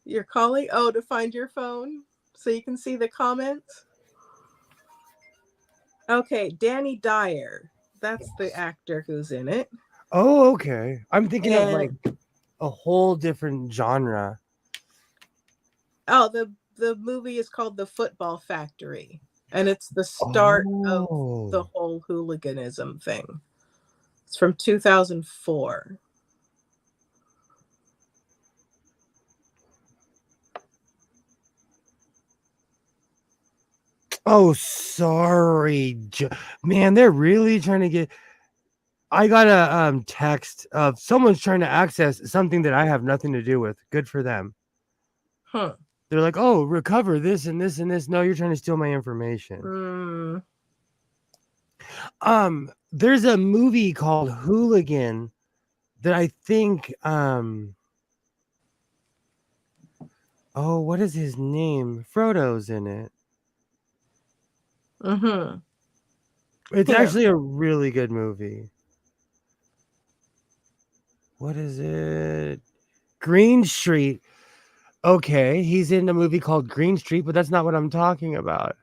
You're calling? Oh, to find your phone so you can see the comments? Okay, Danny Dyer. That's the actor who's in it. Oh, okay. I'm thinking of like a whole different genre. Oh, the movie is called The Football Factory, and it's the start of the whole hooliganism thing. It's from 2004. Oh, sorry. Man, they're really trying to get... I got a text of someone's trying to access something that I have nothing to do with. Good for them. Huh. They're like, oh, recover this and this and this. No, you're trying to steal my information. There's a movie called Hooligan that I think oh, what is his name? Frodo's in it. It's actually a really good movie. What is it? Green Street. Okay, he's in a movie called Green Street, but that's not what I'm talking about.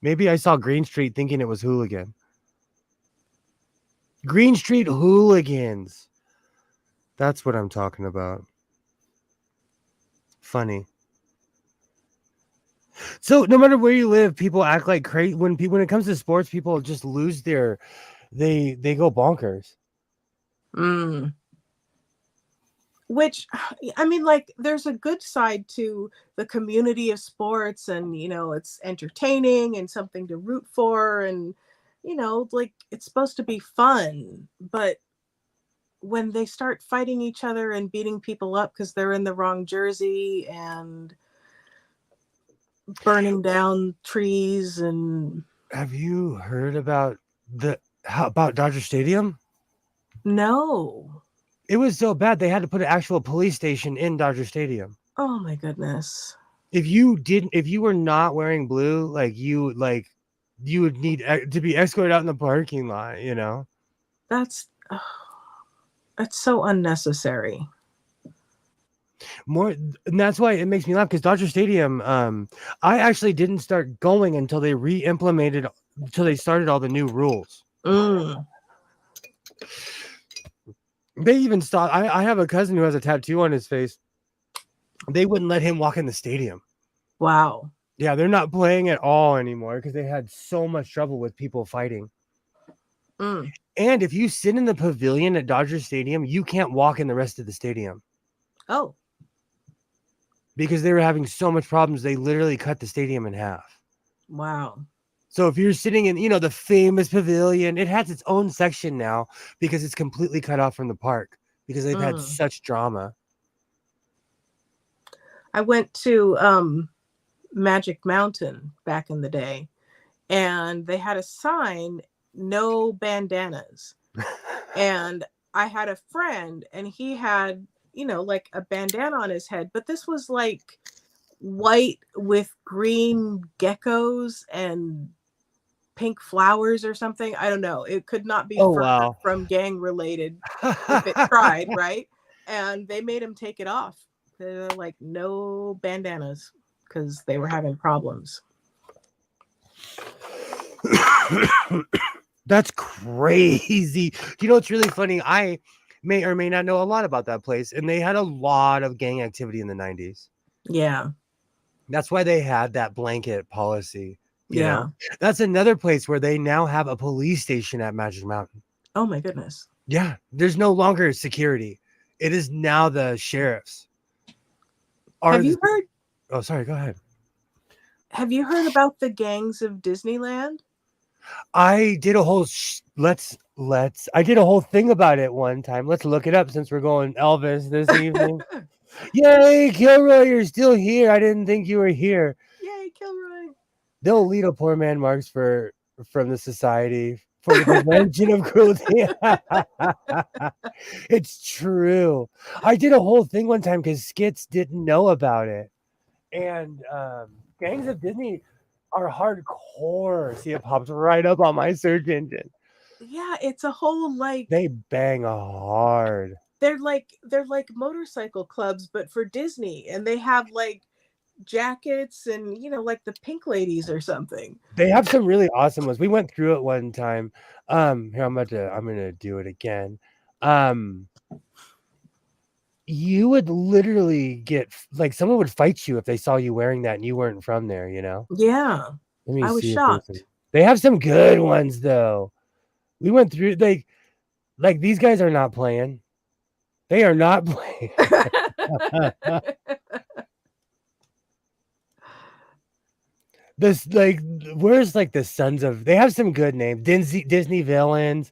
Maybe I saw Green Street thinking it was Hooligan. Green Street Hooligans. That's what I'm talking about. Funny. So no matter where you live, people act like crazy. When it comes to sports, people just lose their... They go bonkers. Mm. Which, I mean, like, there's a good side to the community of sports, and it's entertaining and something to root for, and like, it's supposed to be fun. But when they start fighting each other and beating people up because they're in the wrong jersey and burning down trees and Have you heard about about Dodger Stadium? no. It was so bad they had to put an actual police station in Dodger Stadium. Oh my goodness. If you were not wearing blue, you would need to be escorted out in the parking lot. That's so unnecessary. More, and that's why it makes me laugh, because Dodger Stadium, I actually didn't start going until they started all the new rules. Mm. They even stopped. I have a cousin who has a tattoo on his face. They wouldn't let him walk in the stadium. Wow. Yeah, they're not playing at all anymore because they had so much trouble with people fighting. Mm. And if you sit in the pavilion at Dodger Stadium, you can't walk in the rest of the stadium. Oh. Because they were having so much problems, they literally cut the stadium in half. Wow. So if you're sitting in, the famous pavilion, it has its own section now because it's completely cut off from the park because they've had such drama. I went to Magic Mountain back in the day, and they had a sign, no bandanas. And I had a friend, and he had, like a bandana on his head, but this was like white with green geckos and pink flowers or something. I don't know. It could not be further from gang related if it tried, right? And they made him take it off. They're like, no bandanas, because they were having problems. That's crazy. It's really funny. I may or may not know a lot about that place, and they had a lot of gang activity in the 90s. Yeah. That's why they had that blanket policy. Yeah. That's another place where they now have a police station at Magic Mountain. Oh my goodness. Yeah. There's no longer security. It is now the sheriffs. Have you heard? Oh, sorry. Go ahead. Have you heard about the gangs of Disneyland? I did a whole I did a whole thing about it one time. Let's look it up since we're going Elvis this evening. Yay, Kilroy, you're still here. I didn't think you were here. Yay, Kilroy. They'll lead a poor man marks from the Society for the Prevention of Cruelty. It's true. I did a whole thing one time because Skits didn't know about it. And Gangs of Disney are hardcore. See, it pops right up on my search engine. Yeah, it's a whole they bang hard. They're like motorcycle clubs, but for Disney, and they have like jackets and like the Pink Ladies or something. They have some really awesome ones. We went through it one time. Here I'm gonna do it again. You would literally get someone would fight you if they saw you wearing that and you weren't from there, Yeah. Let me I was shocked. They have some good ones though. We went through like these guys are not playing. They are not playing. This where's the Sons of? They have some good names. Disney Villains.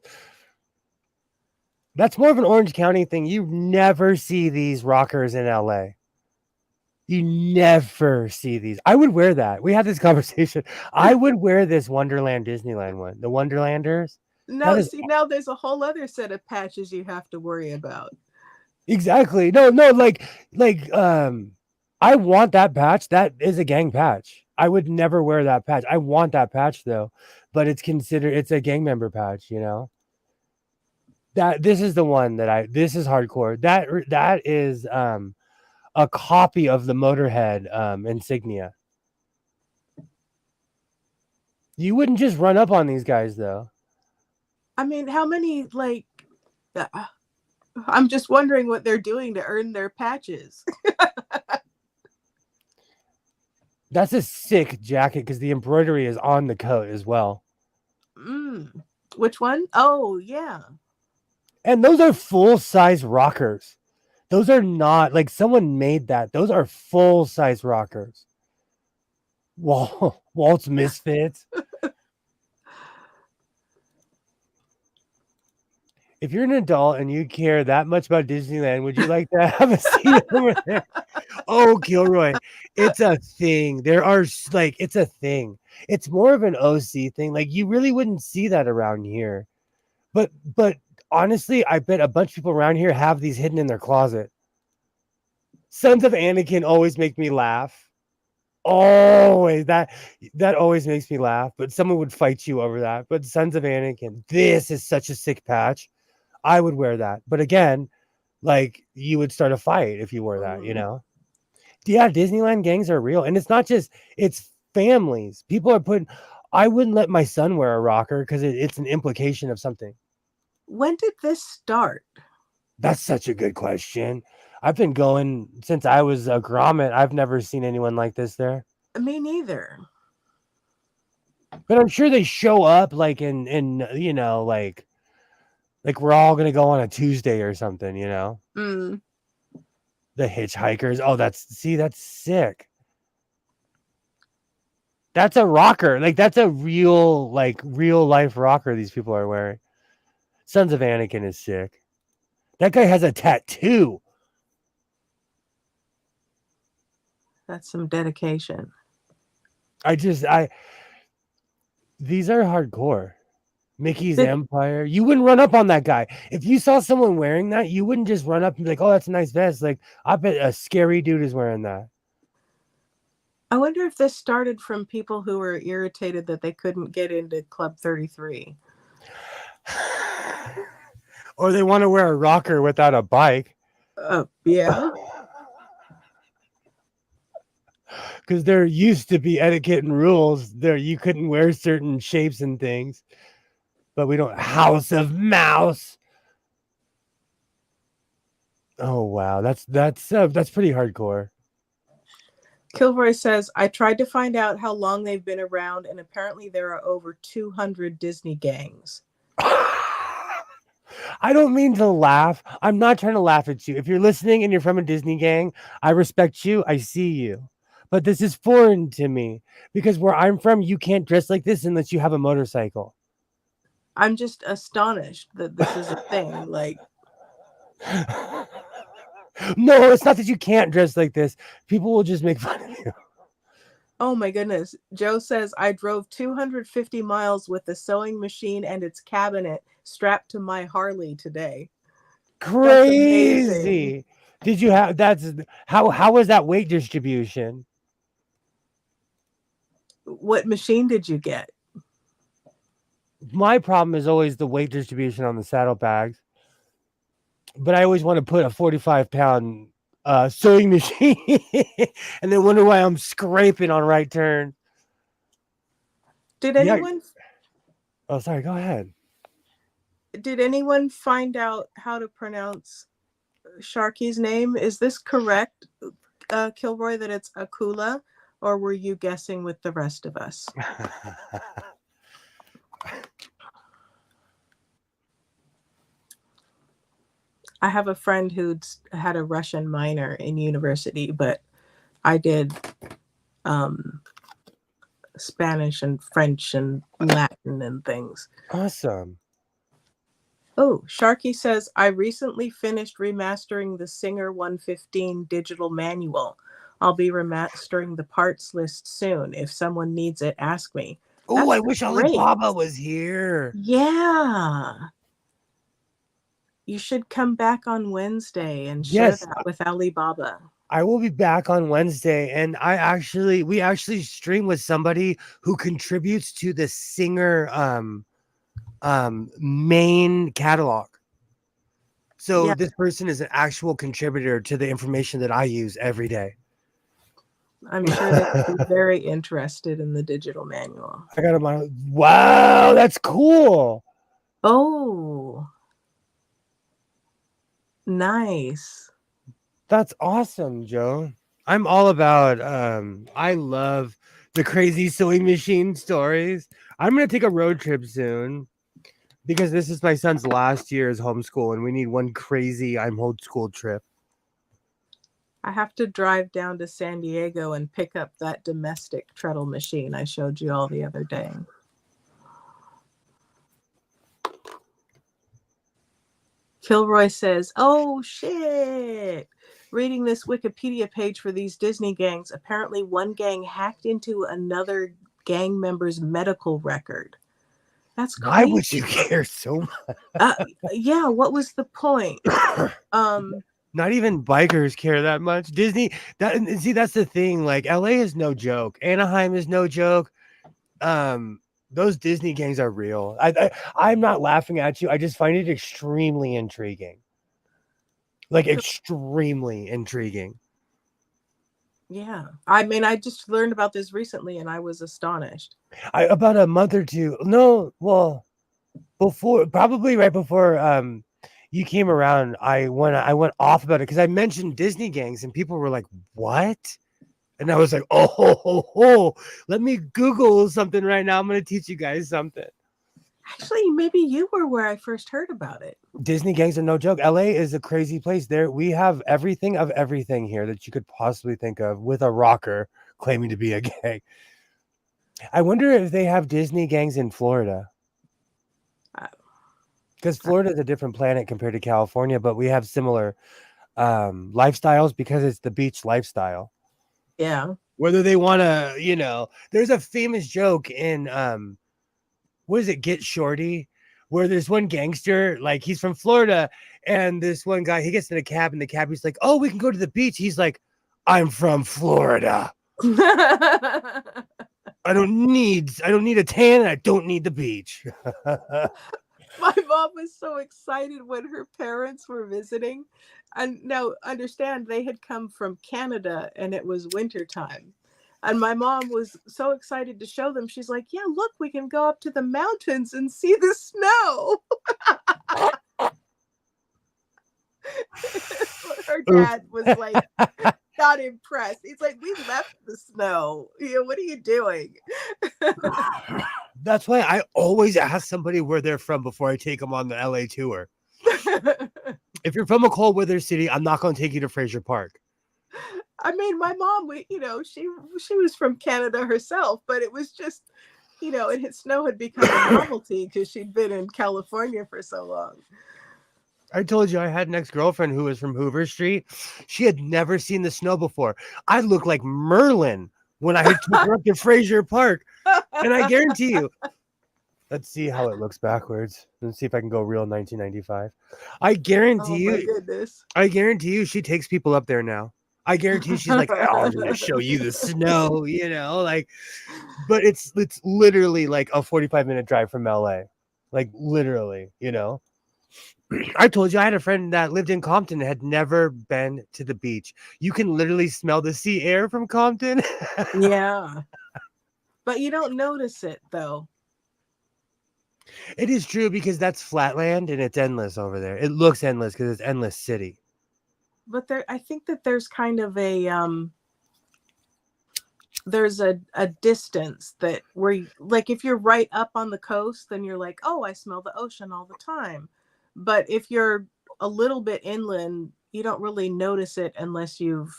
That's more of an Orange County thing. You never see these rockers in LA. You never see these. I would wear that. We had this conversation. I would wear this Wonderland Disneyland one. The Wonderlanders. No, now there's a whole other set of patches you have to worry about. Exactly. No, I want that patch. That is a gang patch. I would never wear that patch. I want that patch though, but it's a gang member patch, That this is the one this is hardcore. That is a copy of the Motorhead insignia. You wouldn't just run up on these guys though. I mean, how many I'm just wondering what they're doing to earn their patches. That's a sick jacket because the embroidery is on the coat as well. Which one? Oh, yeah. And those are full-size rockers. Those are not like someone made that. Those are full-size rockers. Walt's Misfits. If you're an adult and you care that much about Disneyland, would you like to have a seat over there? Oh, Gilroy, it's a thing. It's a thing. It's more of an OC thing. Like you really wouldn't see that around here. But honestly, I bet a bunch of people around here have these hidden in their closet. Sons of Anakin always make me laugh. Always that always makes me laugh. But someone would fight you over that. But Sons of Anakin, this is such a sick patch. I would wear that. But again, like you would start a fight if you wore that, you know? Yeah, Disneyland gangs are real. And it's not just, it's families. People are putting, I wouldn't let my son wear a rocker because it's an implication of something. When did this start? That's such a good question. I've been going since I was a grommet. I've never seen anyone like this there. Me neither. But I'm sure they show up like in you know, like we're all gonna go on a Tuesday or something, you know. Mm. The hitchhikers. Oh, that's sick. That's a rocker. Like that's a real life rocker these people are wearing. Sons of Anakin is sick. That guy has a tattoo. That's some dedication. These are hardcore. Mickey's Empire. You wouldn't run up on that guy. If you saw someone wearing that, you wouldn't just run up and be like, oh, that's a nice vest. Like, I bet a scary dude is wearing that. I wonder if this started from people who were irritated that they couldn't get into Club 33. Or they want to wear a rocker without a bike. Yeah. Because there used to be etiquette and rules. There you couldn't wear certain shapes and things. But we don't. House of Mouse. Oh wow, that's pretty hardcore. Kilroy says, I tried to find out how long they've been around, and apparently there are over 200 Disney gangs. I don't mean to laugh. I'm not trying to laugh at you. If you're listening and you're from a Disney gang, I respect you. I see you. But this is foreign to me because where I'm from, you can't dress like this unless you have a motorcycle. I'm just astonished that this is a thing. Like, no, it's not that you can't dress like this. People will just make fun of you. oh my goodness. Joe says, I drove 250 miles with the sewing machine and its cabinet strapped to my Harley today. Crazy. Did you have how was that weight distribution? What machine did you get? My problem is always the weight distribution on the saddlebags. But I always want to put a 45-pound sewing machine and then wonder why I'm scraping on right turn. Did anyone? Oh, sorry. Go ahead. Did anyone find out how to pronounce Sharky's name? Is this correct, Kilroy, that it's Akula, or were you guessing with the rest of us? I have a friend who'd had a Russian minor in university, but I did Spanish and French and Latin and things. Awesome. Oh, Sharky says, I recently finished remastering the Singer 115 digital manual. I'll be remastering the parts list soon. If someone needs it, ask me. Oh, I wish Alibaba was here. Yeah. You should come back on Wednesday and share that with Alibaba. I will be back on Wednesday, and we actually stream with somebody who contributes to the Singer main catalog. So this person is an actual contributor to the information that I use every day. I'm sure they'd be very interested in the digital manual. I got him on. Wow, that's cool. Oh, nice. That's awesome, Joe. I'm all about I love the crazy sewing machine stories. I'm gonna take a road trip soon. because this is my son's last year's homeschool, and we need one crazy I'm homeschooled trip. I have to drive down to San Diego and pick up that domestic treadle machine I showed you all the other day. Kilroy says, "Oh shit. Reading this Wikipedia page for these Disney gangs, apparently one gang hacked into another gang member's medical record. That's Why crazy. would you care so much? Yeah, what was the point? Not even bikers care that much. Disney, that's the thing. Like LA is no joke. Anaheim is no joke. Those Disney gangs are real. I'm not laughing at you. I just find it extremely intriguing. Like extremely intriguing. Yeah. I mean, I just learned about this recently and I was astonished. About a month or two. No, well, probably right before you came around, I went off about it because I mentioned Disney gangs and people were like, "What?" And I was like, "Oh, let me Google something right now. I'm going to teach you guys something." Actually, maybe you were where I first heard about it. Disney gangs are no joke. LA is a crazy place. We have everything of everything here that you could possibly think of, with a rocker claiming to be a gang. I wonder if they have Disney gangs in Florida. Because Florida is a different planet compared to California, but we have similar lifestyles because it's the beach lifestyle. Yeah. Whether they want to, there's a famous joke in, what is it, Get Shorty, where there's one gangster, like he's from Florida, and this one guy, he gets in a cab, and the cabbie's like, "Oh, we can go to the beach." He's like, "I'm from Florida. I don't need a tan, and I don't need the beach." My mom was so excited when her parents were visiting. And now understand, they had come from Canada and it was wintertime. And my mom was so excited to show them. She's like, "Yeah, look, we can go up to the mountains and see the snow." Her dad was like, not impressed. He's like, "We left the snow. What are you doing?" That's why I always ask somebody where they're from before I take them on the LA tour. If you're from a cold weather city, I'm not going to take you to Fraser Park. I mean, my mom, she was from Canada herself, but it was just, snow had become a novelty because she'd been in California for so long. I told you I had an ex-girlfriend who was from Hoover Street. She had never seen the snow before. I looked like Merlin when I took her up to Fraser Park. And I guarantee you, let's see how it looks backwards. Let's see if I can go real 1995. I guarantee my goodness. I guarantee you she takes people up there now. I guarantee she's like, "Oh, I'm gonna show you the snow," but it's literally like a 45-minute drive from LA. Like literally, I told you I had a friend that lived in Compton and had never been to the beach. You can literally smell the sea air from Compton. Yeah. But you don't notice it, though. It is true because that's flatland and it's endless over there. It looks endless because it's endless city. But I think that there's kind of there's a distance that where, like, if you're right up on the coast, then you're like, "Oh, I smell the ocean all the time." But if you're a little bit inland, you don't really notice it unless you've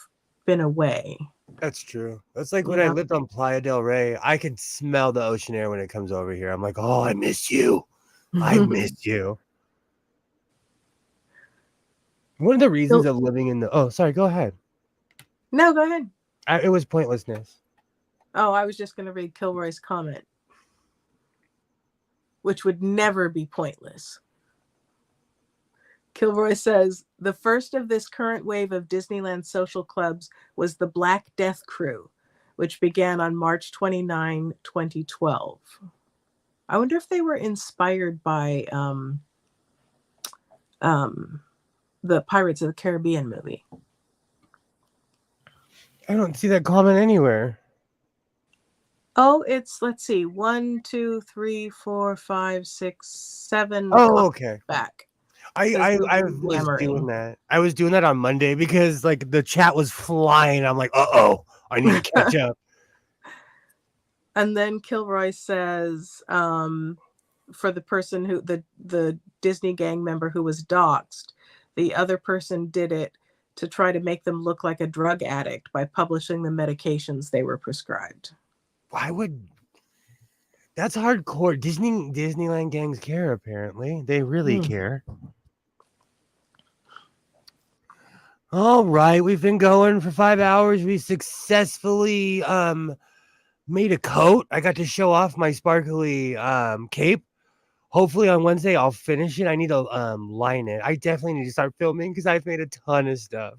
been away. That's true. That's like when I lived on Playa del Rey. I could smell the ocean air when it comes over here. I'm like, "Oh, I miss you. I miss you." One of the reasons of living in oh, sorry, go ahead. No, go ahead. It was pointlessness. Oh, I was just going to read Kilroy's comment, which would never be pointless. Kilroy says, "The first of this current wave of Disneyland social clubs was the Black Death Crew, which began on March 29, 2012. I wonder if they were inspired by the Pirates of the Caribbean movie. I don't see that comment anywhere. Oh, let's see, 1, 2, 3, 4, 5, 6, 7. Oh, okay. Back. I was doing that. I was doing that on Monday because like the chat was flying. I'm like, "Uh-oh, I need to catch up." And then Kilroy says, for the person who the Disney gang member who was doxxed, the other person did it to try to make them look like a drug addict by publishing the medications they were prescribed. Why would that's hardcore? Disneyland gangs care, apparently. They really Mm. care. All right, we've been going for 5 hours. We successfully made a coat. I got to show off my sparkly cape. Hopefully on Wednesday I'll finish it. I need to line it. I definitely need to start filming because I've made a ton of stuff.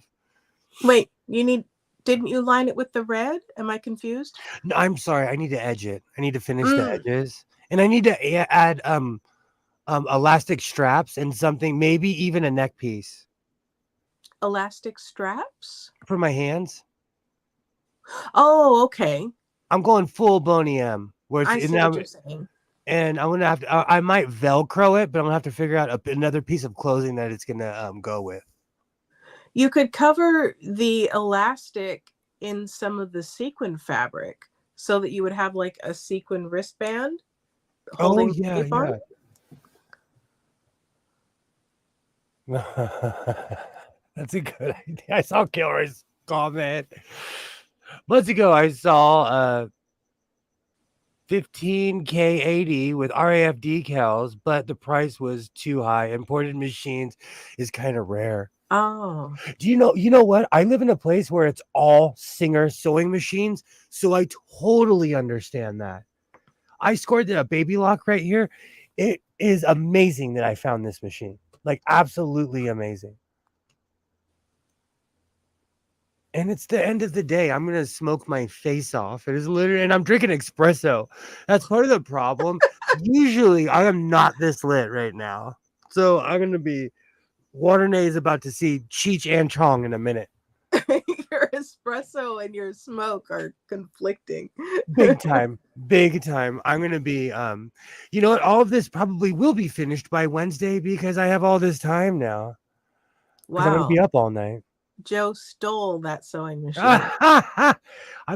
Wait, didn't you line it with the red? Am I confused? No, I'm sorry. I need to edge it. I need to finish the Mm. edges, and I need to add elastic straps and something, maybe even a neck piece Elastic straps? for my hands. Oh, okay. I'm going full blown EM. Where I it's, see what you're saying. and I'm gonna have to. I might Velcro it, but I'm gonna have to figure out another piece of clothing that it's gonna go with. You could cover the elastic in some of the sequin fabric so that you would have like a sequin wristband holding the yeah, cape on. yeah. That's a good idea. I saw Kilroy's comment months ago. I saw 15K80 with RAF decals, but the price was too high. Imported machines is kind of rare. Oh, Do you know what? I live in a place where it's all Singer sewing machines, so I totally understand that. I scored a baby lock right here. It is amazing that I found this machine. Like absolutely amazing. And it's the end of the day. I'm gonna smoke my face off. It is literally, and I'm drinking espresso. That's part of the problem. Usually, I am not this lit right now, so I'm gonna be. Waternay is about to see Cheech and Chong in a minute. your espresso and your smoke are conflicting. Big time, big time. I'm gonna be. You know what? All of this probably will be finished by Wednesday because I have all this time now. Because I'm gonna Wow. be up all night. Joe stole that sewing machine. I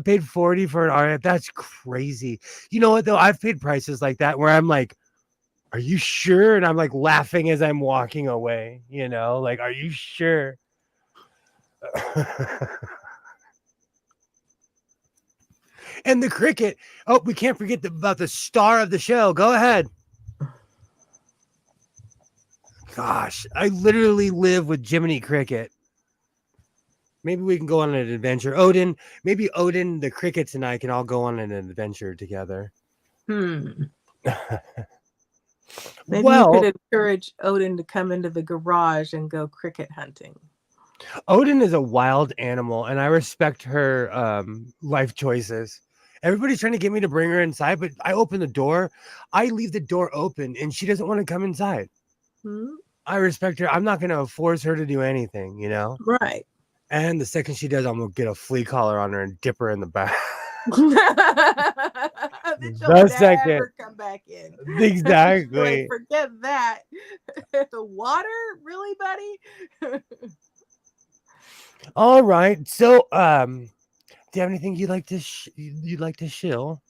paid $40 for an RF. That's crazy. You know what though? I've paid prices like that where I'm like, "Are you sure?" And I'm like laughing as I'm walking away. You know, like, "Are you sure?" And the cricket. Oh, we can't forget about the star of the show. Go ahead. Gosh, I literally live with Jiminy Cricket. Maybe we can go on an adventure. Maybe Odin, the crickets, and I can all go on an adventure together. Maybe Well, you could encourage Odin to come into the garage and go cricket hunting. Odin is a wild animal, and I respect her life choices. Everybody's trying to get me to bring her inside, but I open the door. I leave the door open, and she doesn't want to come inside. I respect her. I'm not going to force her to do anything, you know? Right. And the second she does, I'm going to get a flea collar on her and dip her in the back. Then she'll never come back in. Exactly. Like, forget that. The water? Really, buddy? All right. So, do you have anything you'd like to shill?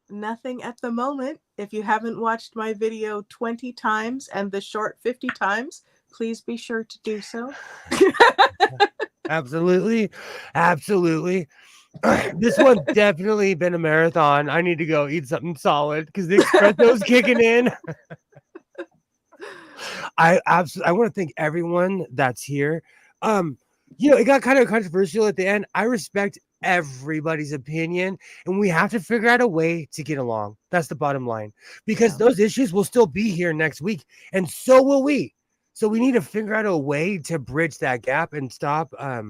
Nothing at the moment. If you haven't watched my video 20 times and the short 50 times, please be sure to do so. Absolutely. This one's definitely been a marathon. I need to go eat something solid because the espresso's kicking in. I want to thank everyone that's here. It got kind of controversial at the end. I respect everybody's opinion, and we have to figure out a way to get along. That's the bottom line, because those issues will still be here next week, and so will we. So we need to figure out a way to bridge that gap and stop. I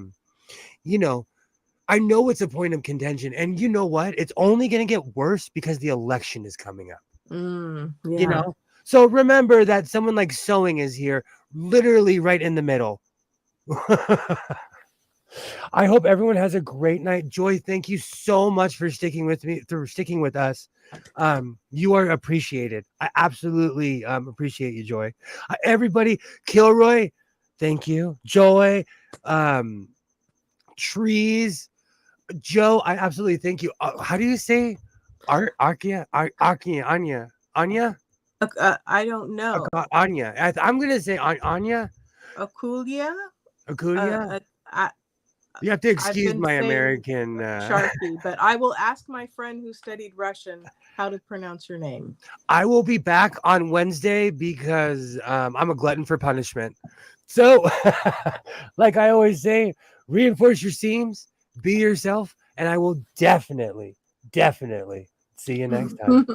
know it's a point of contention, and you know what? It's only going to get worse because the election is coming up. You know, so remember that someone like sewing is here, literally right in the middle. I hope everyone has a great night. Joy, thank you so much for sticking with us. You are appreciated. I absolutely appreciate you, Joy. Everybody, Kilroy, thank you. Joy, Trees, Joe, I absolutely thank you. How do you say Anya? I don't know. Anya. I'm gonna say Anya. Akulia? Akulia. I, You have to I've excuse been my saying American. Sharky, but I will ask my friend who studied Russian how to pronounce your name. I will be back on Wednesday because I'm a glutton for punishment. So, like I always say, reinforce your seams, be yourself, and I will definitely see you next time.